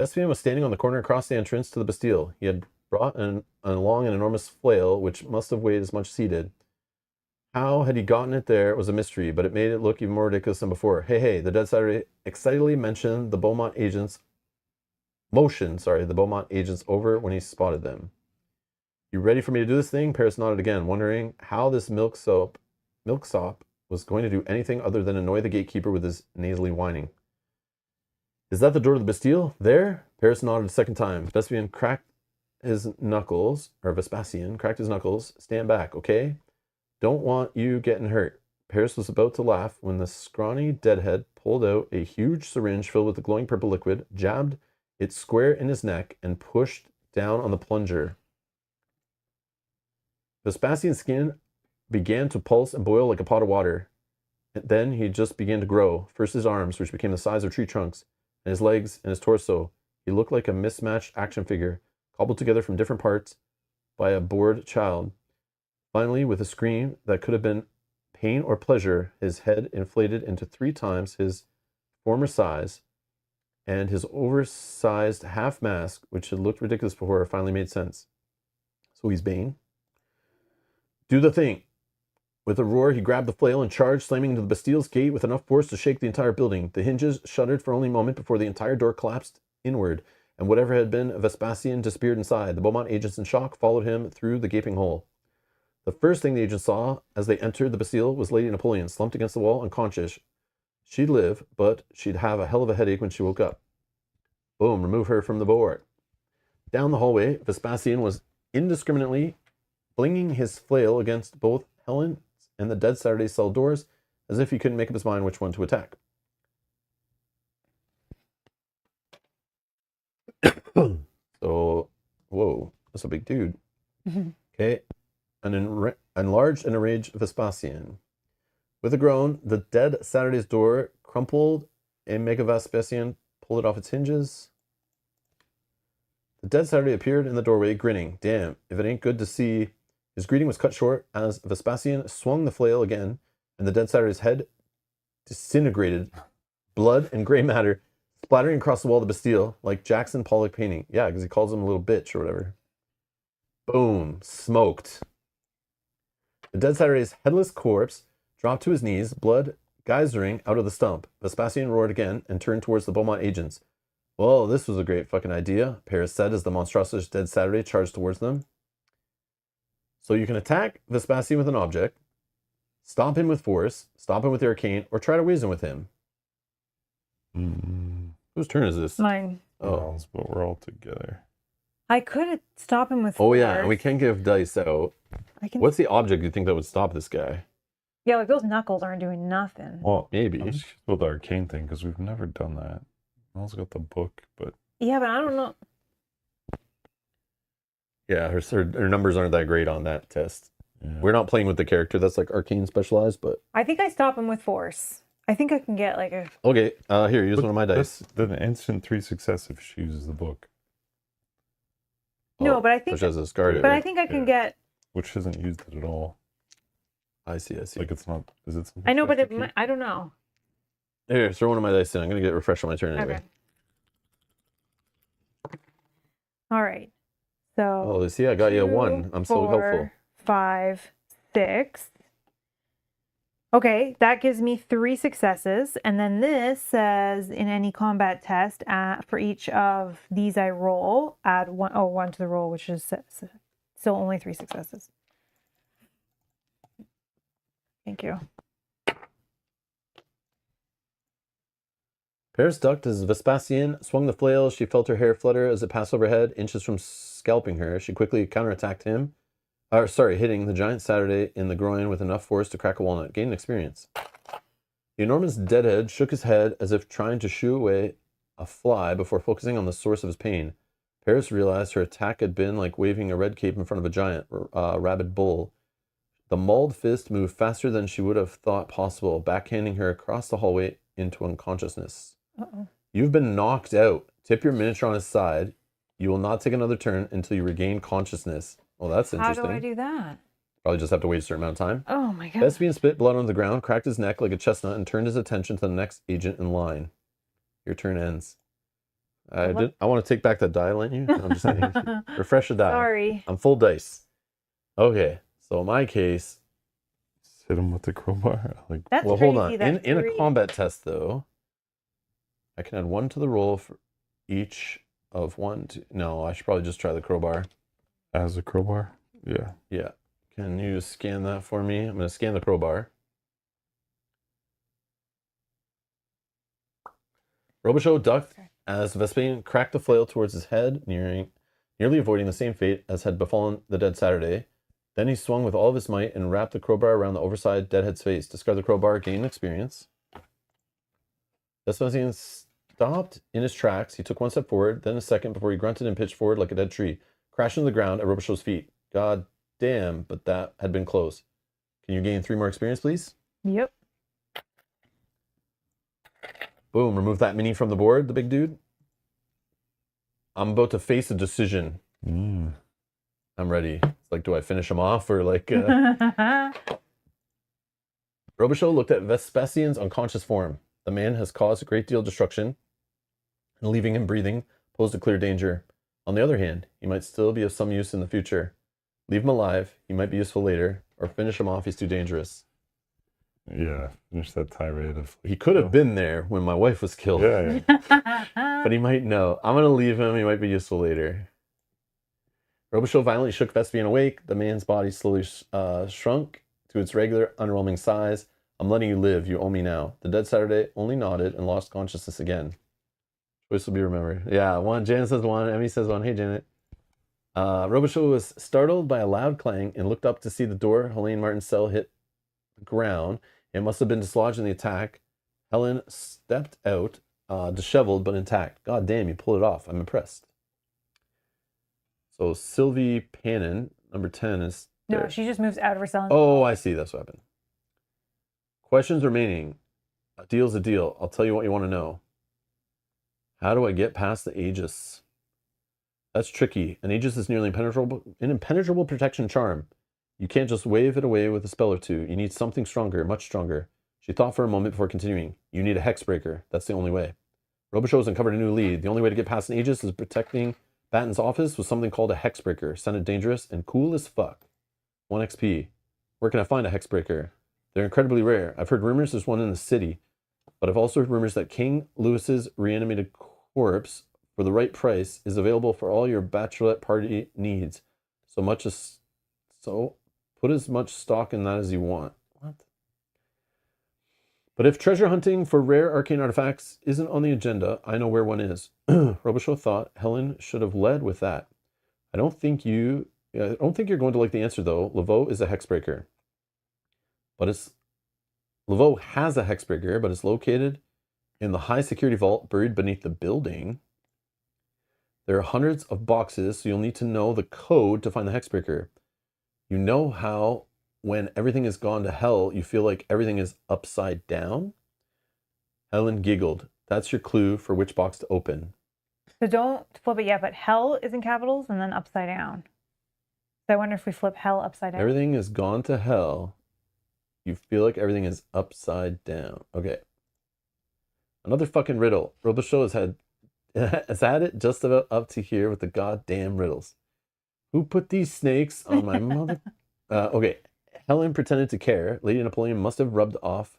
[SPEAKER 1] Vespasian was standing on the corner across the entrance to the Bastile. He had brought along an enormous flail, which must have weighed as much as he did. How had he gotten it there was a mystery, but it made it look even more ridiculous than before. Hey, the dead Saturday excitedly mentioned the Beaumont agents. The Beaumont agents over when he spotted them. You ready for me to do this thing? Paris nodded again, wondering how this milksop was going to do anything other than annoy the gatekeeper with his nasally whining. Is that the door to the Bastile? There? Paris nodded a second time. Vespasian cracked his knuckles. Stand back, okay? Don't want you getting hurt. Paris was about to laugh when the scrawny deadhead pulled out a huge syringe filled with the glowing purple liquid, jabbed it square in his neck, and pushed down on the plunger. Vespasian's skin began to pulse and boil like a pot of water. And then he just began to grow. First his arms, which became the size of tree trunks, and his legs and his torso. He looked like a mismatched action figure, cobbled together from different parts by a bored child. Finally, with a scream that could have been pain or pleasure, his head inflated into 3 times his former size, and his oversized half mask, which had looked ridiculous before, finally made sense. So he's Bane. Do the thing. With a roar, he grabbed the flail and charged, slamming into the Bastile's gate with enough force to shake the entire building. The hinges shuddered for only a moment before the entire door collapsed inward, and whatever had been Vespasian disappeared inside. The Beaumont agents in shock followed him through the gaping hole. The first thing the agents saw as they entered the Bastile was Lady Napoleon, slumped against the wall, unconscious. She'd live, but she'd have a hell of a headache when she woke up. Boom, remove her from the board. Down the hallway, Vespasian was indiscriminately flinging his flail against both Helen and the dead Saturday cell doors, as if he couldn't make up his mind which one to attack. So, whoa, that's a big dude. Okay, an enlarged and enraged Vespasian. With a groan, the dead Saturday's door crumpled, and Mega Vespasian pulled it off its hinges. The dead Saturday appeared in the doorway, grinning. Damn, if it ain't good to see. His greeting was cut short as Vespasian swung the flail again, and the dead Saturday's head disintegrated, blood and gray matter splattering across the wall of the Bastile like Jackson Pollock painting. Yeah, because he calls him a little bitch or whatever. Boom, smoked. The dead Saturday's headless corpse dropped to his knees, blood geysering out of the stump. Vespasian roared again and turned towards the Beaumont agents. Well, this was a great fucking idea, Paris said as the monstrous dead Saturday charged towards them. So you can attack Vespasian with an object, stop him with force, stop him with the arcane, or try to reason with him. Whose turn is this?
[SPEAKER 2] Mine.
[SPEAKER 3] Oh, but we're all together.
[SPEAKER 2] I could stop him with
[SPEAKER 1] Oh,
[SPEAKER 2] force.
[SPEAKER 1] yeah, and we can give dice out. What's the object you think that would stop this guy?
[SPEAKER 2] Yeah, like those knuckles aren't doing nothing.
[SPEAKER 3] Well,
[SPEAKER 1] maybe.
[SPEAKER 3] I'm just curious about the arcane thing because we've never done that. I also got the book, but
[SPEAKER 2] Yeah, but I don't know.
[SPEAKER 1] Yeah, her numbers aren't that great on that test.
[SPEAKER 3] yeah.
[SPEAKER 1] We're not playing with the character that's like arcane specialized, but
[SPEAKER 2] I think I stop him with force. I think I can get like a.
[SPEAKER 1] okay. Here, use one of my dice.
[SPEAKER 3] That's an instant 3 success if she uses the book,
[SPEAKER 2] No, but I think.
[SPEAKER 1] Which has a scar.
[SPEAKER 2] But I think I can get.
[SPEAKER 3] which hasn't used it at all.
[SPEAKER 1] I see.
[SPEAKER 3] Like it's not. Is it?
[SPEAKER 2] I know, but
[SPEAKER 3] it.
[SPEAKER 2] I don't know.
[SPEAKER 1] Here, throw one of my dice in. I'm gonna get refreshed on my turn anyway.
[SPEAKER 2] Okay. All right. So.
[SPEAKER 1] Oh, see, I got you a 1. I'm so helpful.
[SPEAKER 2] 5, 6. Okay, that gives me 3 successes. And then this says in any combat test, for each of these I roll, add 1 to the roll, which is still only 3 successes. Thank you.
[SPEAKER 1] Paris ducked as Vespasian swung the flail. She felt her hair flutter as it passed overhead, inches from scalping her. She quickly counterattacked him. Hitting the giant Saturday in the groin with enough force to crack a walnut. Gain experience. The enormous deadhead shook his head as if trying to shoo away a fly before focusing on the source of his pain. Paris realized her attack had been like waving a red cape in front of a giant rabid bull. The mauled fist moved faster than she would have thought possible, backhanding her across the hallway into unconsciousness.
[SPEAKER 2] Uh-oh.
[SPEAKER 1] You've been knocked out. Tip your miniature on his side. You will not take another turn until you regain consciousness. Well, that's interesting.
[SPEAKER 2] How do I do that?
[SPEAKER 1] Probably just have to wait a certain amount of time.
[SPEAKER 2] Oh my god.
[SPEAKER 1] Thespian spit blood on the ground, cracked his neck like a chestnut, and turned his attention to the next agent in line. Your turn ends. I want to take back that die, lent you. No, I'm just saying. Refresh the die.
[SPEAKER 2] Sorry.
[SPEAKER 1] I'm full dice. Okay, so in my case,
[SPEAKER 3] Hit him with the crowbar. Like,
[SPEAKER 2] That's
[SPEAKER 1] well,
[SPEAKER 2] crazy.
[SPEAKER 1] hold on.
[SPEAKER 2] That
[SPEAKER 1] In a
[SPEAKER 2] three-
[SPEAKER 1] combat test, though, I can add 1 to the roll for each of 1. No, I should probably just try the crowbar.
[SPEAKER 3] as a crowbar? Yeah.
[SPEAKER 1] Yeah. Can you scan that for me? I'm going to scan the crowbar. Robichaux ducked as Vespasian cracked the flail towards his head, nearly avoiding the same fate as had befallen the dead Saturday. Then he swung with all of his might and wrapped the crowbar around the overside deadhead's face. Discard the crowbar, gain experience. Vespasian stopped in his tracks. He took 1 step forward, then a second before he grunted and pitched forward like a dead tree, crashing to the ground at Robichaux's feet. God damn, but that had been close. Can you gain 3 more experience, please?
[SPEAKER 2] Yep.
[SPEAKER 1] Boom, remove that mini from the board, the big dude. I'm about to face a decision. I'm ready. It's like, do I finish him off or like... Robichaux looked at Vespasian's unconscious form. The man has caused a great deal of destruction, and leaving him breathing posed a clear danger. On the other hand, he might still be of some use in the future. Leave him alive, he might be useful later, or finish him off, he's too dangerous.
[SPEAKER 3] Yeah, finish that tirade of...
[SPEAKER 1] He could have been there when my wife was killed.
[SPEAKER 3] Yeah.
[SPEAKER 1] But he might know. I'm going to leave him, he might be useful later. Robichaux violently shook Vespasian awake. The man's body slowly shrunk to its regular, underwhelming size. I'm letting you live. You owe me now. The dead Saturday only nodded and lost consciousness again. Choice will be remembered. Yeah, 1. Janet says 1. Emmy says 1. Hey, Janet. Robichaux was startled by a loud clang and looked up to see the door Helene Martin's cell hit the ground. It must have been dislodged in the attack. Helen stepped out, disheveled but intact. God damn, you pulled it off. I'm impressed. So Sylvie Pannon, number 10, is there.
[SPEAKER 2] No, she just moves out of her cell.
[SPEAKER 1] Oh, I see. That's what happened. Questions remaining. A deal's a deal. I'll tell you what you want to know. How do I get past the Aegis? That's tricky. An Aegis is nearly an impenetrable protection charm. You can't just wave it away with a spell or two. You need something stronger, much stronger. She thought for a moment before continuing. You need a hexbreaker. That's the only way. Robichaux has uncovered a new lead. The only way to get past an Aegis is protecting Baton's office with something called a hexbreaker. Sounded dangerous and cool as fuck. 1 XP. Where can I find a hexbreaker? They're incredibly rare. I've heard rumors there's one in the city, but I've also heard rumors that King Louis's reanimated corpse, for the right price, is available for all your bachelorette party needs. So put as much stock in that as you want. What? But if treasure hunting for rare arcane artifacts isn't on the agenda, I know where one is. Robichaux thought Helen should have led with that. I don't think you're going to like the answer, though. Lavo is a hexbreaker. Lavo has a hexbreaker, but it's located in the high security vault buried beneath the building. There are hundreds of boxes, so you'll need to know the code to find the hexbreaker. You know how when everything has gone to hell, you feel like everything is upside down? Helen giggled. That's your clue for which box to open.
[SPEAKER 2] So don't flip it yet, but hell is in capitals and then upside down. So I wonder if we flip hell upside down.
[SPEAKER 1] Everything has gone to hell. You feel like everything is upside down. Okay. Another fucking riddle. Robichaux has had it just about up to here with the goddamn riddles. Who put these snakes on my mother? Okay. Helen pretended to care. Lady Napoleon must have rubbed off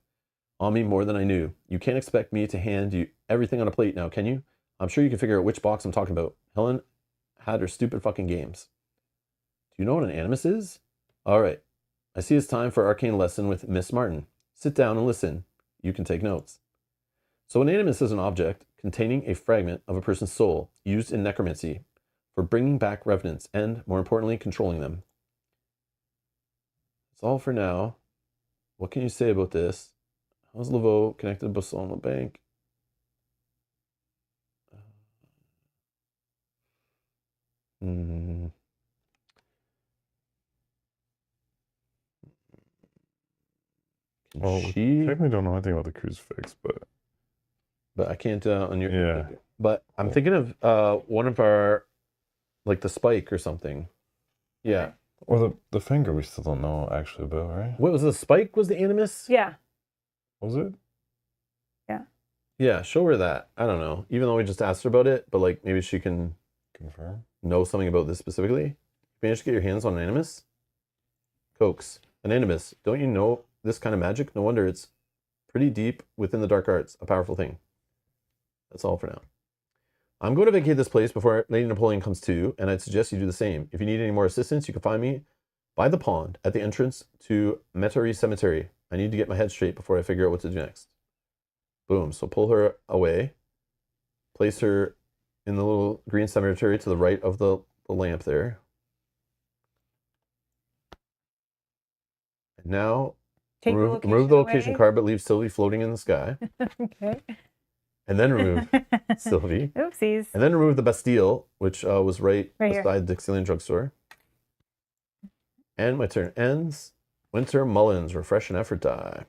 [SPEAKER 1] on me more than I knew. You can't expect me to hand you everything on a plate now, can you? I'm sure you can figure out which box I'm talking about. Helen had her stupid fucking games. Do you know what an animus is? All right. I see it's time for arcane lesson with Miss Martin. Sit down and listen. You can take notes. So an animus is an object containing a fragment of a person's soul used in necromancy for bringing back revenants and, more importantly, controlling them. That's all for now. What can you say about this? How's Lavo connected to Bastile and Leblanc?
[SPEAKER 3] Well, we technically don't know anything about the crucifix, but
[SPEAKER 1] but I can't on your.
[SPEAKER 3] Yeah.
[SPEAKER 1] But I'm thinking of one of our, like the spike or something. Yeah.
[SPEAKER 3] Or the finger we still don't know actually about, right?
[SPEAKER 1] What was the spike? Was the animus?
[SPEAKER 2] Yeah.
[SPEAKER 3] Was it?
[SPEAKER 1] Yeah, show her that. I don't know. Even though we just asked her about it, but like maybe she can
[SPEAKER 3] Confirm.
[SPEAKER 1] know something about this specifically. You managed to get your hands on an animus? Cokes. An animus. Don't you know this kind of magic? No wonder it's pretty deep within the dark arts. A powerful thing. That's all for now. I'm going to vacate this place before Lady Napoleon comes to, and I'd suggest you do the same. If you need any more assistance, you can find me by the pond at the entrance to Metairie Cemetery. I need to get my head straight before I figure out what to do next. Boom. So pull her away. Place her in the little green cemetery to the right of the lamp there. And now
[SPEAKER 2] Take
[SPEAKER 1] remove the location
[SPEAKER 2] away.
[SPEAKER 1] card, but leave Sylvie floating in the sky.
[SPEAKER 2] Okay.
[SPEAKER 1] And then remove Sylvie.
[SPEAKER 2] Oopsies.
[SPEAKER 1] And then remove the Bastile, which was right
[SPEAKER 2] Here.
[SPEAKER 1] beside the Dixieland drugstore. And my turn ends. Winter Mullins, refresh and effort die.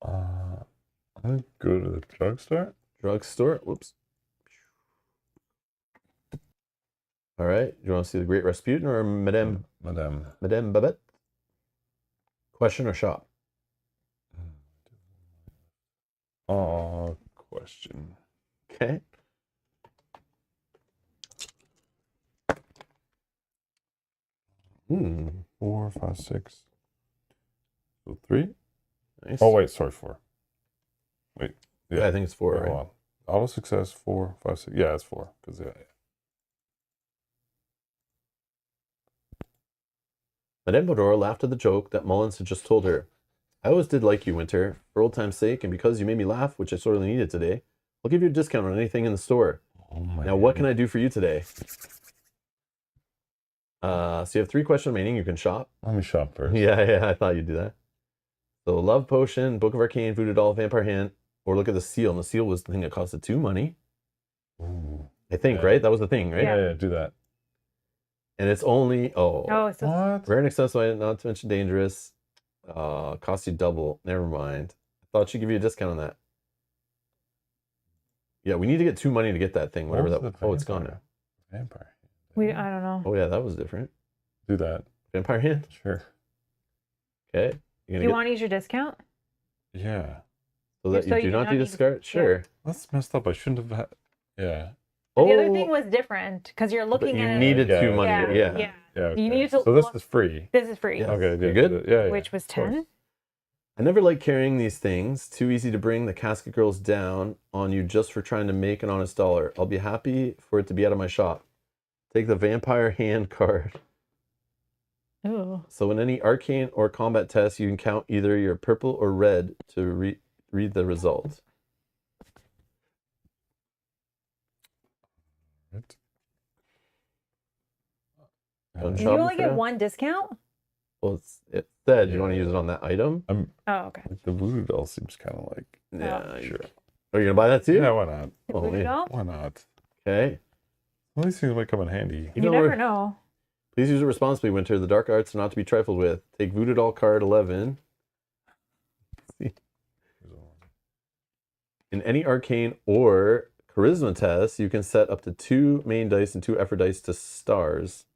[SPEAKER 3] I'm gonna go to the drugstore.
[SPEAKER 1] Drugstore. Whoops. All right. You want to see the Great Rasputin or Madame Babette? Question or shop?
[SPEAKER 3] Question.
[SPEAKER 1] Okay. Hmm.
[SPEAKER 3] 4, 5, 6. So 3.
[SPEAKER 1] Nice.
[SPEAKER 3] Oh wait, sorry, 4. Wait.
[SPEAKER 1] Yeah, I think it's 4,
[SPEAKER 3] Wait,
[SPEAKER 1] right?
[SPEAKER 3] hold on. Auto success 4, 5, 6. Yeah, it's 4. Because
[SPEAKER 1] Madame Bodor laughed at the joke that Mullins had just told her. I always did like you, Winter. For old time's sake, and because you made me laugh, which I sorely needed today, I'll give you a discount on anything in the store.
[SPEAKER 3] Oh my
[SPEAKER 1] Now, what can I do for you today? So you have 3 questions remaining. You can shop.
[SPEAKER 3] Let me shop first.
[SPEAKER 1] Yeah, I thought you'd do that. So, Love Potion, Book of Arcane, Voodoo Doll, Vampire Hand, or look at the seal. And the seal was the thing that costed 2 money.
[SPEAKER 3] Ooh.
[SPEAKER 1] I think,
[SPEAKER 3] Yeah.
[SPEAKER 1] right? That was the thing, right?
[SPEAKER 3] Yeah, do that.
[SPEAKER 1] And it's only,
[SPEAKER 2] Oh, so
[SPEAKER 3] What?
[SPEAKER 1] rare and accessible, not to mention dangerous. Cost you double. Never mind. I thought she'd give you a discount on that. Yeah, we need to get 2 money to get that thing. Whatever
[SPEAKER 3] What
[SPEAKER 1] that.
[SPEAKER 3] was the
[SPEAKER 1] Oh, it's gone now.
[SPEAKER 3] Vampire.
[SPEAKER 2] I don't know.
[SPEAKER 1] Oh yeah, that was different.
[SPEAKER 3] Do that.
[SPEAKER 1] Vampire Hand.
[SPEAKER 3] Sure.
[SPEAKER 1] Okay.
[SPEAKER 2] Do you want to use your discount?
[SPEAKER 3] Yeah.
[SPEAKER 1] so that
[SPEAKER 2] so
[SPEAKER 1] you do not need to discard? Sure.
[SPEAKER 3] That's messed up. I shouldn't have had. Yeah.
[SPEAKER 2] The other thing was different because you're
[SPEAKER 1] but
[SPEAKER 2] looking
[SPEAKER 1] you
[SPEAKER 2] at
[SPEAKER 1] needed
[SPEAKER 2] it.
[SPEAKER 1] 2 money. Yeah.
[SPEAKER 2] Yeah.
[SPEAKER 3] Yeah. Okay.
[SPEAKER 2] You needed to
[SPEAKER 3] So this
[SPEAKER 2] look-
[SPEAKER 3] is free.
[SPEAKER 2] This is free.
[SPEAKER 1] Yeah.
[SPEAKER 3] Okay.
[SPEAKER 1] You good?
[SPEAKER 3] Yeah.
[SPEAKER 2] Which was
[SPEAKER 3] of course.
[SPEAKER 2] 10.
[SPEAKER 1] I never like carrying these things. Too easy to bring the casket girls down on you just for trying to make an honest dollar. I'll be happy for it to be out of my shop. Take the Vampire Hand card.
[SPEAKER 2] Ooh.
[SPEAKER 1] So in any arcane or combat test, you can count either your purple or red to read the result.
[SPEAKER 3] Right.
[SPEAKER 1] Don't
[SPEAKER 2] You
[SPEAKER 1] shop
[SPEAKER 2] only
[SPEAKER 1] for
[SPEAKER 2] get
[SPEAKER 1] that?
[SPEAKER 2] 1 discount?
[SPEAKER 1] Well, it said you want to use it on that item.
[SPEAKER 2] Oh, okay.
[SPEAKER 3] Like the voodoo doll seems kind of like.
[SPEAKER 1] Yeah,
[SPEAKER 3] Sure.
[SPEAKER 1] Are you gonna buy that too?
[SPEAKER 3] Yeah. Why not?
[SPEAKER 1] Oh,
[SPEAKER 2] Voodoo
[SPEAKER 1] man.
[SPEAKER 2] doll?
[SPEAKER 3] Why not?
[SPEAKER 1] Okay.
[SPEAKER 3] Well, these things might come in handy.
[SPEAKER 2] You
[SPEAKER 1] know,
[SPEAKER 2] never
[SPEAKER 1] we're-
[SPEAKER 2] know.
[SPEAKER 1] Please use it responsibly, Winter. The dark arts are not to be trifled with. Take Voodoo Doll card 11. In any arcane or charisma test, you can set up to 2 main dice and 2 effort dice to stars.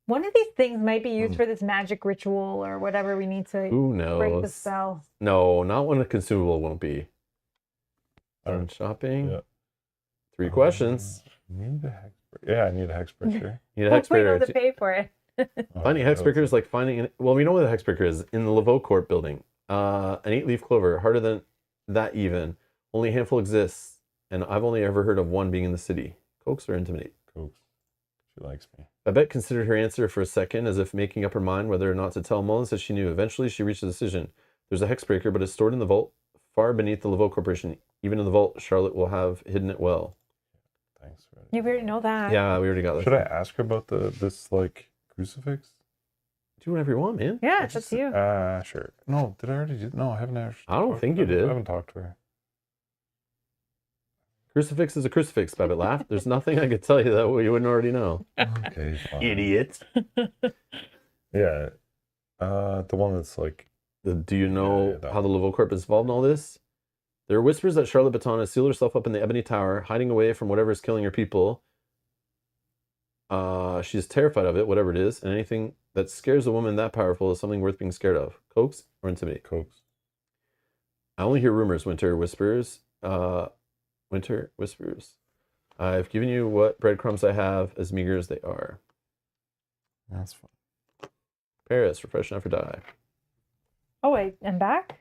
[SPEAKER 2] One of these things might be used for this magic ritual or whatever we need to
[SPEAKER 1] Who
[SPEAKER 2] break the
[SPEAKER 1] knows?
[SPEAKER 2] spell.
[SPEAKER 1] No, not when a consumable won't be.
[SPEAKER 3] Alright.
[SPEAKER 1] Done shopping.
[SPEAKER 3] Yeah.
[SPEAKER 1] 3 questions.
[SPEAKER 3] Need a hexbreaker. Yeah, I need a hexbreaker.
[SPEAKER 1] Need a
[SPEAKER 2] Hopefully we
[SPEAKER 1] hexbreaker.
[SPEAKER 2] know to pay for it.
[SPEAKER 1] Finding a hexbreaker is like finding well, we know where the hexbreaker is in the Lavo Corp building. An 8-leaf clover, harder than that even. Only a handful exists, and I've only ever heard of one being in the city. Coax or intimidate?
[SPEAKER 3] Cool. She likes me.
[SPEAKER 1] Babette considered her answer for a second, as if making up her mind whether or not to tell Mullins that she knew. Eventually, she reached a decision. There's a hexbreaker, but it's stored in the vault far beneath the Lavo Corporation. Even in the vault, Charlotte will have hidden it well.
[SPEAKER 3] Thanks. For
[SPEAKER 2] You already know that.
[SPEAKER 1] Yeah, we already got that.
[SPEAKER 3] Should I ask her about this like crucifix?
[SPEAKER 1] Do whatever you want, man.
[SPEAKER 2] Yeah, it's up to you.
[SPEAKER 3] Sure. No, did I already do? No, I haven't actually.
[SPEAKER 1] I don't think you did.
[SPEAKER 3] I haven't talked to her.
[SPEAKER 1] Crucifix is a crucifix, Babette laughed. There's nothing I could tell you that you wouldn't already know.
[SPEAKER 3] Okay, fine.
[SPEAKER 1] Idiot.
[SPEAKER 3] Yeah. The one that's like.
[SPEAKER 1] Do you know
[SPEAKER 3] Yeah, that
[SPEAKER 1] how the Lavo Corp is involved in all this? There are whispers that Charlotte Baton has sealed herself up in the Ebony Tower, hiding away from whatever is killing her people. She's terrified of it, whatever it is, and anything that scares a woman that powerful is something worth being scared of. Coax or intimidate?
[SPEAKER 3] Coax.
[SPEAKER 1] I only hear rumors, Winter whispers. Winter whispers. I've given you what breadcrumbs I have, as meager as they are.
[SPEAKER 3] That's fine.
[SPEAKER 1] Paris, refresh enough or die.
[SPEAKER 2] Oh, wait, I'm back?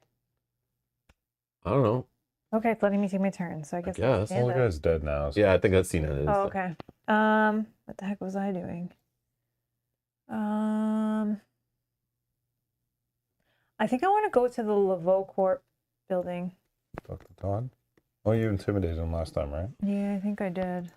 [SPEAKER 1] I don't know.
[SPEAKER 2] Okay, it's letting me take my turn, so I guess. I'll
[SPEAKER 1] guess.
[SPEAKER 2] stand
[SPEAKER 3] Well, the
[SPEAKER 2] up.
[SPEAKER 3] guy's dead now. So
[SPEAKER 1] Yeah, I think that scene is.
[SPEAKER 2] Oh, okay. What the heck was I doing? I think I want to go to the Lavo Corp building.
[SPEAKER 3] Dr. Todd? Oh, you intimidated him last time, right?
[SPEAKER 2] Yeah, I think I did.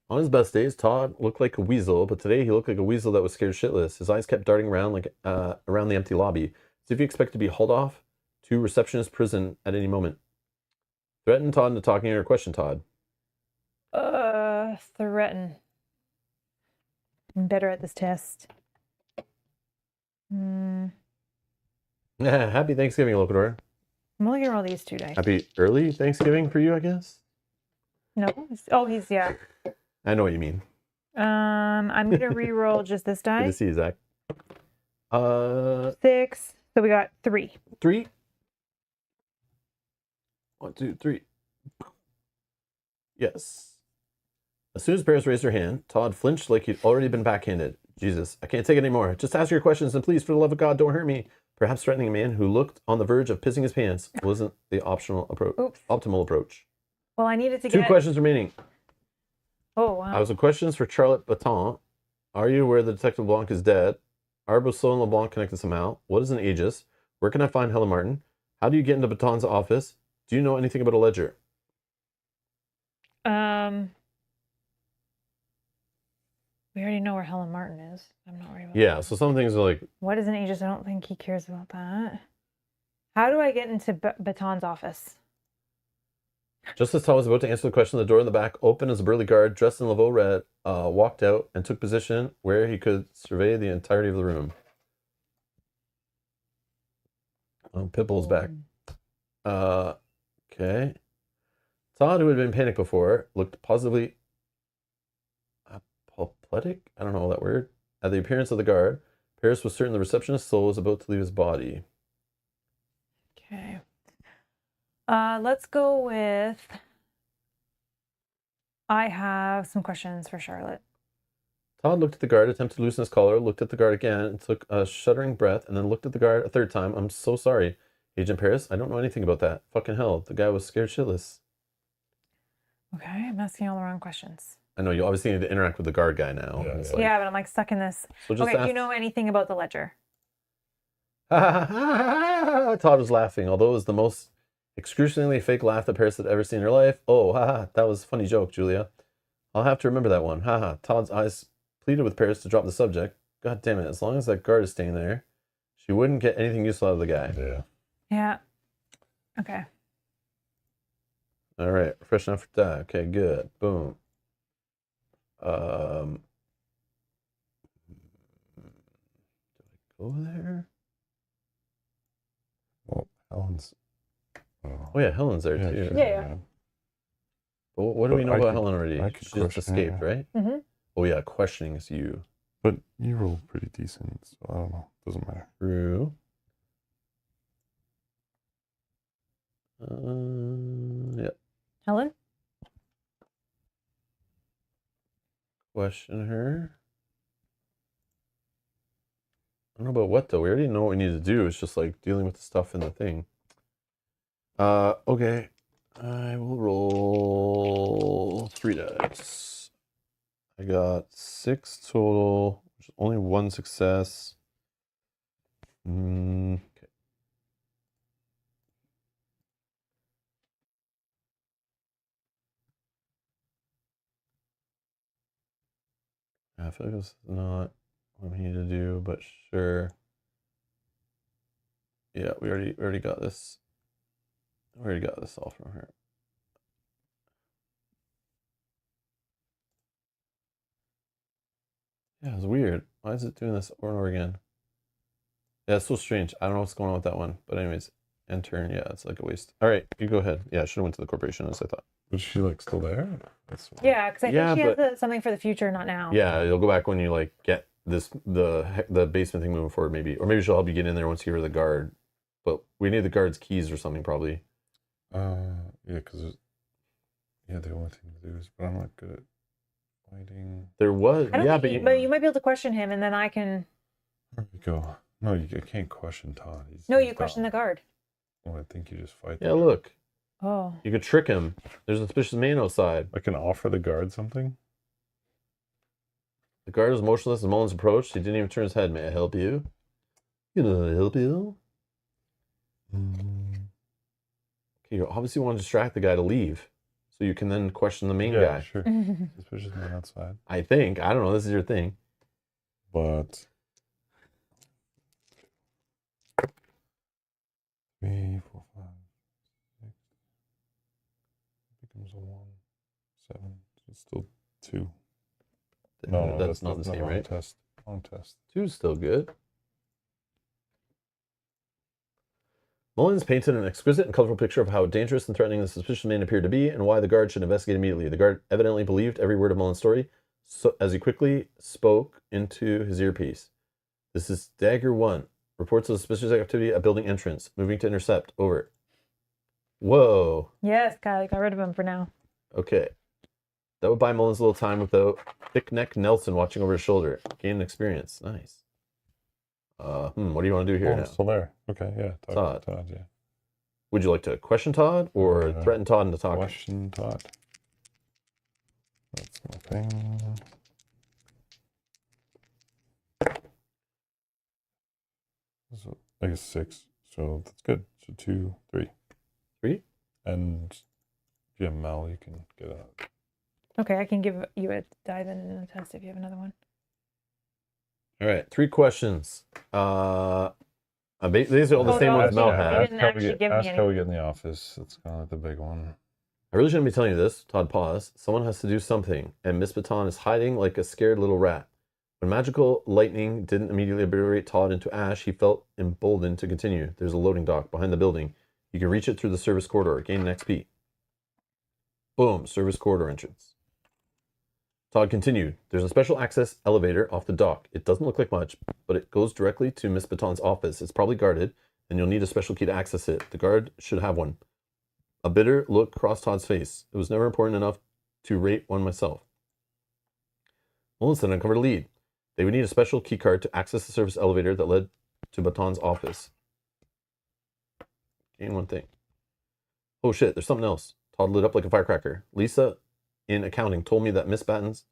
[SPEAKER 1] On his best days, Todd looked like a weasel, but today he looked like a weasel that was scared shitless. His eyes kept darting around like around the empty lobby, as if he expected to be hauled off to receptionist prison at any moment. Threaten Todd into talking or question Todd.
[SPEAKER 2] Threaten. I'm better at this test.
[SPEAKER 1] Happy Thanksgiving, Locador.
[SPEAKER 2] I'm looking at all these 2 dice.
[SPEAKER 1] Happy early Thanksgiving for you, I guess.
[SPEAKER 2] No. He's yeah.
[SPEAKER 1] I know what you mean.
[SPEAKER 2] I'm gonna re-roll just this
[SPEAKER 1] Good to
[SPEAKER 2] die.
[SPEAKER 1] see you, Zach.
[SPEAKER 2] 6. So we got 3.
[SPEAKER 1] 3. 1, 2, 3. Yes. As soon as Paris raised her hand, Todd flinched like he'd already been backhanded. Jesus, I can't take it anymore. Just ask your questions and please, for the love of God, don't hurt me. Perhaps threatening a man who looked on the verge of pissing his pants wasn't the optimal approach.
[SPEAKER 2] Well, I needed to
[SPEAKER 1] 2
[SPEAKER 2] get.
[SPEAKER 1] questions remaining.
[SPEAKER 2] Oh wow.
[SPEAKER 1] I was the questions for Charlotte Baton. Are you aware that Detective Leblanc is dead? Are Bastile and Leblanc connected somehow? What is an Aegis? Where can I find Helen Martin? How do you get into Baton's office? Do you know anything about a ledger?
[SPEAKER 2] We already know where Helen Martin is. I'm not worried about
[SPEAKER 1] Yeah,
[SPEAKER 2] that.
[SPEAKER 1] so some things are like,
[SPEAKER 2] What is an Aegis? I don't think he cares about that. How do I get into Baton's office?
[SPEAKER 1] just as Todd was about to answer the question, the door in the back opened as a burly guard dressed in Lavo red walked out and took position where he could survey the entirety of the room. Oh, Pitbull's back. Okay. Todd, who had been panicked before, looked positively apoplectic. I don't know that word. At the appearance of the guard, Paris was certain the receptionist's soul was about to leave his body.
[SPEAKER 2] Okay. Let's go with. I have some questions for Charlotte.
[SPEAKER 1] Todd looked at the guard, attempted to loosen his collar, looked at the guard again, and took a shuddering breath, and then looked at the guard a third time. I'm so sorry, Agent Paris. I don't know anything about that. Fucking hell, the guy was scared shitless.
[SPEAKER 2] Okay, I'm asking all the wrong questions.
[SPEAKER 1] I know you obviously need to interact with the guard guy now.
[SPEAKER 3] Yeah,
[SPEAKER 1] It's
[SPEAKER 3] yeah.
[SPEAKER 1] like,
[SPEAKER 2] Yeah, but I'm like stuck in this.
[SPEAKER 1] so just
[SPEAKER 2] Okay,
[SPEAKER 1] ask.
[SPEAKER 2] do you know anything about the ledger?
[SPEAKER 1] Todd was laughing, although it was the most excruciatingly fake laugh that Paris had ever seen in her life. Oh, haha, that was a funny joke, Julia. I'll have to remember that one. Haha. Todd's eyes pleaded with Paris to drop the subject. God damn it, as long as that guard is staying there, she wouldn't get anything useful out of the guy.
[SPEAKER 3] Yeah.
[SPEAKER 2] Yeah. Okay.
[SPEAKER 1] All right, fresh enough for die. Okay, good. Boom. Did I go there?
[SPEAKER 3] Well, Helen's.
[SPEAKER 1] Oh yeah, Helen's there too.
[SPEAKER 2] Yeah.
[SPEAKER 1] But what do we
[SPEAKER 3] But
[SPEAKER 1] know
[SPEAKER 3] I
[SPEAKER 1] about
[SPEAKER 3] could-
[SPEAKER 1] Helen already?
[SPEAKER 3] I could
[SPEAKER 1] She just
[SPEAKER 3] question,
[SPEAKER 1] escaped,
[SPEAKER 3] yeah.
[SPEAKER 1] right?
[SPEAKER 2] Mm-hmm.
[SPEAKER 1] Oh yeah, questioning is you.
[SPEAKER 3] But you rolled pretty decent, so I don't know. Doesn't matter.
[SPEAKER 1] True. Yeah.
[SPEAKER 2] Helen?
[SPEAKER 1] Question her. I don't know about what though. We already know what we need to do. It's just like dealing with the stuff in the thing. Okay. I will roll 3 dice. I got 6 total, which is only 1 success. Okay. I feel like this is not what we need to do, but sure. Yeah, we already got this. We already got this all from her. Yeah, it's weird. Why is it doing this over and over again? Yeah, it's so strange. I don't know what's going on with that one. But anyways, End turn. Yeah, it's like a waste. All right, you go ahead. Yeah, I should have went to the corporation as I thought.
[SPEAKER 3] Was she like still there? That's
[SPEAKER 2] Yeah, because I
[SPEAKER 1] Yeah,
[SPEAKER 2] think she
[SPEAKER 1] but-
[SPEAKER 2] has something for the future, not now.
[SPEAKER 1] Yeah, you'll go back when you like get the basement thing moving forward, maybe, or maybe she'll help you get in there once you hear the guard. But we need the guard's keys or something probably.
[SPEAKER 3] Yeah, because the only thing to do is, but I'm not good at fighting.
[SPEAKER 1] There was,
[SPEAKER 2] I don't
[SPEAKER 1] yeah,
[SPEAKER 2] think
[SPEAKER 1] but
[SPEAKER 2] you might be able to question him, and then I can.
[SPEAKER 3] There we go. No, you can't question Todd.
[SPEAKER 2] No,
[SPEAKER 3] he's
[SPEAKER 2] you question the
[SPEAKER 3] dumb.
[SPEAKER 2] guard.
[SPEAKER 3] Well, I think you just fight.
[SPEAKER 1] yeah,
[SPEAKER 3] the guard.
[SPEAKER 1] look,
[SPEAKER 2] Oh.
[SPEAKER 1] you could trick him. There's a suspicious man outside.
[SPEAKER 3] I can offer the guard something.
[SPEAKER 1] The guard was motionless as Mullins approached. He didn't even turn his head. May I help you? You know, help you? Okay, you obviously want to distract the guy to leave, so you can then question the main guy.
[SPEAKER 3] Sure. Suspicious man outside.
[SPEAKER 1] I think. I don't know. This is your thing.
[SPEAKER 3] But 3, 4, 5, 6 becomes a 1, 7. So it's still 2. No,
[SPEAKER 1] that's not the same,
[SPEAKER 3] wrong
[SPEAKER 1] right?
[SPEAKER 3] Test. Wrong test.
[SPEAKER 1] 2's still good. Mullins painted an exquisite and colorful picture of how dangerous and threatening the suspicious man appeared to be and why the guard should investigate immediately. The guard evidently believed every word of Mullins' story, so as he quickly spoke into his earpiece. This is Dagger 1. Reports of suspicious activity at building entrance. Moving to intercept. Over. Whoa.
[SPEAKER 2] Yes, Kylie, got rid of him for now.
[SPEAKER 1] Okay. That would buy Mullins a little time without thick neck Nelson watching over his shoulder. Gain experience. Nice. What do you want to do here
[SPEAKER 3] Oh,
[SPEAKER 1] now?
[SPEAKER 3] still there. Okay, yeah.
[SPEAKER 1] Todd.
[SPEAKER 3] Yeah.
[SPEAKER 1] Would you like to question Todd or threaten Todd into talking?
[SPEAKER 3] Question Todd. That's my thing. So I guess 6. So that's good. So 2, 3.
[SPEAKER 1] 3?
[SPEAKER 3] And yeah, Mal, you can get out.
[SPEAKER 2] Okay, I can give you a dive in the test if you have another one.
[SPEAKER 1] All right, 3 questions. These are all the same ones Mel
[SPEAKER 2] You
[SPEAKER 1] had.
[SPEAKER 2] didn't actually give me
[SPEAKER 3] Ask
[SPEAKER 2] any.
[SPEAKER 3] how we get in the office. That's kind of like the big one.
[SPEAKER 1] I really shouldn't be telling you this. Todd paused. Someone has to do something, and Miss Baton is hiding like a scared little rat. When magical lightning didn't immediately obliterate Todd into ash, he felt emboldened to continue. There's a loading dock behind the building. You can reach it through the service corridor. Gain an XP. Boom, service corridor entrance. Todd continued. There's a special access elevator off the dock. It doesn't look like much, but it goes directly to Miss Baton's office. It's probably guarded, and you'll need a special key to access it. The guard should have one. A bitter look crossed Todd's face. It was never important enough to rate one myself. Mullins then uncovered a lead. They would need a special key card to access the service elevator that led to Baton's office. Gain one thing. Oh shit, there's something else. Todd lit up like a firecracker. Lisa in accounting told me that Miss Batten's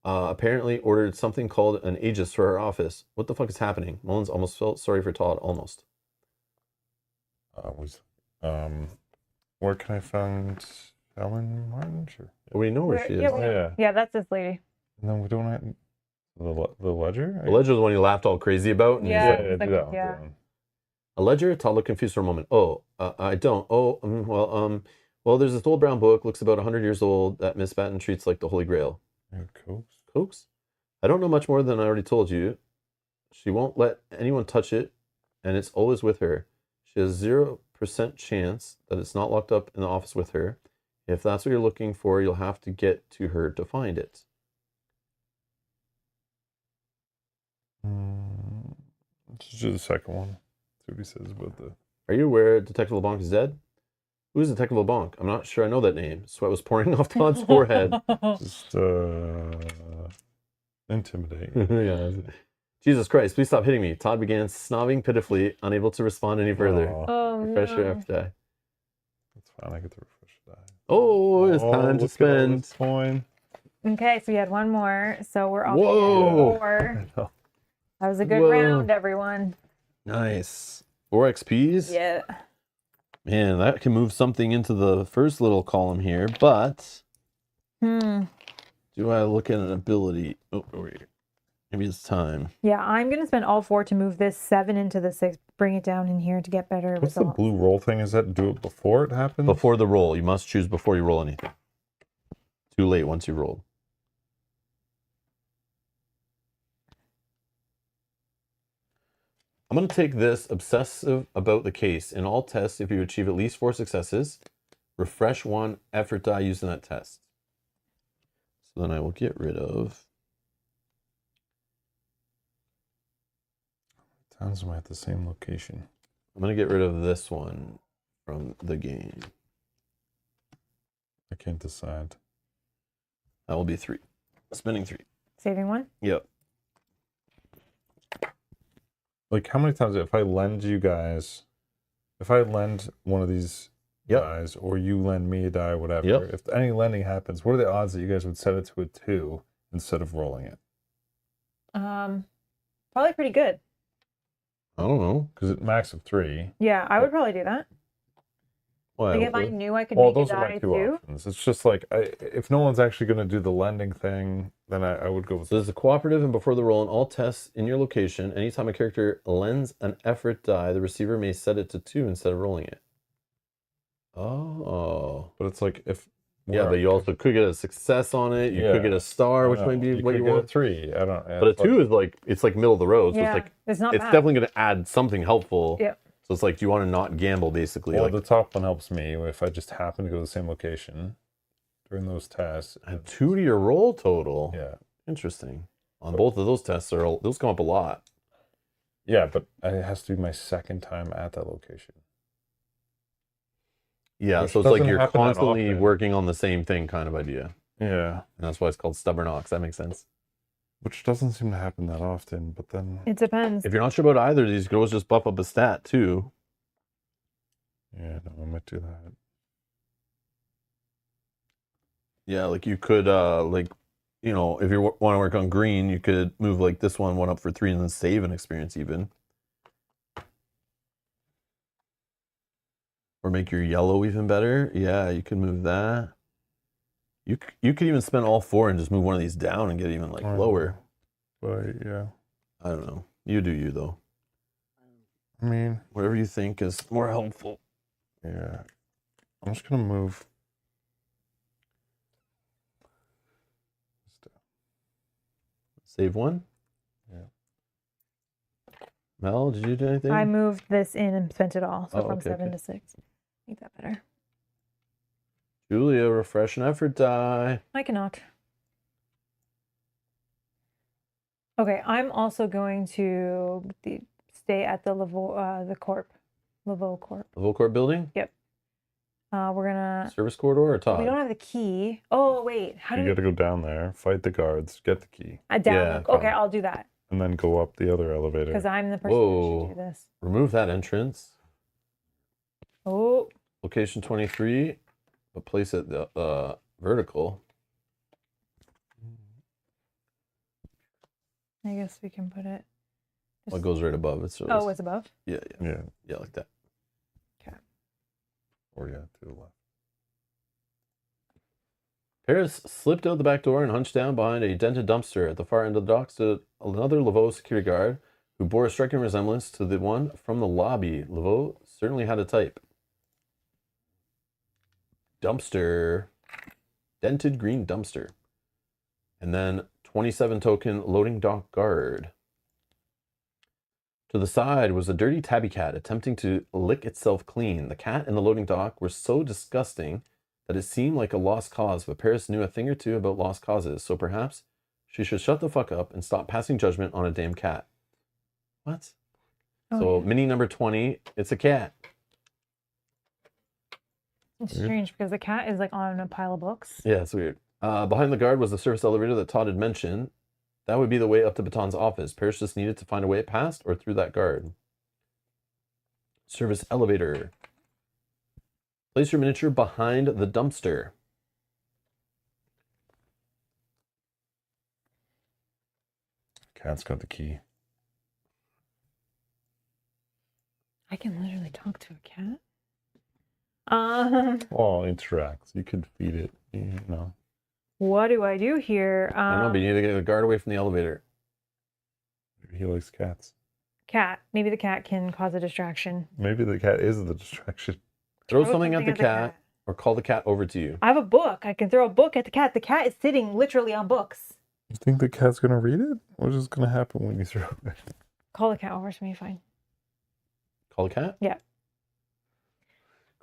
[SPEAKER 1] apparently ordered something called an Aegis for her office. What the fuck is happening? Mullins almost felt sorry for Todd, almost.
[SPEAKER 3] Where can I find Helen Martin? Sure.
[SPEAKER 1] We know where she is.
[SPEAKER 2] Yeah, that's this lady.
[SPEAKER 3] And then we don't have the ledger.
[SPEAKER 1] The ledger is the one you laughed all crazy about. And
[SPEAKER 2] Yeah.
[SPEAKER 1] you said,
[SPEAKER 3] do that one.
[SPEAKER 2] Yeah.
[SPEAKER 3] do that one.
[SPEAKER 1] a ledger? Todd looked confused for a moment. Oh, I don't. Oh, well, there's this old brown book, looks about 100 years old, that Miss Batten treats like the Holy Grail.
[SPEAKER 3] Cokes?
[SPEAKER 1] Cokes? I don't know much more than I already told you. She won't let anyone touch it, and it's always with her. She has 0% chance that it's not locked up in the office with her. If that's what you're looking for, you'll have to get to her to find it.
[SPEAKER 3] Let's do the second one. See what he says about the...
[SPEAKER 1] Are you aware Detective LeBlanc is dead? Who is Detective LeBlanc? I'm not sure I know that name. Sweat was pouring off Todd's forehead.
[SPEAKER 3] Just intimidate.
[SPEAKER 1] Yeah. Jesus Christ, please stop hitting me. Todd began sobbing pitifully, unable to respond any further.
[SPEAKER 3] Aw,
[SPEAKER 2] Oh,
[SPEAKER 1] Refresher
[SPEAKER 2] no.
[SPEAKER 1] after die.
[SPEAKER 3] that's fine. I get the refresh die.
[SPEAKER 1] Oh, it's time to
[SPEAKER 3] look at all
[SPEAKER 1] spend.
[SPEAKER 3] this coin.
[SPEAKER 2] Okay, so we had one more. So we're all
[SPEAKER 1] Whoa.
[SPEAKER 2] 4.
[SPEAKER 3] know.
[SPEAKER 2] That was a good
[SPEAKER 1] Whoa.
[SPEAKER 2] round, everyone.
[SPEAKER 1] Nice. 4 XPs?
[SPEAKER 2] Yeah.
[SPEAKER 1] Man, that can move something into the first little column here, but do I look at an ability? Oh, wait. Maybe it's time.
[SPEAKER 2] Yeah, I'm going to spend all 4 to move this 7 into the 6, bring it down in here to get better
[SPEAKER 3] What's the
[SPEAKER 2] results.
[SPEAKER 3] blue roll thing? Is that do it before it happens?
[SPEAKER 1] Before the roll. You must choose before you roll anything. Too late once you rolled. I'm going to take this obsessive about the case. In all tests, if you achieve at least 4 successes, refresh 1 effort die used in that test. So then I will get rid of...
[SPEAKER 3] Times am I at the same location?
[SPEAKER 1] I'm going to get rid of this one from the game.
[SPEAKER 3] I can't decide.
[SPEAKER 1] That will be 3. Spending 3.
[SPEAKER 2] Saving 1?
[SPEAKER 1] Yep.
[SPEAKER 3] Like, how many times, if I lend you guys, if I lend one of these dies, or you lend me a die, whatever, if any lending happens, what are the odds that you guys would set it to a 2 instead of rolling it?
[SPEAKER 2] Probably pretty good.
[SPEAKER 1] I don't know.
[SPEAKER 3] Because it's max of 3.
[SPEAKER 2] Yeah, I would probably do that.
[SPEAKER 1] Well,
[SPEAKER 2] Like if I knew I could
[SPEAKER 3] well,
[SPEAKER 2] make a
[SPEAKER 3] those are
[SPEAKER 2] die
[SPEAKER 3] my 2
[SPEAKER 2] too.
[SPEAKER 3] options. It's just like, if no one's actually going to do the lending thing, then I would go with...
[SPEAKER 1] So there's a cooperative, and before the roll in all tests in your location, anytime a character lends an effort die, the receiver may set it to 2 instead of rolling it. Oh.
[SPEAKER 3] But it's like, if...
[SPEAKER 1] Yeah, but you also could get a success on it. You could get a star, which might be what you want.
[SPEAKER 3] A 3. I don't.
[SPEAKER 1] But a 2 is like, it's like middle of the road. So
[SPEAKER 2] Yeah,
[SPEAKER 1] it's like,
[SPEAKER 2] it's not
[SPEAKER 1] it's
[SPEAKER 2] bad.
[SPEAKER 1] definitely going to add something helpful.
[SPEAKER 2] Yep.
[SPEAKER 1] So it's like, do you want to not gamble, basically?
[SPEAKER 3] Well,
[SPEAKER 1] Like,
[SPEAKER 3] the top one helps me if I just happen to go to the same location during those tests.
[SPEAKER 1] add 2 to your roll total.
[SPEAKER 3] Yeah.
[SPEAKER 1] Interesting. On both of those tests, those come up a lot.
[SPEAKER 3] Yeah, but it has to be my second time at that location.
[SPEAKER 1] Yeah,
[SPEAKER 3] Which
[SPEAKER 1] so it's like
[SPEAKER 3] doesn't
[SPEAKER 1] you're
[SPEAKER 3] happen that
[SPEAKER 1] constantly
[SPEAKER 3] often.
[SPEAKER 1] working on the same thing kind of idea.
[SPEAKER 3] Yeah.
[SPEAKER 1] And that's why it's called stubborn ox. That makes sense.
[SPEAKER 3] Which doesn't seem to happen that often, but then...
[SPEAKER 2] It depends.
[SPEAKER 1] If you're not sure about either of these, you could always just buff up a stat too.
[SPEAKER 3] Yeah, no, I might do that.
[SPEAKER 1] Yeah, like you could, like, you know, if you want to work on green, you could move like this one up for 3 and then save an experience even. Or make your yellow even better. Yeah, you could move that. You could even spend all 4 and just move one of these down and get even like lower.
[SPEAKER 3] But yeah.
[SPEAKER 1] I don't know. You do you though.
[SPEAKER 3] I mean,
[SPEAKER 1] Whatever you think is more helpful.
[SPEAKER 3] yeah. I'm just going to move...
[SPEAKER 1] Save 1.
[SPEAKER 3] Yeah.
[SPEAKER 1] Mel, did you do anything?
[SPEAKER 2] I moved this in and spent it all. So
[SPEAKER 1] Oh,
[SPEAKER 2] from
[SPEAKER 1] okay,
[SPEAKER 2] 7
[SPEAKER 1] okay.
[SPEAKER 2] to 6. Make that better.
[SPEAKER 1] Julia, refresh an effort die.
[SPEAKER 2] I cannot. Okay, I'm also going to stay at the Lavo Corp.
[SPEAKER 1] Lavo Corp building?
[SPEAKER 2] Yep. We're gonna.
[SPEAKER 1] Service corridor or top?
[SPEAKER 2] We don't have the key. Oh wait, how do
[SPEAKER 3] You
[SPEAKER 2] we?
[SPEAKER 3] got to go down there, fight the guards, get the key,
[SPEAKER 2] Down.
[SPEAKER 1] Yeah,
[SPEAKER 2] Okay, I'll do that
[SPEAKER 3] and then go up the other elevator.
[SPEAKER 2] because I'm the person who should do this.
[SPEAKER 1] Remove that entrance.
[SPEAKER 2] Oh,
[SPEAKER 1] Location 23, but place it vertical.
[SPEAKER 2] I guess we can put it.
[SPEAKER 1] Well, it goes right above it. So
[SPEAKER 2] Oh, it's above.
[SPEAKER 1] yeah,
[SPEAKER 3] Yeah.
[SPEAKER 1] yeah, like that.
[SPEAKER 2] Okay.
[SPEAKER 3] Or yeah, to the left.
[SPEAKER 1] Paris slipped out the back door and hunched down behind a dented dumpster. At the far end of the dock stood another Lavo security guard who bore a striking resemblance to the one from the lobby. Lavo certainly had a type. Dumpster. Dented green dumpster. And then 27 token loading dock guard. To the side was a dirty tabby cat attempting to lick itself clean. The cat and the loading dock were so disgusting that it seemed like a lost cause, but Paris knew a thing or two about lost causes, so perhaps she should shut the fuck up and stop passing judgment on a damn cat. What?
[SPEAKER 2] Oh,
[SPEAKER 1] So
[SPEAKER 2] yeah.
[SPEAKER 1] mini number 20, it's a cat.
[SPEAKER 2] It's strange because the cat is like on a pile of books.
[SPEAKER 1] Yeah, it's weird. Behind the guard was the service elevator that Todd had mentioned. That would be the way up to Baton's office. Paris just needed to find a way past or through that guard. Service elevator. Place your miniature behind the dumpster.
[SPEAKER 3] Cat's got the key.
[SPEAKER 2] I can literally talk to a cat.
[SPEAKER 3] Well, it interacts. You could feed it, you know.
[SPEAKER 2] What do I do here?
[SPEAKER 1] I don't know, but you need to get the guard away from the elevator.
[SPEAKER 3] Maybe he likes cats.
[SPEAKER 2] Cat. Maybe the cat can cause a distraction.
[SPEAKER 3] Maybe the cat is the distraction.
[SPEAKER 1] Throw
[SPEAKER 2] Throw
[SPEAKER 1] something at the cat or call the cat over to you.
[SPEAKER 2] I have a book. I can throw a book at the cat. The cat is sitting literally on books.
[SPEAKER 3] You think the cat's gonna read it? What is gonna happen when you throw it?
[SPEAKER 2] Call the cat over to me, fine.
[SPEAKER 1] Call a cat?
[SPEAKER 2] Yeah.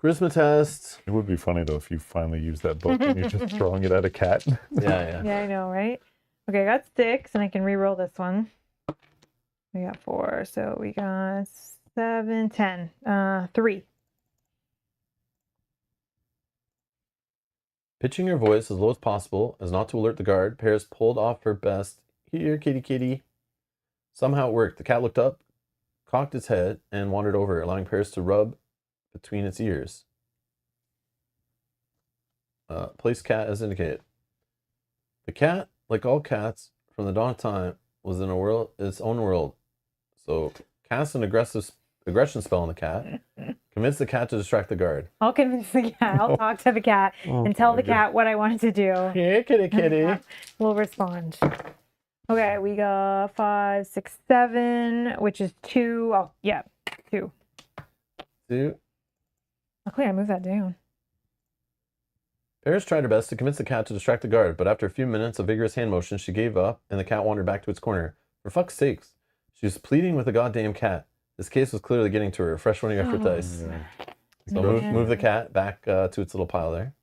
[SPEAKER 1] Charisma test.
[SPEAKER 3] It would be funny though if you finally use that book and you're just throwing it at a cat.
[SPEAKER 1] Yeah.
[SPEAKER 2] Yeah, I know, right? Okay, I got 6, and I can re-roll this one. We got 4, so we got 7, 10. 3.
[SPEAKER 1] Pitching her voice as low as possible, as not to alert the guard, Paris pulled off her best. Here, kitty, kitty. Somehow it worked. The cat looked up, cocked its head, and wandered over, allowing Paris to rub between its ears. Place cat as indicated. The cat, like all cats from the dawn of time, was in its own world. So cast an aggression spell on the cat. Convince the cat to distract the guard.
[SPEAKER 2] I'll convince the cat. I'll talk to the cat and tell the cat what I wanted to do.
[SPEAKER 1] Here, kitty, kitty.
[SPEAKER 2] We'll respond. Okay, we got 5, 6, 7, which is 2. Oh, yeah, 2.
[SPEAKER 1] 2.
[SPEAKER 2] Luckily, I moved that down.
[SPEAKER 1] Paris tried her best to convince the cat to distract the guard, but after a few minutes of vigorous hand motions, she gave up, and the cat wandered back to its corner. For fuck's sakes, she was pleading with the goddamn cat. This case was clearly getting to her. Fresh one of your effort dice. So move the cat back to its little pile there.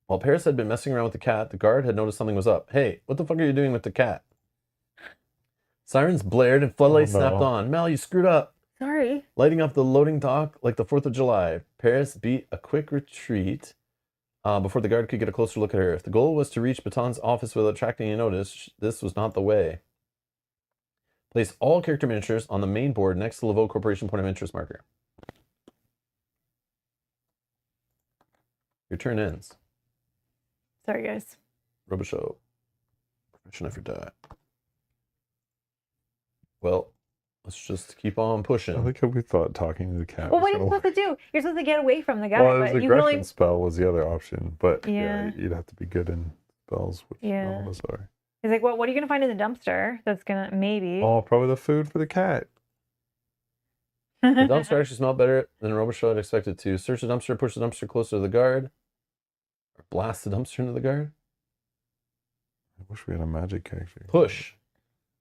[SPEAKER 1] While Paris had been messing around with the cat, the guard had noticed something was up. Hey, what the fuck are you doing with the cat? Sirens blared and floodlights snapped on. Mel, you screwed up.
[SPEAKER 2] Sorry.
[SPEAKER 1] Lighting up the loading dock like the 4th of July, Paris beat a quick retreat before the guard could get a closer look at her. If the goal was to reach Baton's office without attracting any notice, this was not the way. Place all character miniatures on the main board next to the Lavo Corporation point of interest marker. Your turn ends.
[SPEAKER 2] Sorry, guys.
[SPEAKER 1] Robichaux. Profession effort die. Well, let's just keep on pushing.
[SPEAKER 3] I like how we thought talking to the cat.
[SPEAKER 2] Well, what are
[SPEAKER 3] was
[SPEAKER 2] you supposed to do? You're supposed to get away from the guy.
[SPEAKER 3] Well,
[SPEAKER 2] but
[SPEAKER 3] the
[SPEAKER 2] you can
[SPEAKER 3] aggression
[SPEAKER 2] only...
[SPEAKER 3] spell was the other option, but
[SPEAKER 2] Yeah.
[SPEAKER 3] you'd have to be good in spells, which none of us are.
[SPEAKER 2] He's like, well, what are you going to find in the dumpster that's going to maybe...
[SPEAKER 3] Oh, probably the food for the cat.
[SPEAKER 1] The dumpster actually smelled better than Robichaux had expected to. Search the dumpster, push the dumpster closer to the guard. Or blast the dumpster into the guard.
[SPEAKER 3] I wish we had a magic character.
[SPEAKER 1] Push.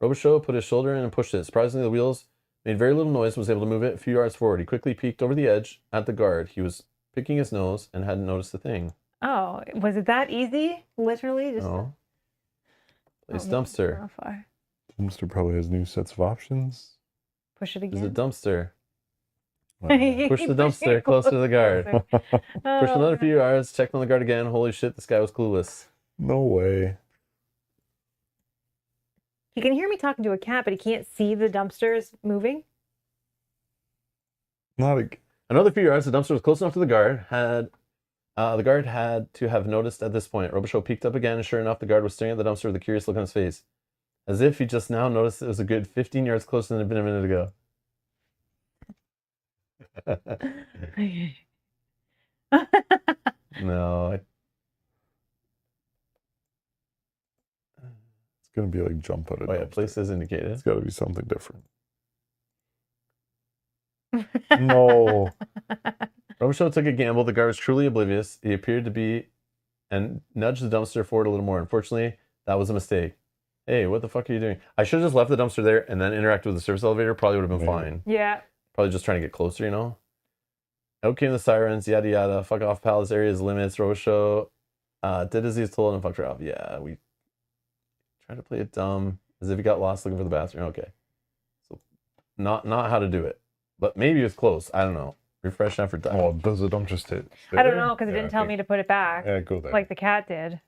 [SPEAKER 1] Robichaux put his shoulder in and pushed it. Surprisingly, the wheels made very little noise and was able to move it a few yards forward. He quickly peeked over the edge at the guard. He was picking his nose and hadn't noticed a thing.
[SPEAKER 2] Oh, was it that easy? Literally? Just
[SPEAKER 1] No. Place dumpster.
[SPEAKER 3] Dumpster probably has new sets of options.
[SPEAKER 2] Push it
[SPEAKER 1] Is
[SPEAKER 2] again.
[SPEAKER 1] it dumpster?
[SPEAKER 3] Well,
[SPEAKER 1] Push the dumpster closer to the guard. Push another few yards. Checked on the guard again. Holy shit, this guy was clueless.
[SPEAKER 3] no way.
[SPEAKER 2] He can hear me talking to a cat, but he can't see the dumpsters moving.
[SPEAKER 3] Not a...
[SPEAKER 1] Another few yards. The dumpster was close enough to the guard. The guard had to have noticed at this point. Robichaux peeked up again, and sure enough, the guard was staring at the dumpster with a curious look on his face. As if he just now noticed it was a good 15 yards closer than it had been a minute ago. No.
[SPEAKER 3] It's going to be like jump out of
[SPEAKER 1] Oh yeah,
[SPEAKER 3] dumpster.
[SPEAKER 1] place as indicated.
[SPEAKER 3] It's got to be something different. No.
[SPEAKER 1] Robichaux took a gamble. The guard was truly oblivious. He appeared to be and nudged the dumpster forward a little more. Unfortunately, that was a mistake. Hey, what the fuck are you doing? I should have just left the dumpster there and then interacted with the service elevator. Probably would have been fine.
[SPEAKER 2] Yeah.
[SPEAKER 1] Probably just trying to get closer, you know? Out came the sirens, yada yada. Fuck off, pal. This area is limits. Robichaux did as he was told and fucked her off. Yeah, we tried to play it dumb, as if he got lost looking for the bathroom. Okay. So, not how to do it. But maybe it was close. I don't know. Refresh effort die.
[SPEAKER 3] Oh, does the dumpster stay?
[SPEAKER 2] I don't know, because it didn't tell me to put it back.
[SPEAKER 3] Yeah, go there.
[SPEAKER 2] Like the cat did.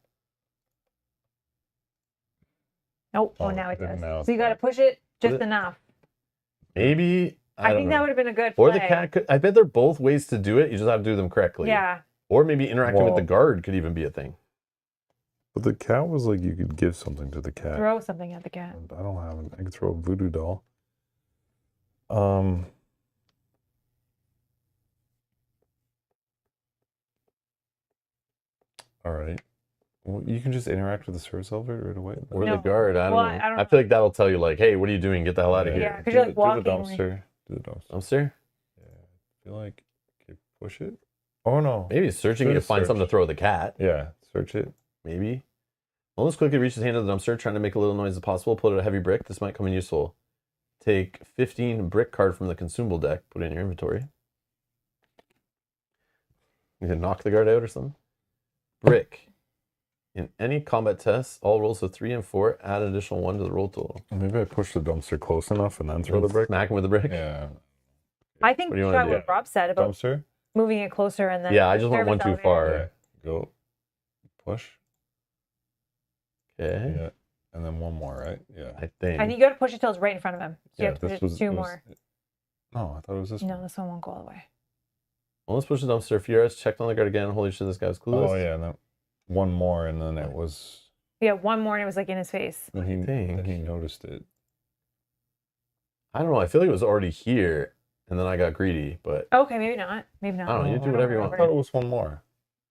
[SPEAKER 2] Nope. Oh, now it
[SPEAKER 3] then
[SPEAKER 2] does.
[SPEAKER 3] now it's
[SPEAKER 2] So you got to
[SPEAKER 3] back.
[SPEAKER 2] push it just
[SPEAKER 1] Put it-
[SPEAKER 2] enough.
[SPEAKER 1] Maybe.
[SPEAKER 2] I
[SPEAKER 1] don't
[SPEAKER 2] think
[SPEAKER 1] know.
[SPEAKER 2] that would have been a good
[SPEAKER 1] Or
[SPEAKER 2] play.
[SPEAKER 1] the cat could. I bet there are both ways to do it. You just have to do them correctly.
[SPEAKER 2] Yeah.
[SPEAKER 1] Or maybe interacting with the
[SPEAKER 3] Well-
[SPEAKER 1] guard could even be a thing.
[SPEAKER 3] But the cat was like you could give something to the cat.
[SPEAKER 2] Throw something at the cat.
[SPEAKER 3] And I don't have it. I could throw a voodoo doll. All right. Well, you can just interact with the service elevator right away.
[SPEAKER 1] Or
[SPEAKER 2] No.
[SPEAKER 1] the guard. I don't
[SPEAKER 2] Well,
[SPEAKER 1] know.
[SPEAKER 2] I don't
[SPEAKER 1] I feel like that'll tell you, like, hey, what are you doing? Get the hell out of
[SPEAKER 2] Yeah,
[SPEAKER 1] here.
[SPEAKER 2] 'cause you're like
[SPEAKER 3] Do the
[SPEAKER 2] walking,
[SPEAKER 3] dumpster. Do the dumpster.
[SPEAKER 1] Dumpster?
[SPEAKER 3] Yeah. I feel like okay, push it. Oh no.
[SPEAKER 1] Maybe searching
[SPEAKER 3] Should
[SPEAKER 1] to find
[SPEAKER 3] search.
[SPEAKER 1] something to throw at the cat.
[SPEAKER 3] Yeah. Search it.
[SPEAKER 1] Maybe. Mullins quickly reached his hand to the dumpster, trying to make a little noise as possible. Pulled out a heavy brick. This might come in useful. Take 15 brick card from the consumable deck. Put it in your inventory. You can knock the guard out or something. Brick. In any combat tests, all rolls of 3 and 4 add an additional 1 to the roll total.
[SPEAKER 3] Maybe I push the dumpster close enough and then throw the brick.
[SPEAKER 1] Smack him with the brick.
[SPEAKER 3] Yeah.
[SPEAKER 2] I think
[SPEAKER 1] What do you
[SPEAKER 2] try
[SPEAKER 1] wanna do?
[SPEAKER 2] what Rob said about
[SPEAKER 3] Dumpster.
[SPEAKER 2] moving it closer and then.
[SPEAKER 1] Yeah, I just went
[SPEAKER 2] service
[SPEAKER 1] one too
[SPEAKER 2] elevator.
[SPEAKER 1] far.
[SPEAKER 3] Yeah. Go. Push.
[SPEAKER 1] Okay.
[SPEAKER 3] Yeah. And then one more, right? Yeah.
[SPEAKER 1] I think.
[SPEAKER 2] And you got to push it till it's right in front of him. So you have to push it two
[SPEAKER 3] it was-
[SPEAKER 2] more.
[SPEAKER 3] No, I thought it was this one.
[SPEAKER 2] No, this one won't go all the way.
[SPEAKER 1] Well, let's push the dumpster. Furious checked on the guard again. Holy shit, this guy was clueless.
[SPEAKER 3] Oh yeah, and then one more, and then it was.
[SPEAKER 2] Yeah, one more and it was like in his face.
[SPEAKER 3] Then he
[SPEAKER 1] think.
[SPEAKER 3] noticed it.
[SPEAKER 1] I don't know. I feel like it was already here, and then I got greedy. But
[SPEAKER 2] Okay, maybe not. Maybe not.
[SPEAKER 1] I don't know, you do whatever you want.
[SPEAKER 3] I thought it was one more.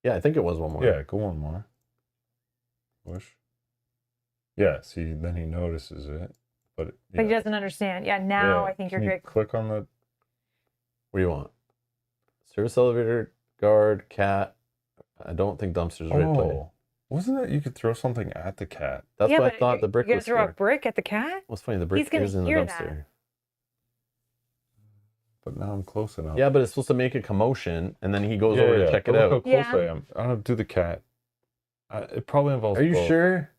[SPEAKER 1] yeah, I think it was one more.
[SPEAKER 3] Yeah, go one more. Push. Yeah, see, then he notices it, but
[SPEAKER 2] But he doesn't understand. Yeah, now I think you're
[SPEAKER 3] Can you
[SPEAKER 2] good.
[SPEAKER 3] click on the.
[SPEAKER 1] What do you want? Service elevator, guard, cat. I don't think dumpster's the right play.
[SPEAKER 3] Oh, wasn't it? You could throw something at the cat.
[SPEAKER 1] That's
[SPEAKER 2] Yeah,
[SPEAKER 1] what I
[SPEAKER 2] but
[SPEAKER 1] thought the brick
[SPEAKER 2] You're
[SPEAKER 1] was
[SPEAKER 2] gonna throw
[SPEAKER 1] for.
[SPEAKER 2] a brick at the cat?
[SPEAKER 1] What's funny? The brick
[SPEAKER 2] gonna
[SPEAKER 1] is in the
[SPEAKER 2] hear
[SPEAKER 1] dumpster.
[SPEAKER 2] that.
[SPEAKER 3] But now I'm close enough.
[SPEAKER 1] Yeah, but it's supposed to make a commotion, and then he goes
[SPEAKER 3] Yeah,
[SPEAKER 1] over
[SPEAKER 3] yeah.
[SPEAKER 1] to check it
[SPEAKER 3] But look
[SPEAKER 1] out.
[SPEAKER 3] how close
[SPEAKER 2] Yeah.
[SPEAKER 3] I am. I don't do the cat. It probably involves.
[SPEAKER 1] Are you
[SPEAKER 3] both.
[SPEAKER 1] sure?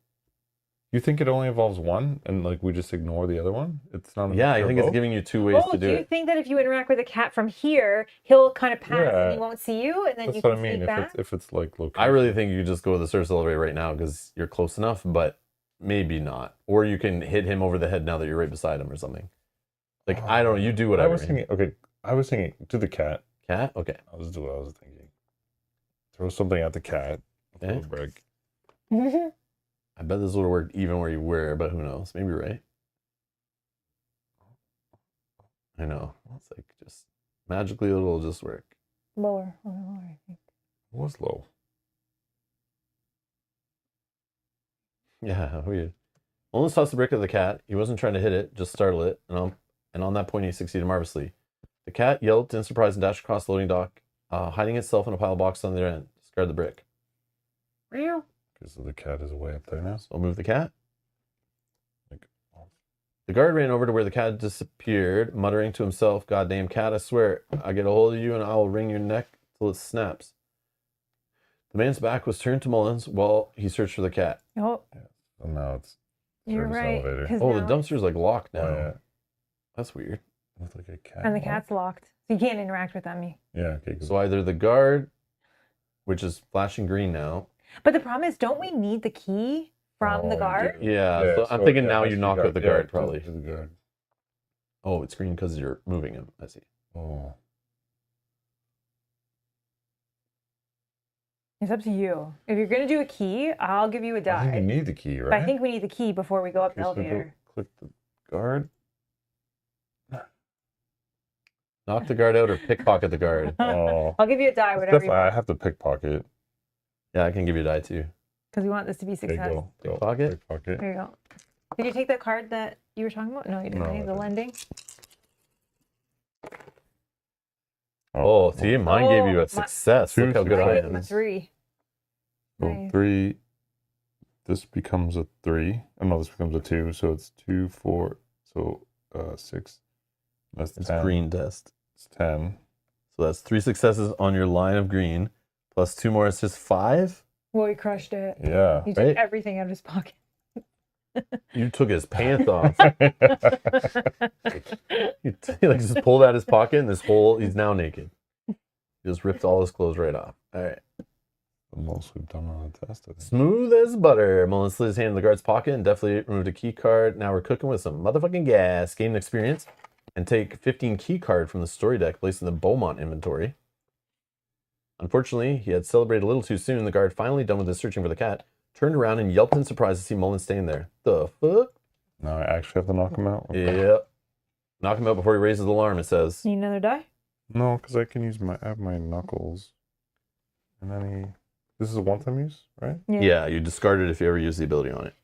[SPEAKER 3] You think it only involves one, and like we just ignore the other one? It's not.
[SPEAKER 1] Yeah, I
[SPEAKER 3] mixture of
[SPEAKER 1] think it's
[SPEAKER 3] both?
[SPEAKER 1] giving you two ways
[SPEAKER 2] Oh,
[SPEAKER 1] to
[SPEAKER 2] do
[SPEAKER 1] do
[SPEAKER 2] you
[SPEAKER 1] it.
[SPEAKER 2] think that if you interact with a cat from here, he'll kind of pass
[SPEAKER 3] Yeah.
[SPEAKER 2] and he won't see you, and then
[SPEAKER 3] That's
[SPEAKER 2] you
[SPEAKER 3] what
[SPEAKER 2] can
[SPEAKER 3] I mean.
[SPEAKER 2] sneak back?
[SPEAKER 3] If it's like location.
[SPEAKER 1] I really think you just go to the service elevator right now because you're close enough, but maybe not. Or you can hit him over the head now that you're right beside him or something. Like, I don't know. You do
[SPEAKER 3] I
[SPEAKER 1] whatever.
[SPEAKER 3] was thinking. Okay, I was thinking to the cat.
[SPEAKER 1] Cat? Okay.
[SPEAKER 3] I'll just do what I was thinking. Throw something at the cat.
[SPEAKER 1] Okay.
[SPEAKER 3] Little brick.
[SPEAKER 1] I bet this would have worked even where you were, but who knows? Maybe you're right. I know. It's like just magically it'll just work.
[SPEAKER 2] Lower, I think.
[SPEAKER 3] It was low.
[SPEAKER 1] Yeah, weird. Almost tossed the brick at the cat. He wasn't trying to hit it, just startle it. And on that point, he succeeded marvelously. The cat yelped in surprise and dashed across the loading dock, hiding itself in a pile of boxes on the other end. Discard the brick.
[SPEAKER 2] Meow.
[SPEAKER 3] Because the cat is way up there now.
[SPEAKER 1] So I'll move the cat.
[SPEAKER 3] Like, oh,
[SPEAKER 1] The guard ran over to where the cat disappeared, muttering to himself, "Goddamn cat, I swear, I'll get a hold of you and I will wring your neck till it snaps." The man's back was turned to Mullins while he searched for the cat.
[SPEAKER 2] Oh,
[SPEAKER 3] so now it's
[SPEAKER 2] you're
[SPEAKER 3] service
[SPEAKER 2] right.
[SPEAKER 3] elevator.
[SPEAKER 2] 'cause
[SPEAKER 1] Oh, the
[SPEAKER 2] now
[SPEAKER 1] dumpster's like locked now.
[SPEAKER 3] Oh, yeah.
[SPEAKER 1] That's weird.
[SPEAKER 3] With like a cat.
[SPEAKER 2] And the
[SPEAKER 3] lock.
[SPEAKER 2] cat's locked. So you can't interact with them.
[SPEAKER 3] Yeah, okay. Good.
[SPEAKER 1] So either the guard, which is flashing green now.
[SPEAKER 2] But the problem is, don't we need the key from the
[SPEAKER 3] Oh,
[SPEAKER 2] guard?
[SPEAKER 1] Yeah, so I'm thinking now
[SPEAKER 3] that's
[SPEAKER 1] you
[SPEAKER 3] the
[SPEAKER 1] knock out the
[SPEAKER 3] Yeah,
[SPEAKER 1] guard
[SPEAKER 3] to-
[SPEAKER 1] probably.
[SPEAKER 3] to the guard.
[SPEAKER 1] Oh, it's green because you're moving him. I see.
[SPEAKER 3] Oh.
[SPEAKER 2] It's up to you. If you're going to do a key, I'll give you a
[SPEAKER 3] I think you
[SPEAKER 2] die.
[SPEAKER 3] need the key, right?
[SPEAKER 2] But I think we need the key before we go up the
[SPEAKER 3] Okay, so go
[SPEAKER 2] elevator.
[SPEAKER 1] Click the guard. Knock the guard out or pickpocket the guard.
[SPEAKER 3] Oh.
[SPEAKER 2] I'll give you a die, whatever you
[SPEAKER 3] Definitely, I
[SPEAKER 2] want.
[SPEAKER 3] have to pickpocket.
[SPEAKER 1] Yeah, I can give you a die too.
[SPEAKER 2] Because we want this to be
[SPEAKER 3] Okay,
[SPEAKER 2] success.
[SPEAKER 3] go.
[SPEAKER 1] Pickpocket?
[SPEAKER 3] Pickpocket.
[SPEAKER 2] There you go. Did you take that card that you were talking about? No, you didn't.
[SPEAKER 3] No,
[SPEAKER 2] right?
[SPEAKER 3] I
[SPEAKER 2] The
[SPEAKER 3] didn't.
[SPEAKER 2] lending.
[SPEAKER 1] Oh, see, mine gave you
[SPEAKER 2] Oh,
[SPEAKER 1] a success. Look how good
[SPEAKER 2] Mine
[SPEAKER 1] I
[SPEAKER 2] gave him a
[SPEAKER 1] am.
[SPEAKER 2] 3.
[SPEAKER 3] So
[SPEAKER 2] Nice.
[SPEAKER 3] 3. This becomes a 3. Oh, no, this becomes a 2. So it's 2, 4. So 6. That's
[SPEAKER 1] It's
[SPEAKER 3] 10.
[SPEAKER 1] green dust.
[SPEAKER 3] It's 10.
[SPEAKER 1] So that's 3 successes on your line of green, plus 2 more. It's just 5.
[SPEAKER 2] Well, he crushed it.
[SPEAKER 3] Yeah.
[SPEAKER 2] He took
[SPEAKER 1] Right?
[SPEAKER 2] everything out of his pocket.
[SPEAKER 1] You took his pants off. He like just pulled out his pocket and this whole, he's now naked. He just ripped all his clothes right off. All right.
[SPEAKER 3] The most we've done on the test, I think.
[SPEAKER 1] Smooth as butter. Mullen slid his hand in the guard's pocket and definitely removed a key card. Now we're cooking with some motherfucking gas. Gain experience and take 15 key card from the story deck placed in the Beaumont inventory. Unfortunately, he had celebrated a little too soon. The guard, finally done with his searching for the cat, turned around and yelped in surprise to see Mullen staying there. The fuck?
[SPEAKER 3] Now I actually have to knock him out?
[SPEAKER 1] Yeah. Knock him out before he raises the alarm, it says.
[SPEAKER 2] Need another die?
[SPEAKER 3] No, because I can use I have my knuckles. And then this is a one-time use, right?
[SPEAKER 1] Yeah, you discard it if you ever use the ability on it.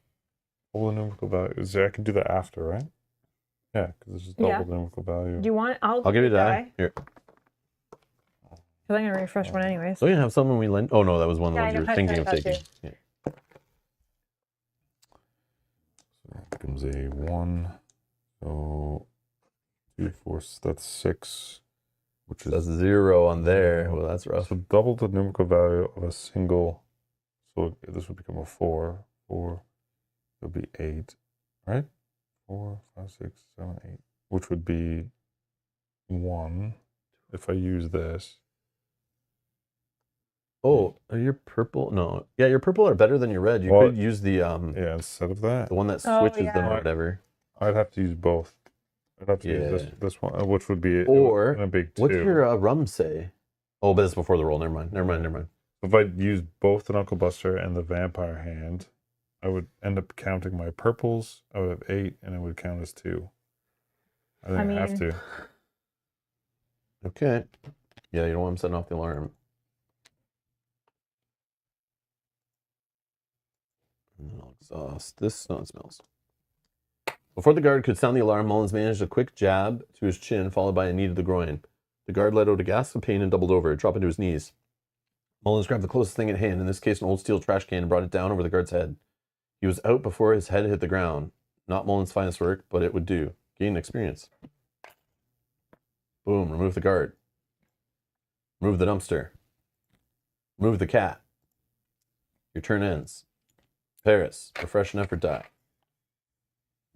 [SPEAKER 3] Double the numerical value. I can do that after, right? Yeah, because it's just double
[SPEAKER 2] Yeah.
[SPEAKER 3] the numerical value.
[SPEAKER 2] Do you want it?
[SPEAKER 1] I'll give you a die. Here.
[SPEAKER 2] Because I'm going to refresh one anyways.
[SPEAKER 1] So you have someone we lend. Oh no, that was one of the
[SPEAKER 2] Yeah,
[SPEAKER 1] ones
[SPEAKER 2] I
[SPEAKER 1] you
[SPEAKER 2] know,
[SPEAKER 1] were thinking of
[SPEAKER 2] I
[SPEAKER 1] taking.
[SPEAKER 2] touched
[SPEAKER 1] Yeah.
[SPEAKER 3] So that becomes a 1. So 2, 4, that's 6, which is
[SPEAKER 1] That's 0 on there. Well, that's rough.
[SPEAKER 3] so double the numerical value of a single. So this would become a 4. 4 would be 8, right? 4, 5, 6, 7, 8, which would be 1 if I use this.
[SPEAKER 1] Oh, are your purple? No. Yeah, your purple are better than your red. You
[SPEAKER 3] Well,
[SPEAKER 1] could use the
[SPEAKER 3] Yeah, instead of that,
[SPEAKER 1] the one that
[SPEAKER 2] Oh,
[SPEAKER 1] switches them or
[SPEAKER 2] yeah.
[SPEAKER 1] whatever.
[SPEAKER 3] I'd have to use both. I'd have to use
[SPEAKER 1] Yeah.
[SPEAKER 3] this one, which would be
[SPEAKER 1] Or
[SPEAKER 3] a big 2.
[SPEAKER 1] what's your rum say? Oh, but it's before the roll. Never mind.
[SPEAKER 3] If I used both the Knuckle Buster and the Vampire Hand, I would end up counting my purples. I would have 8, and it would count as 2. I think I have
[SPEAKER 2] mean-
[SPEAKER 3] to.
[SPEAKER 1] Okay. Yeah, you don't want him setting off the alarm. And then I'll exhaust this. No, it smells. Before the guard could sound the alarm, Mullins managed a quick jab to his chin, followed by a knee to the groin. The guard let out a gasp of pain and doubled over, dropping to his knees. Mullins grabbed the closest thing at hand, in this case an old steel trash can, and brought it down over the guard's head. He was out before his head hit the ground. Not Mullins' finest work, but it would do. Gain experience. Boom, remove the guard. Remove the dumpster. Remove the cat. Your turn ends. Paris, refresh and effort die.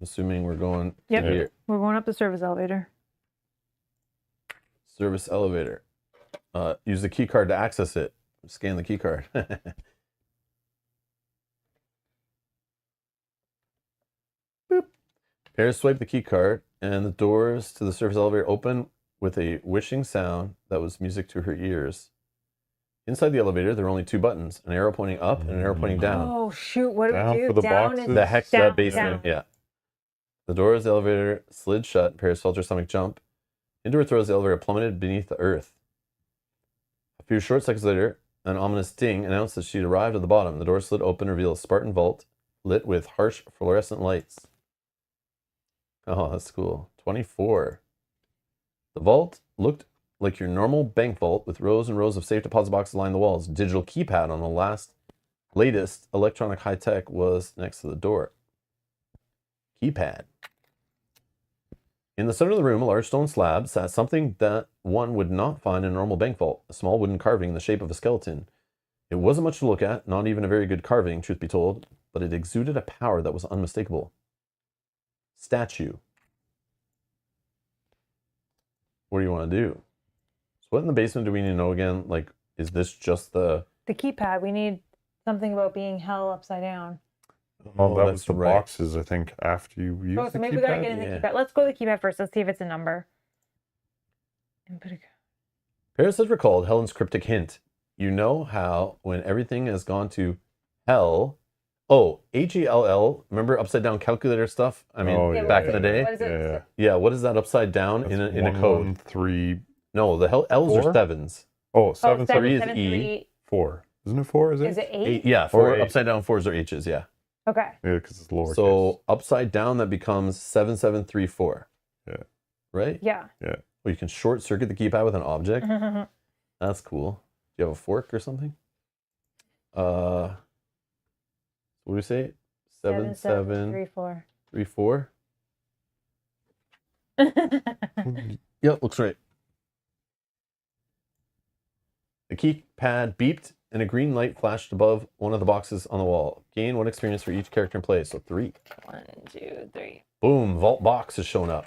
[SPEAKER 1] Assuming we're going
[SPEAKER 2] Yep.
[SPEAKER 1] to here.
[SPEAKER 2] We're going up the service elevator.
[SPEAKER 1] Service elevator. Use the key card to access it. Scan the key card. Boop. Paris swiped the key card, and the doors to the service elevator opened with a whooshing sound that was music to her ears. Inside the elevator, there were only 2 buttons, an arrow pointing up and an arrow pointing down.
[SPEAKER 2] Oh, shoot. What do
[SPEAKER 3] Down
[SPEAKER 2] we do?
[SPEAKER 3] for the
[SPEAKER 2] Down
[SPEAKER 3] boxes?
[SPEAKER 2] is
[SPEAKER 1] The hex
[SPEAKER 2] down,
[SPEAKER 1] basement,
[SPEAKER 2] down.
[SPEAKER 1] yeah. The doors of the elevator slid shut. Paris felt her stomach jump. Into her throat as the elevator plummeted beneath the earth. A few short seconds later, an ominous ding announced that she'd arrived at the bottom. The door slid open, revealed a Spartan vault lit with harsh fluorescent lights. Oh, that's cool. 24. The vault looked like your normal bank vault with rows and rows of safe deposit boxes lining the walls. Digital keypad on the latest electronic high tech was next to the door. Keypad. In the center of the room, a large stone slab sat something that one would not find in a normal bank vault, a small wooden carving in the shape of a skeleton. It wasn't much to look at, not even a very good carving, truth be told, but it exuded a power that was unmistakable. Statue. What do you want to do? So what in the basement do we need to know again? Like, is this just the...
[SPEAKER 2] The keypad. We need something about being hell upside down.
[SPEAKER 3] Well, that was
[SPEAKER 1] that's
[SPEAKER 3] the
[SPEAKER 1] right.
[SPEAKER 3] boxes, I think, after you use
[SPEAKER 2] Oh,
[SPEAKER 3] the
[SPEAKER 2] so maybe we gotta
[SPEAKER 3] keypad.
[SPEAKER 2] get in the
[SPEAKER 1] Yeah.
[SPEAKER 2] keypad. Let's go to the keypad first. Let's see if it's a number. Input a-
[SPEAKER 1] Paris has recalled Helen's cryptic hint. You know how, when everything has gone to hell... Oh, Hell. Remember upside down calculator stuff? I mean,
[SPEAKER 3] Oh, yeah,
[SPEAKER 1] back in
[SPEAKER 3] yeah,
[SPEAKER 1] the day?
[SPEAKER 2] What is it?
[SPEAKER 3] Yeah.
[SPEAKER 1] Yeah, what is that upside down
[SPEAKER 3] That's
[SPEAKER 1] in a
[SPEAKER 3] 1,
[SPEAKER 1] code?
[SPEAKER 3] 1, 3.
[SPEAKER 1] No, the L's are
[SPEAKER 3] 4?
[SPEAKER 1] 7s.
[SPEAKER 3] Oh, 7,
[SPEAKER 2] Oh,
[SPEAKER 1] 3 is
[SPEAKER 2] 7,
[SPEAKER 1] E.
[SPEAKER 2] 3.
[SPEAKER 3] 4. Isn't it 4? Is it?
[SPEAKER 2] Is it 8?
[SPEAKER 1] 8, yeah,
[SPEAKER 3] Or
[SPEAKER 1] 4
[SPEAKER 3] eight.
[SPEAKER 1] upside down 4s are H's, yeah.
[SPEAKER 2] Okay.
[SPEAKER 3] Yeah, because it's lowercase.
[SPEAKER 1] So upside down that becomes 7734.
[SPEAKER 3] Yeah.
[SPEAKER 1] Right?
[SPEAKER 2] Yeah.
[SPEAKER 3] Yeah.
[SPEAKER 1] Well, you can short circuit the keypad with an object. That's cool. Do you have a fork or something? What do we say? 7734.
[SPEAKER 2] 3, 4.
[SPEAKER 1] Yep, looks right. The keypad beeped and a green light flashed above one of the boxes on the wall. Gain 1 experience for each character in play, so 3.
[SPEAKER 2] 1, 2, 3.
[SPEAKER 1] Boom, vault box has shown up.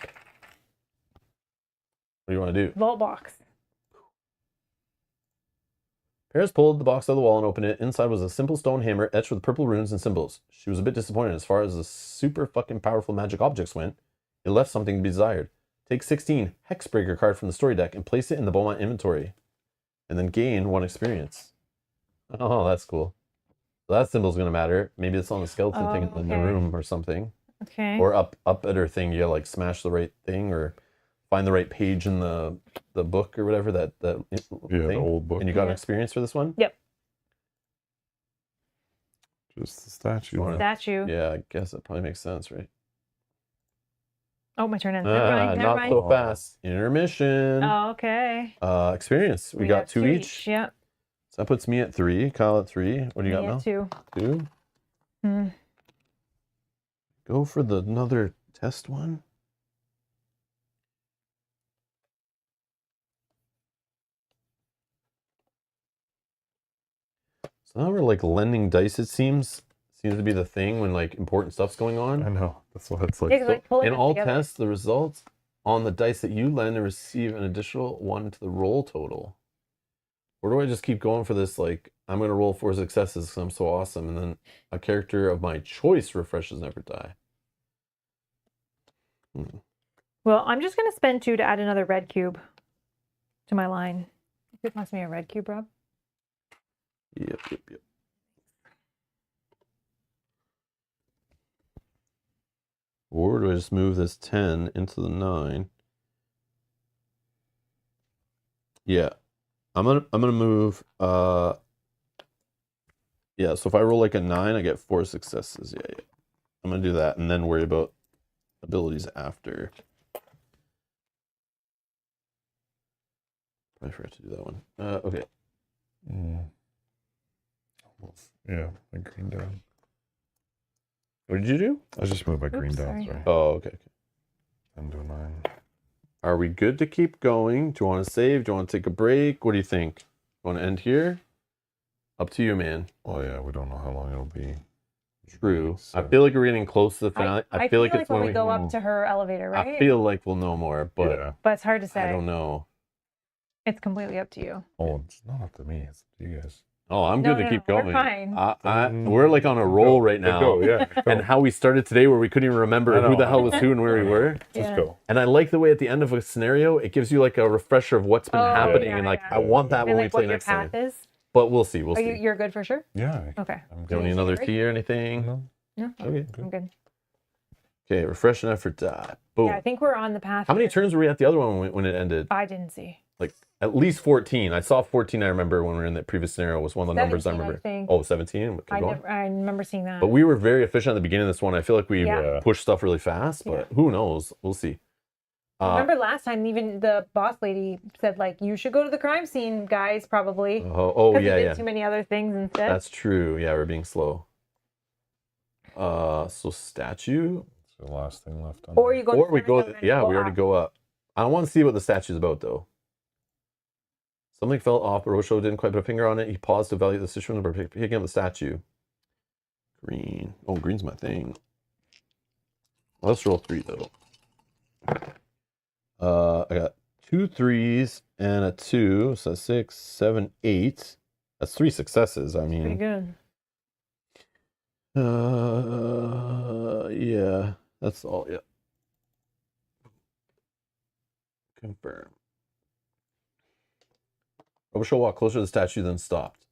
[SPEAKER 1] What do you want to do?
[SPEAKER 2] Vault box.
[SPEAKER 1] Paris pulled the box out of the wall and opened it. Inside was a simple stone hammer etched with purple runes and symbols. She was a bit disappointed as far as the super fucking powerful magic objects went. It left something to be desired. Take 16 hexbreaker card from the story deck and place it in the Beaumont inventory. And then gain 1 experience. Oh, that's cool. So that symbol's going to matter. Maybe it's on the skeleton thing in the
[SPEAKER 2] okay.
[SPEAKER 1] room or something.
[SPEAKER 2] Okay.
[SPEAKER 1] Or up at her thing, you like smash the right thing or find the right page in the book or whatever that
[SPEAKER 3] Yeah,
[SPEAKER 1] thing.
[SPEAKER 3] the old book.
[SPEAKER 1] And you got an
[SPEAKER 2] Yeah.
[SPEAKER 1] experience for this one?
[SPEAKER 2] Yep.
[SPEAKER 3] Just the statue.
[SPEAKER 1] Wanna-
[SPEAKER 2] Statue.
[SPEAKER 1] Yeah, I guess that probably makes sense, right?
[SPEAKER 2] Oh, my turn ends. Never mind. Never
[SPEAKER 1] Not
[SPEAKER 2] mind.
[SPEAKER 1] so fast. Intermission.
[SPEAKER 2] Oh, okay.
[SPEAKER 1] Experience. We got
[SPEAKER 2] have
[SPEAKER 1] 2 each.
[SPEAKER 2] Yep.
[SPEAKER 1] So that puts me at 3. Kyle at 3. What do you got
[SPEAKER 2] Me
[SPEAKER 1] now?
[SPEAKER 2] at 2.
[SPEAKER 1] 2.
[SPEAKER 2] Hmm.
[SPEAKER 1] Go for another test one. So now we're like lending dice, it seems to be the thing when like important stuff's going on.
[SPEAKER 3] I know. That's what it's like.
[SPEAKER 2] Yeah, 'cause, like, pulling
[SPEAKER 1] In
[SPEAKER 2] it
[SPEAKER 1] all
[SPEAKER 2] together.
[SPEAKER 1] tests, the results on the dice that you lend and receive an additional 1 to the roll total. Or do I just keep going for this? Like, I'm going to roll 4 successes because I'm so awesome. And then a character of my choice refreshes never die.
[SPEAKER 2] Well, I'm just going to spend 2 to add another red cube to my line. It must be a red cube, Rob.
[SPEAKER 1] Yep. Or do I just move this 10 into the 9? Yeah. I'm gonna move yeah, so if I roll like a 9, I get 4 successes. Yeah. I'm gonna do that and then worry about abilities after. I forgot to do that one. Okay.
[SPEAKER 3] Yeah, my green down.
[SPEAKER 1] What did you do?
[SPEAKER 3] I just moved my green down.
[SPEAKER 2] sorry.
[SPEAKER 3] Sorry.
[SPEAKER 1] Oh, okay.
[SPEAKER 3] I'm doing 9.
[SPEAKER 1] Are we good to keep going? Do you want to save? Do you want to take a break? What do you think? Want to end here? Up to you, man.
[SPEAKER 3] Oh yeah, we don't know how long it'll be.
[SPEAKER 1] True.
[SPEAKER 3] So-
[SPEAKER 1] I feel like we're getting close to the finale.
[SPEAKER 2] I
[SPEAKER 1] feel like it's
[SPEAKER 2] when
[SPEAKER 1] when
[SPEAKER 2] we go up to her elevator, right?
[SPEAKER 1] I feel like we'll know more, but
[SPEAKER 3] yeah.
[SPEAKER 2] But it's hard to say.
[SPEAKER 1] I don't know.
[SPEAKER 2] It's completely up to you.
[SPEAKER 3] Oh, it's not up to me. It's up to you guys.
[SPEAKER 1] Oh, I'm
[SPEAKER 2] No,
[SPEAKER 1] good to
[SPEAKER 2] no,
[SPEAKER 1] keep
[SPEAKER 2] no, we're
[SPEAKER 1] going.
[SPEAKER 2] fine.
[SPEAKER 1] We're like on a roll right now.
[SPEAKER 3] Go, yeah. Go.
[SPEAKER 1] And how we started today where we couldn't even remember
[SPEAKER 3] I know.
[SPEAKER 1] who the hell was who and where we were.
[SPEAKER 3] Just
[SPEAKER 2] Yeah.
[SPEAKER 3] go.
[SPEAKER 1] And I like the way at the end of a scenario, it gives you like a refresher of what's been happening.
[SPEAKER 2] yeah,
[SPEAKER 1] and like,
[SPEAKER 2] yeah.
[SPEAKER 1] I want that
[SPEAKER 2] And
[SPEAKER 1] when we
[SPEAKER 2] like
[SPEAKER 1] play
[SPEAKER 2] what your
[SPEAKER 1] next time.
[SPEAKER 2] path is.
[SPEAKER 1] But we'll see. We'll
[SPEAKER 2] Are
[SPEAKER 1] see.
[SPEAKER 2] you're good for sure?
[SPEAKER 3] Yeah.
[SPEAKER 2] Okay.
[SPEAKER 3] I'm
[SPEAKER 1] Don't
[SPEAKER 3] good.
[SPEAKER 1] need another
[SPEAKER 2] Right?
[SPEAKER 1] tea or anything.
[SPEAKER 3] No.
[SPEAKER 2] No,
[SPEAKER 1] Okay.
[SPEAKER 2] I'm good.
[SPEAKER 1] Okay, refresh and effort die. Boom.
[SPEAKER 2] Yeah, I think we're on the path.
[SPEAKER 1] How many
[SPEAKER 2] here.
[SPEAKER 1] turns were we at the other one when it ended?
[SPEAKER 2] I didn't see.
[SPEAKER 1] Like at least 14. I saw 14. I remember when we were in that previous scenario was one of the numbers I
[SPEAKER 2] 17, I
[SPEAKER 1] remember.
[SPEAKER 2] think.
[SPEAKER 1] Oh, 17. Keep going.
[SPEAKER 2] I remember seeing that.
[SPEAKER 1] But we were very efficient at the beginning of this one. I feel like we
[SPEAKER 2] Yeah.
[SPEAKER 1] pushed stuff really fast, but who knows? We'll see.
[SPEAKER 2] Remember last time, even the boss lady said, like, you should go to the crime scene, guys, probably.
[SPEAKER 1] Oh,
[SPEAKER 2] Because
[SPEAKER 1] yeah,
[SPEAKER 2] we did
[SPEAKER 1] yeah.
[SPEAKER 2] too many other things instead.
[SPEAKER 1] That's true. Yeah, we're being slow. So statue.
[SPEAKER 3] It's the last thing left on.
[SPEAKER 2] Or you go.
[SPEAKER 1] Or
[SPEAKER 2] to
[SPEAKER 1] we
[SPEAKER 2] the
[SPEAKER 1] go.
[SPEAKER 2] elevator and
[SPEAKER 1] Yeah, we already
[SPEAKER 2] up.
[SPEAKER 1] go up. I want to see what the statue's about, though. Something fell off, but Rosho didn't quite put a finger on it. He paused to evaluate the situation by picking up the statue. Green. Oh, green's my thing. Let's roll 3, though. I got 2 3s and a 2, so 6, 7, 8. That's 3 successes. I
[SPEAKER 2] Pretty
[SPEAKER 1] mean,
[SPEAKER 2] good.
[SPEAKER 1] yeah, that's all. Yeah. Confirm. Robichaud walked closer to the statue, then stopped.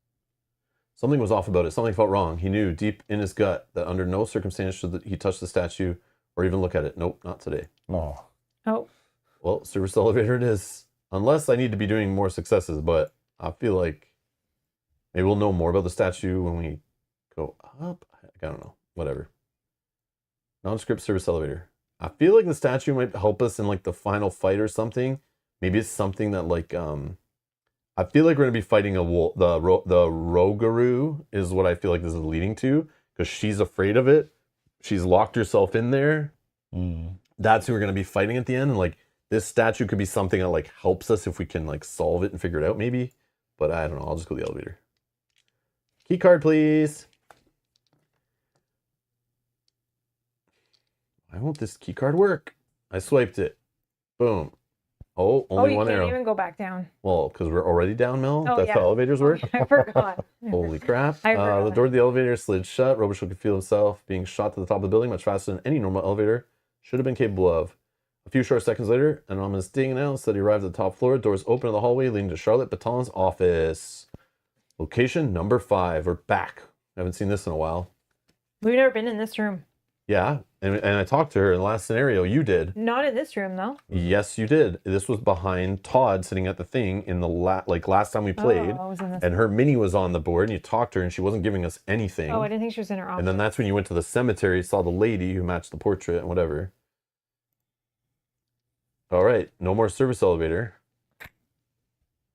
[SPEAKER 1] Something was off about it. Something felt wrong. He knew deep in his gut that under no circumstance should he touch the statue or even look at it. Nope, not today.
[SPEAKER 3] No.
[SPEAKER 2] Oh,
[SPEAKER 1] Well, service elevator it is. Unless I need to be doing more successes, but I feel like maybe we'll know more about the statue when we go up. I don't know. Whatever. Nondescript service elevator. I feel like the statue might help us in like the final fight or something. Maybe it's something that like I feel like we're gonna be fighting a wolf. The Rogaroo is what I feel like this is leading to because she's afraid of it. She's locked herself in there. That's who we're gonna be fighting at the end. And like this statue could be something that like helps us if we can like solve it and figure it out maybe. But I don't know. I'll just go to the elevator. Key card, please. Why won't this key card work? I swiped it. Boom. Oh, only
[SPEAKER 2] you
[SPEAKER 1] one
[SPEAKER 2] can't
[SPEAKER 1] arrow.
[SPEAKER 2] even go back down.
[SPEAKER 1] Well, because we're already down, Mel.
[SPEAKER 2] Oh,
[SPEAKER 1] That's
[SPEAKER 2] yeah.
[SPEAKER 1] how elevators work.
[SPEAKER 2] I forgot.
[SPEAKER 1] Holy crap.
[SPEAKER 2] I forgot
[SPEAKER 1] The
[SPEAKER 2] that.
[SPEAKER 1] door to the elevator slid shut. Robichaud could feel himself being shot to the top of the building much faster than any normal elevator should have been capable of. A few short seconds later, an ominous ding announced that he arrived at the top floor. Doors open in the hallway leading to Charlotte Baton's office. Location number 5. We're back. I haven't seen this in a while.
[SPEAKER 2] We've never been in this room.
[SPEAKER 1] Yeah, and I talked to her in the last scenario. You did.
[SPEAKER 2] Not in this room, though.
[SPEAKER 1] Yes, you did. This was behind Todd sitting at the thing in the last time we played.
[SPEAKER 2] Oh, I was in this.
[SPEAKER 1] And her mini was on the board, and you talked to her, and she wasn't giving us anything.
[SPEAKER 2] Oh, I didn't think she was in her office.
[SPEAKER 1] And then that's when you went to the cemetery, saw the lady who matched the portrait and whatever. All right, no more service elevator.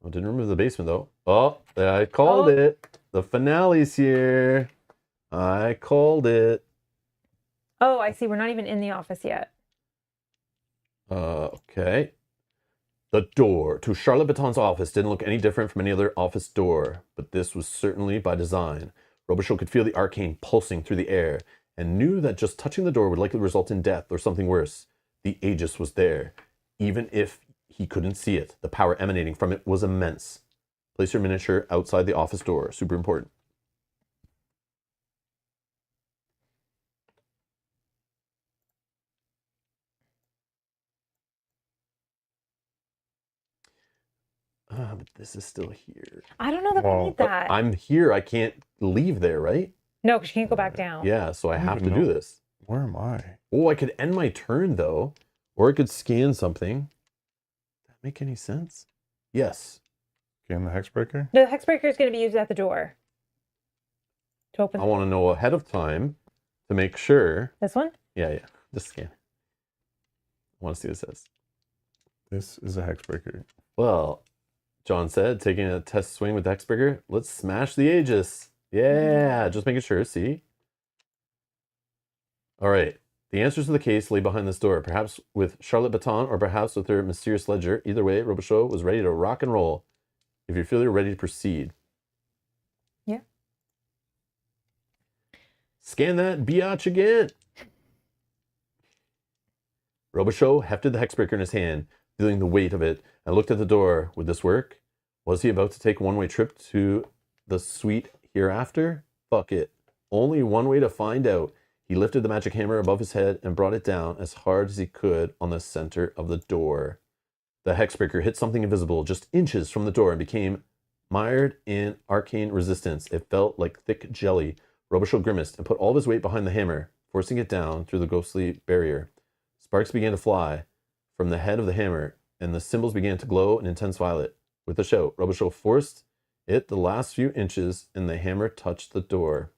[SPEAKER 1] Oh, didn't remove the basement though. Oh, I called it. The finale's here. I called it.
[SPEAKER 2] Oh, I see. We're not even in the office yet.
[SPEAKER 1] Okay. The door to Charlotte Baton's office didn't look any different from any other office door, but this was certainly by design. Robichaud could feel the arcane pulsing through the air and knew that just touching the door would likely result in death or something worse. The Aegis was there. Even if he couldn't see it, the power emanating from it was immense. Place your miniature outside the office door. Super important. But this is still here.
[SPEAKER 2] I don't know that we need that.
[SPEAKER 1] I'm here. I can't leave there, right?
[SPEAKER 2] No, because you can't go back down.
[SPEAKER 1] Yeah, so I have to
[SPEAKER 3] even
[SPEAKER 1] do
[SPEAKER 3] know.
[SPEAKER 1] this.
[SPEAKER 3] Where am I?
[SPEAKER 1] Oh, I could end my turn, though. Or I could scan something. Does that make any sense? Yes.
[SPEAKER 3] Scan the hexbreaker?
[SPEAKER 2] No, the hexbreaker is going to be used at the door. To open
[SPEAKER 1] I want to know ahead of time to make sure.
[SPEAKER 2] this one?
[SPEAKER 1] Yeah. Just scan. I want to see what it says.
[SPEAKER 3] This is a hexbreaker.
[SPEAKER 1] Well, John said, taking a test swing with the hexbreaker. Let's smash the Aegis. Yeah, just making sure. See? All right. The answers to the case lay behind this door, perhaps with Charlotte Baton or perhaps with her mysterious ledger. Either way, Robichaud was ready to rock and roll. If you feel you're ready to proceed.
[SPEAKER 2] Yeah.
[SPEAKER 1] Scan that biatch again. Robichaud hefted the hexbreaker in his hand, feeling the weight of it, and looked at the door. Would this work? Was he about to take a one-way trip to the sweet hereafter? Fuck it. Only one way to find out. He lifted the magic hammer above his head and brought it down as hard as he could on the center of the door. The hexbreaker hit something invisible just inches from the door and became mired in arcane resistance. It felt like thick jelly. Robichaud grimaced and put all of his weight behind the hammer, forcing it down through the ghostly barrier. Sparks began to fly from the head of the hammer, and the symbols began to glow in intense violet. With a shout, Robichaud forced it the last few inches, and the hammer touched the door.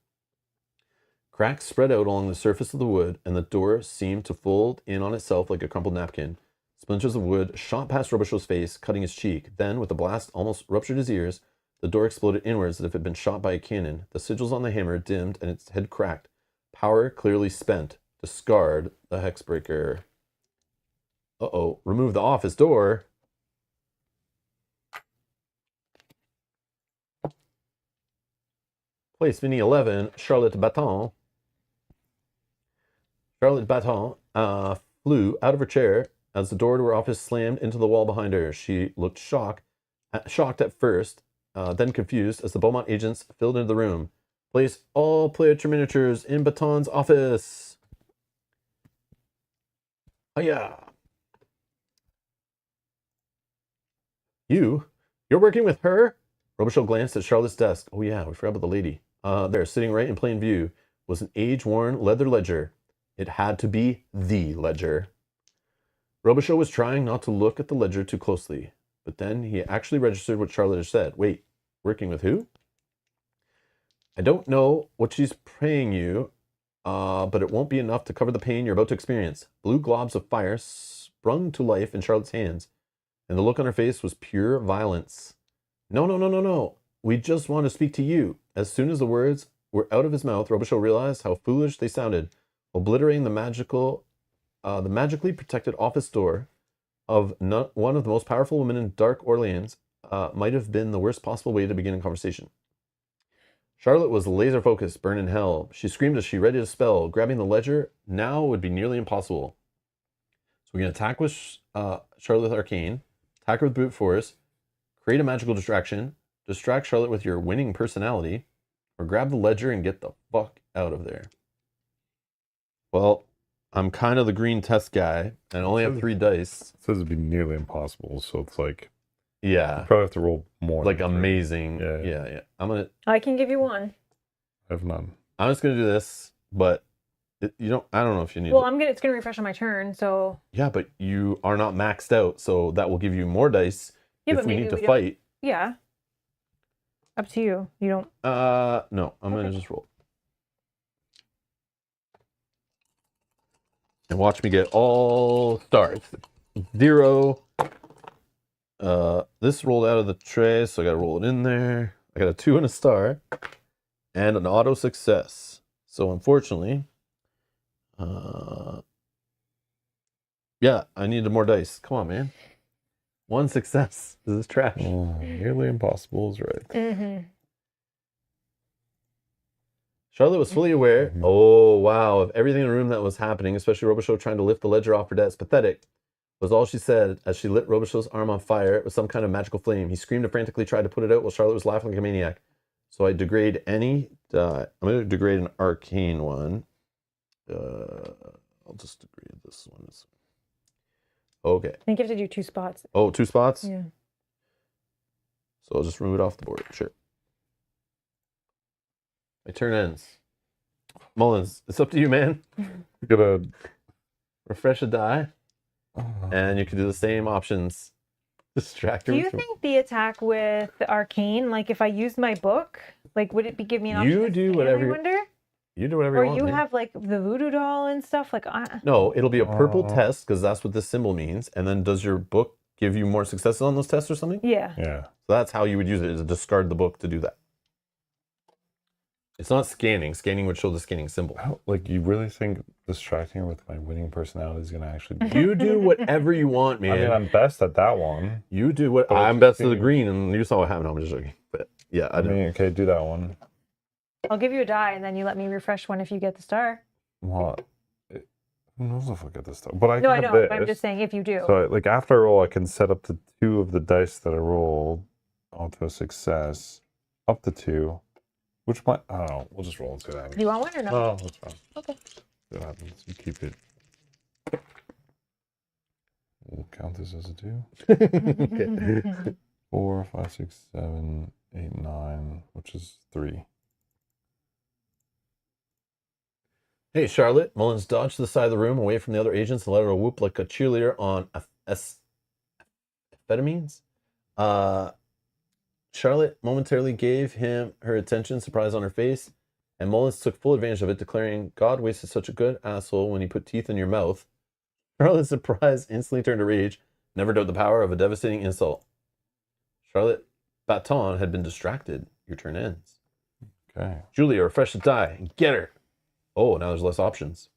[SPEAKER 1] Cracks spread out along the surface of the wood, and the door seemed to fold in on itself like a crumpled napkin. Splinters of wood shot past Robichaud's face, cutting his cheek. Then, with a blast almost ruptured his ears, the door exploded inwards as if it had been shot by a cannon. The sigils on the hammer dimmed, and its head cracked. Power clearly spent. Discard the hexbreaker. Uh-oh. Remove the office door. Place Mini 11, Charlotte Baton. Charlotte Baton flew out of her chair as the door to her office slammed into the wall behind her. She looked shocked at first, then confused as the Beaumont agents filled into the room. Place all player miniatures in Baton's office. Hiya. You're working with her? Robichaud glanced at Charlotte's desk. Oh yeah, we forgot about the lady. There, sitting right in plain view, was an age-worn leather ledger. It had to be the ledger. Robichaud was trying not to look at the ledger too closely, but then he actually registered what Charlotte had said. Wait, working with who? I don't know what she's paying you, but it won't be enough to cover the pain you're about to experience. Blue globs of fire sprung to life in Charlotte's hands, and the look on her face was pure violence. No. We just want to speak to you. As soon as the words were out of his mouth, Robichaud realized how foolish they sounded. Obliterating the magically protected office door of one of the most powerful women in Dark Orleans might have been the worst possible way to begin a conversation. Charlotte was laser focused, burned in hell. She screamed as she readied a spell. Grabbing the ledger now would be nearly impossible. So we're going to attack with Charlotte with Arcane, attack her with Brute Force, create a magical distraction, distract Charlotte with your winning personality, or grab the ledger and get the fuck out of there. Well, I'm kind of the green test guy, and I only have 3 dice.
[SPEAKER 3] It says it'd be nearly impossible, so it's like
[SPEAKER 1] Yeah.
[SPEAKER 3] you probably have to roll more.
[SPEAKER 1] Like
[SPEAKER 3] than 3.
[SPEAKER 1] amazing.
[SPEAKER 3] Yeah.
[SPEAKER 2] I can give you one.
[SPEAKER 3] I have none.
[SPEAKER 1] I'm just gonna do this, but I don't know if you need
[SPEAKER 2] Well,
[SPEAKER 1] it.
[SPEAKER 2] it's going to refresh on my turn, so.
[SPEAKER 1] Yeah, but you are not maxed out, so that will give you more dice if we need to fight.
[SPEAKER 2] Yeah. Up to you. You don't.
[SPEAKER 1] No, I'm gonna just roll. And watch me get all stars. 0. This rolled out of the tray, so I gotta roll it in there. I got a 2 and a star, and an auto success. So unfortunately, yeah, I needed more dice. Come on, man. One success. This is trash.
[SPEAKER 3] Nearly impossible is right.
[SPEAKER 2] Mm-hmm.
[SPEAKER 1] Charlotte was fully aware, oh wow, of everything in the room that was happening, especially Robichaud trying to lift the ledger off her desk. Pathetic was all she said as she lit Robichaud's arm on fire with some kind of magical flame. He screamed and frantically tried to put it out while Charlotte was laughing like a maniac. So I degrade any die. I'm going to degrade an arcane one. I'll just degrade this one. Okay.
[SPEAKER 2] I think you have to do 2 spots.
[SPEAKER 1] Oh, 2 spots?
[SPEAKER 2] Yeah.
[SPEAKER 1] So I'll just remove it off the board. Sure. My turn ends. Mullins, it's up to you, man.
[SPEAKER 3] You gotta
[SPEAKER 1] refresh a die, and you can do the same options. Distract her.
[SPEAKER 2] Do you think the attack with the arcane, like if I used my book, like would it be give me an option?
[SPEAKER 1] You
[SPEAKER 2] to
[SPEAKER 1] do
[SPEAKER 2] stand,
[SPEAKER 1] whatever.
[SPEAKER 2] I wonder.
[SPEAKER 1] You do whatever
[SPEAKER 2] Or
[SPEAKER 1] you want.
[SPEAKER 2] you
[SPEAKER 1] man.
[SPEAKER 2] have like the voodoo doll and stuff. Like
[SPEAKER 1] No, it'll be a purple test because that's what this symbol means. And then does your book give you more successes on those tests or something?
[SPEAKER 2] Yeah.
[SPEAKER 3] Yeah.
[SPEAKER 1] So that's how you would use it, is to discard the book to do that. It's not scanning. Scanning would show the scanning symbol.
[SPEAKER 3] Like, you really think distracting her with my winning personality is going to actually do
[SPEAKER 1] You do whatever you want, man.
[SPEAKER 3] I mean, I'm best at that one.
[SPEAKER 1] You do what...
[SPEAKER 3] But
[SPEAKER 1] I'm best at the green, and you saw what happened. I'm just joking. But yeah, I
[SPEAKER 3] mean, okay, do that one.
[SPEAKER 2] I'll give you a die, and then you let me refresh one if you get the star.
[SPEAKER 3] What? Who knows if I get this stuff? But I
[SPEAKER 2] No, I
[SPEAKER 3] can
[SPEAKER 2] know.
[SPEAKER 3] have
[SPEAKER 2] But I'm
[SPEAKER 3] this.
[SPEAKER 2] just saying if you do.
[SPEAKER 3] So, like, after I roll, I can set up to 2 of the dice that I rolled onto a success. Up to 2. Which might... I don't know. We'll just roll and see what happens.
[SPEAKER 2] Do you want one or no?
[SPEAKER 3] No, that's fine.
[SPEAKER 2] Okay.
[SPEAKER 3] See what happens. You keep it. We'll count this as a 2.
[SPEAKER 1] Okay.
[SPEAKER 3] 4, 5, 6, 7, 8, 9, which is 3.
[SPEAKER 1] Hey, Charlotte. Mullins dodged to the side of the room away from the other agents and let her whoop like a cheerleader on amphetamines. Charlotte momentarily gave him her attention, surprise on her face, and Mullins took full advantage of it, declaring, God wasted such a good asshole when he put teeth in your mouth. Charlotte's surprise instantly turned to rage. Never doubt the power of a devastating insult. Charlotte Baton had been distracted. Your turn ends.
[SPEAKER 3] Okay.
[SPEAKER 1] Julia, refresh the die and get her. Oh, now there's less options.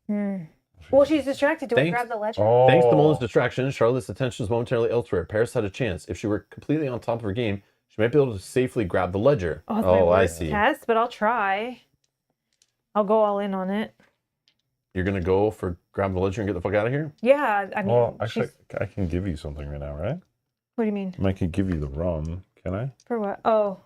[SPEAKER 2] Well, she's distracted. Do I grab the ledger?
[SPEAKER 3] Oh.
[SPEAKER 1] Thanks to Mullins' distraction, Charlotte's attention was momentarily elsewhere. Paris had a chance. If she were completely on top of her game, she might be able to safely grab the ledger.
[SPEAKER 2] Oh, it's my
[SPEAKER 1] I
[SPEAKER 2] worst
[SPEAKER 1] see.
[SPEAKER 2] test, but I'll try. I'll go all in on it.
[SPEAKER 1] You're going to go for grab the ledger and get the fuck out of here?
[SPEAKER 2] Yeah, I mean,
[SPEAKER 3] Well, actually, I can give you something right now, right?
[SPEAKER 2] what do you mean?
[SPEAKER 3] I can give you the rum. Can I?
[SPEAKER 2] For what? Oh,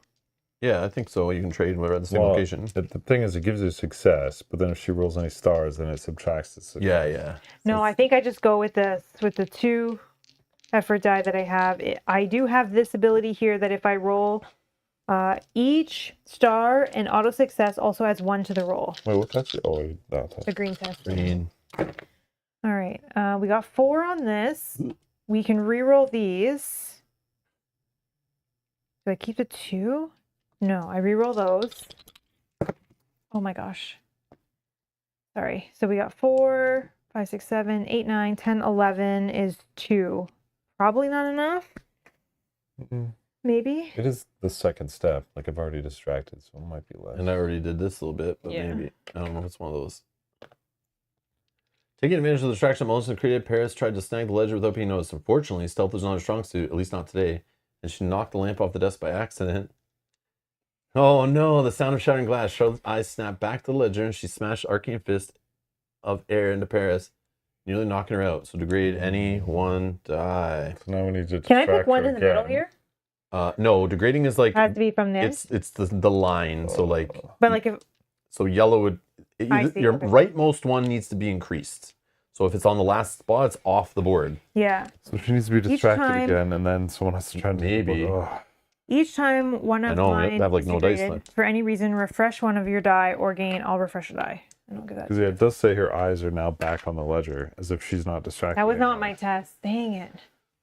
[SPEAKER 1] Yeah, I think so. You can trade when we're at the same
[SPEAKER 3] Well,
[SPEAKER 1] location.
[SPEAKER 3] The thing is, it gives you a success, but then if she rolls any stars, then it subtracts the success.
[SPEAKER 1] Yeah.
[SPEAKER 2] no, I think I just go with the 2 effort die that I have. I do have this ability here that if I roll each star and auto success also adds 1 to the roll.
[SPEAKER 3] Wait, what test? Oh, that test.
[SPEAKER 2] The green test.
[SPEAKER 1] Green.
[SPEAKER 2] All right. We got 4 on this. We can re-roll these. Do I keep the 2? No, I re-roll those. Oh my gosh. Sorry. So we got 4, 5, 6, 7, 8, 9, 10, 11 is 2. Probably not enough. Maybe.
[SPEAKER 3] It is the second step. Like, I've already distracted, so it might be less.
[SPEAKER 1] And I already did this a little bit, but
[SPEAKER 2] Yeah.
[SPEAKER 1] maybe. I don't know if it's one of those. Taking advantage of the distraction Mullins had created, Paris tried to snag the ledger without being noticed. Unfortunately, stealth was not her strong suit, at least not today, and she knocked the lamp off the desk by accident. Oh no, the sound of shattering glass. Charlotte's eyes snapped back to the ledger, and she smashed arcane fist of air into Paris, nearly knocking her out. So degrade any one die.
[SPEAKER 3] So now we need to
[SPEAKER 2] Can I
[SPEAKER 3] distract
[SPEAKER 2] pick one
[SPEAKER 3] her
[SPEAKER 2] in the middle
[SPEAKER 3] again.
[SPEAKER 2] here?
[SPEAKER 1] No, degrading is like
[SPEAKER 2] It has to be from there.
[SPEAKER 1] it's the line. So like
[SPEAKER 2] But like if
[SPEAKER 1] so yellow would
[SPEAKER 2] I see,
[SPEAKER 1] your
[SPEAKER 2] okay.
[SPEAKER 1] rightmost one needs to be increased. So if it's on the last spot, it's off the board.
[SPEAKER 2] yeah.
[SPEAKER 3] So she needs to be distracted
[SPEAKER 2] time-
[SPEAKER 3] again, and then someone has to try to
[SPEAKER 1] Maybe.
[SPEAKER 2] Each time one of
[SPEAKER 1] I know, we
[SPEAKER 2] mine
[SPEAKER 1] have, like,
[SPEAKER 2] is
[SPEAKER 1] no dice
[SPEAKER 2] degraded,
[SPEAKER 1] left.
[SPEAKER 2] for any reason, refresh one of your die or gain. I'll refresh a die. I don't give that.
[SPEAKER 3] Because yeah, it does say her eyes are now back on the ledger, as if she's not distracted.
[SPEAKER 2] That was not
[SPEAKER 3] anymore.
[SPEAKER 2] my test. Dang it.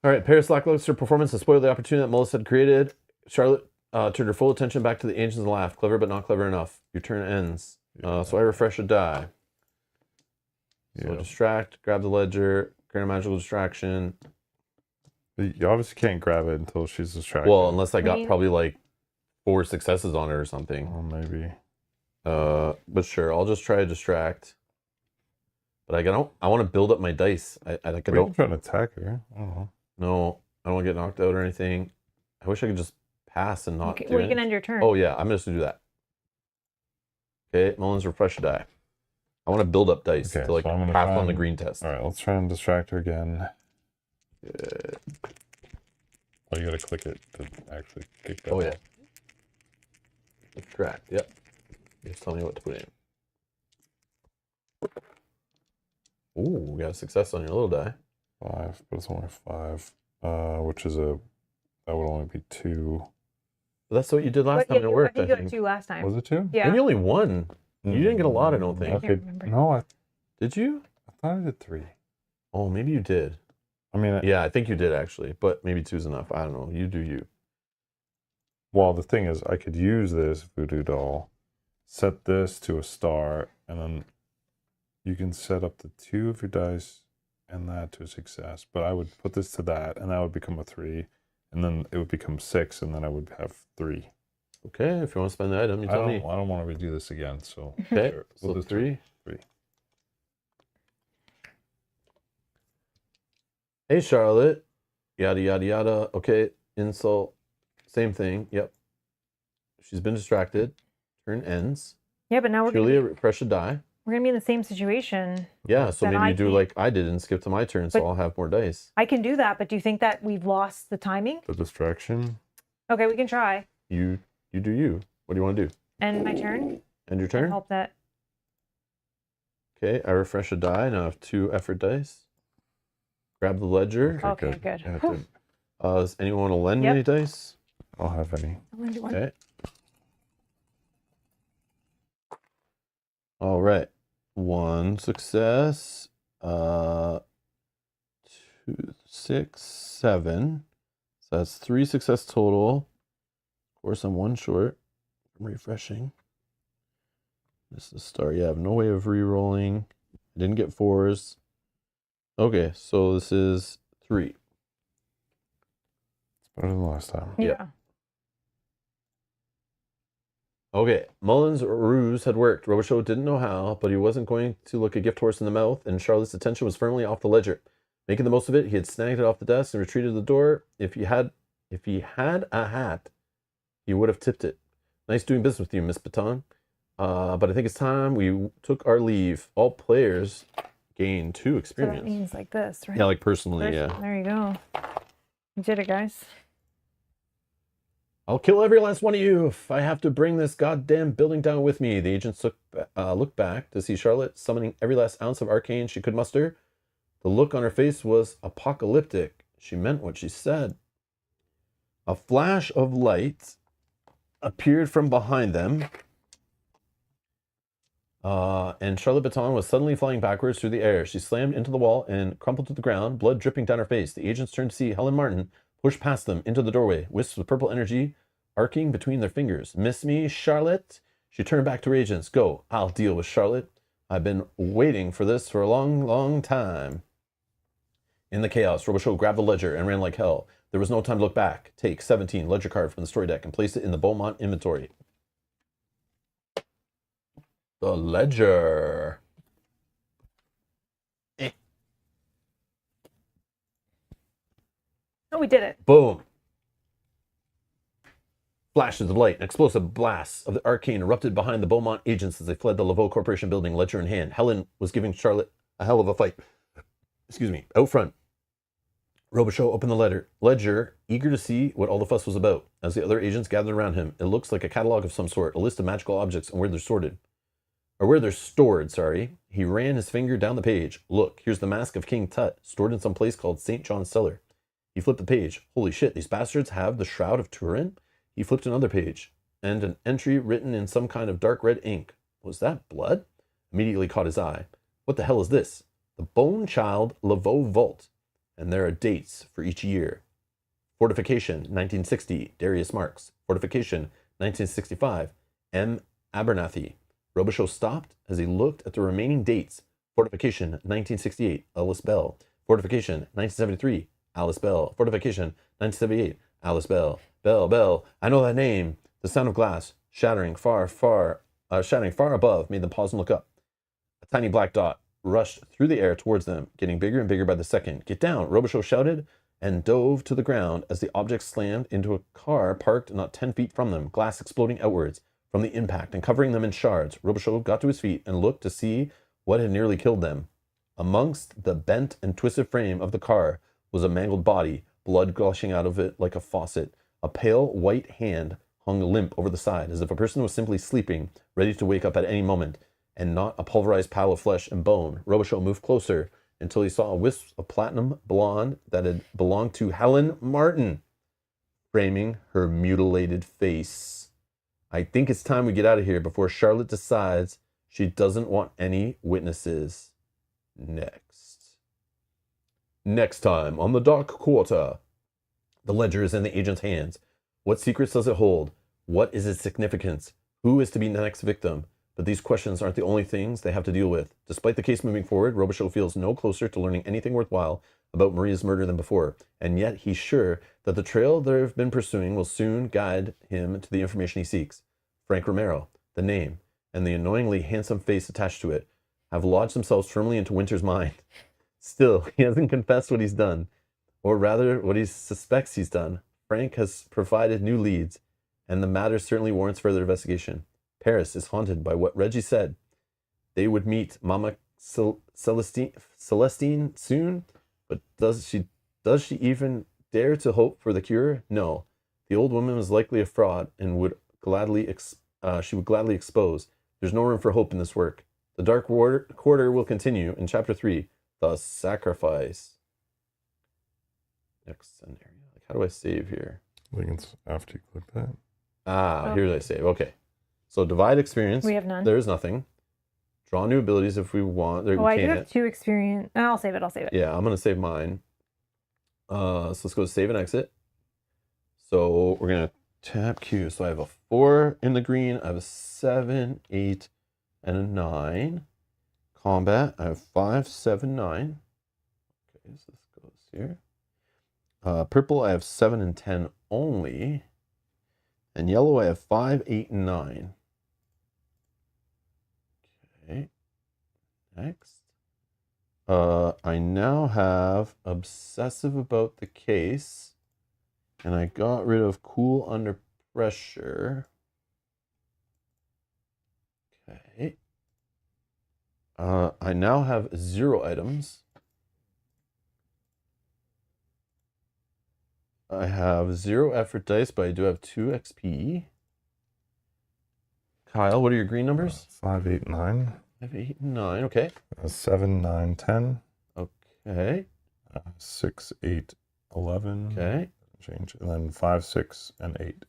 [SPEAKER 1] All right, Paris' lackluster performance has spoiled the opportunity that Mullins had created. Charlotte turned her full attention back to the agents and laughed. Clever, but not clever enough. Your turn ends. So I refresh a die. So
[SPEAKER 3] Yeah.
[SPEAKER 1] distract, grab the ledger, create a magical distraction.
[SPEAKER 3] You obviously can't grab it until she's distracted.
[SPEAKER 1] Well, unless I got
[SPEAKER 2] mean-
[SPEAKER 1] probably like 4 successes on it or something.
[SPEAKER 3] Oh, maybe.
[SPEAKER 1] But sure, I'll just try to distract. But I want to build up my dice. I
[SPEAKER 3] Or you can
[SPEAKER 1] don't.
[SPEAKER 3] try and attack her. I don't know.
[SPEAKER 1] No, I don't want to get knocked out or anything. I wish I could just pass and not do
[SPEAKER 2] Well, you
[SPEAKER 1] it.
[SPEAKER 2] can end your turn.
[SPEAKER 1] Oh, yeah. I'm just going to do that. Okay. Mullins, refresh a die. I want to build up dice
[SPEAKER 3] Okay,
[SPEAKER 1] to like
[SPEAKER 3] so I'm gonna
[SPEAKER 1] pass
[SPEAKER 3] try
[SPEAKER 1] on the
[SPEAKER 3] and-
[SPEAKER 1] green test.
[SPEAKER 3] All right, let's try and distract her again.
[SPEAKER 1] Good.
[SPEAKER 3] Oh, you gotta click it to actually kick that.
[SPEAKER 1] Oh, yeah.
[SPEAKER 3] off.
[SPEAKER 1] Distract. Yep. Just tell me what to put in. Ooh, we got a success on your little die.
[SPEAKER 3] 5, but it's only 5. Which is that would only be 2.
[SPEAKER 1] But that's what you did last
[SPEAKER 2] But
[SPEAKER 1] time
[SPEAKER 2] yeah,
[SPEAKER 1] it worked,
[SPEAKER 2] I think you got
[SPEAKER 1] think.
[SPEAKER 2] 2 last time.
[SPEAKER 3] Was it 2?
[SPEAKER 2] Yeah.
[SPEAKER 1] And you only won. You didn't get a lot, I don't think.
[SPEAKER 2] I can't
[SPEAKER 3] Okay.
[SPEAKER 2] remember.
[SPEAKER 3] No,
[SPEAKER 1] Did you?
[SPEAKER 3] I thought I did 3.
[SPEAKER 1] Oh, maybe you did.
[SPEAKER 3] I mean,
[SPEAKER 1] Yeah, I think you did actually, but maybe 2's enough. I don't know. You do you.
[SPEAKER 3] well, the thing is, I could use this voodoo doll, set this to a star, and then you can set up the 2 of your dice and that to a success. But I would put this to that, and that would become a 3, and then it would become 6, and then I would have 3.
[SPEAKER 1] Okay, if you want to spend the item, you
[SPEAKER 3] I
[SPEAKER 1] tell
[SPEAKER 3] don't,
[SPEAKER 1] me.
[SPEAKER 3] I don't want to redo this again, so
[SPEAKER 1] Okay,
[SPEAKER 3] sure,
[SPEAKER 1] so
[SPEAKER 3] we'll do
[SPEAKER 1] 3.
[SPEAKER 3] 3.
[SPEAKER 1] Hey, Charlotte. Yada, yada, yada. Okay, insult. Same thing. Yep. She's been distracted. Turn ends.
[SPEAKER 2] Yeah, but now we're
[SPEAKER 1] Julia,
[SPEAKER 2] gonna
[SPEAKER 1] refresh a die.
[SPEAKER 2] be in the same situation.
[SPEAKER 1] Yeah, so
[SPEAKER 2] Then
[SPEAKER 1] maybe
[SPEAKER 2] I
[SPEAKER 1] you do
[SPEAKER 2] can't-
[SPEAKER 1] like I did and skip to my turn, so
[SPEAKER 2] But-
[SPEAKER 1] I'll have more dice.
[SPEAKER 2] I can do that, but do you think that we've lost the timing?
[SPEAKER 3] The distraction.
[SPEAKER 2] Okay, we can try.
[SPEAKER 1] You do you. What do you want to do?
[SPEAKER 2] End my turn.
[SPEAKER 1] End your
[SPEAKER 2] And
[SPEAKER 1] turn?
[SPEAKER 2] hope that.
[SPEAKER 1] Okay, I refresh a die. Now I have 2 effort dice. Grab the ledger.
[SPEAKER 2] Okay, good.
[SPEAKER 3] Yeah, it
[SPEAKER 2] Whew.
[SPEAKER 3] did.
[SPEAKER 1] Does anyone want to lend me
[SPEAKER 2] Yep.
[SPEAKER 1] any dice?
[SPEAKER 3] I don't have any.
[SPEAKER 2] I'm gonna do one.
[SPEAKER 1] Okay. All right. 1 success. 2, 6, 7. So that's 3 success total. Of course, I'm 1 short. I'm refreshing. This is the start. Yeah, I have no way of re-rolling. I didn't get 4s. Okay, so this is 3.
[SPEAKER 3] It's better than last time.
[SPEAKER 2] Yeah.
[SPEAKER 1] Okay, Mullen's ruse had worked. Robichaud didn't know how, but he wasn't going to look a gift horse in the mouth, and Charlotte's attention was firmly off the ledger. Making the most of it, he had snagged it off the desk and retreated to the door. If he had a hat, he would have tipped it. Nice doing business with you, Miss Baton. But I think it's time we took our leave. All players gain 2
[SPEAKER 2] So that
[SPEAKER 1] experience.
[SPEAKER 2] means like this, right?
[SPEAKER 1] Yeah, like personally, yeah.
[SPEAKER 2] There you go. You did it, guys.
[SPEAKER 1] I'll kill every last one of you if I have to bring this goddamn building down with me. The agents looked back to see Charlotte summoning every last ounce of arcane she could muster. The look on her face was apocalyptic. She meant what she said. A flash of light appeared from behind them, and Charlotte Baton was suddenly flying backwards through the air. She slammed into the wall and crumpled to the ground, blood dripping down her face. The agents turned to see Helen Martin push past them into the doorway, wisps of purple energy arcing between their fingers. Miss me, Charlotte? She turned back to her agents. Go, I'll deal with Charlotte. I've been waiting for this for a long, long time. In the chaos, Robichaud grabbed the ledger and ran like hell. There was no time to look back. Take 17 ledger card from the story deck and place it in the Beaumont inventory. The ledger.
[SPEAKER 2] Oh, we did it.
[SPEAKER 1] Boom. Flashes of light and explosive blasts of the arcane erupted behind the Beaumont agents as they fled the Lavo Corporation building, ledger in hand. Helen was giving Charlotte a hell of a fight. Excuse me. Out front, Robichaud opened the ledger, eager to see what all the fuss was about. As the other agents gathered around him, it looks like a catalog of some sort, a list of magical objects and where they're stored, sorry. He ran his finger down the page. Look, here's the mask of King Tut, stored in some place called St. John's Cellar. He flipped the page. Holy shit, these bastards have the Shroud of Turin? He flipped another page, and an entry written in some kind of dark red ink. Was that blood? Immediately caught his eye. What the hell is this? The Bone Child Lavo Vault. And there are dates for each year. Fortification, 1960, Darius Marks. Fortification, 1965, M. Abernathy. Robichaud stopped as he looked at the remaining dates. Fortification, 1968, Alice Bell. Fortification, 1973, Alice Bell. Fortification, 1978, Alice Bell. Bell. I know that name. The sound of glass shattering far above made them pause and look up. A tiny black dot rushed through the air towards them, getting bigger and bigger by the second. Get down, Robichaud shouted, and dove to the ground as the object slammed into a car parked not 10 feet from them, glass exploding outwards from the impact and covering them in shards. Robichaud got to his feet and looked to see what had nearly killed them. Amongst the bent and twisted frame of the car was a mangled body, blood gushing out of it like a faucet. A pale white hand hung limp over the side, as if a person was simply sleeping, ready to wake up at any moment, and not a pulverized pile of flesh and bone. Robichaud moved closer until he saw a wisp of platinum blonde that had belonged to Helen Martin, framing her mutilated face. I think it's time we get out of here before Charlotte decides she doesn't want any witnesses. Next time on the Dark Quarter. The ledger is in the agent's hands. What secrets does it hold? What is its significance? Who is to be the next victim? But these questions aren't the only things they have to deal with. Despite the case moving forward, Robichaud feels no closer to learning anything worthwhile about Maria's murder than before, and yet he's sure that the trail they've been pursuing will soon guide him to the information he seeks. Frank Romero, the name, and the annoyingly handsome face attached to it have lodged themselves firmly into Winter's mind. Still, he hasn't confessed what he's done, or rather what he suspects he's done. Frank has provided new leads, and the matter certainly warrants further investigation. Paris is haunted by what Reggie said. They would meet Mama Celestine soon, but does she even dare to hope for the cure? No. The old woman was likely a fraud and she would gladly expose. There's no room for hope in this work. The Dark Quarter will continue in Chapter 3, The Sacrifice. Next scenario. Like, how do I save here?
[SPEAKER 3] I think it's after you click that.
[SPEAKER 1] Here's I save. Okay. So divide experience.
[SPEAKER 2] We have none.
[SPEAKER 1] There's nothing. Draw new abilities if we want. There,
[SPEAKER 2] I do have 2 experience. I'll save it.
[SPEAKER 1] Yeah, I'm going to save mine. So let's go to save and exit. So we're going to tap Q. So I have a 4 in the green. I have a 7, 8, and a 9. Combat, I have 5, 7, 9. Okay, so this goes here. Purple, I have 7 and 10 only. And yellow, I have 5, 8, and 9. Okay. Next. I now have obsessive about the case. And I got rid of cool under pressure. Okay. I now have 0 items. I have 0 effort dice, but I do have 2 XP. Kyle, what are your green numbers?
[SPEAKER 3] 5, 8, 9.
[SPEAKER 1] 5, 8, and 9. Okay.
[SPEAKER 3] 7, 9, 10.
[SPEAKER 1] Okay.
[SPEAKER 3] 6, 8, 11.
[SPEAKER 1] Okay.
[SPEAKER 3] Change. And then 5, 6, and 8.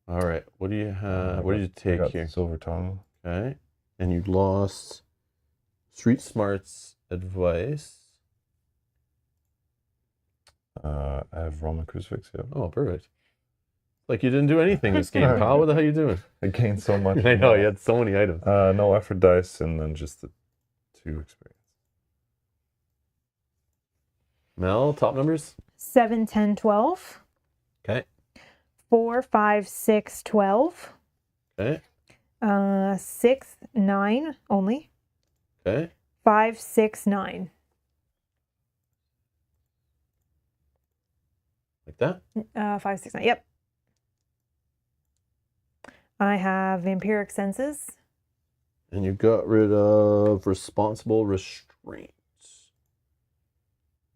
[SPEAKER 1] All right. What do you have? What did you take here?
[SPEAKER 3] Silver tongue.
[SPEAKER 1] Okay. And you lost Street Smarts advice.
[SPEAKER 3] I have Roman crucifix. Yeah.
[SPEAKER 1] Oh, perfect. Like you didn't do anything this game, pal. What the hell are you doing?
[SPEAKER 3] I gained so much.
[SPEAKER 1] I know, you had so many items.
[SPEAKER 3] No effort dice, and then just the 2 experience.
[SPEAKER 1] Mel, top numbers?
[SPEAKER 2] 7, 10, 12.
[SPEAKER 1] Okay.
[SPEAKER 2] 4, 5, 6, 12.
[SPEAKER 1] Okay.
[SPEAKER 2] 6, 9 only.
[SPEAKER 1] Okay.
[SPEAKER 2] 5, 6, 9.
[SPEAKER 1] Like that?
[SPEAKER 2] 5, 6, 9. Yep. I have vampiric senses.
[SPEAKER 1] And you got rid of responsible restraint.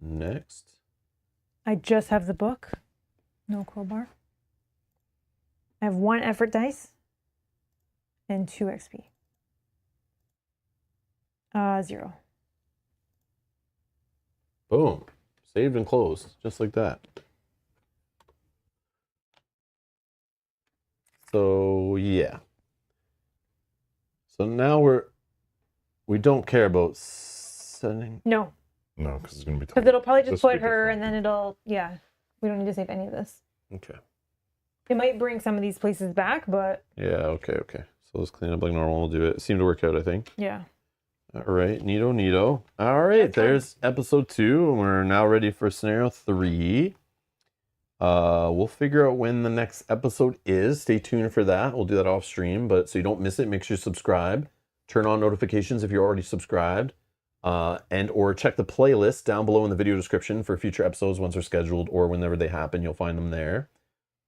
[SPEAKER 1] Next.
[SPEAKER 2] I just have the book. No crowbar. I have 1 effort dice and 2 XP. 0.
[SPEAKER 1] Boom. Saved and closed. Just like that. So, yeah. So now we don't care about setting.
[SPEAKER 2] No,
[SPEAKER 3] No, because it's going to be
[SPEAKER 2] because it'll probably just
[SPEAKER 3] This will
[SPEAKER 2] put
[SPEAKER 3] be
[SPEAKER 2] her,
[SPEAKER 3] different.
[SPEAKER 2] and then it'll, yeah. We don't need to save any of this.
[SPEAKER 1] Okay.
[SPEAKER 2] It might bring some of these places back, but
[SPEAKER 1] Yeah, okay. So let's clean up like normal. We'll do it. It seemed to work out, I think.
[SPEAKER 2] yeah.
[SPEAKER 1] All right, neato. All right,
[SPEAKER 2] That's fine.
[SPEAKER 1] there's episode 2, and we're now ready for scenario 3. We'll figure out when the next episode is. Stay tuned for that. We'll do that off stream, but so you don't miss it, make sure you subscribe. Turn on notifications if you're already subscribed. And or check the playlist down below in the video description for future episodes once they're scheduled or whenever they happen. You'll find them there.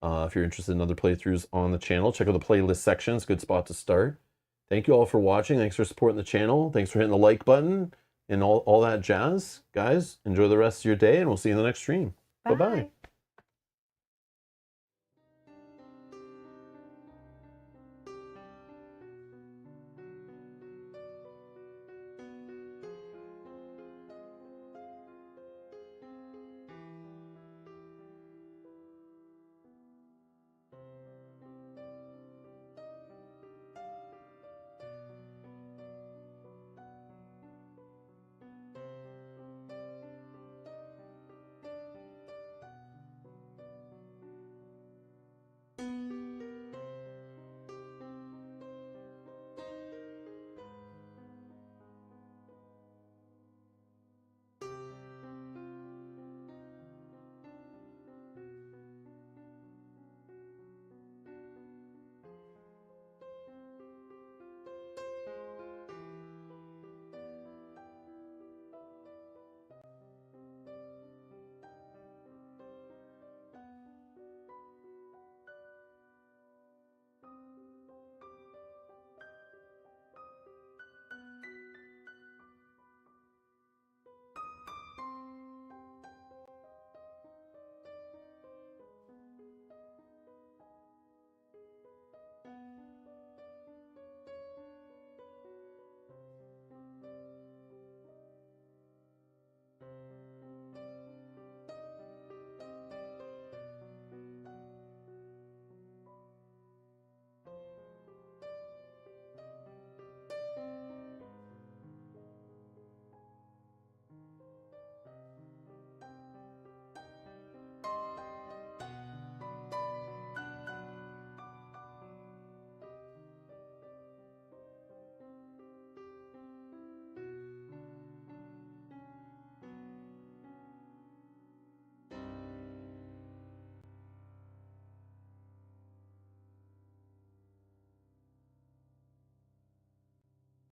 [SPEAKER 1] If you're interested in other playthroughs on the channel, check out the playlist section. It's a good spot to start. Thank you all for watching. Thanks for supporting the channel. Thanks for hitting the like button and all that jazz. Guys, enjoy the rest of your day, and we'll see you in the next stream. Bye-bye.